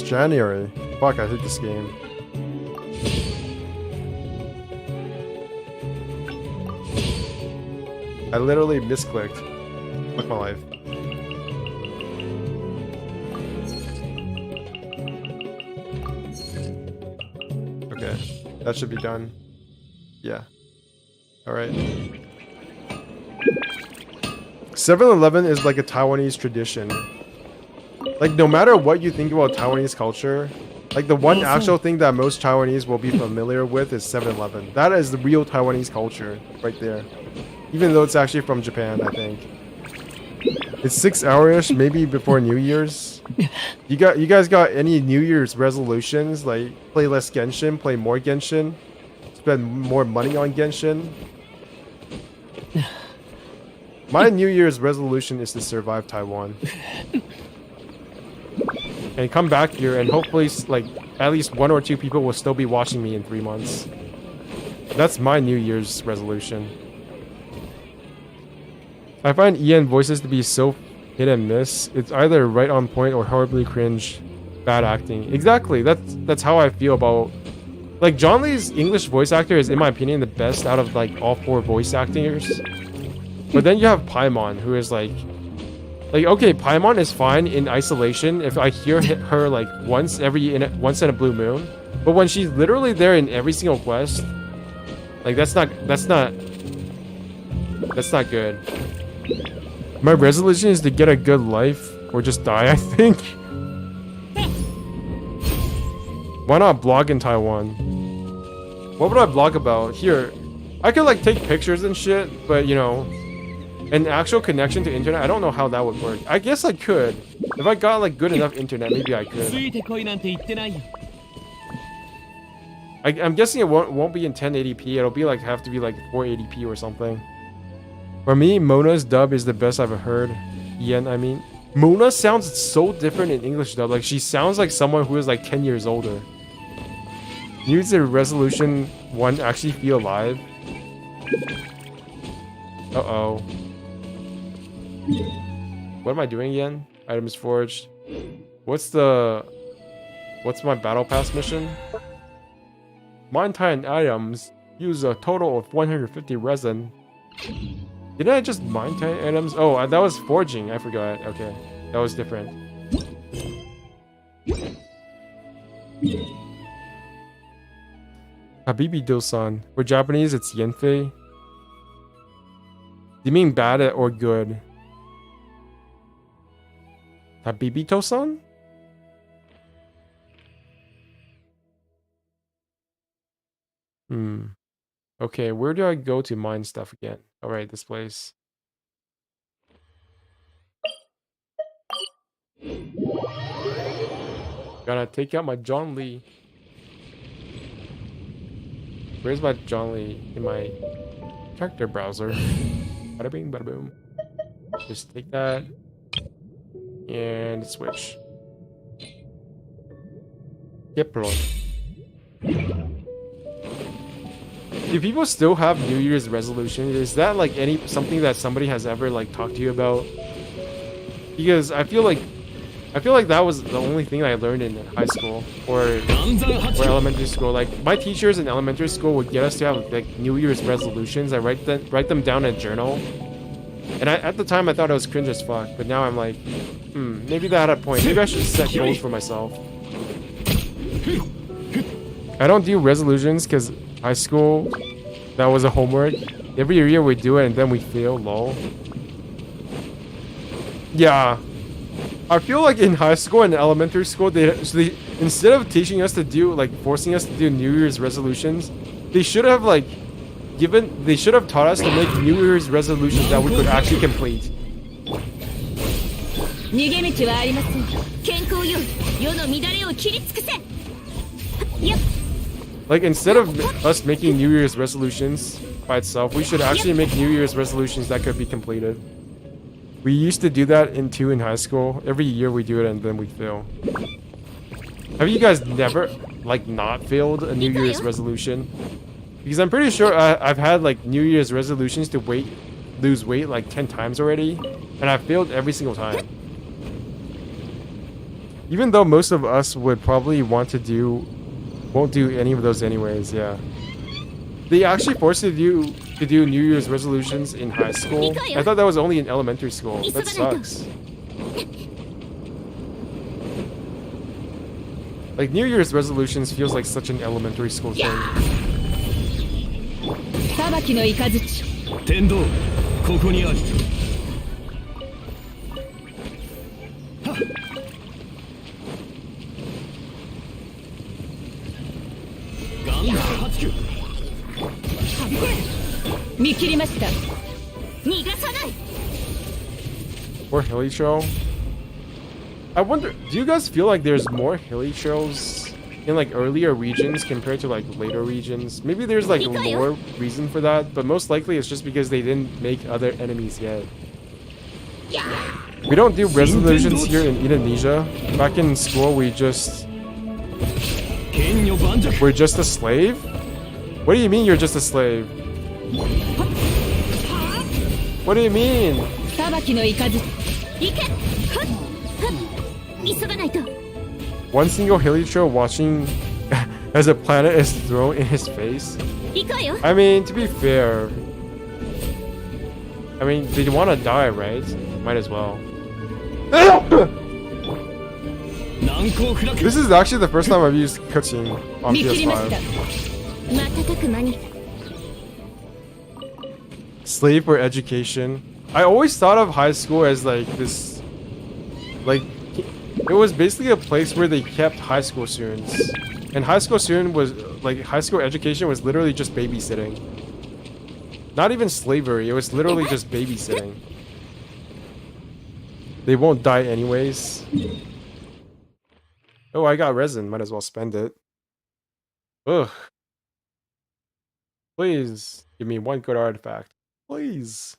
January. Fuck, I hate this game. I literally misclicked. Fuck my life. Okay, that should be done. Yeah. Alright. 7-Eleven is like a Taiwanese tradition. Like, no matter what you think about Taiwanese culture, like the one actual thing that most Taiwanese will be familiar with is 7-Eleven. That is the real Taiwanese culture right there. Even though it's actually from Japan, I think. It's 6 hours, maybe before New Year's. You guys got any New Year's resolutions? Like play less Genshin, play more Genshin, spend more money on Genshin? My New Year's resolution is to survive Taiwan. And come back here and hopefully like at least 1 or 2 people will still be watching me in 3 months. That's my New Year's resolution. I find EN voices to be so hit and miss. It's either right on point or horribly cringe, bad acting. Exactly. That's how I feel about like John Lee's English voice actor is in my opinion the best out of like all 4 voice actors. But then you have Paimon, who is like okay, Paimon is fine in isolation if I hear her like once in a blue moon. But when she's literally there in every single quest, like that's not good. My resolution is to get a good life or just die, I think. Why not blog in Taiwan? What would I blog about? Here, I could like take pictures and shit, but you know, an actual connection to internet, I don't know how that would work. I guess I could. If I got like good enough internet, maybe I could. I'm guessing it won't be in 1080p. It'll be like have to be like 480p or something. For me, Mona's dub is the best I've heard. Ian, I mean. Mona sounds so different in English dub. Like, she sounds like someone who is like 10 years older. Use the resolution 1 actually feel alive. Uh-oh. What am I doing again? Items forged. What's my battle pass mission? Mine Titan items use a total of 150 resin. Didn't I just mine Titan items? Oh, that was forging. I forgot. Okay, that was different. Habibi Dosan. For Japanese, it's Yenfei. Do you mean bad or good? Habibi Tosan? Okay, where do I go to mine stuff again? Alright, this place. Gotta take out my John Lee. Where's my John Lee? In my character browser. Bada bing, bada boom. Just take that. And switch. Yep, bro. Do people still have New Year's resolutions? Is that like something that somebody has ever like talked to you about? Because I feel like that was the only thing I learned in high school or elementary school. Like my teachers in elementary school would get us to have like New Year's resolutions. I write them down in a journal. And at the time I thought it was cringe as fuck, but now I'm like, maybe that had a point. Maybe I should set goals for myself. I don't do resolutions because high school, that was a homework. Every year we do it and then we fail, lol. Yeah. I feel like in high school and elementary school, they instead of teaching us to do, like, forcing us to do New Year's resolutions, they should have, like, taught us to make New Year's resolutions that we could actually complete. Like, instead of us making New Year's resolutions by itself, we should actually make New Year's resolutions that could be completed. We used to do that in high school. Every year we do it and then we fail. Have you guys never, like, not failed a New Year's resolution? Because I'm pretty sure I've had, like, New Year's resolutions to lose weight, like, 10 times already. And I've failed every single time. Even though most of us would probably won't do any of those anyways, yeah. They actually forced you to do New Year's resolutions in high school. I thought that was only in elementary school. That sucks. Like, New Year's resolutions feels like such an elementary school thing. 見切りました。逃がさない。 More hilly trail. I wonder, do you guys feel like there's more hilly trails in like earlier regions compared to like later regions? Maybe there's like more reason for that, but most likely it's just because they didn't make other enemies yet. We don't do resolutions here in Indonesia. Back in school, we're just a slave? What do you mean you're just a slave? What do you mean? 裁きの雷。行け。ふっふっ。急がないと。 One single hilly trail watching as a planet is thrown in his face. 行くわよ。 I mean, to be fair, I mean, they want to die, right? Might as well. 難攻不落。 This is actually the first time I've used cooking on 見切りました。 PS5. 瞬く間に。 Slave for education. I always thought of high school as like this, like it was basically a place where they kept high school students, and high school student was like high school education was literally just babysitting. Not even slavery, it was literally just babysitting. They won't die anyways. Oh, I got resin, might as well spend it. Ugh. Please give me one good artifact. Please.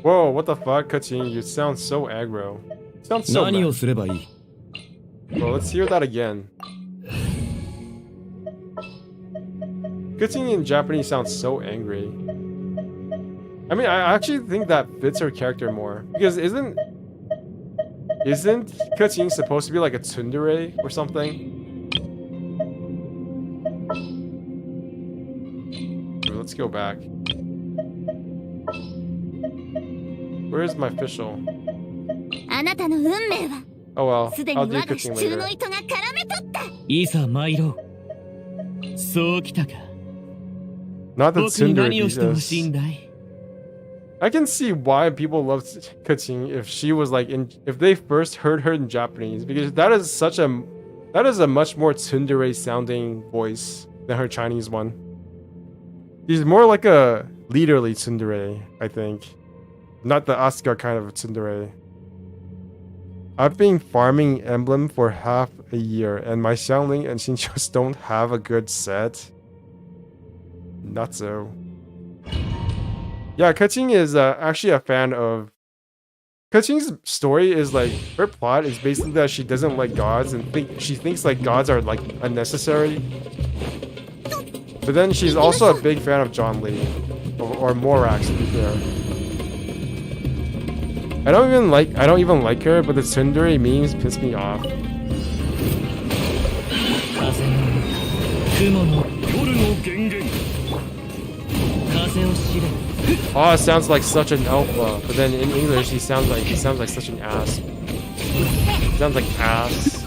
Whoa, what the fuck, Kachin? You sound so aggro. You sound so 何を mad. すればいい。 Well, let's hear that again. Kachin in Japanese sounds so angry. I mean, I actually think that fits her character more. Because isn't Kachin supposed to be like a tsundere or something? Let's go back. Where is my official? あなたの運命は Oh well, すでに I'll 我 do が cooking 支柱 later. の糸が絡め取った。いざ参ろう。そうきたか。 Not the 僕に tsundere 何をしてほしい Jesus. んだい。 I can see why people love Kachin if she was like if they first heard her in Japanese, because that is a much more tsundere sounding voice than her Chinese one. She's more like a leaderly tsundere, I think. Not the Asuka kind of tsundere. I've been farming Emblem for half a year, and my Xiangling and Xinqius don't have a good set. Not so. Yeah, Kachin is actually a fan of... Kachin's story is like, her plot is basically that she doesn't like gods, and she thinks like gods are like unnecessary. But then she's also a big fan of John Lee, or Morax to be fair. I don't even like her, but the tsundere memes piss me off. 風の雲の夜の源源。風を知れ。 Oh, it sounds like such an alpha, but then in English he sounds like such an ass. Sounds like ass.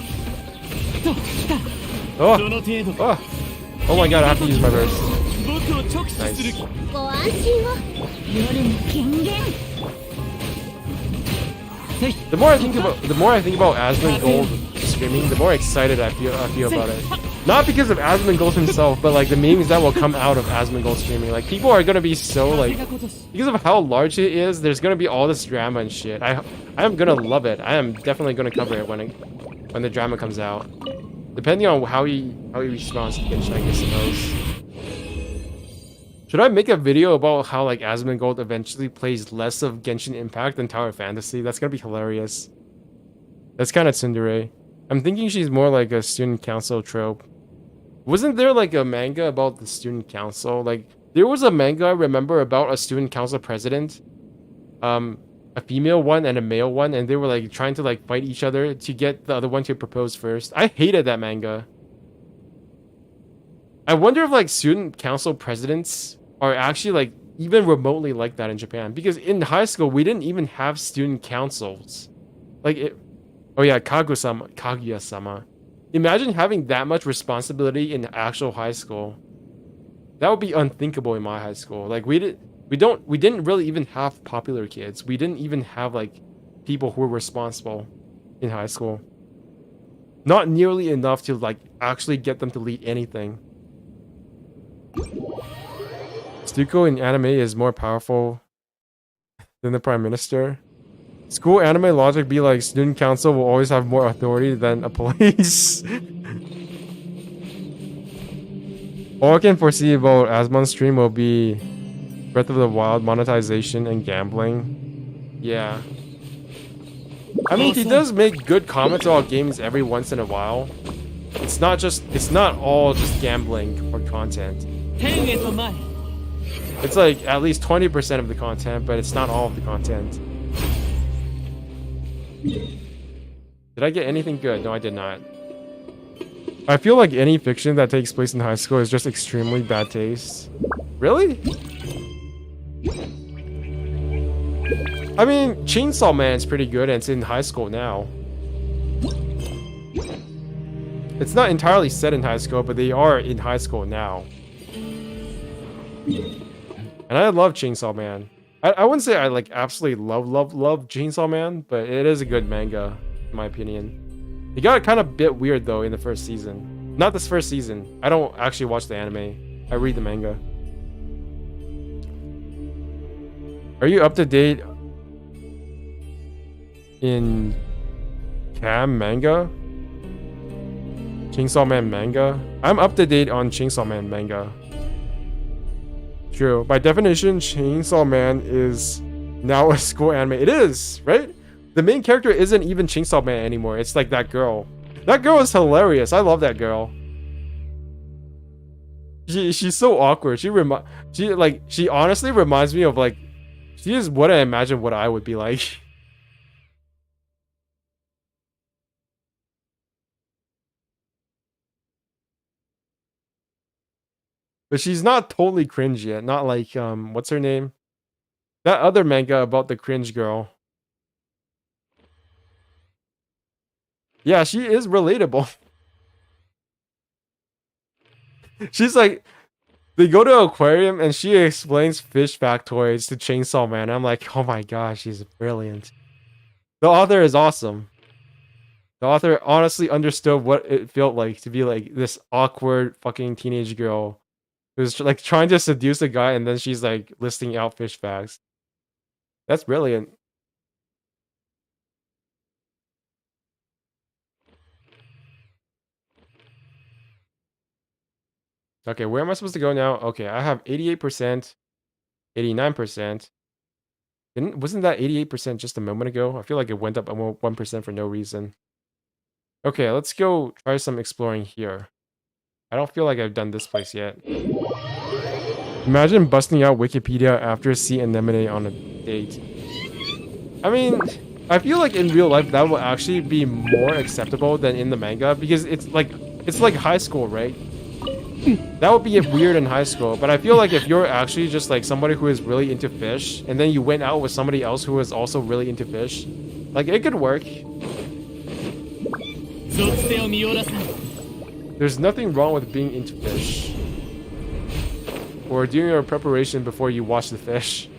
Oh, どの程度 oh, oh my god! I have to use my burst. 僕を直視する。 Nice. ご安心を。夜の権限。 The more I think about Asmongold screaming, the more excited I feel about it. Not because of Asmongold himself, but like the memes that will come out of Asmongold screaming. Like people are gonna be so like, because of how large it is, there's gonna be all this drama and shit. I am gonna love it. I am definitely gonna cover it when the drama comes out. Depending on how he responds to Genshin, I suppose. Should I make a video about how like Asmongold eventually plays less of Genshin Impact than Tower of Fantasy? That's gonna be hilarious. That's kind of tsundere. I'm thinking she's more like a student council trope. Wasn't there like a manga about the student council? Like there was a manga I remember about a student council president, a female one and a male one, and they were like trying to like fight each other to get the other one to propose first. I hated that manga. I wonder if like student council presidents are actually like even remotely like that in Japan, because in high school we didn't even have student councils. Like oh yeah, Kaguya-sama. Imagine having that much responsibility in actual high school. That would be unthinkable in my high school. Like we didn't really even have popular kids. We didn't even have like people who were responsible in high school. Not nearly enough to like actually get them to lead anything. Stuco in anime is more powerful than the prime minister. School anime logic be like student council will always have more authority than a police. All I can foresee about Asmon's stream will be Breath of the Wild monetization and gambling. Yeah. I mean, he does make good comments about games every once in a while. It's not all just gambling or content. It's like at least 20% of the content, but it's not all of the content. Did I get anything good? No, I did not. I feel like any fiction that takes place in high school is just extremely bad taste. Really? I mean, Chainsaw Man is pretty good and it's in high school now. It's not entirely set in high school, but they are in high school now. And I love Chainsaw Man. I wouldn't say I like absolutely love Chainsaw Man, but it is a good manga, in my opinion. It got kind of a bit weird though in the first season. Not this first season. I don't actually watch the anime. I read the manga. Are you up to date in Cam manga? Chainsaw Man manga? I'm up to date on Chainsaw Man manga. True. By definition, Chainsaw Man is now a school anime. It is, right? The main character isn't even Chainsaw Man anymore. It's like that girl. That girl is hilarious. I love that girl. She's so awkward. She honestly reminds me of like, she is what I imagine what I would be like. But she's not totally cringe yet. Not like what's her name? That other manga about the cringe girl. Yeah, she is relatable. She's like, they go to an aquarium and she explains fish factoids to Chainsaw Man. I'm like, oh my gosh, she's brilliant. The author is awesome. The author honestly understood what it felt like to be like this awkward fucking teenage girl who's like trying to seduce a guy and then she's like listing out fish facts. That's brilliant. Okay, where am I supposed to go now? Okay, I have 88%, 89%. Wasn't that 88% just a moment ago? I feel like it went up 1% for no reason. Okay, let's go try some exploring here. I don't feel like I've done this place yet. Imagine busting out Wikipedia after sea anemone on a date. I mean, I feel like in real life that will actually be more acceptable than in the manga because it's like high school, right? That would be weird in high school, but I feel like if you're actually just like somebody who is really into fish and then you went out with somebody else who is also really into fish, like it could work. There's nothing wrong with being into fish or doing your preparation before you watch the fish.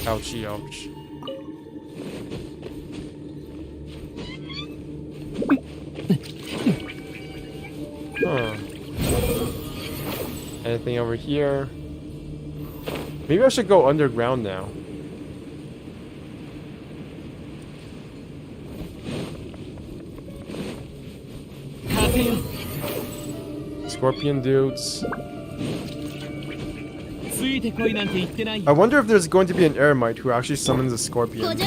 Ouchie, ouch. Huh. Anything over here? Maybe I should go underground now. Scorpion dudes. I wonder if there's going to be an eremite who actually summons a scorpion.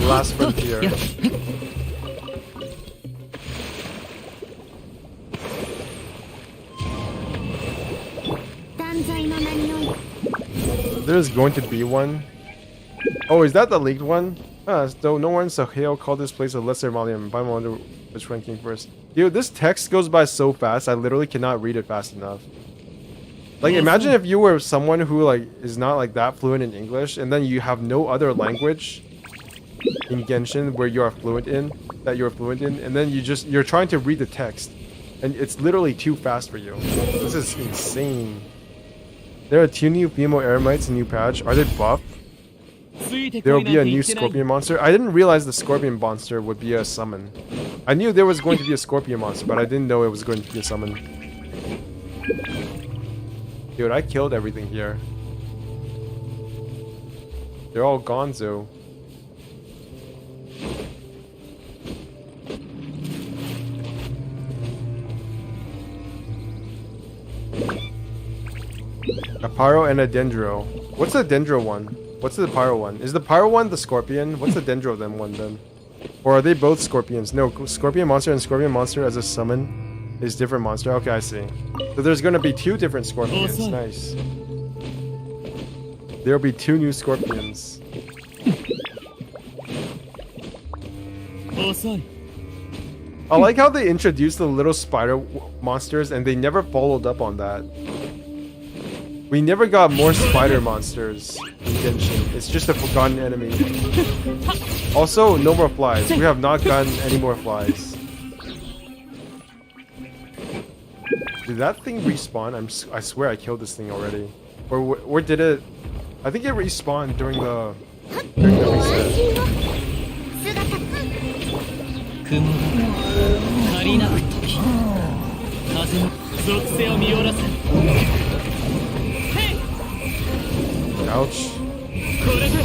Last frontier. There's going to be one. Oh, is that the leaked one? Though no one so Hale called this place a lesser volume. By wonder which ranking first. Dude, this text goes by so fast, I literally cannot read it fast enough. Like, imagine if you were someone who like is not like that fluent in English, and then you have no other language in Genshin where you are fluent in, and then you're trying to read the text, and it's literally too fast for you. This is insane. There are 2 new female eremites in new patch. Are they buffed? There will be a new scorpion monster. I didn't realize the scorpion monster would be a summon. I knew there was going to be a scorpion monster, but I didn't know it was going to be a summon. Dude, I killed everything here. They're all gonzo. A pyro and a dendro. What's the dendro one? What's the pyro one? Is the pyro one the scorpion? What's the dendro then one then? Or are they both scorpions? No, scorpion monster and scorpion monster as a summon is different monster. Okay, I see. So there's gonna be 2 different scorpions. Nice. There'll be 2 new scorpions. I like how they introduced the little spider monsters and they never followed up on that. We never got more spider monsters in Genshin. It's just a forgotten enemy. Also, no more flies. We have not gotten any more flies. Did that thing respawn? I swear I killed this thing already. Or did it? I think it respawned during the reset. 雲が足りなく時風の属性を見下ろせ Ouch. これで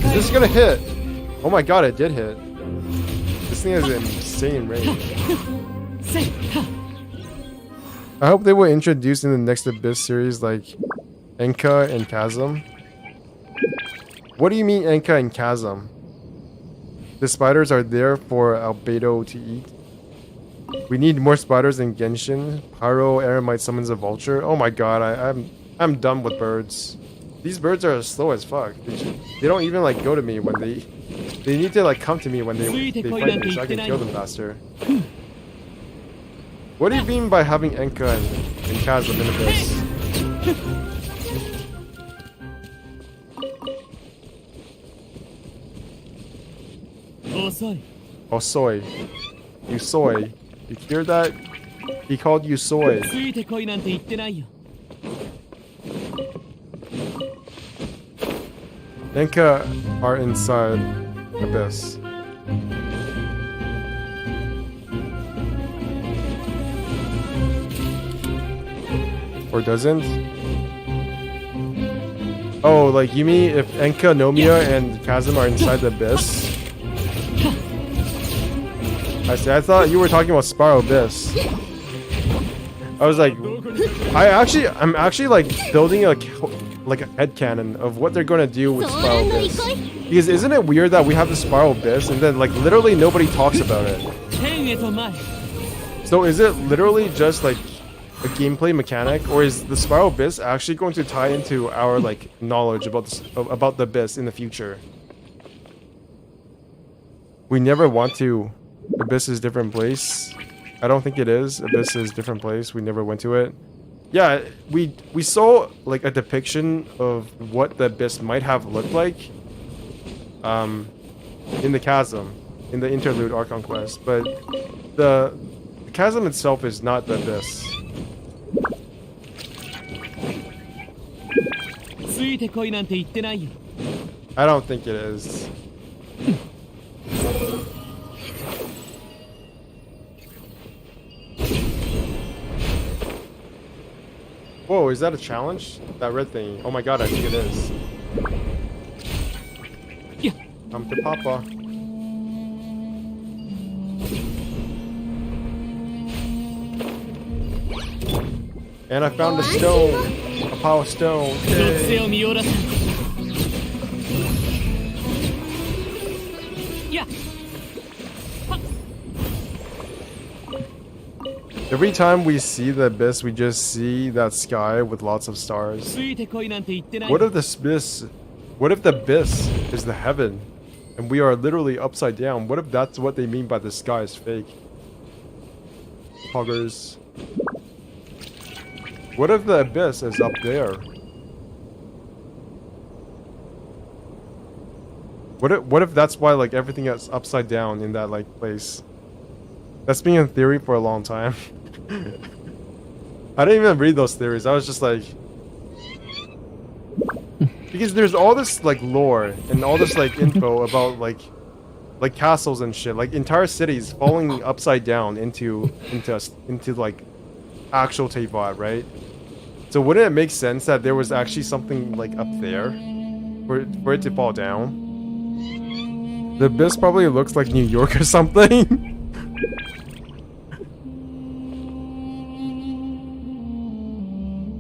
Is this gonna hit? Oh my god, it did hit. This thing has an insane range. I hope they will introduce in the next Abyss series like Enka and Chasm. What do you mean Enka and Chasm? The spiders are there for Albedo to eat. We need more spiders in Genshin. Pyro Eremite summons a vulture. Oh my god, I'm done with birds. These birds are slow as fuck. They don't even like go to me when they need to like come to me when they fight me so I can kill them faster. What do you mean by having Enka and Chasm in Abyss? Oh soy. You soy. You hear that? He called you soy. Enka are inside Abyss. Or doesn't? Oh, like you mean if Enka, Nomiya, and Chasm are inside the Abyss? I see. I thought you were talking about Spiral Abyss. I was like, I'm actually like building a headcanon of what they're gonna do with Spiral Abyss. Because isn't it weird that we have the Spiral Abyss and then like literally nobody talks about it? So is it literally just like a gameplay mechanic, or is the Spiral Abyss actually going to tie into our like knowledge about the Abyss in the future? We never want to. Abyss is different place. I don't think it is. Abyss is different place. We never went to it. Yeah, we saw like a depiction of what the Abyss might have looked like in the Chasm, in the interlude Archon quest, but the Chasm itself is not the Abyss. I don't think it is. Whoa, is that a challenge? That red thing. Oh my god, I think it is. Yeah. Come to Papa. And I found a stone. A power stone. Yay. Every time we see the Abyss, we just see that sky with lots of stars. What if the Abyss is the heaven, and we are literally upside down? What if that's what they mean by the sky is fake? Poggers. What if the abyss is up there? What if that's why like everything is upside down in that like place? That's been in theory for a long time. I didn't even read those theories. I was just like, because there's all this like lore and all this like info about like castles and shit, like entire cities falling upside down into like actual Teyvat, right? So wouldn't it make sense that there was actually something like up there for it to fall down? The abyss probably looks like New York or something.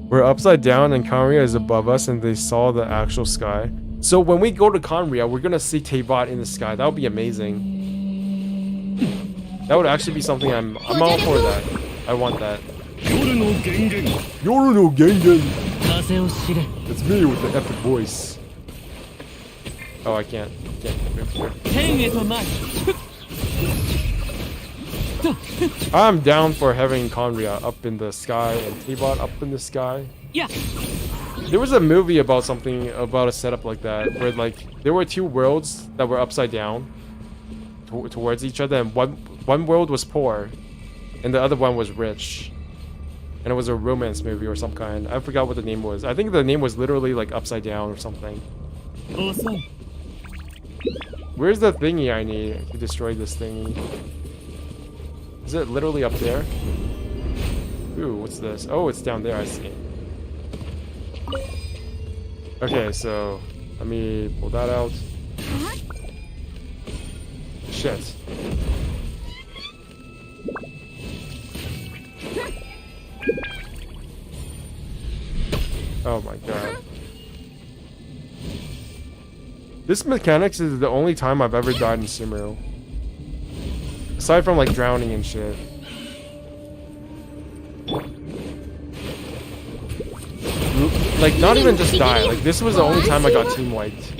We're upside down and Conria is above us and they saw the actual sky. So when we go to Conria, we're gonna see Teyvat in the sky. That would be amazing. That would actually be something I'm all for that. I want that. Yoru no Gengen. It's me with the epic voice. Oh, I can't. I'm down for having Conria up in the sky and Teyvat up in the sky. Yeah. There was a movie about something about a setup like that, where like there were two worlds that were upside down towards each other, and one world was poor, and the other one was rich, and it was a romance movie or some kind. I forgot what the name was. I think the name was literally like upside down or something. Awesome. Where's the thingy I need to destroy this thingy? Is it literally up there? Ooh, what's this? Oh, it's down there, I see. Okay, so let me pull that out. Shit. Oh my god. This mechanics is the only time I've ever died in Sumeru. Aside from like drowning and shit. Like not even just die, like this was the only time I got team wiped.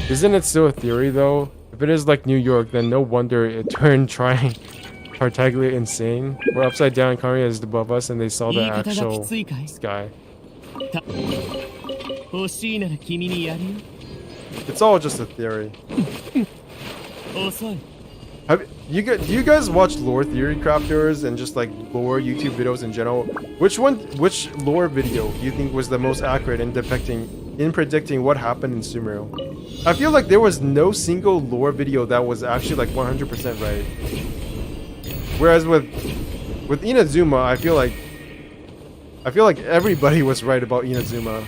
Isn't it still a theory though? If it is like New York, then no wonder it turned trying Tartaglia insane. We're upside down, Conria is above us, and they saw the actual sky. It's all just a theory. Do you guys watch lore theory crafters and just like lore YouTube videos in general? Which lore video do you think was the most accurate in predicting what happened in Sumeru? I feel like there was no single lore video that was actually like 100% right. Whereas with Inazuma, I feel like everybody was right about Inazuma.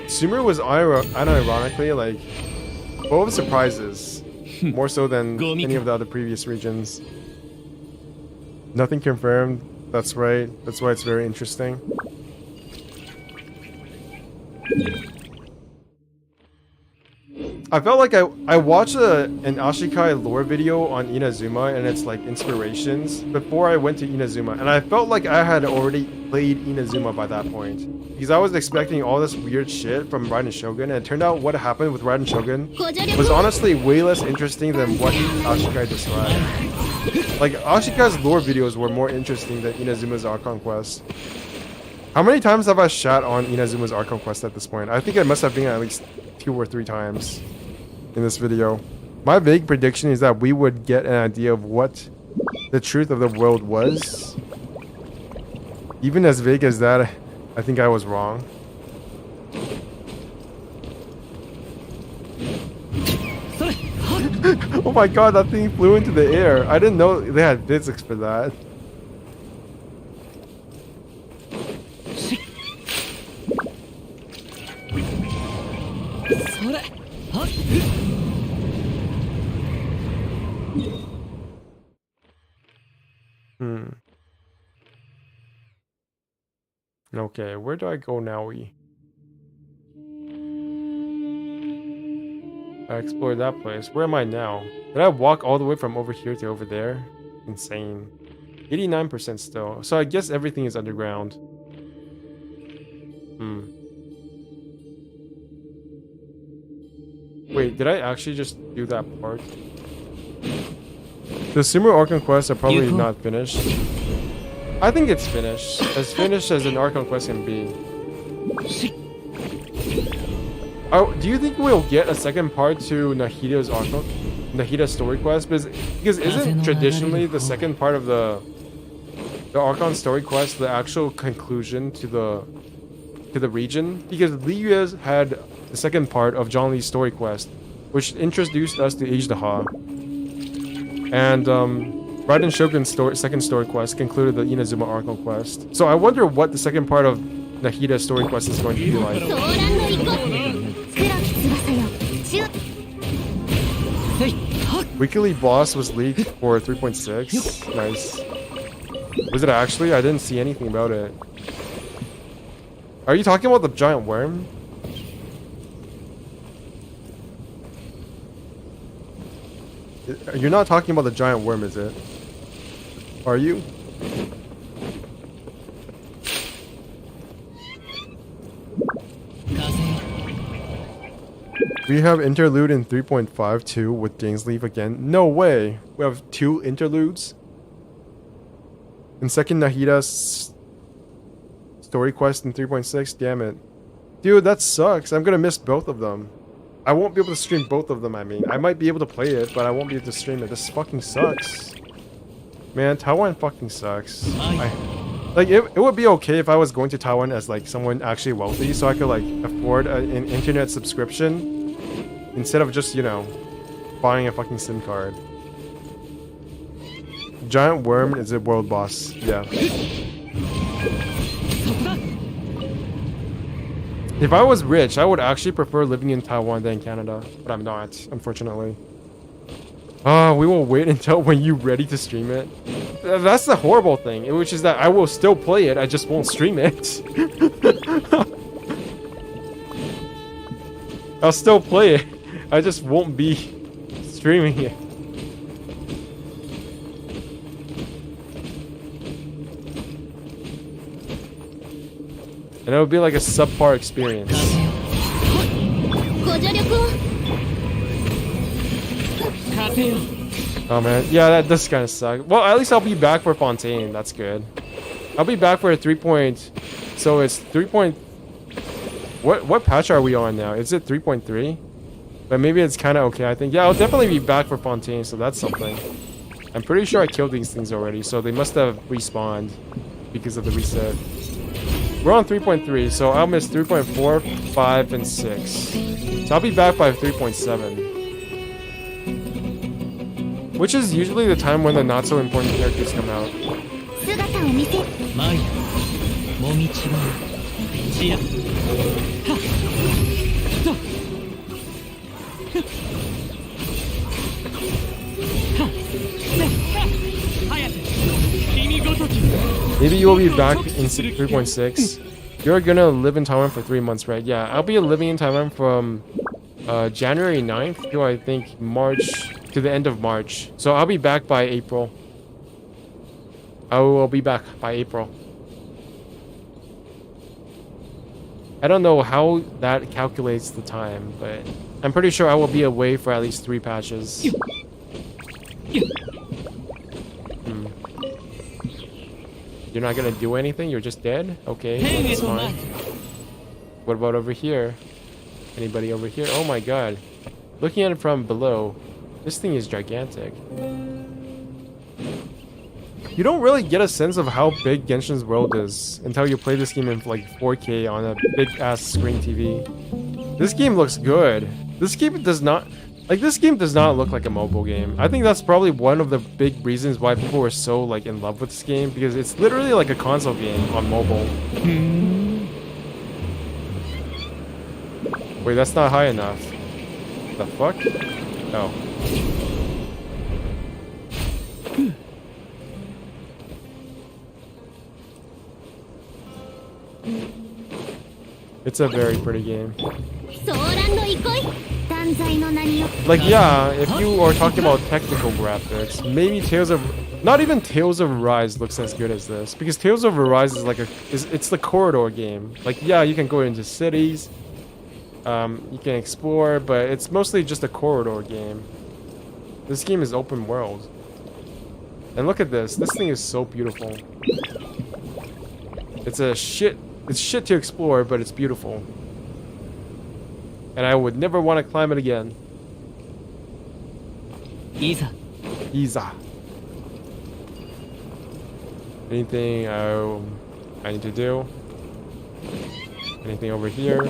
Sumeru was unironically like full of surprises, more so than any of the other previous regions. Nothing confirmed. That's right. That's why it's very interesting. I felt like I watched an Ashikai lore video on Inazuma and its like inspirations before I went to Inazuma, and I felt like I had already played Inazuma by that point because I was expecting all this weird shit from Raiden Shogun, and it turned out what happened with Raiden Shogun was honestly way less interesting than what Ashikai described. Like Ashikai's lore videos were more interesting than Inazuma's Archon Quest. How many times have I shat on Inazuma's Archon Quest at this point? I think it must have been at least 2 or 3 times in this video. My vague prediction is that we would get an idea of what the truth of the world was. Even as vague as that, I think I was wrong. Oh my god, that thing flew into the air. I didn't know they had physics for that. Okay, where do I go now? I explored that place. Where am I now? Did I walk all the way from over here to over there? Insane. 89% still. So I guess everything is underground. Wait, did I actually just do that part? The Sumo Archon quests are probably not finished. I think it's finished. As finished as an Archon quest can be. Oh, do you think we'll get a second part to Nahida's Archon? Nahida's story quest? Because isn't traditionally the second part of the Archon story quest the actual conclusion to the region? Because Liyue had the second part of John Lee's story quest, which introduced us to Ajdaha. And Raiden Shogun's second story quest concluded the Inazuma Archon quest. So I wonder what the second part of Nahida's story quest is going to be like. Weekly boss was leaked for 3.6. Nice. Was it actually? I didn't see anything about it. Are you talking about the giant worm? You're not talking about the giant worm, is it? Are you? We have interlude in 3.52 with Gainsleaf again. No way! We have 2 interludes? And second Nahida's story quest in 3.6? Damn it. Dude, that sucks. I'm gonna miss both of them. I won't be able to stream both of them, I mean. I might be able to play it, but I won't be able to stream it. This fucking sucks. Man, Taiwan fucking sucks. It would be okay if I was going to Taiwan as like someone actually wealthy, so I could like afford an internet subscription instead of just, you know, buying a fucking SIM card. Giant worm is a world boss. Yeah. If I was rich, I would actually prefer living in Taiwan than Canada, but I'm not, unfortunately. We will wait until when you're ready to stream it. That's the horrible thing, which is that I will still play it, I just won't stream it. I'll still play it, I just won't be streaming it. And it would be like a subpar experience. Oh man, yeah, that does kind of suck. Well, at least I'll be back for Fontaine. That's good. I'll be back for a 3. So it's 3. What patch are we on now? Is it 3.3? But maybe it's kind of okay, I think. Yeah, I'll definitely be back for Fontaine, so that's something. I'm pretty sure I killed these things already, so they must have respawned because of the reset. We're on 3.3, so I'll miss 3.4, 5, and 6. So I'll be back by 3.7. Which is usually the time when the not so important characters come out. Maybe you'll be back in 3.6. You're gonna live in Taiwan for 3 months, right? Yeah, I'll be living in Taiwan from January 9th to I think March, to the end of March. So I'll be back by April. I will be back by April. I don't know how that calculates the time, but I'm pretty sure I will be away for at least 3 patches. You're not gonna do anything? You're just dead? Okay, that's fine. What about over here? Anybody over here? Oh my god. Looking at it from below, this thing is gigantic. You don't really get a sense of how big Genshin's world is until you play this game in like 4K on a big-ass screen TV. This game looks good. This game does not... Like, this game does not look like a mobile game. I think that's probably one of the big reasons why people were so, like, in love with this game. Because it's literally like a console game on mobile. Wait, that's not high enough. The fuck? Oh. It's a very pretty game. 万歳の名によって Like, yeah, if you are talking about technical graphics, maybe Tales of... Not even Tales of Arise looks as good as this. Because Tales of Arise is like it's the corridor game. Like, yeah, you can go into cities. You can explore, but it's mostly just a corridor game. This game is open world. And look at this. This thing is so beautiful. It's shit to explore, but it's beautiful. And I would never want to climb it again. Isa. Isa. Anything I need to do? Anything over here?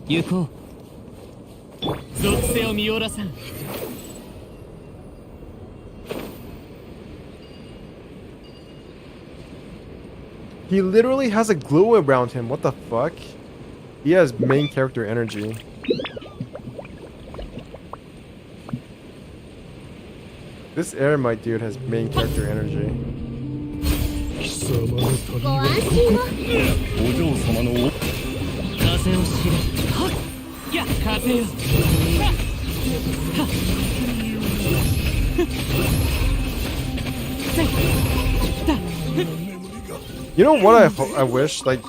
行こう。属性を見よらさん。 He literally has a glue around him. What the fuck? He has main character energy. This Eremite dude has main character energy. ご安心を。風を知れ。はっ。や、風よ。はっ。はっ。せい。だ。 You know what I wish? Like,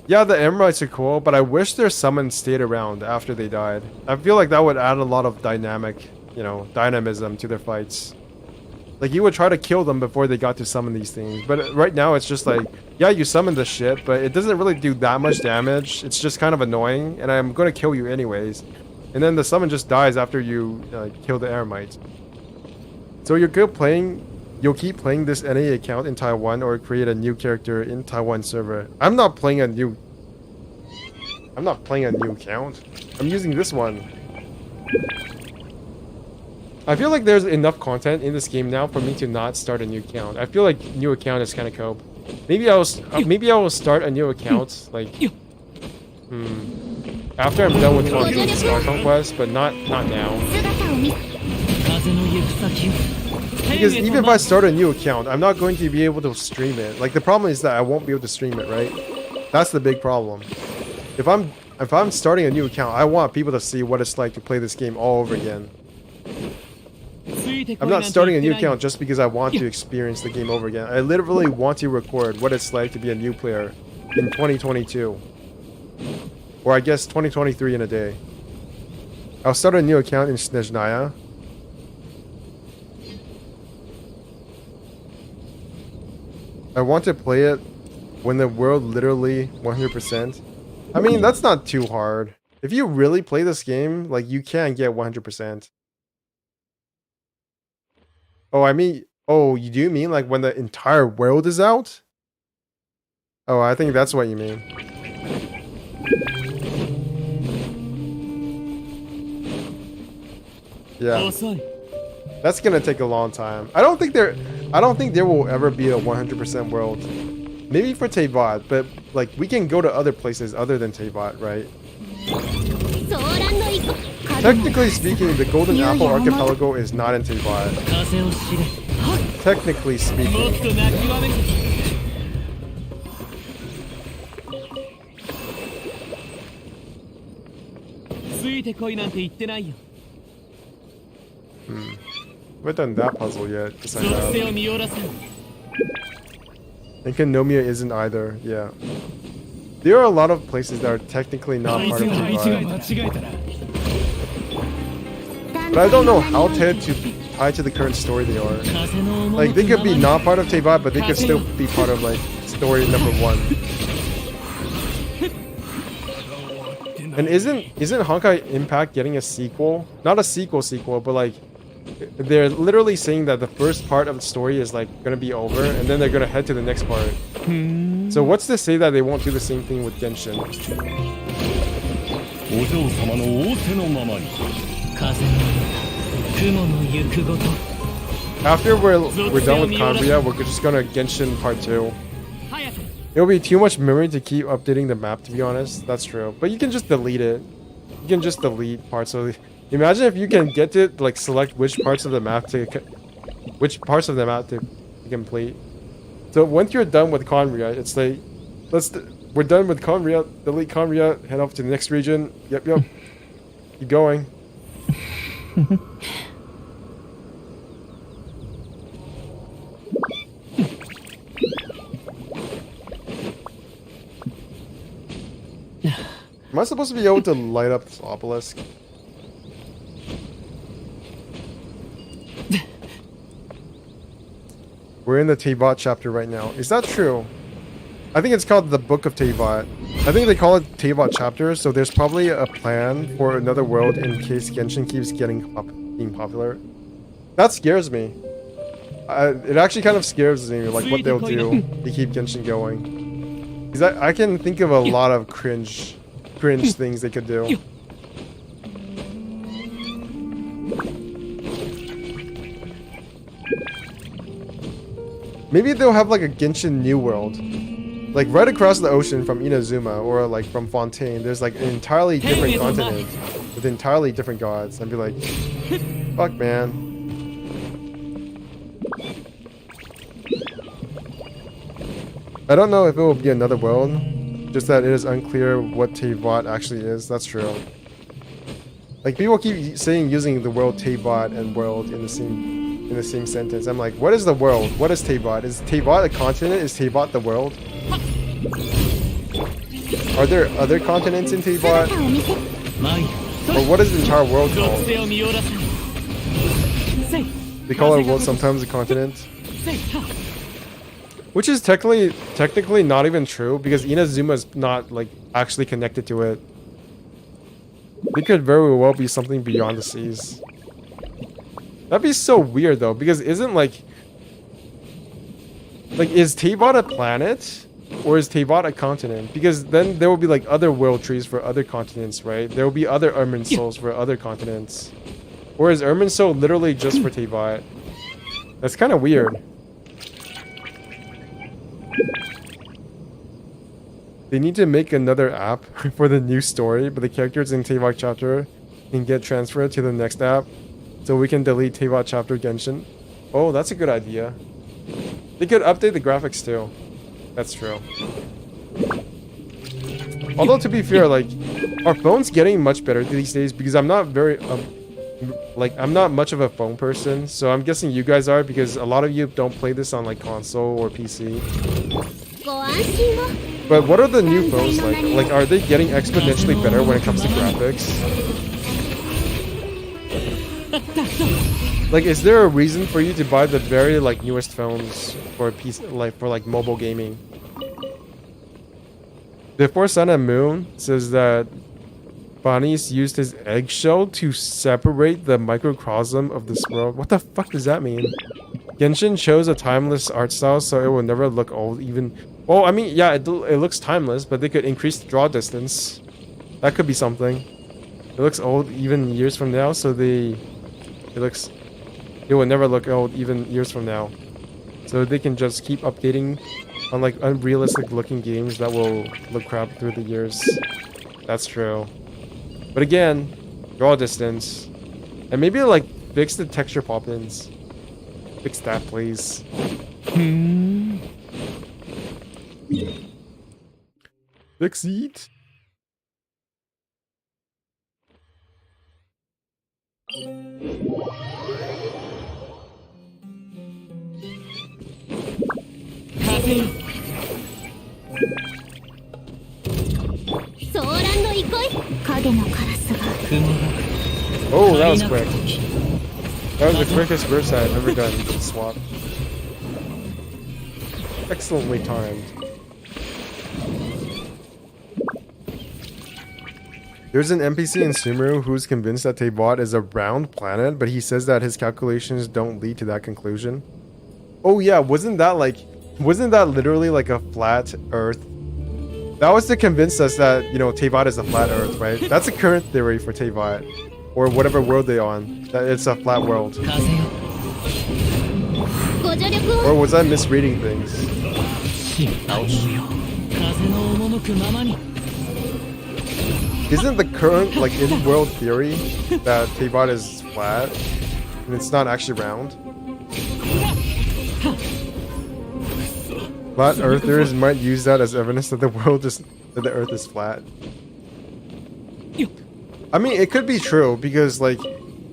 yeah, the Emerites are cool, but I wish their summons stayed around after they died. I feel like that would add a lot of dynamism to their fights. Like, you would try to kill them before they got to summon these things. But right now, it's just like, yeah, you summon the shit, but it doesn't really do that much damage. It's just kind of annoying, and I'm going to kill you anyways. And then the summon just dies after you kill the Eremites. So you're good playing... You'll keep playing this NA account in Taiwan or create a new character in Taiwan server. I'm not playing a new account. I'm using this one. I feel like there's enough content in this game now for me to not start a new account. I feel like new account is kind of cope. Maybe I will start a new account like after I'm done with Star Conquest, but not now. Because even if I start a new account, I'm not going to be able to stream it. Like, the problem is that I won't be able to stream it, right? That's the big problem. If I'm starting a new account, I want people to see what it's like to play this game all over again. I'm not starting a new account just because I want to experience the game over again. I literally want to record what it's like to be a new player in 2022. Or I guess 2023 in a day. I'll start a new account in Snezhnaya. I want to play it when the world literally 100%. I mean, that's not too hard. If you really play this game, like, you can get 100%. Oh, I mean, oh, you do mean like when the entire world is out? Oh, I think that's what you mean. Yeah. That's gonna take a long time. I don't think there will ever be a 100% world. Maybe for Teyvat, but like we can go to other places other than Teyvat, right? Technically speaking, the Golden Apple Archipelago is not in Teyvat. Technically speaking. I haven't done that puzzle yet. Yes, I have. And Konomiya isn't either, yeah. There are a lot of places that are technically not part of Teyvat. But I don't know how to tie to the current story they are. Like, they could be not part of Teyvat, but they could still be part of, like, story number 1. And isn't Honkai Impact getting a sequel? Not a sequel, but like they're literally saying that the first part of the story is like gonna be over, and then they're gonna head to the next part. So what's to say that they won't do the same thing with Genshin? After we're done with Cambria, we're just gonna Genshin Part 2. It'll be too much memory to keep updating the map, to be honest. That's true. But you can just delete it. You can just delete parts of it. Imagine if you can get to like select which parts of the map to complete. So once you're done with Conria, it's like We're done with Conria. Delete Conria. Head off to the next region. Yep. Keep going. Am I supposed to be able to light up this obelisk? We're in the Teyvat chapter right now. Is that true? I think it's called the Book of Teyvat. I think they call it Teyvat chapter, so there's probably a plan for another world in case Genshin keeps being popular. That scares me. It actually kind of scares me, like what they'll do to keep Genshin going. Because I can think of a lot of cringe things they could do. Maybe they'll have like a Genshin New World. Like right across the ocean from Inazuma or like from Fontaine, there's like an entirely different continent with entirely different gods. I'd be like, fuck man. I don't know if it will be another world, just that it is unclear what Teyvat actually is. That's true. Like people keep saying using the word Teyvat and world in the same sentence. I'm like, what is the world? What is Teyvat? Is Teyvat a continent? Is Teyvat the world? Are there other continents in Teyvat? Or what is the entire world called? They call our world sometimes a continent. Which is technically not even true because Inazuma is not like actually connected to it. It could very well be something beyond the seas. That'd be so weird though, because isn't like is Teyvat a planet or is Teyvat a continent? Because then there will be like other world trees for other continents, right? There will be other Irminsols for other continents. Or is Irminsul literally just for Teyvat? That's kind of weird. They need to make another app for the new story, but the characters in Teyvat chapter can get transferred to the next app, so we can delete Teyvat chapter Genshin. Oh, that's a good idea. They could update the graphics too. That's true. Although to be fair, like, are phones getting much better these days? Because I'm not very, I'm not much of a phone person, so I'm guessing you guys are because a lot of you don't play this on like console or PC. But what are the new phones like? Like, are they getting exponentially better when it comes to graphics? Like, is there a reason for you to buy the very like newest phones for PC, like for like mobile gaming? Before Sun and Moon says that Bonnie's used his eggshell to separate the microcosm of this world. What the fuck does that mean? Genshin chose a timeless art style, so it will never look old even... Well, I mean, yeah, it looks timeless, but they could increase the draw distance. That could be something. It looks old even years from now, so it will never look old even years from now. So they can just keep updating on like unrealistic looking games that will look crap through the years. That's true. But again, draw distance. And maybe like fix the texture pop-ins. Fix that, please. Fix it. Oh, that was quick. That was the quickest verse I've ever done. Swap. Excellently timed. There's an NPC in Sumeru who's convinced that Teyvat is a round planet, but he says that his calculations don't lead to that conclusion. Oh yeah, wasn't that literally like a flat Earth? That was to convince us that, you know, Teyvat is a flat Earth, right? That's the current theory for Teyvat. Or whatever world they're on, that it's a flat world. Or was I misreading things? Ouch. Isn't the current, like, in-world theory that Teyvat is flat and it's not actually round? Flat earthers might use that as evidence that the that the earth is flat. I mean, it could be true because like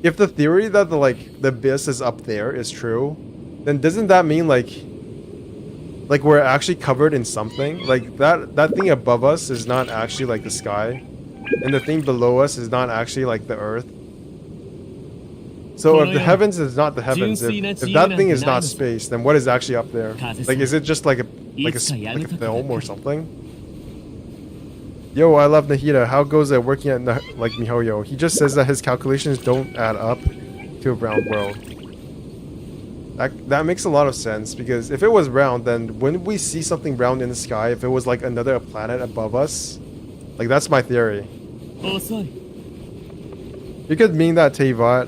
if the theory that the abyss is up there is true, then doesn't that mean like we're actually covered in something? Like that thing above us is not actually like the sky, and the thing below us is not actually like the earth. So if the heavens is not the heavens, if that thing is not space, then what is actually up there? Like, is it just like a film or something? Yo, I love Nahida. How goes it working at like MiHoYo? He just says that his calculations don't add up to a round world. That makes a lot of sense, because if it was round, then wouldn't we see something round in the sky if it was like another planet above us? Like, that's my theory. You could mean that Teyvat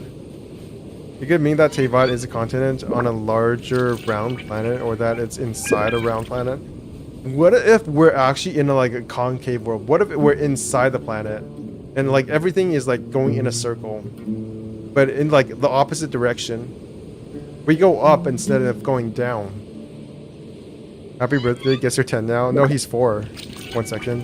is a continent on a larger round planet, or that it's inside a round planet. What if we're actually in like a concave world? What if we're inside the planet and like everything is like going in a circle, but in like the opposite direction? We go up instead of going down. Happy birthday, guess you're 10 now. No, he's 4. 1 second.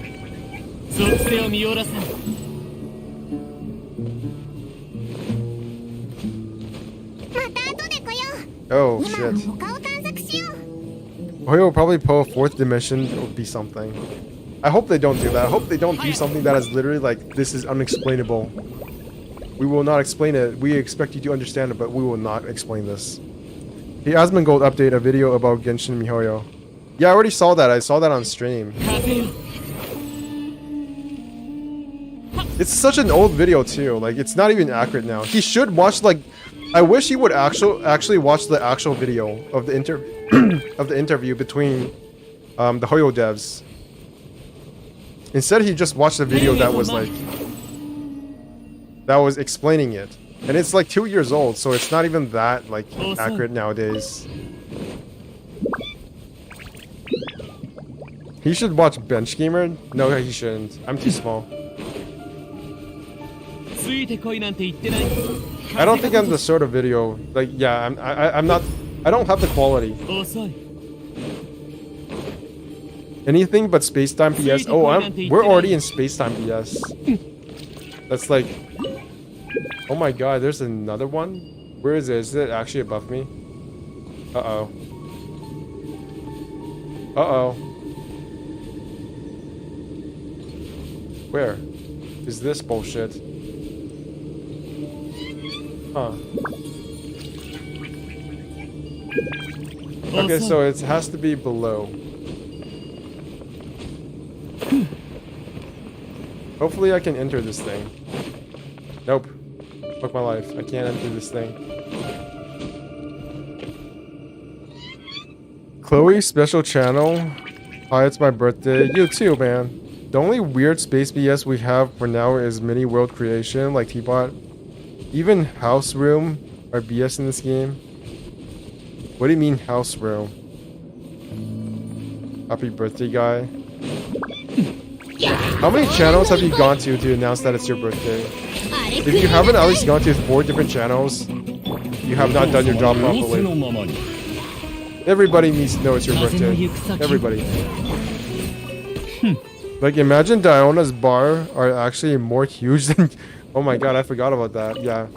Oh shit. Hoyo will probably pull a 4th dimension. It would be something. I hope they don't do that. I hope they don't do something that is literally like, this is unexplainable. We will not explain it. We expect you to understand it, but we will not explain this. The Asmongold update a video about Genshin MiHoYo. Yeah, I already saw that. I saw that on stream. It's such an old video too. Like, it's not even accurate now. He should watch like, I wish he would actually watch the actual video of the interview between the Hoyo devs. Instead, he just watched the video that was like explaining it, and it's like 2 years old, so it's not even that like accurate nowadays. He should watch Bench Gamer. No, he shouldn't. I'm too small. I don't think I'm the sort of video like, yeah, I'm not. I don't have the quality. Anything but space-time PS. Oh, we're already in space-time PS. That's like, oh my god, there's another one. Where is it? Is it actually above me? Uh-oh. Uh-oh. Where is this bullshit? Huh. Okay, so it has to be below. Hopefully I can enter this thing. Nope. Fuck my life. I can't enter this thing. Chloe, special channel. Hi, it's my birthday. You too, man. The only weird space BS we have for now is mini world creation, like Teapot. Even house room are BS in this game. What do you mean house room? Happy birthday, guy. How many channels have you gone to announce that it's your birthday? If you haven't at least gone to 4 different channels, you have not done your job properly. Everybody needs to know it's your birthday. Everybody. Like, imagine Diona's bar are actually more huge than... Oh my god, I forgot about that. Yeah.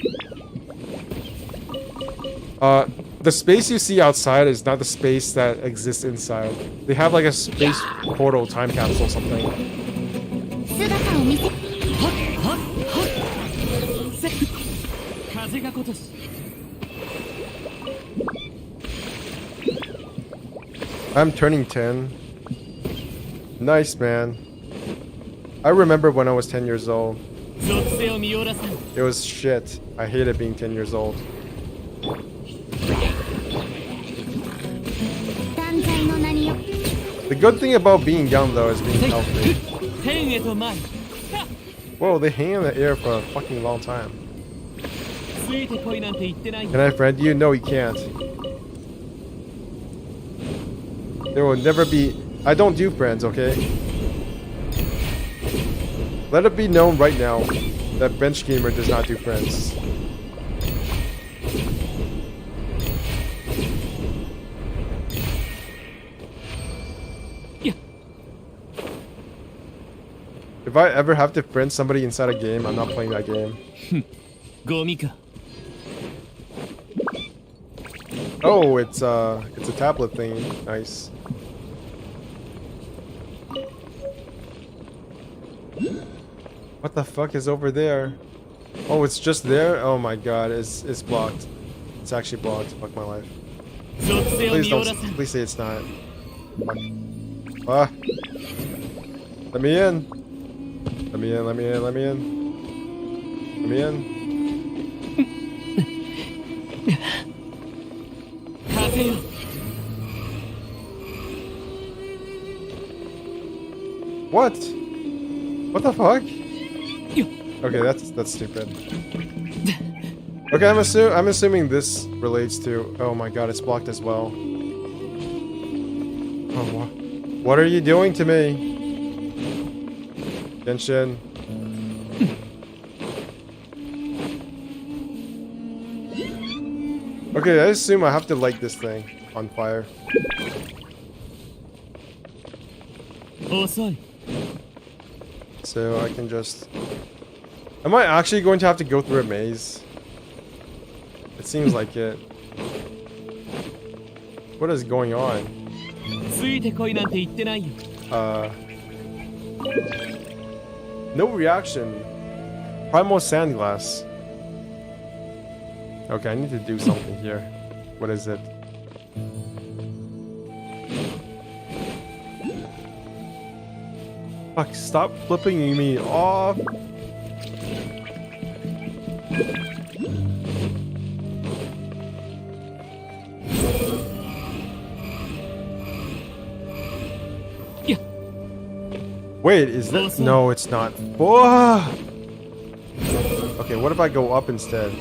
The space you see outside is not the space that exists inside. They have like a space portal time capsule or something. I'm turning 10. Nice, man. I remember when I was 10 years old. It was shit. I hated being 10 years old. The good thing about being young, though, is being healthy. Whoa, they hang in the air for a fucking long time. Can I friend you? No, you can't. There will never be... I don't do friends, okay? Let it be known right now that Bench Gamer does not do friends. If I ever have to friend somebody inside a game, I'm not playing that game. ゴミか Oh, it's a tablet thing. Nice. What the fuck is over there? Oh, it's just there? Oh my god, it's blocked. It's actually blocked. Fuck my life. 属性を Please 見下ろ don't. さん Please say it's not. Ah. Let me in. Let me in. Let me in. Let me in. Let me in. 風よ What? What the fuck? よ Okay, that's stupid. Okay, I'm assuming this relates to. Oh my god, it's blocked as well. Oh, what are you doing to me, Genshin? Okay, I assume I have to light this thing on fire. 遅い So I can just... Am I actually going to have to go through a maze? It seems like it. What is going on? ついてこいなんて言ってないよ No reaction. Primal Sandglass. Okay, I need to do something here. What is it? Fuck, stop flipping me off. Yeah. Wait, is that? No, it's not. Whoa! Okay, what if I go up instead?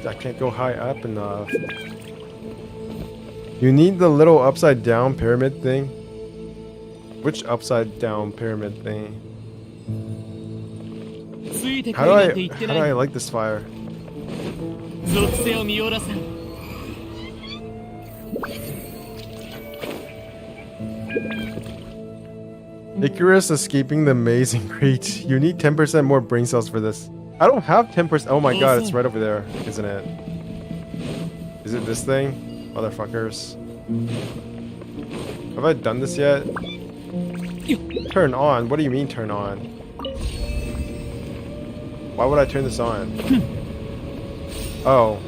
I can't go high up enough. You need the little upside down pyramid thing? Which upside down pyramid thing? ついてこ How い do なん I て言って how な do い I よ light this fire? 属性を見下ろさん Icarus escaping the maze in Crete. You need 10% more brain cells for this. I don't have 10%. Oh my god, it's right over there, isn't it? Is it this thing? Motherfuckers. Have I done this yet? Turn on? What do you mean turn on? Why would I turn this on? Oh.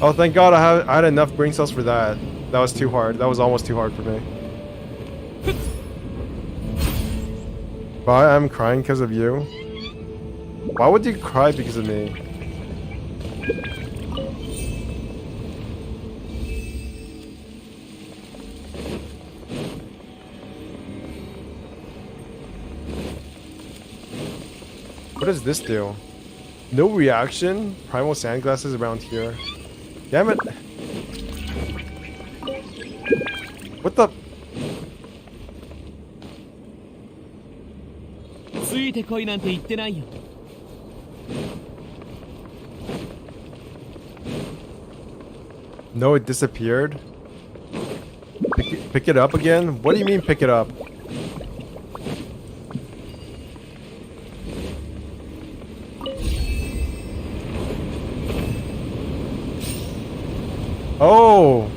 Oh, thank god I had enough brain cells for that. That was too hard. That was almost too hard for me. Why I'm crying because of you? Why would you cry because of me? What does this do? No reaction? Primal sandglasses around here. Damn it. What the? ついてこいなんて言ってないよ No, it disappeared? Pick it up again? What do you mean pick it up? Oh!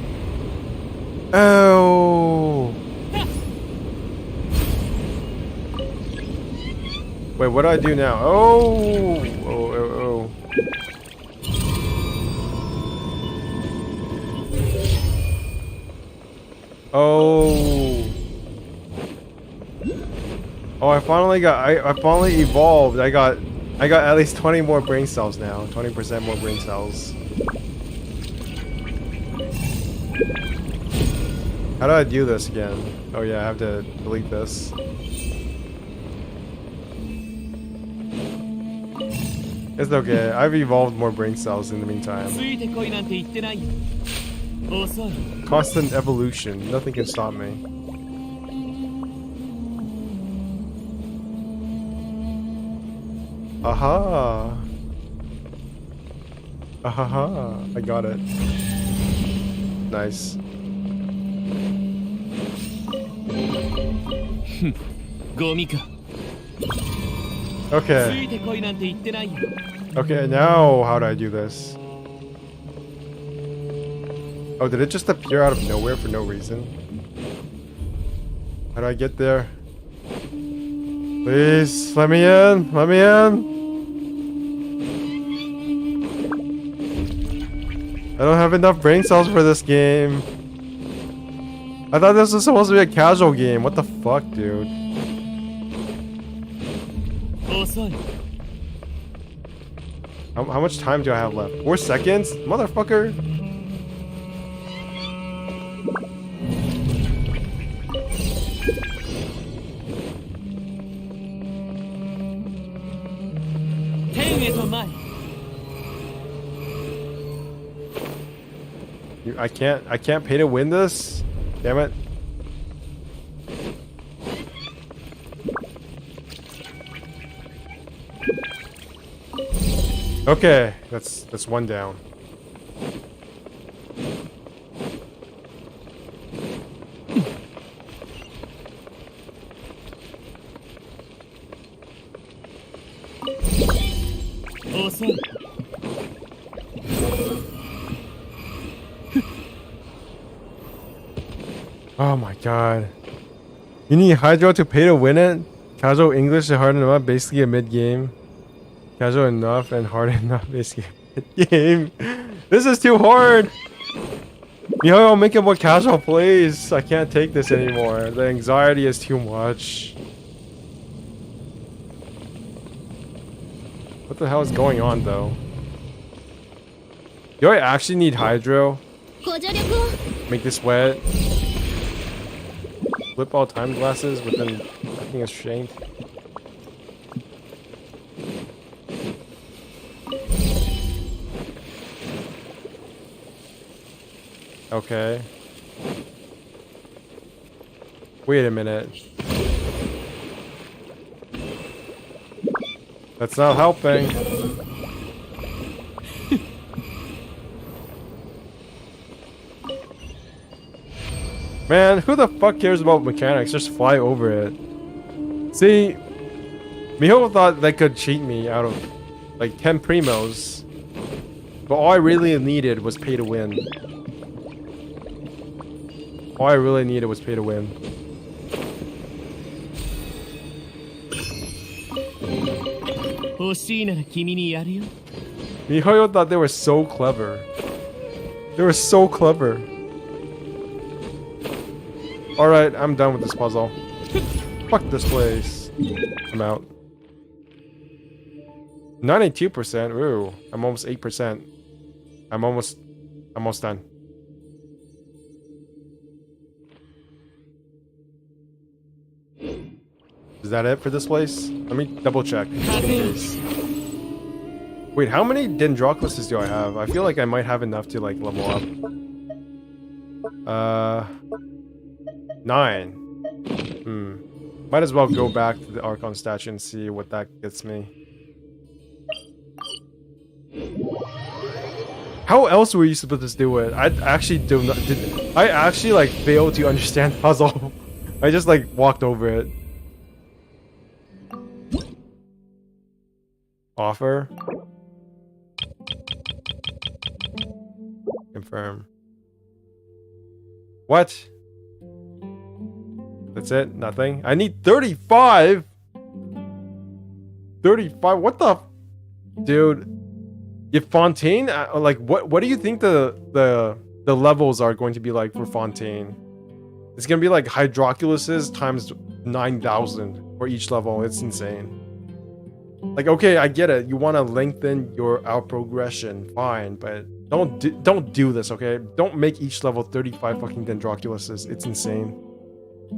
Oh! Wait, what do I do now? Oh! Oh, oh, oh. Oh. Oh, I finally evolved. I got at least 20 more brain cells now. 20% more brain cells. How do I do this again? Oh yeah, I have to delete this. It's okay. I've evolved more brain cells in the meantime. ついてこいなんて言ってないよ遅い Constant evolution. Nothing can stop me. Aha. Ahaha. I got it. Nice. ゴミか。つ Okay. いてこいなんて言ってないよ。 Okay, now how do I do this? Oh, did it just appear out of nowhere for no reason? How do I get there? Please, let me in! Let me in! I don't have enough brain cells for this game. I thought this was supposed to be a casual game. What the fuck, dude? 遅い。 How much time do I have left? 4 seconds? Motherfucker! I can't pay to win this? Damn it. Okay, that's one down. Awesome. Oh my god. You need Hydro to pay to win it? Casual English is hard enough, basically a mid-game. Casual enough and hard enough, basically a mid-game. This is too hard! Yo, make it more casual, please. I can't take this anymore. The anxiety is too much. What the hell is going on, though? Do I actually need Hydro? Make this wet? Flip all time glasses within fucking a strength? Okay. Wait a minute. That's not helping. Man, who the fuck cares about mechanics? Just fly over it. See, Miho thought they could cheat me out of like 10 primos. But all I really needed was pay to win. All I really needed was pay to win. Mihoyo thought they were so clever. They were so clever. Alright, I'm done with this puzzle. Fuck this place. I'm out. 92%. Ooh, I'm almost 8%. I'm almost done. Is that it for this place? Let me double check. Wait, how many Dendrocluses do I have? I feel like I might have enough to like level up. 9. Might as well go back to the Archon statue and see what that gets me. How else were you supposed to do it? I actually do not. I actually like failed to understand the puzzle. I just like walked over it. Offer. Confirm. What? That's it? Nothing? I need 35? 35? What the? Dude. If Fontaine, like, what do you think the levels are going to be like for Fontaine? It's gonna be like Hydroculuses times 9,000 for each level. It's insane. Like, okay, I get it. You want to lengthen your out progression, fine, but don't do this, okay? Don't make each level 35 fucking Dendroculuses. It's insane.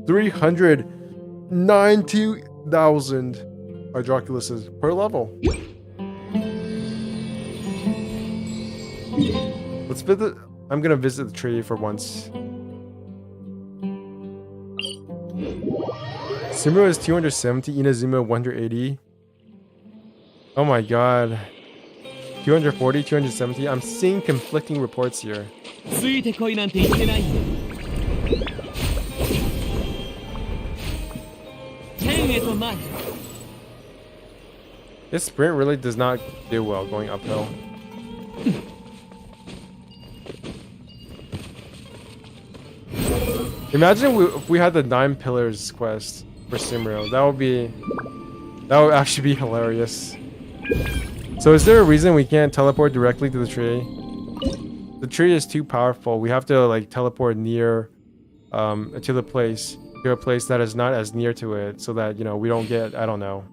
390,000 Hydroculuses per level. Let's visit. I'm gonna visit the tree for once. Sumeru is 270, Inazuma 180. Oh my god. 240, 270. I'm seeing conflicting reports here. の前 This sprint really does not do well going uphill. Imagine if we had the 9 pillars quest for Simrio. That would actually be hilarious. So is there a reason we can't teleport directly to the tree? The tree is too powerful. We have to like teleport near to a place that is not as near to it, so that, you know, we don't get, I don't know,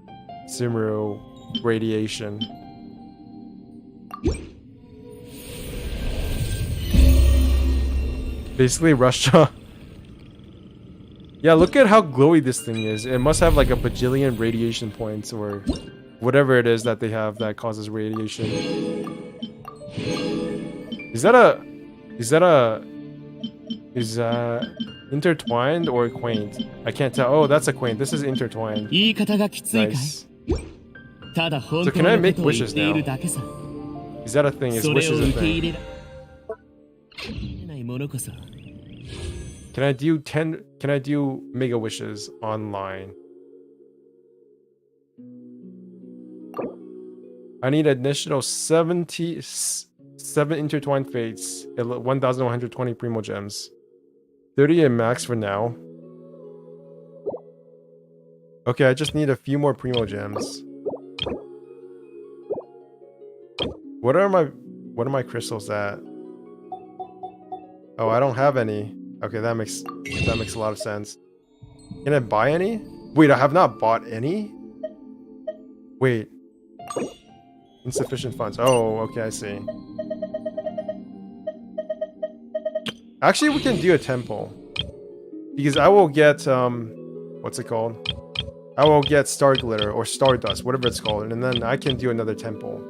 Simrio radiation. Basically Russia. Yeah, look at how glowy this thing is. It must have like a bajillion radiation points or whatever it is that they have that causes radiation. Is that intertwined or quaint? I can't tell. Oh, that's a quaint. This is intertwined. 言い方がきついかい Nice. ただ本 So 当 can I の make ことを言っ wishes てい now? るだけさ Is that a thing? Is それ wishes を a 受け入 thing? れられないものこそ Can I do mega wishes online? I need an additional 77 intertwined fates, 1,120 primo gems, 30 at max for now. Okay, I just need a few more primo gems. What are my crystals at? Oh, I don't have any. Okay, that makes a lot of sense. Can I buy any? Wait, I have not bought any? Wait. Insufficient funds. Oh, okay, I see. Actually, we can do a temple. Because I will get, what's it called? I will get star glitter or stardust, whatever it's called, and then I can do another temple.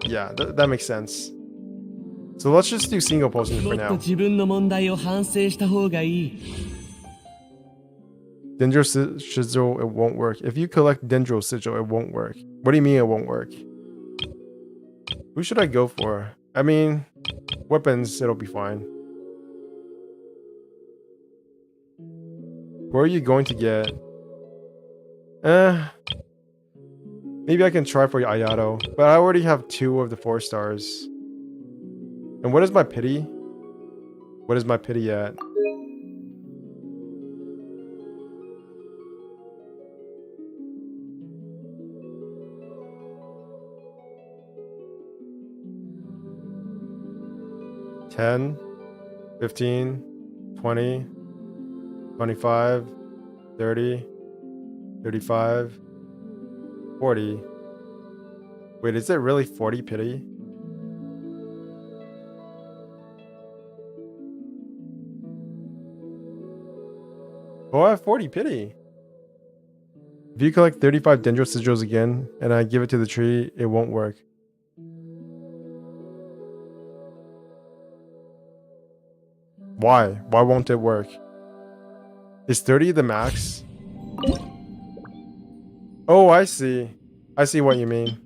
Yeah, that makes sense. So let's just do single potions も for っと now. 自分の問題を反省した方がいい Dendro Sigil, it won't work. If you collect Dendro Sigil, it won't work. What do you mean it won't work? Who should I go for? I mean, weapons, it'll be fine. Where are you going to get? Maybe I can try for Ayato, but I already have 2 of the 4 stars. And what is my pity? What is my pity at? $10, 15, 20, 25, 30, 35, 40. Wait, is it really 40 pity? Oh, I have 40 pity. If you collect 35 Dendro Sigils again, and I give it to the tree, it won't work. Why? Why won't it work? Is 30 the max? Oh, I see. I see what you mean.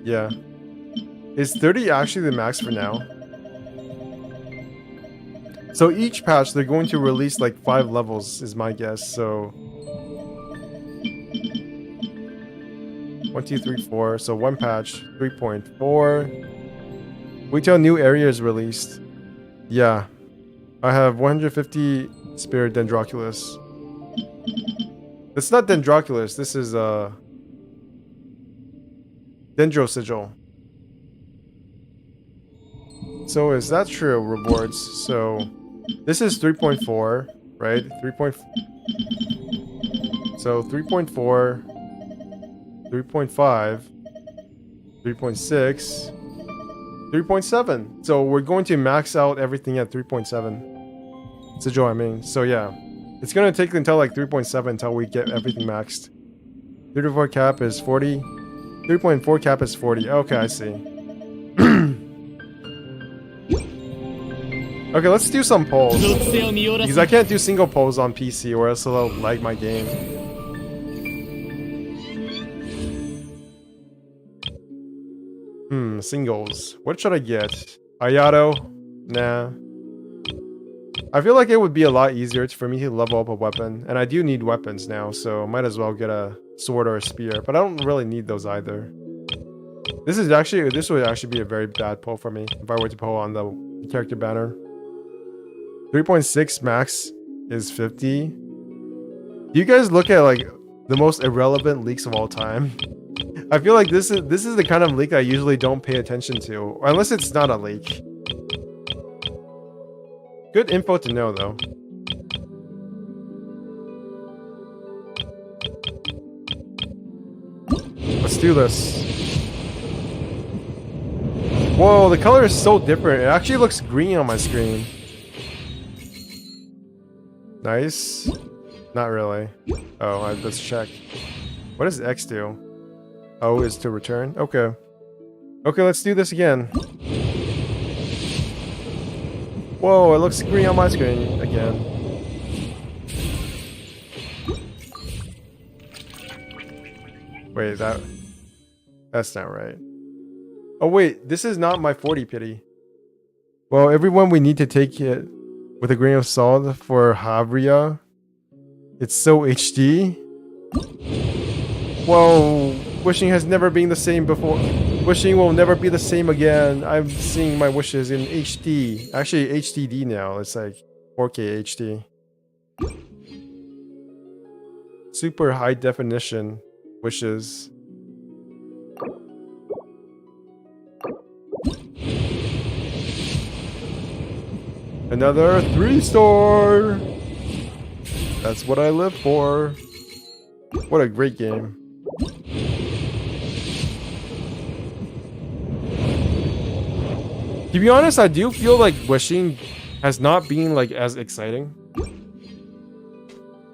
Yeah. Is 30 actually the max for now? So each patch, they're going to release like 5 levels, is my guess. So 1, 2, 3, 4. So one patch, 3.4. Wait till a new area is released. Yeah. I have 150 Spirit Dendroculus. It's not Dendroculus, this is Dendro Sigil. So is that true, rewards? So this is 3.4, right? 3. So 3.4, 3.5, 3.6, 3.7. So we're going to max out everything at 3.7. Sigil, I mean. So yeah. It's gonna take until like 3.7 until we get everything maxed. 3.4 cap is 40. 3.4 cap is 40. Okay, I see. Okay, let's do some polls. Because I can't do single polls on PC or else it'll lag my game. Singles. What should I get? Ayato? Nah. I feel like it would be a lot easier for me to level up a weapon, and I do need weapons now, so might as well get a sword or a spear, but I don't really need those either. This would actually be a very bad pull for me if I were to pull on the character banner. 3.6 max is 50. Do you guys look at like the most irrelevant leaks of all time? I feel like this is the kind of leak I usually don't pay attention to, or unless it's not a leak. Good info to know, though. Let's do this. Whoa, the color is so different. It actually looks green on my screen. Nice. Not really. Oh, let's check. What does X do? O is to return? Okay. Okay, let's do this again. Whoa, it looks green on my screen again. Wait, that's not right. Oh wait, this is not my 40 pity. Well, everyone, we need to take it with a grain of salt for Havria. It's so HD. Whoa, wishing has never been the same before. Wishing will never be the same again. I'm seeing my wishes in HD. Actually, HDD now. It's like 4K HD. Super high definition wishes. Another 3-star. That's what I live for. What a great game. To be honest, I do feel like wishing has not been like as exciting.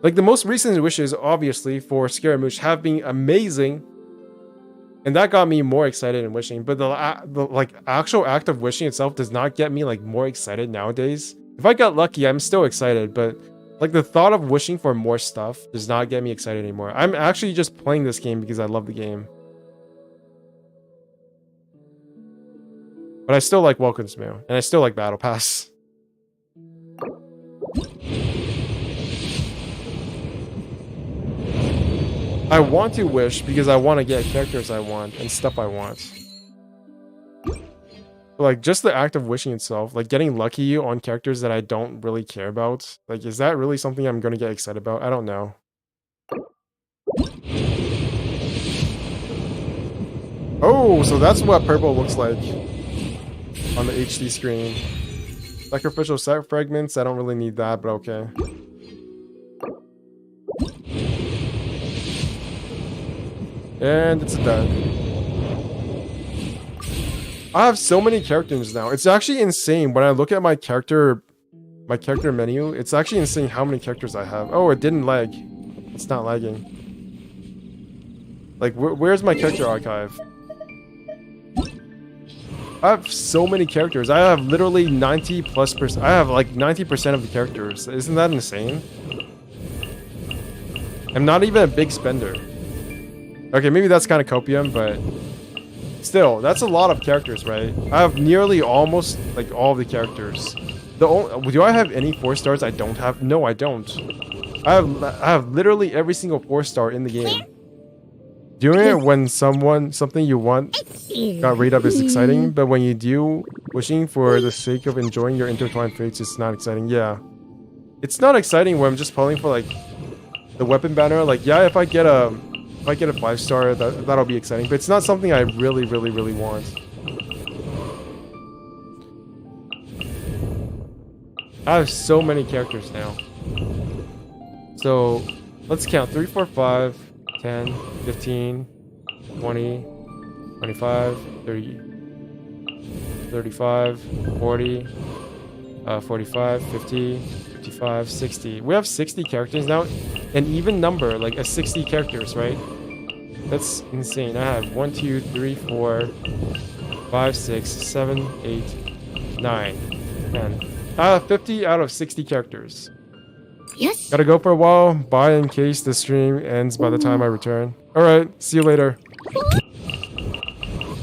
Like the most recent wishes, obviously, for Scaramouche have been amazing. And that got me more excited in wishing. But the like actual act of wishing itself does not get me like more excited nowadays. If I got lucky, I'm still excited, but like the thought of wishing for more stuff does not get me excited anymore. I'm actually just playing this game because I love the game. But I still like Welcome's Mail, and I still like Battle Pass. I want to wish because I want to get characters I want and stuff I want. But like just the act of wishing itself, like getting lucky on characters that I don't really care about, like is that really something I'm gonna get excited about? I don't know. Oh, so that's what purple looks like on the HD screen. Sacrificial set fragments, I don't really need that, but okay. And it's done. I have so many characters now. It's actually insane when I look at my character menu. It's actually insane how many characters I have. Oh, it didn't lag. It's not lagging. Like, where's my character archive? I have so many characters. I have literally 90+%. I have like 90% of the characters. Isn't that insane? I'm not even a big spender. Okay, maybe that's kind of copium, but still, that's a lot of characters, right? I have nearly almost like all of the characters. Do I have any 4-stars I don't have? No, I don't. I have literally every single 4-star in the game. Doing it when something you want got rated up is exciting, but when you do wishing for the sake of enjoying your intertwined fates, it's not exciting. Yeah, it's not exciting when I'm just pulling for like the weapon banner. Like, yeah, if I get a 5-star, that'll be exciting, but it's not something I really want. I have so many characters now. So let's count 3, 4, 5, 10, 15, 20, 25, 30, 35, 40, 45, 50, 55, 60. We have 60 characters now. An even number, like a 60 characters, right? That's insane. I have 1, 2, 3, 4, 5, 6, 7, 8, 9, 10. I have 50 out of 60 characters. Yes. Gotta go for a while. Bye in case the stream ends by the time I return. Alright, see you later.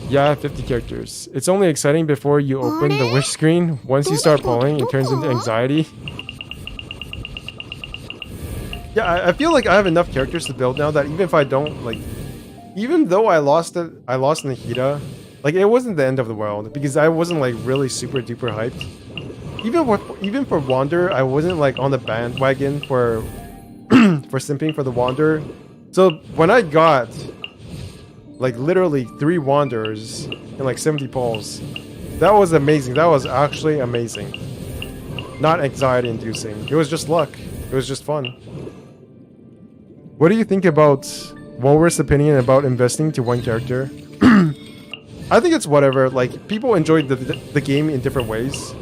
Yeah, 50 characters. It's only exciting before you open the wish screen. Once you start pulling, it turns into anxiety. Yeah, I feel like I have enough characters to build now that even if I don't, like... Even though I lost Nahida, like, it wasn't the end of the world. Because I wasn't, like, really super duper hyped. Even for Wander, I wasn't, like, on the bandwagon for... for simping for the Wander. So, when I got... like literally 3 Wanderers and like 70 pulls. That was amazing. That was actually amazing. Not anxiety inducing. It was just luck. It was just fun. What do you think about Walrus' opinion about investing to one character? I think it's whatever. Like, people enjoyed the game in different ways.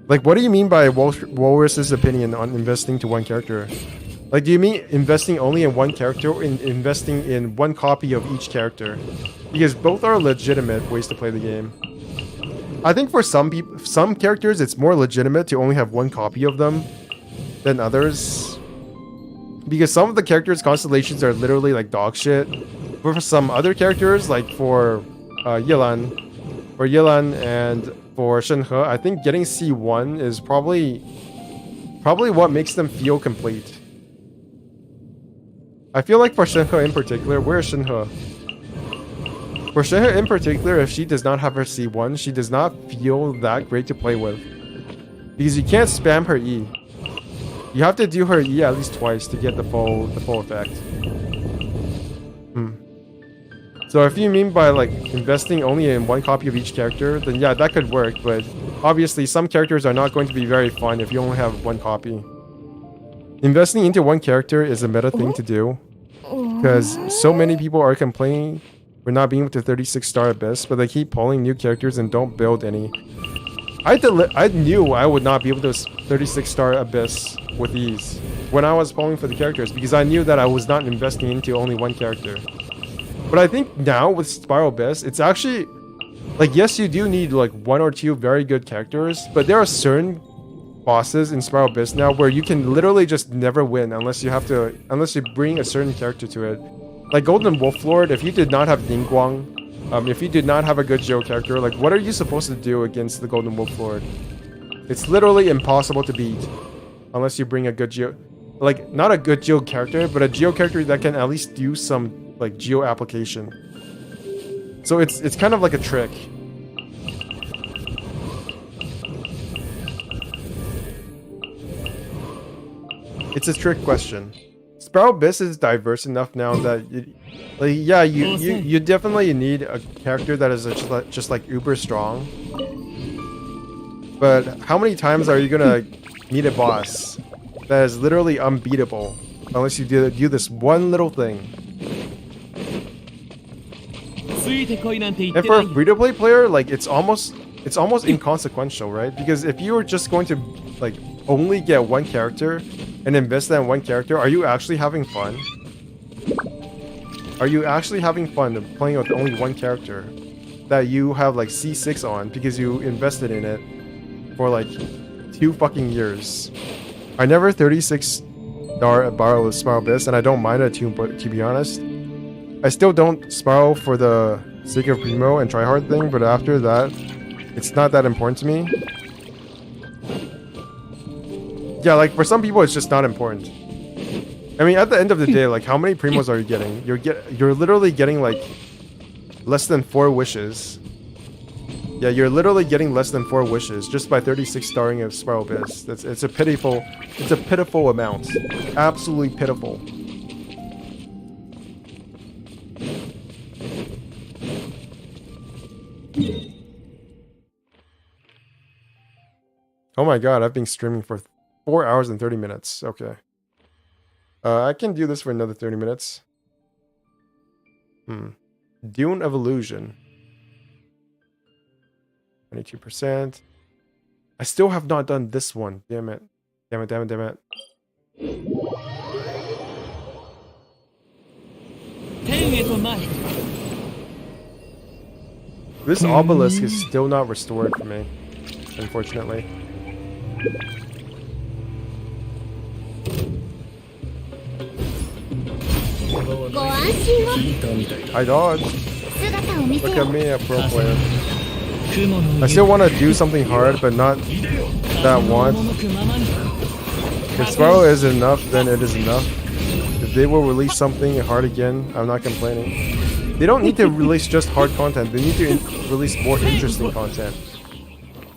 Like, what do you mean by Walrus' opinion on investing to one character? Like, do you mean investing only in one character or investing in one copy of each character? Because both are legitimate ways to play the game. I think for some characters, it's more legitimate to only have one copy of them than others. Because some of the characters' constellations are literally like dog shit. But for some other characters, like for Yelan and for Shenhe, I think getting C1 is probably what makes them feel complete. I feel like for Shenhe in particular, where is Shenhe? For Shenhe in particular, if she does not have her C1, she does not feel that great to play with. Because you can't spam her E. You have to do her E at least twice to get the full effect. So if you mean by like investing only in one copy of each character, then yeah, that could work, but obviously some characters are not going to be very fun if you only have one copy. Investing into one character is a meta thing to do, because so many people are complaining for not being able to 36-star Abyss, but they keep pulling new characters and don't build any. I knew I would not be able to 36-star Abyss with ease when I was pulling for the characters, because I knew that I was not investing into only one character. But I think now with Spiral Abyss, it's actually like, yes, you do need like 1 or 2 very good characters, but there are certain bosses in Spiral Abyss now where you can literally just never win unless you bring a certain character to it. Like Golden Wolf Lord, if you did not have Ningguang, if you did not have a good Geo character, like what are you supposed to do against the Golden Wolf Lord? It's literally impossible to beat unless you bring a good Geo, like not a good Geo character, but a Geo character that can at least do some like Geo application. So it's kind of like a trick. It's a trick question. Spiral Abyss is diverse enough now that you definitely need a character that is just like uber strong. But how many times are you gonna meet a boss that is literally unbeatable unless you do this one little thing? And for a free-to-play player, like it's almost inconsequential, right? Because if you were just going to like only get one character and invest that in one character, are you actually having fun? Are you actually having fun playing with only one character that you have like C6 on because you invested in it for like 2 fucking years? I never 36-star borrow with Spiral Abyss, and I don't mind it to be honest. I still don't spiral for the sake of Primo and tryhard thing, but after that, it's not that important to me. Yeah, like for some people, it's just not important. I mean, at the end of the day, like how many Primos are you getting? You're literally getting like less than 4 wishes. Yeah, you're literally getting less than 4 wishes just by 36-starring of Spiral Abyss. It's a pitiful amount. Absolutely pitiful. Oh my god, I've been streaming for 4 hours and 30 minutes. Okay. I can do this for another 30 minutes. Dune of Illusion. 22%. I still have not done this one. Damn it. Damn it. This obelisk is still not restored for me, unfortunately. 安心を I dodged. 姿を見せ Look よ at me, a pro player. 雲の I still want to do something hard, but not that once. 赴くままに If Spiral is enough, then it is enough. If they will release something hard again, I'm not complaining. They don't need to release just hard content. They need to release more interesting content.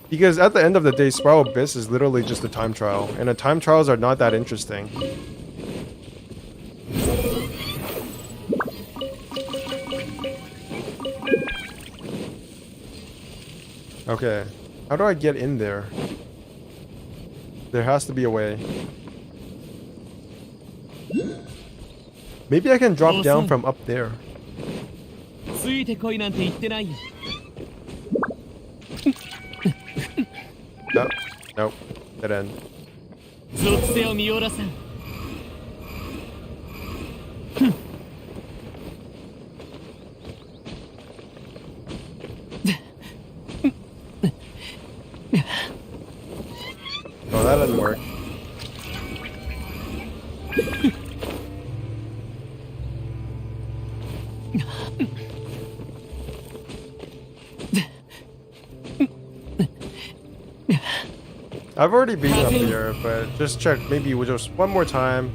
Because at the end of the day, Spiral Abyss is literally just a time trial, and the time trials are not that interesting. Okay, how do I get in there? There has to be a way. Maybe I can drop down from up there. ついてこいなんて言ってないよ No, nope, dead end. 属性を見よらせん Oh, that doesn't work. I've already been up here, but just check maybe just one more time.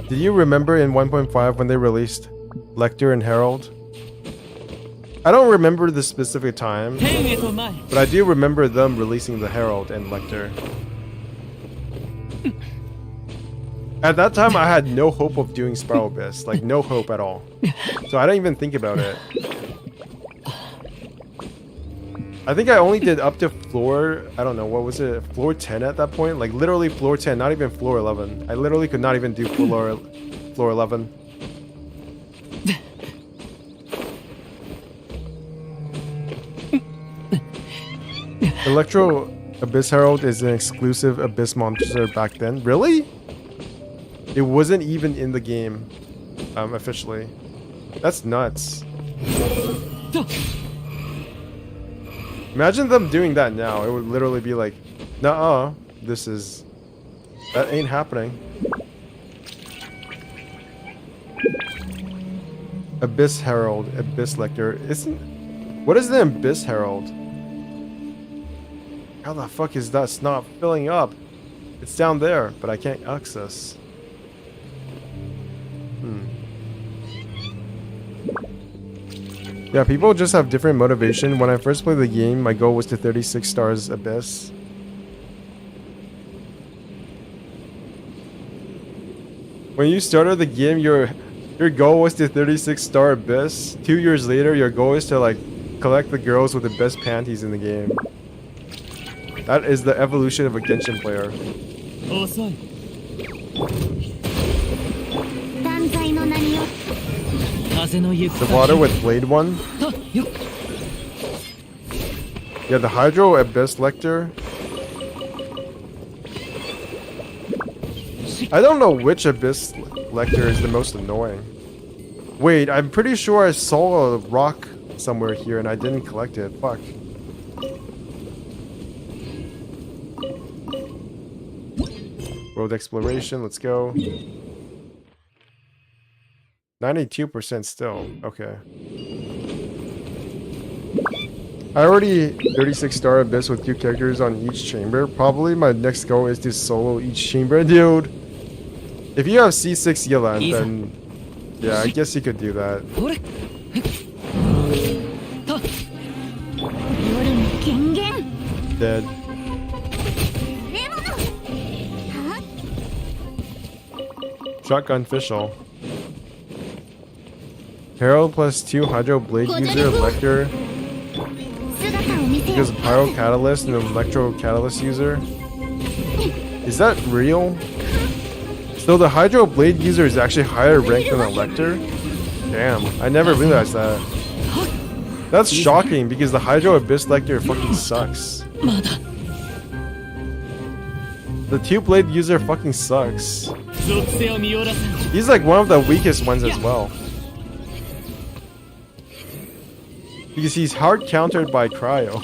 Did you remember in 1.5 when they released Lecter and Herald? I don't remember the specific time, 天へと前 but I do remember them releasing the Herald and Lecter. At that time, I had no hope of doing Spiral Abyss, like no hope at all. So I didn't even think about it. I think I only did up to floor, I don't know, what was it, floor 10 at that point? Like literally floor 10, not even floor 11. I literally could not even do floor 11. Electro Abyss Herald is an exclusive Abyss monster back then. Really? It wasn't even in the game, officially. That's nuts. Imagine them doing that now. It would literally be like, nuh-uh, that ain't happening. Abyss Herald, Abyss Lecter. What is the Abyss Herald? How the fuck is that not filling up? It's down there, but I can't access. Yeah, people just have different motivation. When I first played the game, my goal was to 36 stars Abyss. When you started the game, your goal was to 36 star Abyss. 2 years later, your goal is to like collect the girls with the best panties in the game. That is the evolution of a Genshin player. 遅い 断罪の名によ 風の行く The water with Blade one? はっよっ Yeah, the Hydro Abyss Lecter. I don't know which Abyss Lecter is the most annoying. Wait, I'm pretty sure I saw a rock somewhere here and I didn't collect it. Fuck. World exploration, let's go. 92% still. Okay. I already 36 star Abyss with 2 characters on each chamber. Probably my next goal is to solo each chamber. Dude, if you have C6 Yelan, then yeah, I guess you could do that. ほれ 夜の権限 Dead. レモノは Shotgun Fischl. Herald plus 2 Hydro Blade user, Lecter. 姿を見せよ Because Pyro Catalyst and Electro Catalyst user. Is that real? So the Hydro Blade user is actually higher ranked than Elector? Damn, I never realized that. That's shocking because the Hydro Abyss Lecter fucking sucks. まだ The 2 Blade user fucking sucks. 属性を見よらせん He's like one of the weakest ones as well. Because he's hard countered by Cryo.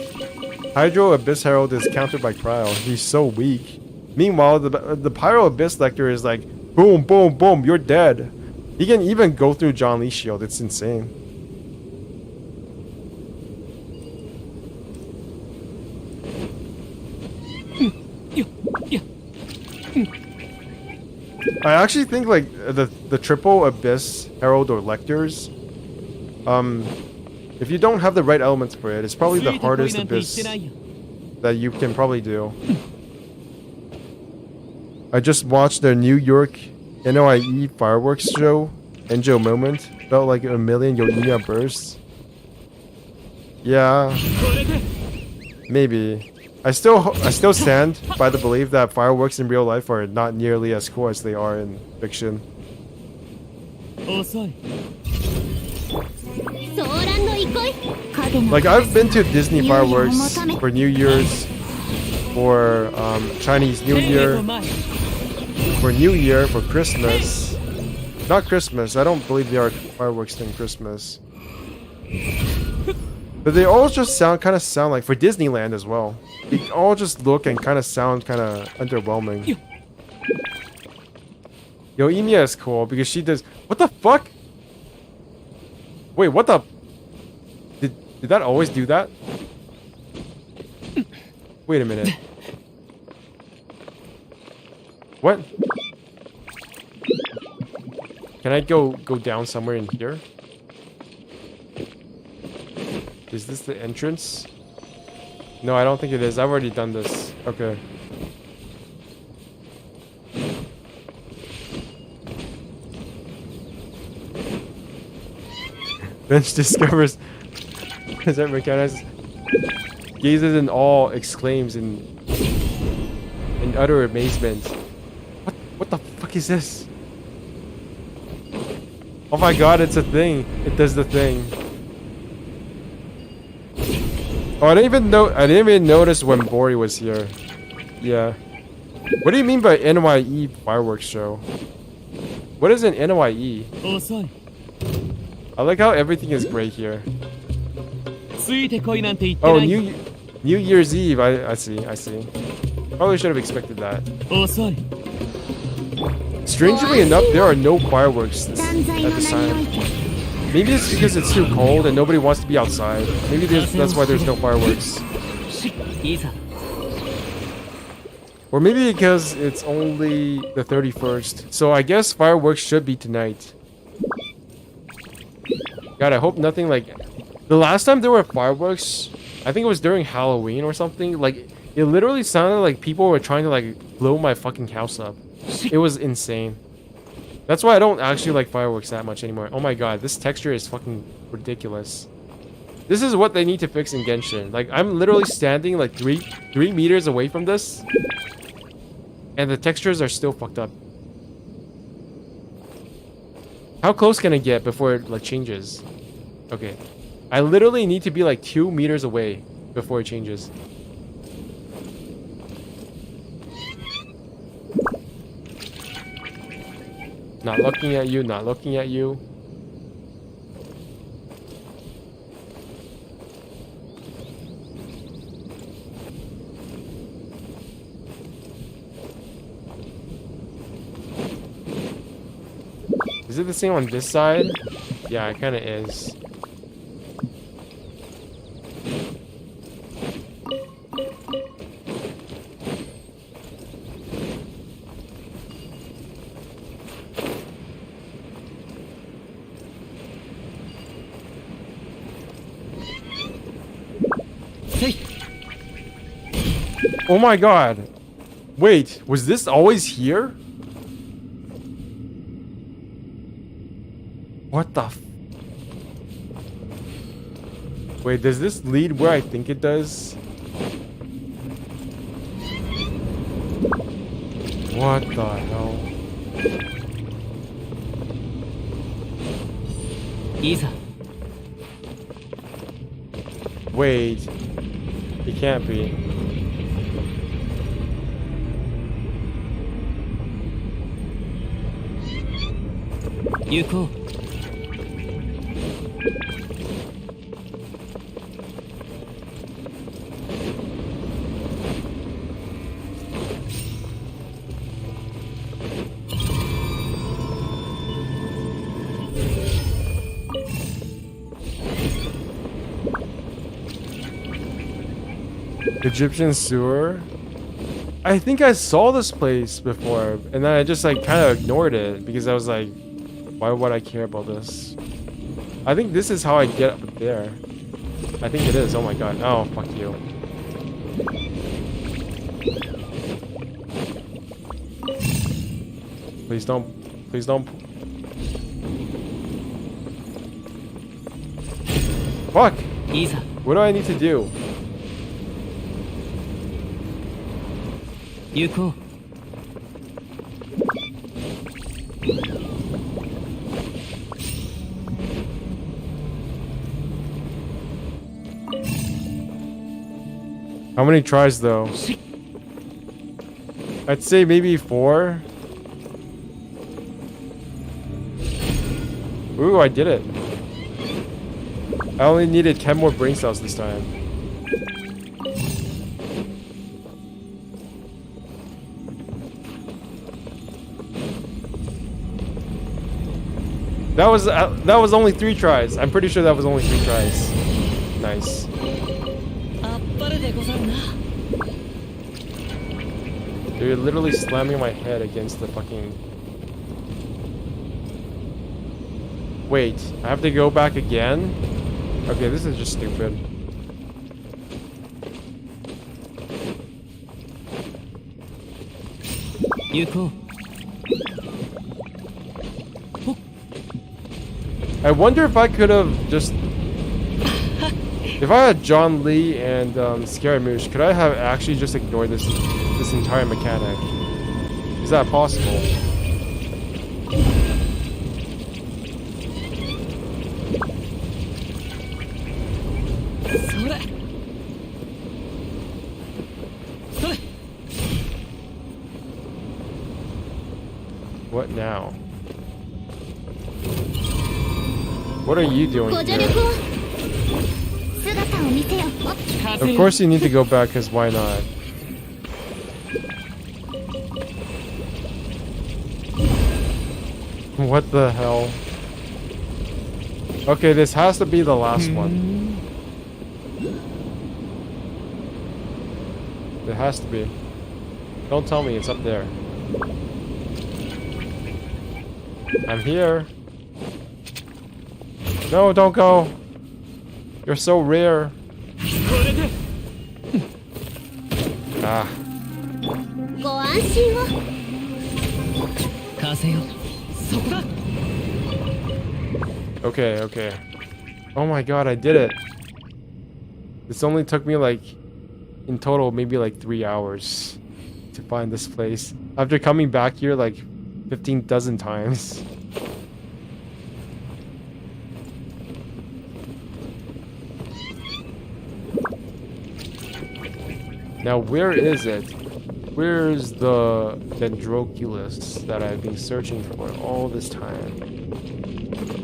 Hydro Abyss Herald is countered by Cryo. He's so weak. Meanwhile, the Pyro Abyss Lecter is like, boom, boom, boom, you're dead. He can even go through John Lee's shield. It's insane. I actually think like the triple abyss herald or lectors, if you don't have the right elements for it, it's probably the hardest abyss that you can probably do. I just watched their New York NOIE fireworks show. Enjo moment felt like a million Yoinia bursts. Yeah, maybe. I still stand by the belief that fireworks in real life are not nearly as cool as they are in fiction. Like I've been to Disney fireworks for New Year's, for Chinese New Year, for New Year, for Christmas. Not Christmas. I don't believe there are fireworks during Christmas. But they all just kind of sound like, for Disneyland as well, they all just look and kind of sound kind of underwhelming. Yo, Emiya is cool because she does. What the fuck? Wait, what the? Did that always do that? Wait a minute. What? Can I go down somewhere in here? Is this the entrance? No, I don't think it is. I've already done this. Okay. Bench discovers present mechanics, gazes in awe, exclaims in utter amazement. What the fuck is this? Oh my god, it's a thing. It does the thing. Oh, I didn't even notice when Bori was here. Yeah. What do you mean by NYE fireworks show? What is an NYE? I like how everything is gray here. Oh, New Year's Eve. I see. Probably should have expected that. Strangely enough, there are no fireworks at this time. Maybe it's because it's too cold and nobody wants to be outside. Maybe that's why there's no fireworks. Or maybe because it's only the 31st. So I guess fireworks should be tonight. God, I hope nothing like... The last time there were fireworks, I think it was during Halloween or something. Like, it literally sounded like people were trying to like blow my fucking house up. It was insane. That's why I don't actually like fireworks that much anymore. Oh my god, this texture is fucking ridiculous. This is what they need to fix in Genshin. Like, I'm literally standing like 3 meters away from this, and the textures are still fucked up. How close can I get before it like changes? Okay. I literally need to be like 2 meters away before it changes. Not looking at you, not looking at you. Is it the same on this side? Yeah, it kind of is. Oh my god. Wait, was this always here? What the f... Wait, does this lead where I think it does? What the hell? Wait. It can't be. Yuko. Egyptian sewer? I think I saw this place before, and then I just like kind of ignored it because I was like, why would I care about this? I think this is how I get up there. I think it is. Oh my god. Oh, fuck you. Please don't. Please don't. Fuck! いざ What do I need to do? 行こう How many tries though? I'd say maybe 4. Ooh, I did it. I only needed 10 more brain cells this time. That was only 3 tries. I'm pretty sure that was only 3 tries. Nice. あっぱれでござるな You're literally slamming my head against the fucking... Wait, I have to go back again? Okay, this is just stupid. Yuko. I wonder if I could have just... If I had John Lee and Scaramouche, could I have actually just ignored this entire mechanic? Is that possible? What now? What are you doing here? Of course you need to go back, because why not? What the hell? Okay, this has to be the last one. It has to be. Don't tell me it's up there. I'm here. No, don't go. You're so rare. Ah. Okay, okay. Oh my god, I did it. This only took me like, in total, maybe like 3 hours to find this place. After coming back here like 15 dozen times. Now, where is it? Where's the Dendroculus that I've been searching for all this time?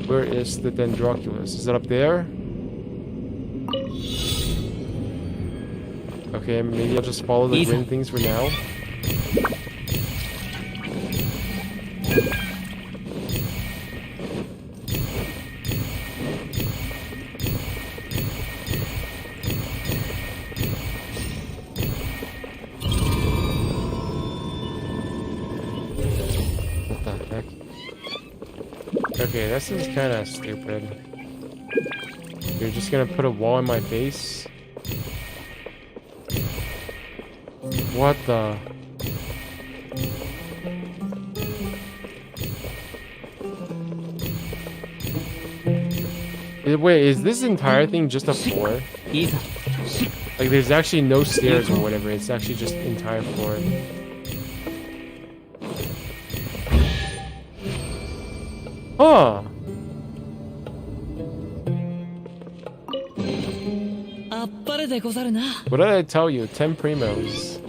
Where is the Dendroculus? Is it up there? Okay, maybe I'll just follow the green things for now. Okay, this is kind of stupid. You're just gonna put a wall in my face? What the? Wait, is this entire thing just a floor? Like there's actually no stairs or whatever, it's actually just entire floor. Huh. What did I tell you? 10 primos.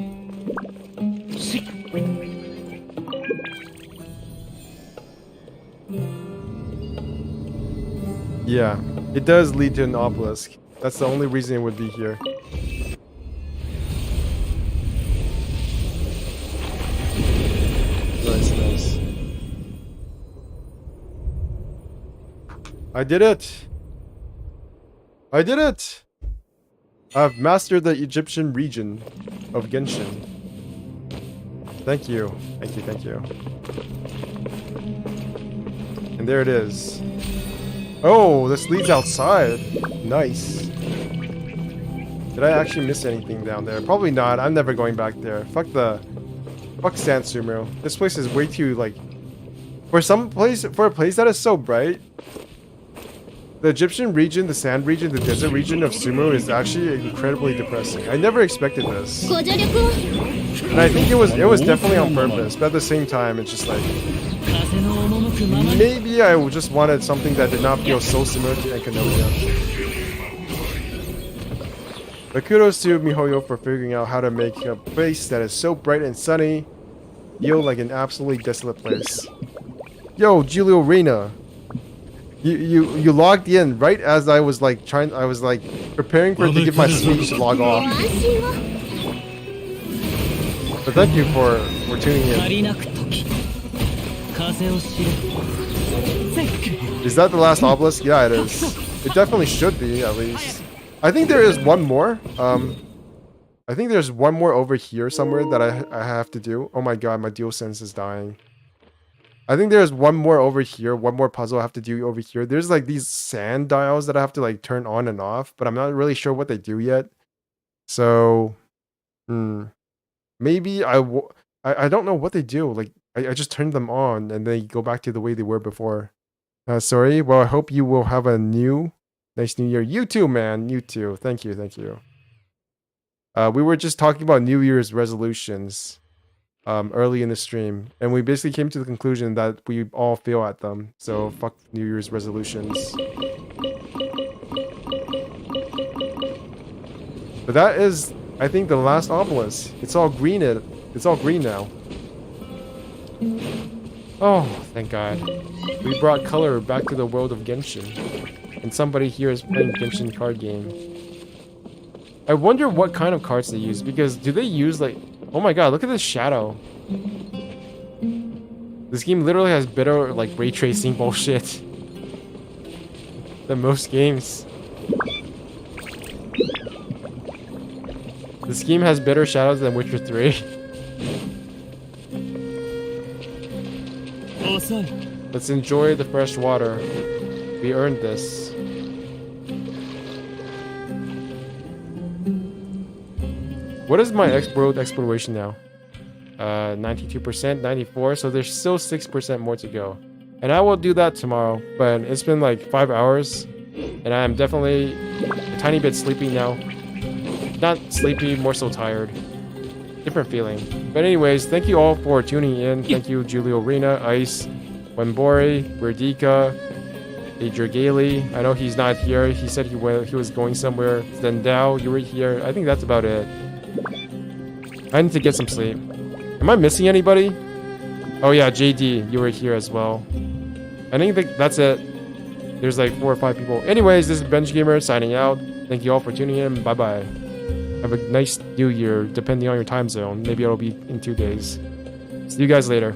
Yeah, it does lead to an obelisk. That's the only reason it would be here. Nice, nice. I did it! I did it! I've mastered the Egyptian region of Genshin. Thank you. Thank you, thank you. And there it is. Oh, this leads outside. Nice. Did I actually miss anything down there? Probably not. I'm never going back there. Fuck Sand Sumo. This place is way too, like, for a place that is so bright. The Egyptian region, the sand region, the desert region of Sumo is actually incredibly depressing. I never expected this. And I think it was definitely on purpose, but at the same time it's just like, maybe I just wanted something that did not feel so similar to Enkanomiya. But kudos to Mihoyo for figuring out how to make a place that is so bright and sunny feel like an absolutely desolate place. Yo, Giulio Reyna. You logged in right as I was like preparing for it to give my speech to log off. But thank you for tuning in. Is that the last obelisk? Yeah, it is. It definitely should be, at least. I think there is one more. I think there's one more over here somewhere that I have to do. Oh my god, my DualSense is dying. I think there's one more over here, one more puzzle I have to do over here. There's like these sand dials that I have to like turn on and off, but I'm not really sure what they do yet. So, maybe I don't know what they do. Like, I just turned them on and they go back to the way they were before. Sorry. Well, I hope you will have a nice new year. You too, man. You too. Thank you. Thank you. We were just talking about New Year's resolutions early in the stream, and we basically came to the conclusion that we all fail at them. So fuck New Year's resolutions. But that is, I think, the last obelisk. It's all green. It's all green now. Oh, thank God. We brought color back to the world of Genshin. And somebody here is playing Genshin card game. I wonder what kind of cards they use, because do they use like... Oh my god, look at this shadow. This game literally has better like ray tracing bullshit than most games. This game has better shadows than Witcher 3. Let's enjoy the fresh water. We earned this. What is my world exploration now? 92%, 94%, so there's still 6% more to go. And I will do that tomorrow, but it's been like 5 hours, and I'm definitely a tiny bit sleepy now. Not sleepy, more so tired. Different feeling. But anyways, thank you all for tuning in. Thank you, Giulio Reyna, Ice, Wembori, Verdika, Adrigali. I know he's not here. He said he was going somewhere. Zendao, you were here. I think that's about it. I need to get some sleep. Am I missing anybody? Oh yeah, JD, you were here as well. I think that's it. There's like 4 or 5 people. Anyways, this is Bench Gamer signing out. Thank you all for tuning in. Bye bye. Have a nice new year, depending on your time zone. Maybe it'll be in 2 days. See you guys later.